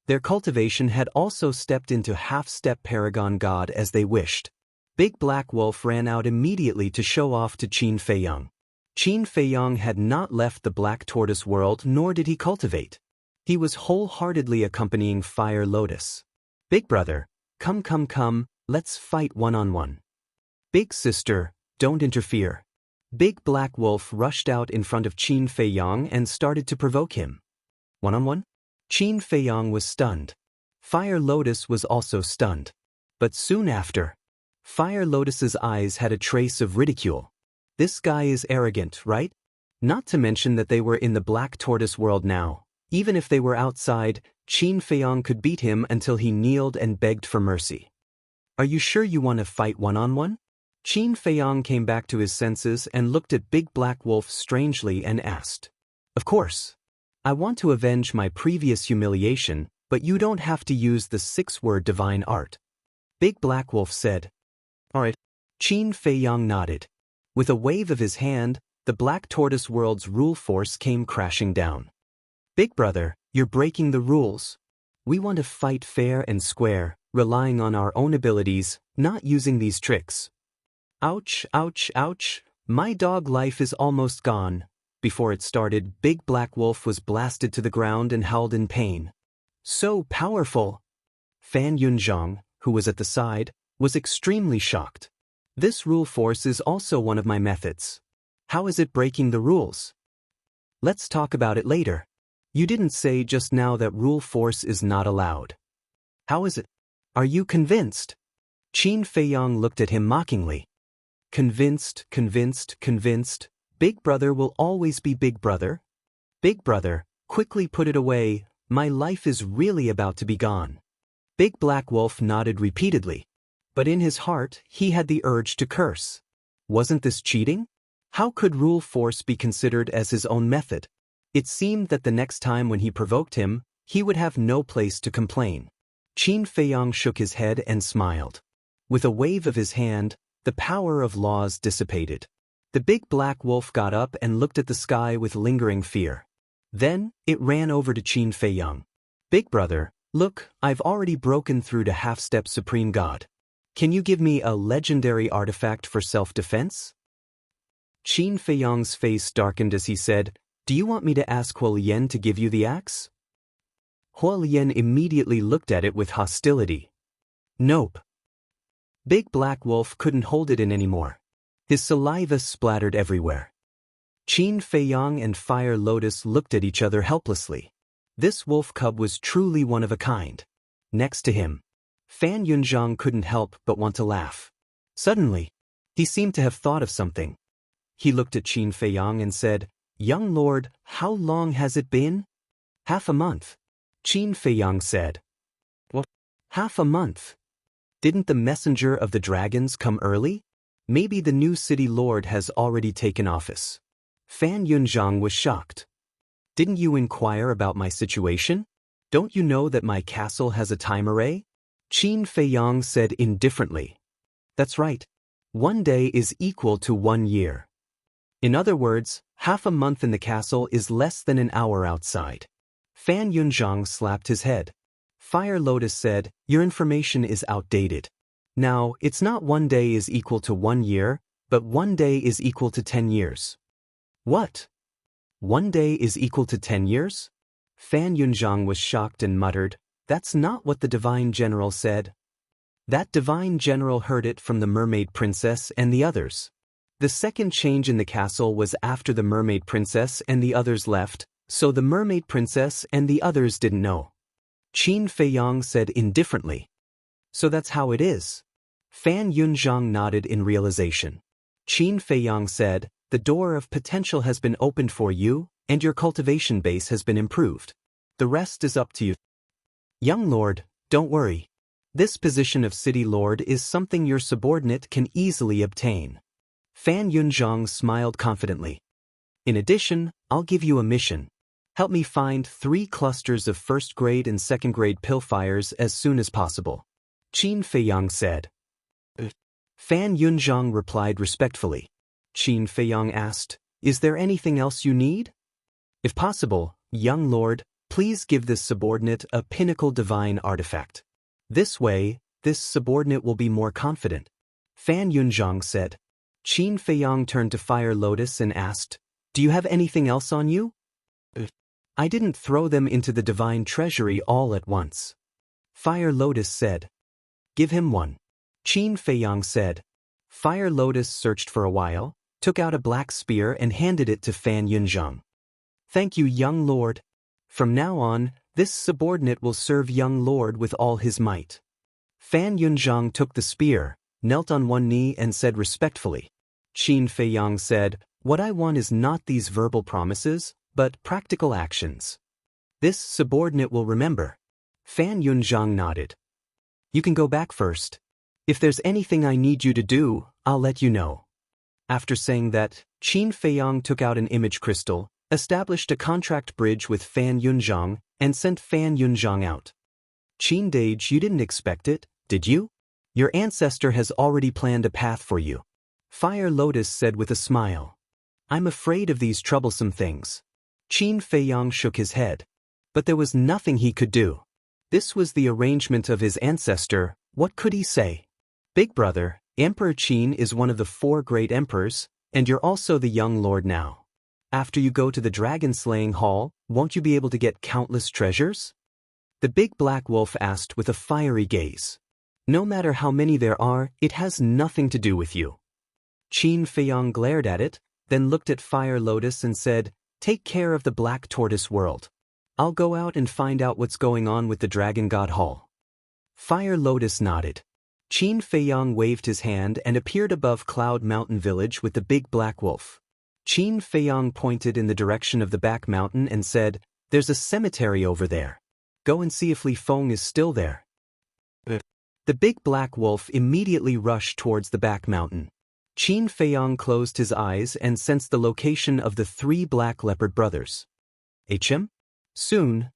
Their cultivation had also stepped into half-step Paragon God as they wished. Big Black Wolf ran out immediately to show off to Qin Feiyang. Qin Feiyang had not left the Black Tortoise world, nor did he cultivate. He was wholeheartedly accompanying Fire Lotus. Big brother, come, let's fight one-on-one. Big sister, don't interfere. Big Black Wolf rushed out in front of Qin Feiyang and started to provoke him. One-on-one? Qin Feiyang was stunned. Fire Lotus was also stunned. But soon after, Fire Lotus's eyes had a trace of ridicule. This guy is arrogant, right? Not to mention that they were in the Black Tortoise world now. Even if they were outside, Qin Feiyang could beat him until he kneeled and begged for mercy. Are you sure you want to fight one-on-one? Qin Feiyang came back to his senses and looked at Big Black Wolf strangely and asked. Of course. I want to avenge my previous humiliation, but you don't have to use the 6-word divine art. Big Black Wolf said. All right. Qin Feiyang nodded. With a wave of his hand, the Black Tortoise world's rule force came crashing down. Big brother, you're breaking the rules. We want to fight fair and square, relying on our own abilities, not using these tricks. Ouch, ouch, ouch, my dog life is almost gone. Before it started, Big Black Wolf was blasted to the ground and howled in pain. So powerful! Fan Yunzhang, who was at the side, was extremely shocked. This rule force is also one of my methods. How is it breaking the rules? Let's talk about it later. You didn't say just now that rule force is not allowed. How is it? Are you convinced? Qin Feiyang looked at him mockingly. Convinced, Big brother will always be big brother. Big brother, quickly put it away, my life is really about to be gone. Big Black Wolf nodded repeatedly. But in his heart, he had the urge to curse. Wasn't this cheating? How could rule force be considered as his own method? It seemed that the next time when he provoked him, he would have no place to complain. Qin Feiyang shook his head and smiled. With a wave of his hand, the power of laws dissipated. The Big Black Wolf got up and looked at the sky with lingering fear. Then, it ran over to Qin Feiyang. Big brother, look, I've already broken through to half-step Supreme God. Can you give me a legendary artifact for self-defense? Qin Feiyang's face darkened as he said, Do you want me to ask Huolian to give you the axe? Huolian immediately looked at it with hostility. Nope. Big Black Wolf couldn't hold it in anymore. His saliva splattered everywhere. Qin Feiyang and Fire Lotus looked at each other helplessly. This wolf cub was truly one of a kind. Next to him, Fan Yunzhang couldn't help but want to laugh. Suddenly, he seemed to have thought of something. He looked at Qin Feiyang and said, Young lord, how long has it been? Half a month. Qin Feiyang said. What? Half a month? Didn't the messenger of the dragons come early? Maybe the new city lord has already taken office. Fan Yunzhang was shocked. Didn't you inquire about my situation? Don't you know that my castle has a time array? Qin Feiyang said indifferently. That's right. 1 day is equal to 1 year. In other words, half a month in the castle is less than an hour outside. Fan Yunzhang slapped his head. Fire Lotus said, your information is outdated. Now, it's not 1 day is equal to 1 year, but 1 day is equal to 10 years. What? 1 day is equal to 10 years? Fan Yunzhang was shocked and muttered, that's not what the divine general said. That divine general heard it from the mermaid princess and the others. The second change in the castle was after the mermaid princess and the others left, so the mermaid princess and the others didn't know. Qin Feiyang said indifferently. So that's how it is. Fan Yunzhang nodded in realization. Qin Feiyang said, the door of potential has been opened for you, and your cultivation base has been improved. The rest is up to you. Young lord, don't worry. This position of city lord is something your subordinate can easily obtain. Fan Yunzhang smiled confidently. In addition, I'll give you a mission. Help me find 3 clusters of first-grade and second-grade pillfires as soon as possible. Qin Feiyang said. Fan Yunzhang replied respectfully. Qin Feiyang asked, is there anything else you need? If possible, young lord, please give this subordinate a pinnacle divine artifact. This way, this subordinate will be more confident. Fan Yunzhang said. Qin Feiyang turned to Fire Lotus and asked, do you have anything else on you? I didn't throw them into the divine treasury all at once. Fire Lotus said. Give him one. Qin Feiyang said. Fire Lotus searched for a while, took out a black spear and handed it to Fan Yunzhang. Thank you, young lord. From now on, this subordinate will serve young lord with all his might. Fan Yunzhang took the spear, knelt on one knee and said respectfully. Qin Feiyang said, what I want is not these verbal promises, but practical actions. This subordinate will remember. Fan Yunzhang nodded. You can go back first. If there's anything I need you to do, I'll let you know. After saying that, Qin Feiyang took out an image crystal, established a contract bridge with Fan Yunzhang, and sent Fan Yunzhang out. Qin Dage, you didn't expect it, did you? Your ancestor has already planned a path for you. Fire Lotus said with a smile. I'm afraid of these troublesome things. Qin Feiyang shook his head. But there was nothing he could do. This was the arrangement of his ancestor, what could he say? Big brother, Emperor Qin is one of the 4 great emperors, and you're also the young lord now. After you go to the dragon-slaying hall, won't you be able to get countless treasures? The big black wolf asked with a fiery gaze. No matter how many there are, it has nothing to do with you. Qin Feiyang glared at it, then looked at Fire Lotus and said, take care of the Black Tortoise world. I'll go out and find out what's going on with the Dragon God Hall. Fire Lotus nodded. Qin Feiyang waved his hand and appeared above Cloud Mountain Village with the big black wolf. Qin Feiyang pointed in the direction of the back mountain and said, there's a cemetery over there. Go and see if Li Feng is still there. The big black wolf immediately rushed towards the back mountain. Qin Feiyang closed his eyes and sensed the location of the 3 black leopard brothers. HM? Soon,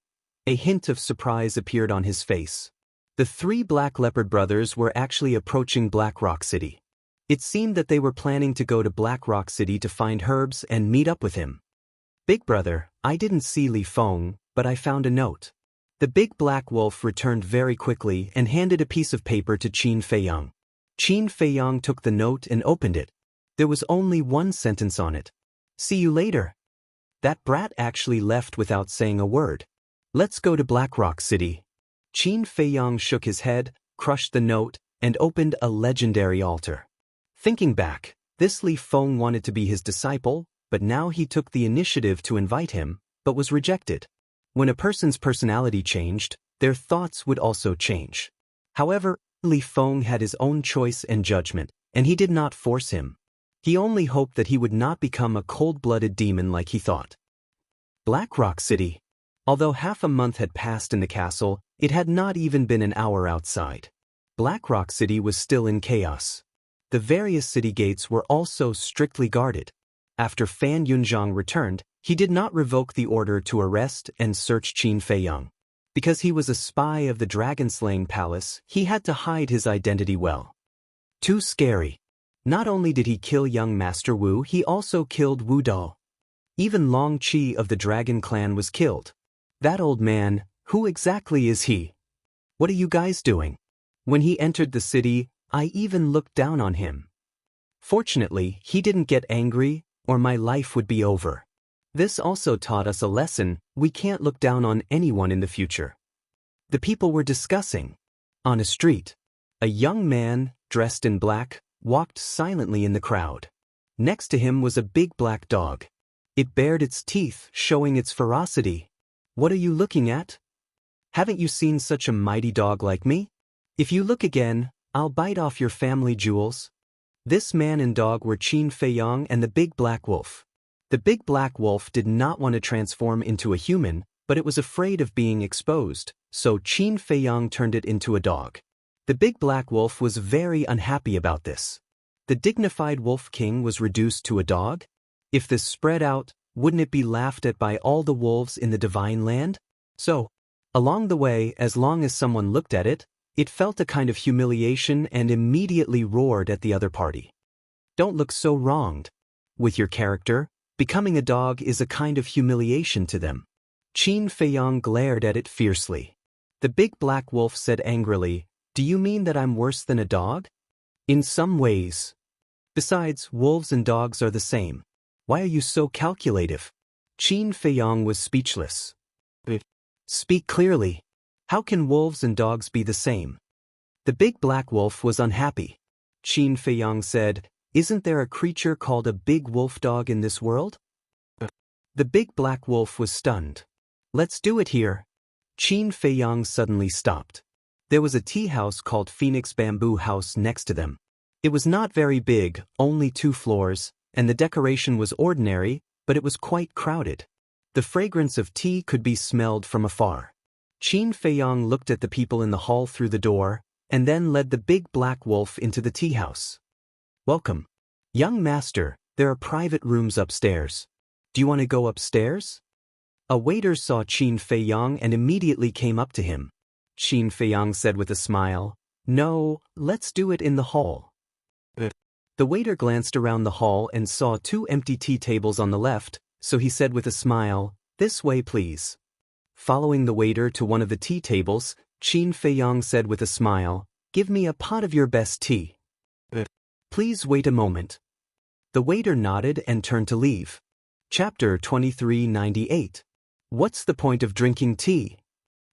a hint of surprise appeared on his face. The 3 black leopard brothers were actually approaching Black Rock City. It seemed that they were planning to go to Black Rock City to find Herbs and meet up with him. Big brother, I didn't see Li Feng, but I found a note. The big black wolf returned very quickly and handed a piece of paper to Qin Feiyang. Qin Feiyang took the note and opened it. There was only one sentence on it. See you later. That brat actually left without saying a word. Let's go to Black Rock City. Qin Feiyang shook his head, crushed the note, and opened a legendary altar. Thinking back, this Li Feng wanted to be his disciple, but now he took the initiative to invite him, but was rejected. When a person's personality changed, their thoughts would also change. However, Li Feng had his own choice and judgment, and he did not force him. He only hoped that he would not become a cold-blooded demon like he thought. Black Rock City. Although half a month had passed in the castle, it had not even been an hour outside. Black Rock City was still in chaos. The various city gates were also strictly guarded. After Fan Yunzhang returned, he did not revoke the order to arrest and search Qin Feiyang. Because he was a spy of the dragon-slaying palace, he had to hide his identity well. Too scary. Not only did he kill young Master Wu, he also killed Wu Dao. Even Long Qi of the Dragon Clan was killed. That old man, who exactly is he? What are you guys doing? When he entered the city, I even looked down on him. Fortunately, he didn't get angry, or my life would be over. This also taught us a lesson: we can't look down on anyone in the future. The people were discussing. On a street, a young man, dressed in black, walked silently in the crowd. Next to him was a big black dog. It bared its teeth, showing its ferocity. What are you looking at? Haven't you seen such a mighty dog like me? If you look again, I'll bite off your family jewels. This man and dog were Qin Feiyang and the big black wolf. The big black wolf did not want to transform into a human, but it was afraid of being exposed, so Qin Feiyang turned it into a dog. The big black wolf was very unhappy about this. The dignified wolf king was reduced to a dog? If this spread out, wouldn't it be laughed at by all the wolves in the divine land? So, along the way, as long as someone looked at it, it felt a kind of humiliation and immediately roared at the other party. Don't look so wronged. With your character, becoming a dog is a kind of humiliation to them. Qin Feiyang glared at it fiercely. The big black wolf said angrily, "Do you mean that I'm worse than a dog?" In some ways. Besides, wolves and dogs are the same. Why are you so calculative? Qin Feiyang was speechless. Speak clearly. How can wolves and dogs be the same? The big black wolf was unhappy. Qin Feiyang said, "Isn't there a creature called a big wolf dog in this world?" The big black wolf was stunned. "Let's do it here." Qin Feiyang suddenly stopped. There was a tea house called Phoenix Bamboo House next to them. It was not very big, only 2 floors, and the decoration was ordinary, but it was quite crowded. The fragrance of tea could be smelled from afar. Qin Feiyang looked at the people in the hall through the door, and then led the big black wolf into the tea house. "Welcome. Young master, there are private rooms upstairs. Do you want to go upstairs?" A waiter saw Qin Feiyang and immediately came up to him. Qin Feiyang said with a smile, "No, let's do it in the hall." The waiter glanced around the hall and saw 2 empty tea tables on the left, so he said with a smile, "This way please." Following the waiter to one of the tea tables, Qin Feiyang said with a smile, "Give me a pot of your best tea." "Please wait a moment." The waiter nodded and turned to leave. Chapter 2398. What's the point of drinking tea?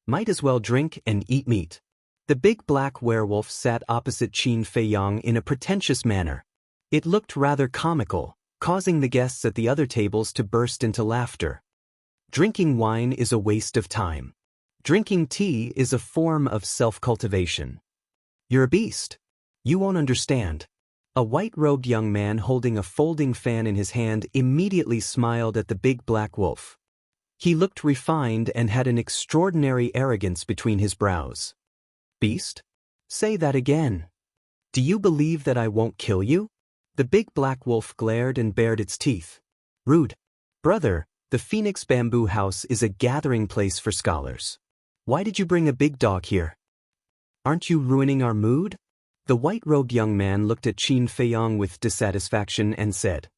Might as well drink and eat meat. The big black werewolf sat opposite Qin Feiyang in a pretentious manner. It looked rather comical, causing the guests at the other tables to burst into laughter. Drinking wine is a waste of time. Drinking tea is a form of self-cultivation. You're a beast. You won't understand. A white-robed young man holding a folding fan in his hand immediately smiled at the big black wolf. He looked refined and had an extraordinary arrogance between his brows. "Beast? Say that again. Do you believe that I won't kill you?" The big black wolf glared and bared its teeth. "Rude. Brother, the Phoenix Bamboo House is a gathering place for scholars. Why did you bring a big dog here? Aren't you ruining our mood?" The white-robed young man looked at Qin Feiyang with dissatisfaction and said,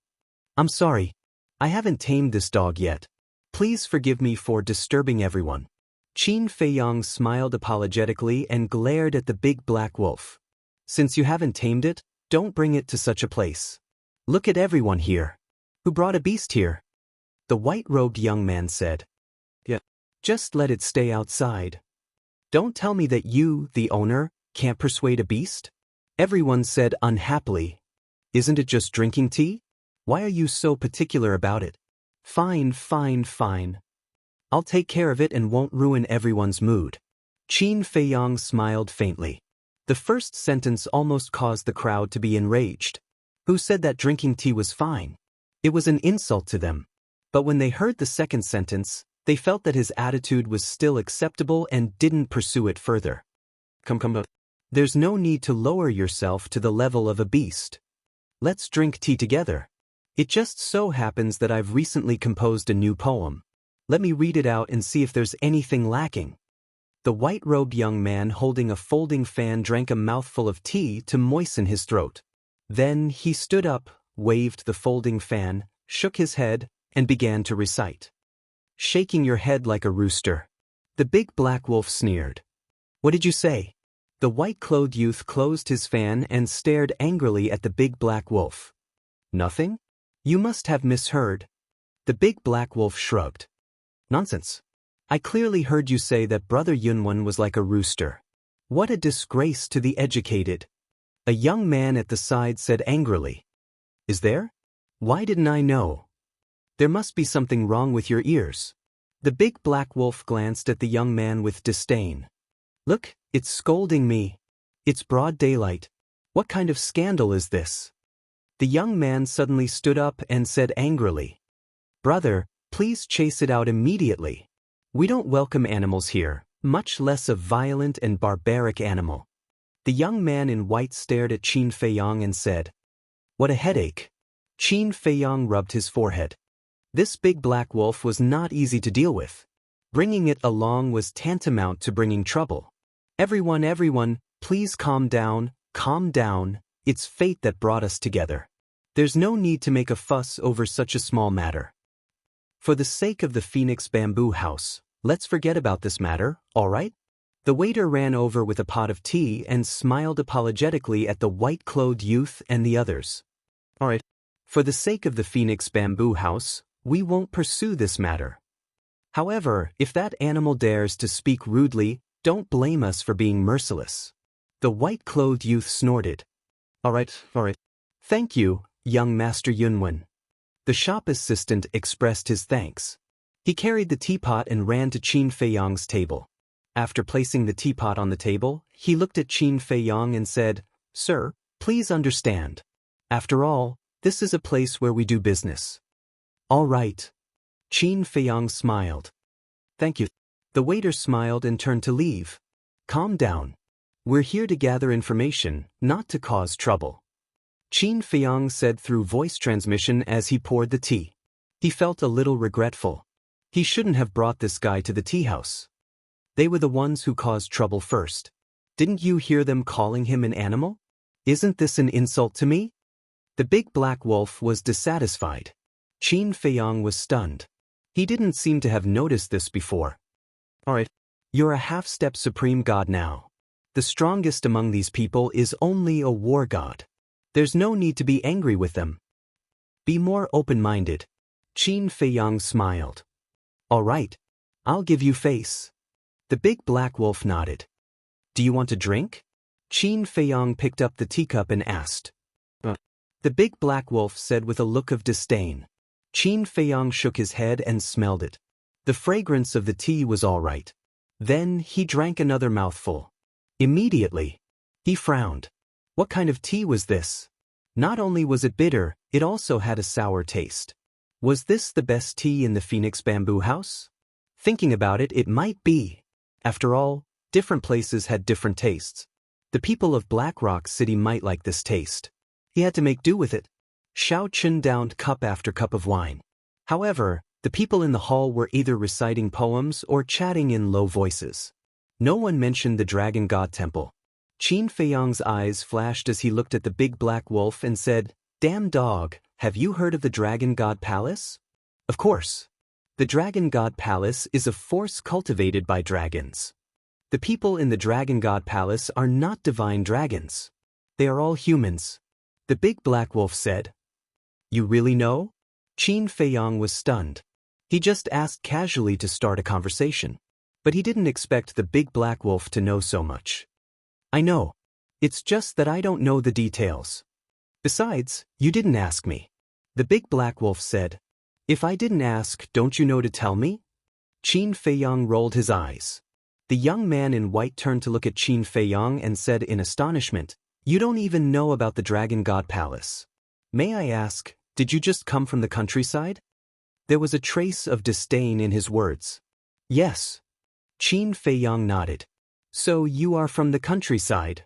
"I'm sorry. I haven't tamed this dog yet. Please forgive me for disturbing everyone." Qin Feiyang smiled apologetically and glared at the big black wolf. "Since you haven't tamed it, don't bring it to such a place. Look at everyone here. Who brought a beast here?" The white-robed young man said, "Yeah, just let it stay outside. Don't tell me that you, the owner, can't persuade a beast?" Everyone said unhappily, "Isn't it just drinking tea? Why are you so particular about it?" Fine. I'll take care of it and won't ruin everyone's mood." Qin Feiyang smiled faintly. The first sentence almost caused the crowd to be enraged. Who said that drinking tea was fine? It was an insult to them. But when they heard the second sentence, they felt that his attitude was still acceptable and didn't pursue it further. Come. There's no need to lower yourself to the level of a beast. Let's drink tea together. It just so happens that I've recently composed a new poem. Let me read it out and see if there's anything lacking. The white-robed young man holding a folding fan drank a mouthful of tea to moisten his throat. Then he stood up, waved the folding fan, shook his head, and began to recite. Shaking your head like a rooster. The big black wolf sneered. What did you say? The white-clothed youth closed his fan and stared angrily at the big black wolf. Nothing? You must have misheard. The big black wolf shrugged. Nonsense. I clearly heard you say that Brother Yunwen was like a rooster. What a disgrace to the educated. A young man at the side said angrily. Is there? Why didn't I know? There must be something wrong with your ears. The big black wolf glanced at the young man with disdain. Look, it's scolding me. It's broad daylight. What kind of scandal is this? The young man suddenly stood up and said angrily. Brother, please chase it out immediately. We don't welcome animals here, much less a violent and barbaric animal. The young man in white stared at Qin Feiyang and said, What a headache. Qin Feiyang rubbed his forehead. This big black wolf was not easy to deal with. Bringing it along was tantamount to bringing trouble. Everyone, please calm down, calm down. It's fate that brought us together. There's no need to make a fuss over such a small matter. For the sake of the Phoenix Bamboo House, let's forget about this matter, all right? The waiter ran over with a pot of tea and smiled apologetically at the white-clothed youth and the others. All right. For the sake of the Phoenix Bamboo House, we won't pursue this matter. However, if that animal dares to speak rudely, don't blame us for being merciless. The white-clothed youth snorted. All right. Thank you, young Master Yunwen. The shop assistant expressed his thanks. He carried the teapot and ran to Qin Feiyang's table. After placing the teapot on the table, he looked at Qin Feiyang and said, Sir, please understand. After all, this is a place where we do business. All right. Qin Feiyang smiled. Thank you. The waiter smiled and turned to leave. Calm down. We're here to gather information, not to cause trouble. Qin Feiyang said through voice transmission as he poured the tea. He felt a little regretful. He shouldn't have brought this guy to the tea house. They were the ones who caused trouble first. Didn't you hear them calling him an animal? Isn't this an insult to me? The big black wolf was dissatisfied. Qin Feiyang was stunned. He didn't seem to have noticed this before. All right. You're a half-step supreme god now. The strongest among these people is only a war god. There's no need to be angry with them. Be more open-minded. Qin Feiyang smiled. All right. I'll give you face. The big black wolf nodded. Do you want a drink? Qin Feiyang picked up the teacup and asked. The big black wolf said with a look of disdain. Qin Feiyang shook his head and smelled it. The fragrance of the tea was all right. Then he drank another mouthful. Immediately, he frowned. What kind of tea was this? Not only was it bitter, it also had a sour taste. Was this the best tea in the Phoenix Bamboo House? Thinking about it, it might be. After all, different places had different tastes. The people of Black Rock City might like this taste. He had to make do with it. Xiao Chun downed cup after cup of wine. However, the people in the hall were either reciting poems or chatting in low voices. No one mentioned the Dragon God Temple. Qin Feiyang's eyes flashed as he looked at the big black wolf and said, Damn dog, have you heard of the Dragon God Palace? Of course. The Dragon God Palace is a force cultivated by dragons. The people in the Dragon God Palace are not divine dragons. They are all humans. The big black wolf said. You really know? Qin Feiyang was stunned. He just asked casually to start a conversation. But he didn't expect the big black wolf to know so much. I know. It's just that I don't know the details. Besides, you didn't ask me. The big black wolf said. If I didn't ask, don't you know to tell me? Qin Feiyang rolled his eyes. The young man in white turned to look at Qin Feiyang and said in astonishment, You don't even know about the Dragon God Palace. May I ask, did you just come from the countryside? There was a trace of disdain in his words. Yes. Qin Feiyang nodded. So you are from the countryside.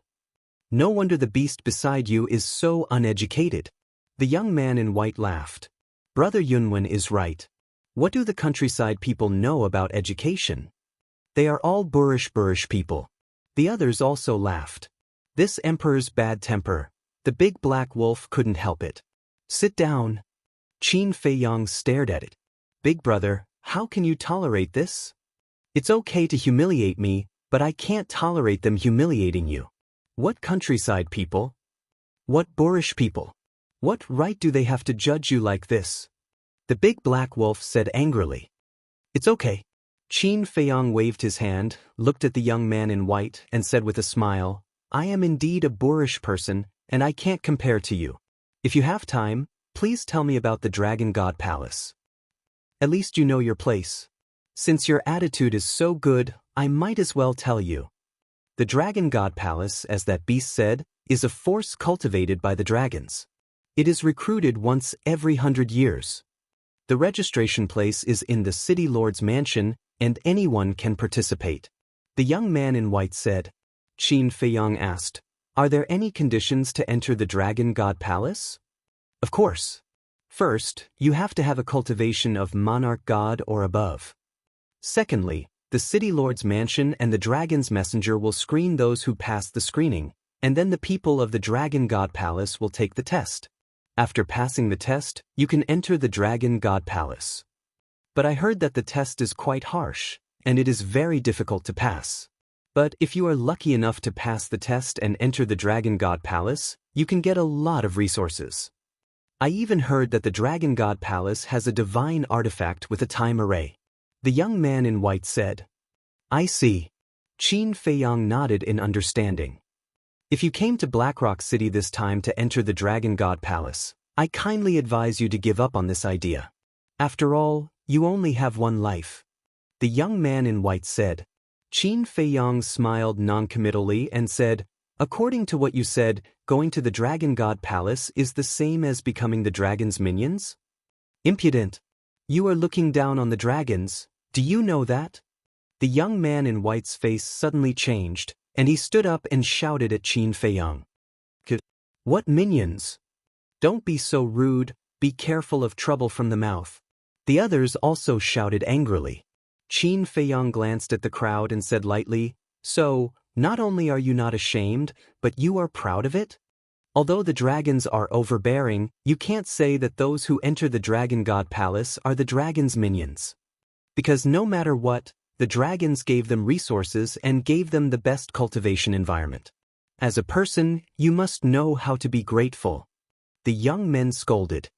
No wonder the beast beside you is so uneducated. The young man in white laughed. Brother Yunwen is right. What do the countryside people know about education? They are all boorish people. The others also laughed. This emperor's bad temper. The big black wolf couldn't help it. Sit down. Qin Feiyang stared at it. Big brother, how can you tolerate this? It's okay to humiliate me, but I can't tolerate them humiliating you. What countryside people? What boorish people? What right do they have to judge you like this? The big black wolf said angrily. It's okay. Qin Feiyang waved his hand, looked at the young man in white, and said with a smile, I am indeed a boorish person, and I can't compare to you. If you have time, please tell me about the Dragon God Palace. At least you know your place. Since your attitude is so good, I might as well tell you. The Dragon God Palace, as that beast said, is a force cultivated by the dragons. It is recruited once every 100 years. The registration place is in the City Lord's mansion, and anyone can participate. The young man in white said. Qin Feiyang asked, Are there any conditions to enter the Dragon God Palace? Of course. First, you have to have a cultivation of Monarch God or above. Secondly, the City Lord's mansion and the Dragon's messenger will screen those who pass the screening, and then the people of the Dragon God Palace will take the test. After passing the test, you can enter the Dragon God Palace. But I heard that the test is quite harsh, and it is very difficult to pass. But if you are lucky enough to pass the test and enter the Dragon God Palace, you can get a lot of resources. I even heard that the Dragon God Palace has a divine artifact with a time array. The young man in white said. I see. Qin Feiyang nodded in understanding. If you came to Blackrock City this time to enter the Dragon God Palace, I kindly advise you to give up on this idea. After all, you only have one life. The young man in white said. Qin Feiyang smiled noncommittally and said, According to what you said, going to the Dragon God Palace is the same as becoming the dragon's minions? Impudent. You are looking down on the dragons, do you know that? The young man in white's face suddenly changed, and he stood up and shouted at Qin Feiyang. What minions? Don't be so rude, be careful of trouble from the mouth. The others also shouted angrily. Qin Feiyang glanced at the crowd and said lightly, So, not only are you not ashamed, but you are proud of it? Although the dragons are overbearing, you can't say that those who enter the Dragon God Palace are the dragon's minions. Because no matter what, the dragons gave them resources and gave them the best cultivation environment. As a person, you must know how to be grateful. The young men scolded.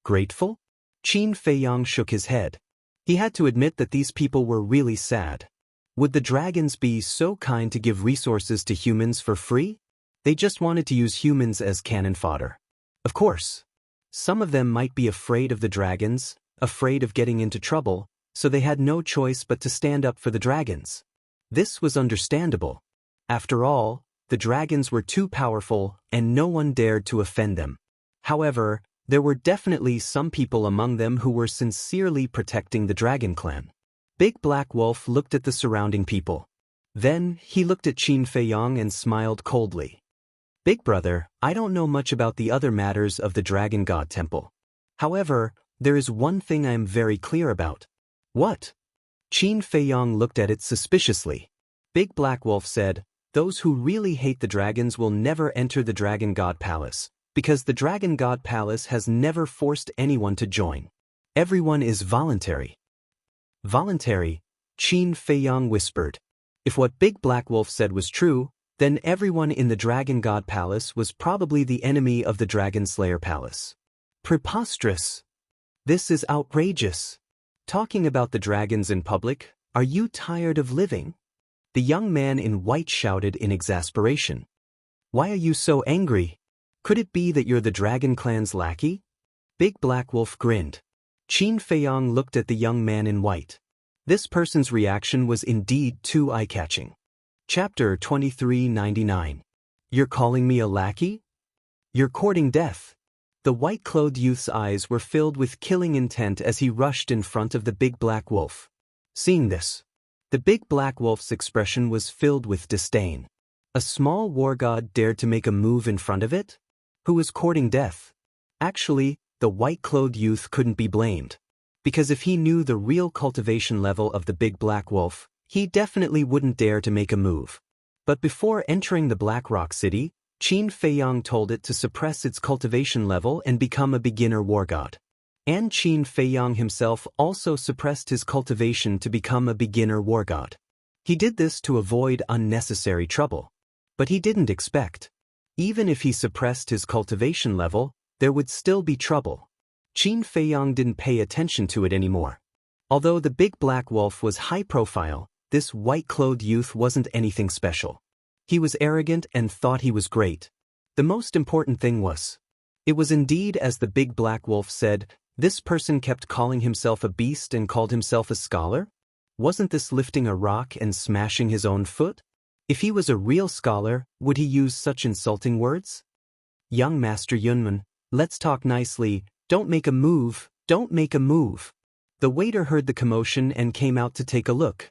Grateful? Qin Feiyang shook his head. He had to admit that these people were really sad. Would the dragons be so kind to give resources to humans for free? They just wanted to use humans as cannon fodder. Of course. Some of them might be afraid of the dragons, afraid of getting into trouble, so they had no choice but to stand up for the dragons. This was understandable. After all, the dragons were too powerful and no one dared to offend them. However, there were definitely some people among them who were sincerely protecting the Dragon Clan. Big Black Wolf looked at the surrounding people. Then, he looked at Qin Feiyang and smiled coldly. Big brother, I don't know much about the other matters of the Dragon God Temple. However, there is one thing I am very clear about. What? Qin Feiyang looked at it suspiciously. Big Black Wolf said, Those who really hate the dragons will never enter the Dragon God Palace, because the Dragon God Palace has never forced anyone to join. Everyone is voluntary. Voluntary? Qin Feiyang whispered. If what Big Black Wolf said was true, then everyone in the Dragon God Palace was probably the enemy of the Dragon Slayer Palace. Preposterous. This is outrageous. Talking about the dragons in public, are you tired of living? The young man in white shouted in exasperation. Why are you so angry? Could it be that you're the Dragon Clan's lackey? Big Black Wolf grinned. Qin Feiyang looked at the young man in white. This person's reaction was indeed too eye-catching. Chapter 2399. You're calling me a lackey? You're courting death. The white-clothed youth's eyes were filled with killing intent as he rushed in front of the Big Black Wolf. Seeing this, the Big Black Wolf's expression was filled with disdain. A small war god dared to make a move in front of it? Who was courting death? Actually, the white-clothed youth couldn't be blamed. Because if he knew the real cultivation level of the big black wolf, he definitely wouldn't dare to make a move. But before entering the Black Rock City, Qin Feiyang told it to suppress its cultivation level and become a beginner war god. And Qin Feiyang himself also suppressed his cultivation to become a beginner war god. He did this to avoid unnecessary trouble. But he didn't expect. Even if he suppressed his cultivation level, there would still be trouble. Qin Feiyang didn't pay attention to it anymore. Although the big black wolf was high profile, this white-clothed youth wasn't anything special. He was arrogant and thought he was great. The most important thing was, it was indeed as the big black wolf said, this person kept calling himself a beast and called himself a scholar? Wasn't this lifting a rock and smashing his own foot? If he was a real scholar, would he use such insulting words? Young Master Yunmen, let's talk nicely, don't make a move, don't make a move. The waiter heard the commotion and came out to take a look.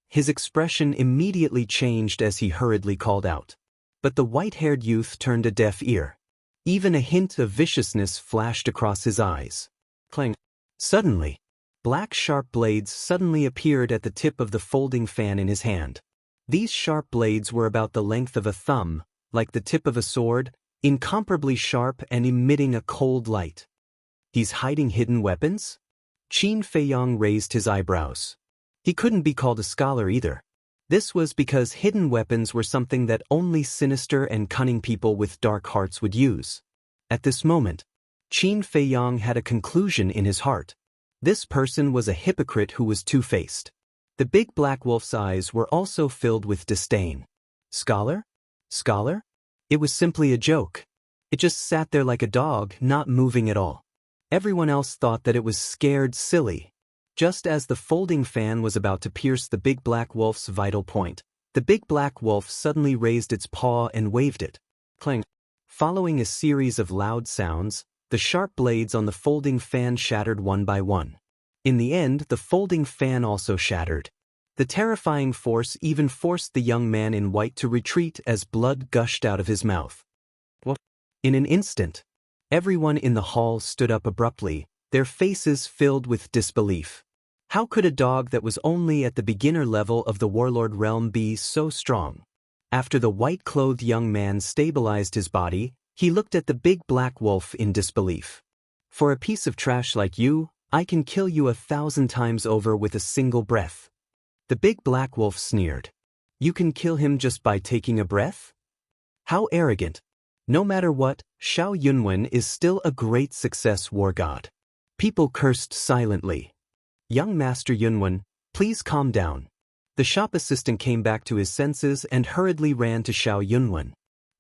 His expression immediately changed as he hurriedly called out. But the white-haired youth turned a deaf ear. Even a hint of viciousness flashed across his eyes. Clang. Suddenly, black sharp blades suddenly appeared at the tip of the folding fan in his hand. These sharp blades were about the length of a thumb, like the tip of a sword, incomparably sharp and emitting a cold light. He's hiding hidden weapons? Qin Feiyang raised his eyebrows. He couldn't be called a scholar either. This was because hidden weapons were something that only sinister and cunning people with dark hearts would use. At this moment, Qin Feiyang had a conclusion in his heart. This person was a hypocrite who was two-faced. The big black wolf's eyes were also filled with disdain. Scholar? Scholar? It was simply a joke. It just sat there like a dog, not moving at all. Everyone else thought that it was scared silly. Just as the folding fan was about to pierce the big black wolf's vital point, the big black wolf suddenly raised its paw and waved it. Clang. Following a series of loud sounds, the sharp blades on the folding fan shattered one by one. In the end, the folding fan also shattered. The terrifying force even forced the young man in white to retreat as blood gushed out of his mouth. What? In an instant, everyone in the hall stood up abruptly, their faces filled with disbelief. How could a dog that was only at the beginner level of the warlord realm be so strong? After the white-clothed young man stabilized his body, he looked at the big black wolf in disbelief. For a piece of trash like you, I can kill you 1,000 times over with a single breath. The big black wolf sneered. You can kill him just by taking a breath? How arrogant. No matter what, Xiao Yunwen is still a great success war god. People cursed silently. Young Master Yunwen, please calm down. The shop assistant came back to his senses and hurriedly ran to Xiao Yunwen.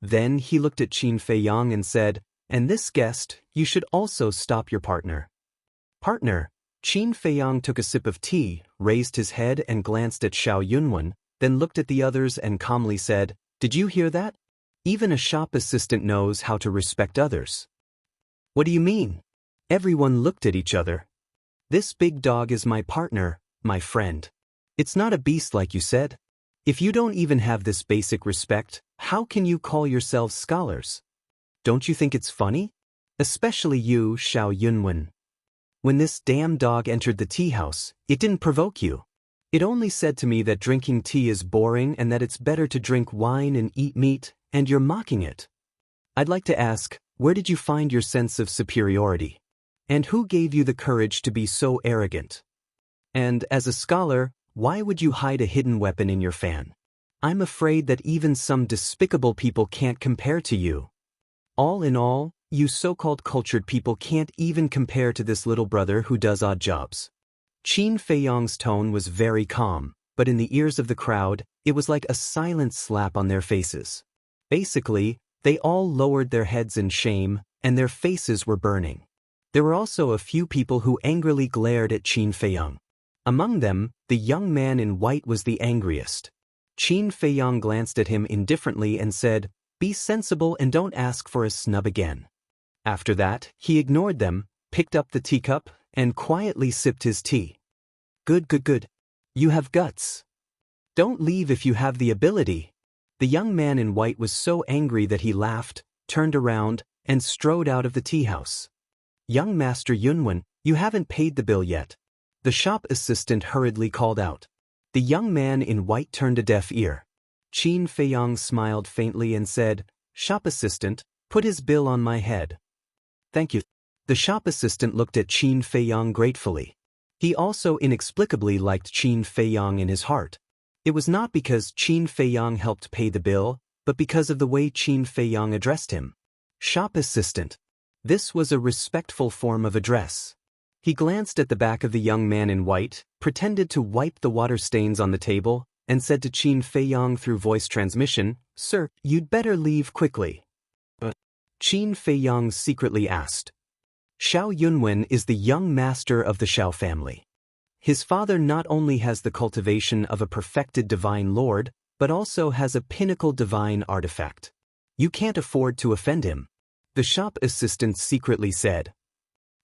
Then he looked at Qin Feiyang and said, and this guest, you should also stop your partner. Partner? Qin Feiyang took a sip of tea, raised his head and glanced at Xiao Yunwen, then looked at the others and calmly said, did you hear that? Even a shop assistant knows how to respect others. What do you mean? Everyone looked at each other. This big dog is my partner, my friend. It's not a beast like you said. If you don't even have this basic respect, how can you call yourselves scholars? Don't you think it's funny? Especially you, Xiao Yunwen. When this damn dog entered the tea house, it didn't provoke you. It only said to me that drinking tea is boring and that it's better to drink wine and eat meat, and you're mocking it. I'd like to ask, where did you find your sense of superiority? And who gave you the courage to be so arrogant? And as a scholar, why would you hide a hidden weapon in your fan? I'm afraid that even some despicable people can't compare to you. All in all, you so-called cultured people can't even compare to this little brother who does odd jobs. Qin Feiyang's tone was very calm, but in the ears of the crowd, it was like a silent slap on their faces. Basically, they all lowered their heads in shame, and their faces were burning. There were also a few people who angrily glared at Qin Feiyang. Among them, the young man in white was the angriest. Qin Feiyang glanced at him indifferently and said, be sensible and don't ask for a snub again. After that, he ignored them, picked up the teacup, and quietly sipped his tea. Good, good, good. You have guts. Don't leave if you have the ability. The young man in white was so angry that he laughed, turned around, and strode out of the tea house. "Young Master Yunwen, you haven't paid the bill yet," the shop assistant hurriedly called out. The young man in white turned a deaf ear. Qin Feiyang smiled faintly and said, "Shop assistant, put his bill on my head." "Thank you." The shop assistant looked at Qin Feiyang gratefully. He also inexplicably liked Qin Feiyang in his heart. It was not because Qin Feiyang helped pay the bill, but because of the way Qin Feiyang addressed him. "Shop assistant." This was a respectful form of address. He glanced at the back of the young man in white, pretended to wipe the water stains on the table, and said to Qin Feiyang through voice transmission, "Sir, you'd better leave quickly." Qin Feiyang secretly asked. Xiao Yunwen is the young master of the Xiao family. His father not only has the cultivation of a perfected divine lord, but also has a pinnacle divine artifact. You can't afford to offend him. The shop assistant secretly said.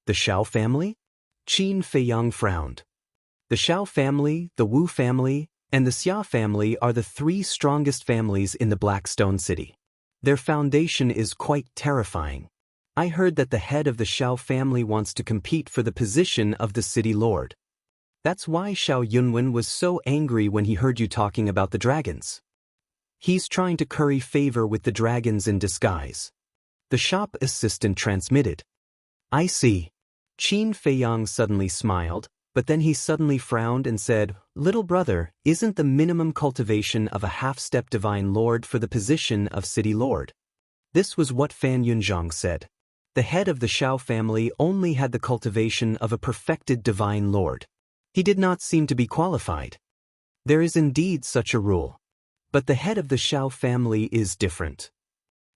The Xiao family? Qin Feiyang frowned. The Xiao family, the Wu family, and the Xia family are the three strongest families in the Blackstone City. Their foundation is quite terrifying. I heard that the head of the Xiao family wants to compete for the position of the city lord. That's why Xiao Yunwen was so angry when he heard you talking about the dragons. He's trying to curry favor with the dragons in disguise. The shop assistant transmitted. I see. Qin Feiyang suddenly smiled, but then he suddenly frowned and said, "Little brother, isn't the minimum cultivation of a half-step divine lord for the position of city lord?" This was what Fan Yunzhang said. The head of the Xiao family only had the cultivation of a perfected divine lord. He did not seem to be qualified. There is indeed such a rule. But the head of the Xiao family is different.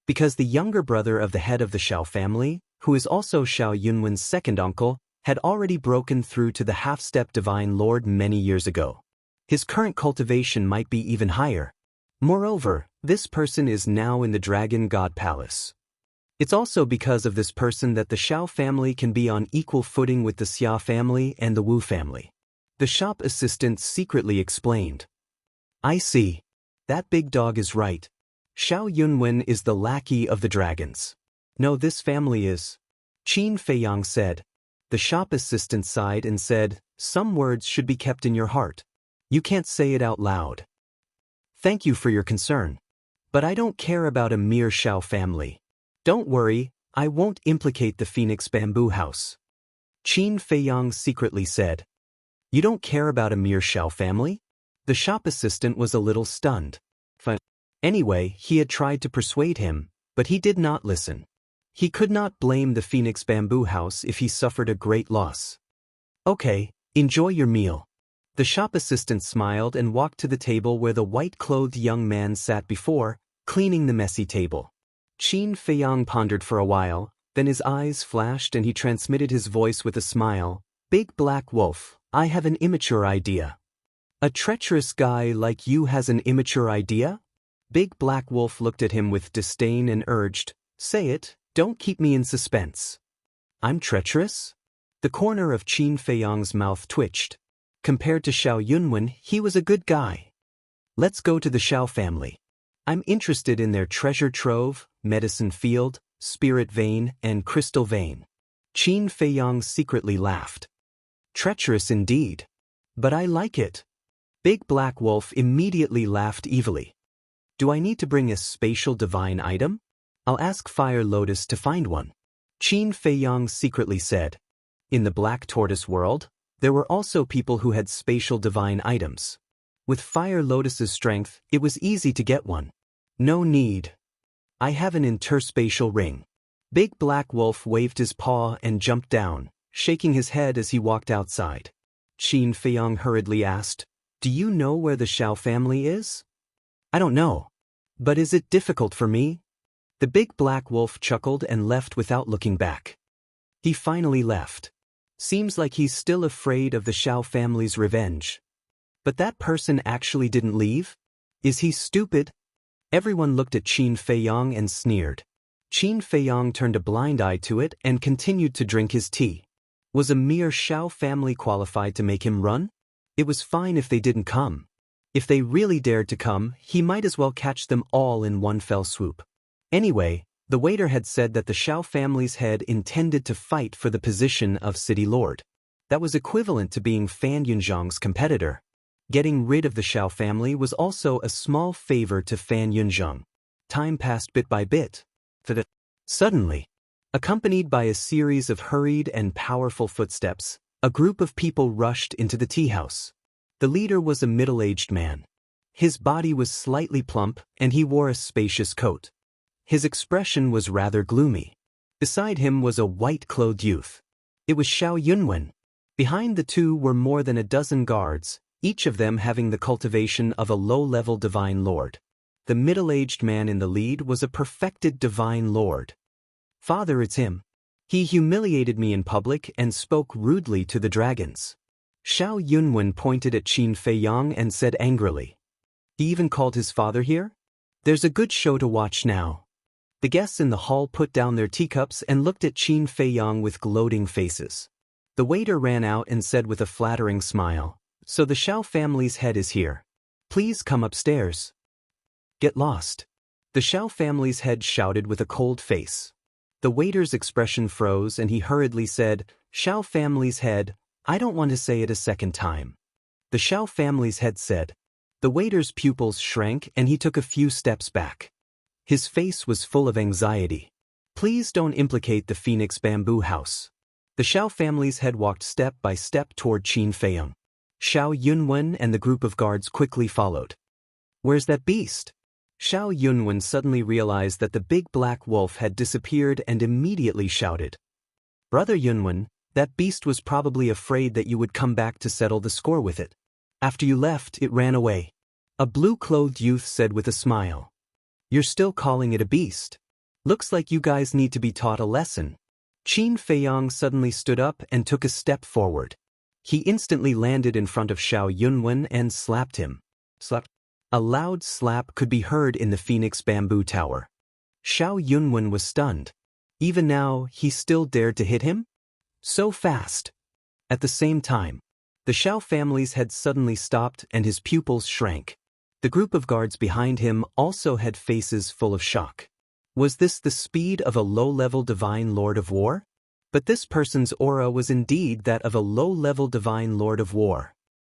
Because the younger brother of the head of the Xiao family, who is also Xiao Yunwen's second uncle, had already broken through to the half-step divine lord many years ago. His current cultivation might be even higher. Moreover, this person is now in the Dragon God Palace. It's also because of this person that the Xiao family can be on equal footing with the Xia family and the Wu family. The shop assistant secretly explained. I see. That big dog is right. Xiao Yunwen is the lackey of the dragons. No, this family is. Qin Feiyang said. The shop assistant sighed and said, "Some words should be kept in your heart. You can't say it out loud." Thank you for your concern. But I don't care about a mere Xiao family. Don't worry, I won't implicate the Phoenix Bamboo House. Qin Feiyang secretly said. You don't care about a mere Xiao family? The shop assistant was a little stunned. Anyway, he had tried to persuade him, but he did not listen. He could not blame the Phoenix Bamboo House if he suffered a great loss. Okay, enjoy your meal. The shop assistant smiled and walked to the table where the white-clothed young man sat before, cleaning the messy table. Qin Feiyang pondered for a while, then his eyes flashed and he transmitted his voice with a smile. Big Black Wolf, I have an immature idea. A treacherous guy like you has an immature idea? Big Black Wolf looked at him with disdain and urged, Say it, don't keep me in suspense. I'm treacherous? The corner of Qin Feiyang's mouth twitched. Compared to Xiao Yunwen, he was a good guy. Let's go to the Xiao family. I'm interested in their treasure trove, medicine field, spirit vein, and crystal vein. Qin Feiyang secretly laughed. Treacherous indeed. But I like it. Big Black Wolf immediately laughed evilly. Do I need to bring a spatial divine item? I'll ask Fire Lotus to find one. Qin Feiyang secretly said. In the Black Tortoise world, there were also people who had spatial divine items. With Fire Lotus's strength, it was easy to get one. No need. I have an interspatial ring. Big Black Wolf waved his paw and jumped down, shaking his head as he walked outside. Qin Feiyang hurriedly asked, Do you know where the Xiao family is? I don't know. But is it difficult for me? The Big Black Wolf chuckled and left without looking back. He finally left. Seems like he's still afraid of the Xiao family's revenge. But that person actually didn't leave? Is he stupid? Everyone looked at Qin Feiyang and sneered. Qin Feiyang turned a blind eye to it and continued to drink his tea. Was a mere Xiao family qualified to make him run? It was fine if they didn't come. If they really dared to come, he might as well catch them all in one fell swoop. Anyway, the waiter had said that the Xiao family's head intended to fight for the position of city lord. That was equivalent to being Fan Yunzhang's competitor. Getting rid of the Xiao family was also a small favor to Fan Yunzhang. Time passed bit by bit. Suddenly, accompanied by a series of hurried and powerful footsteps, a group of people rushed into the tea house. The leader was a middle-aged man. His body was slightly plump, and he wore a spacious coat. His expression was rather gloomy. Beside him was a white-clothed youth. It was Xiao Yunwen. Behind the two were more than a dozen guards, each of them having the cultivation of a low-level divine lord. The middle-aged man in the lead was a perfected divine lord. "Father, it's him. He humiliated me in public and spoke rudely to the dragons." Xiao Yunwen pointed at Qin Feiyang and said angrily, "He even called his father here? There's a good show to watch now." The guests in the hall put down their teacups and looked at Qin Feiyang with gloating faces. The waiter ran out and said with a flattering smile, "So the Xiao family's head is here. Please come upstairs." "Get lost." The Xiao family's head shouted with a cold face. The waiter's expression froze and he hurriedly said, "Xiao family's head, I don't want to say it a second time." The Xiao family's head said. The waiter's pupils shrank and he took a few steps back. His face was full of anxiety. "Please don't implicate the Phoenix Bamboo House." The Xiao family's head walked step by step toward Qin Feiyang. Xiao Yunwen and the group of guards quickly followed. "Where's that beast?" Xiao Yunwen suddenly realized that the big black wolf had disappeared and immediately shouted, "Brother Yunwen, that beast was probably afraid that you would come back to settle the score with it. After you left, it ran away." A blue-clothed youth said with a smile, "You're still calling it a beast? Looks like you guys need to be taught a lesson." Qin Feiyang suddenly stood up and took a step forward. He instantly landed in front of Xiao Yunwen and slapped him. Slap. A loud slap could be heard in the Phoenix Bamboo Tower. Xiao Yunwen was stunned. Even now, he still dared to hit him? So fast. At the same time, the Xiao family's head suddenly stopped and his pupils shrank. The group of guards behind him also had faces full of shock. Was this the speed of a low-level divine lord of war? But this person's aura was indeed that of a low-level divine lord of war.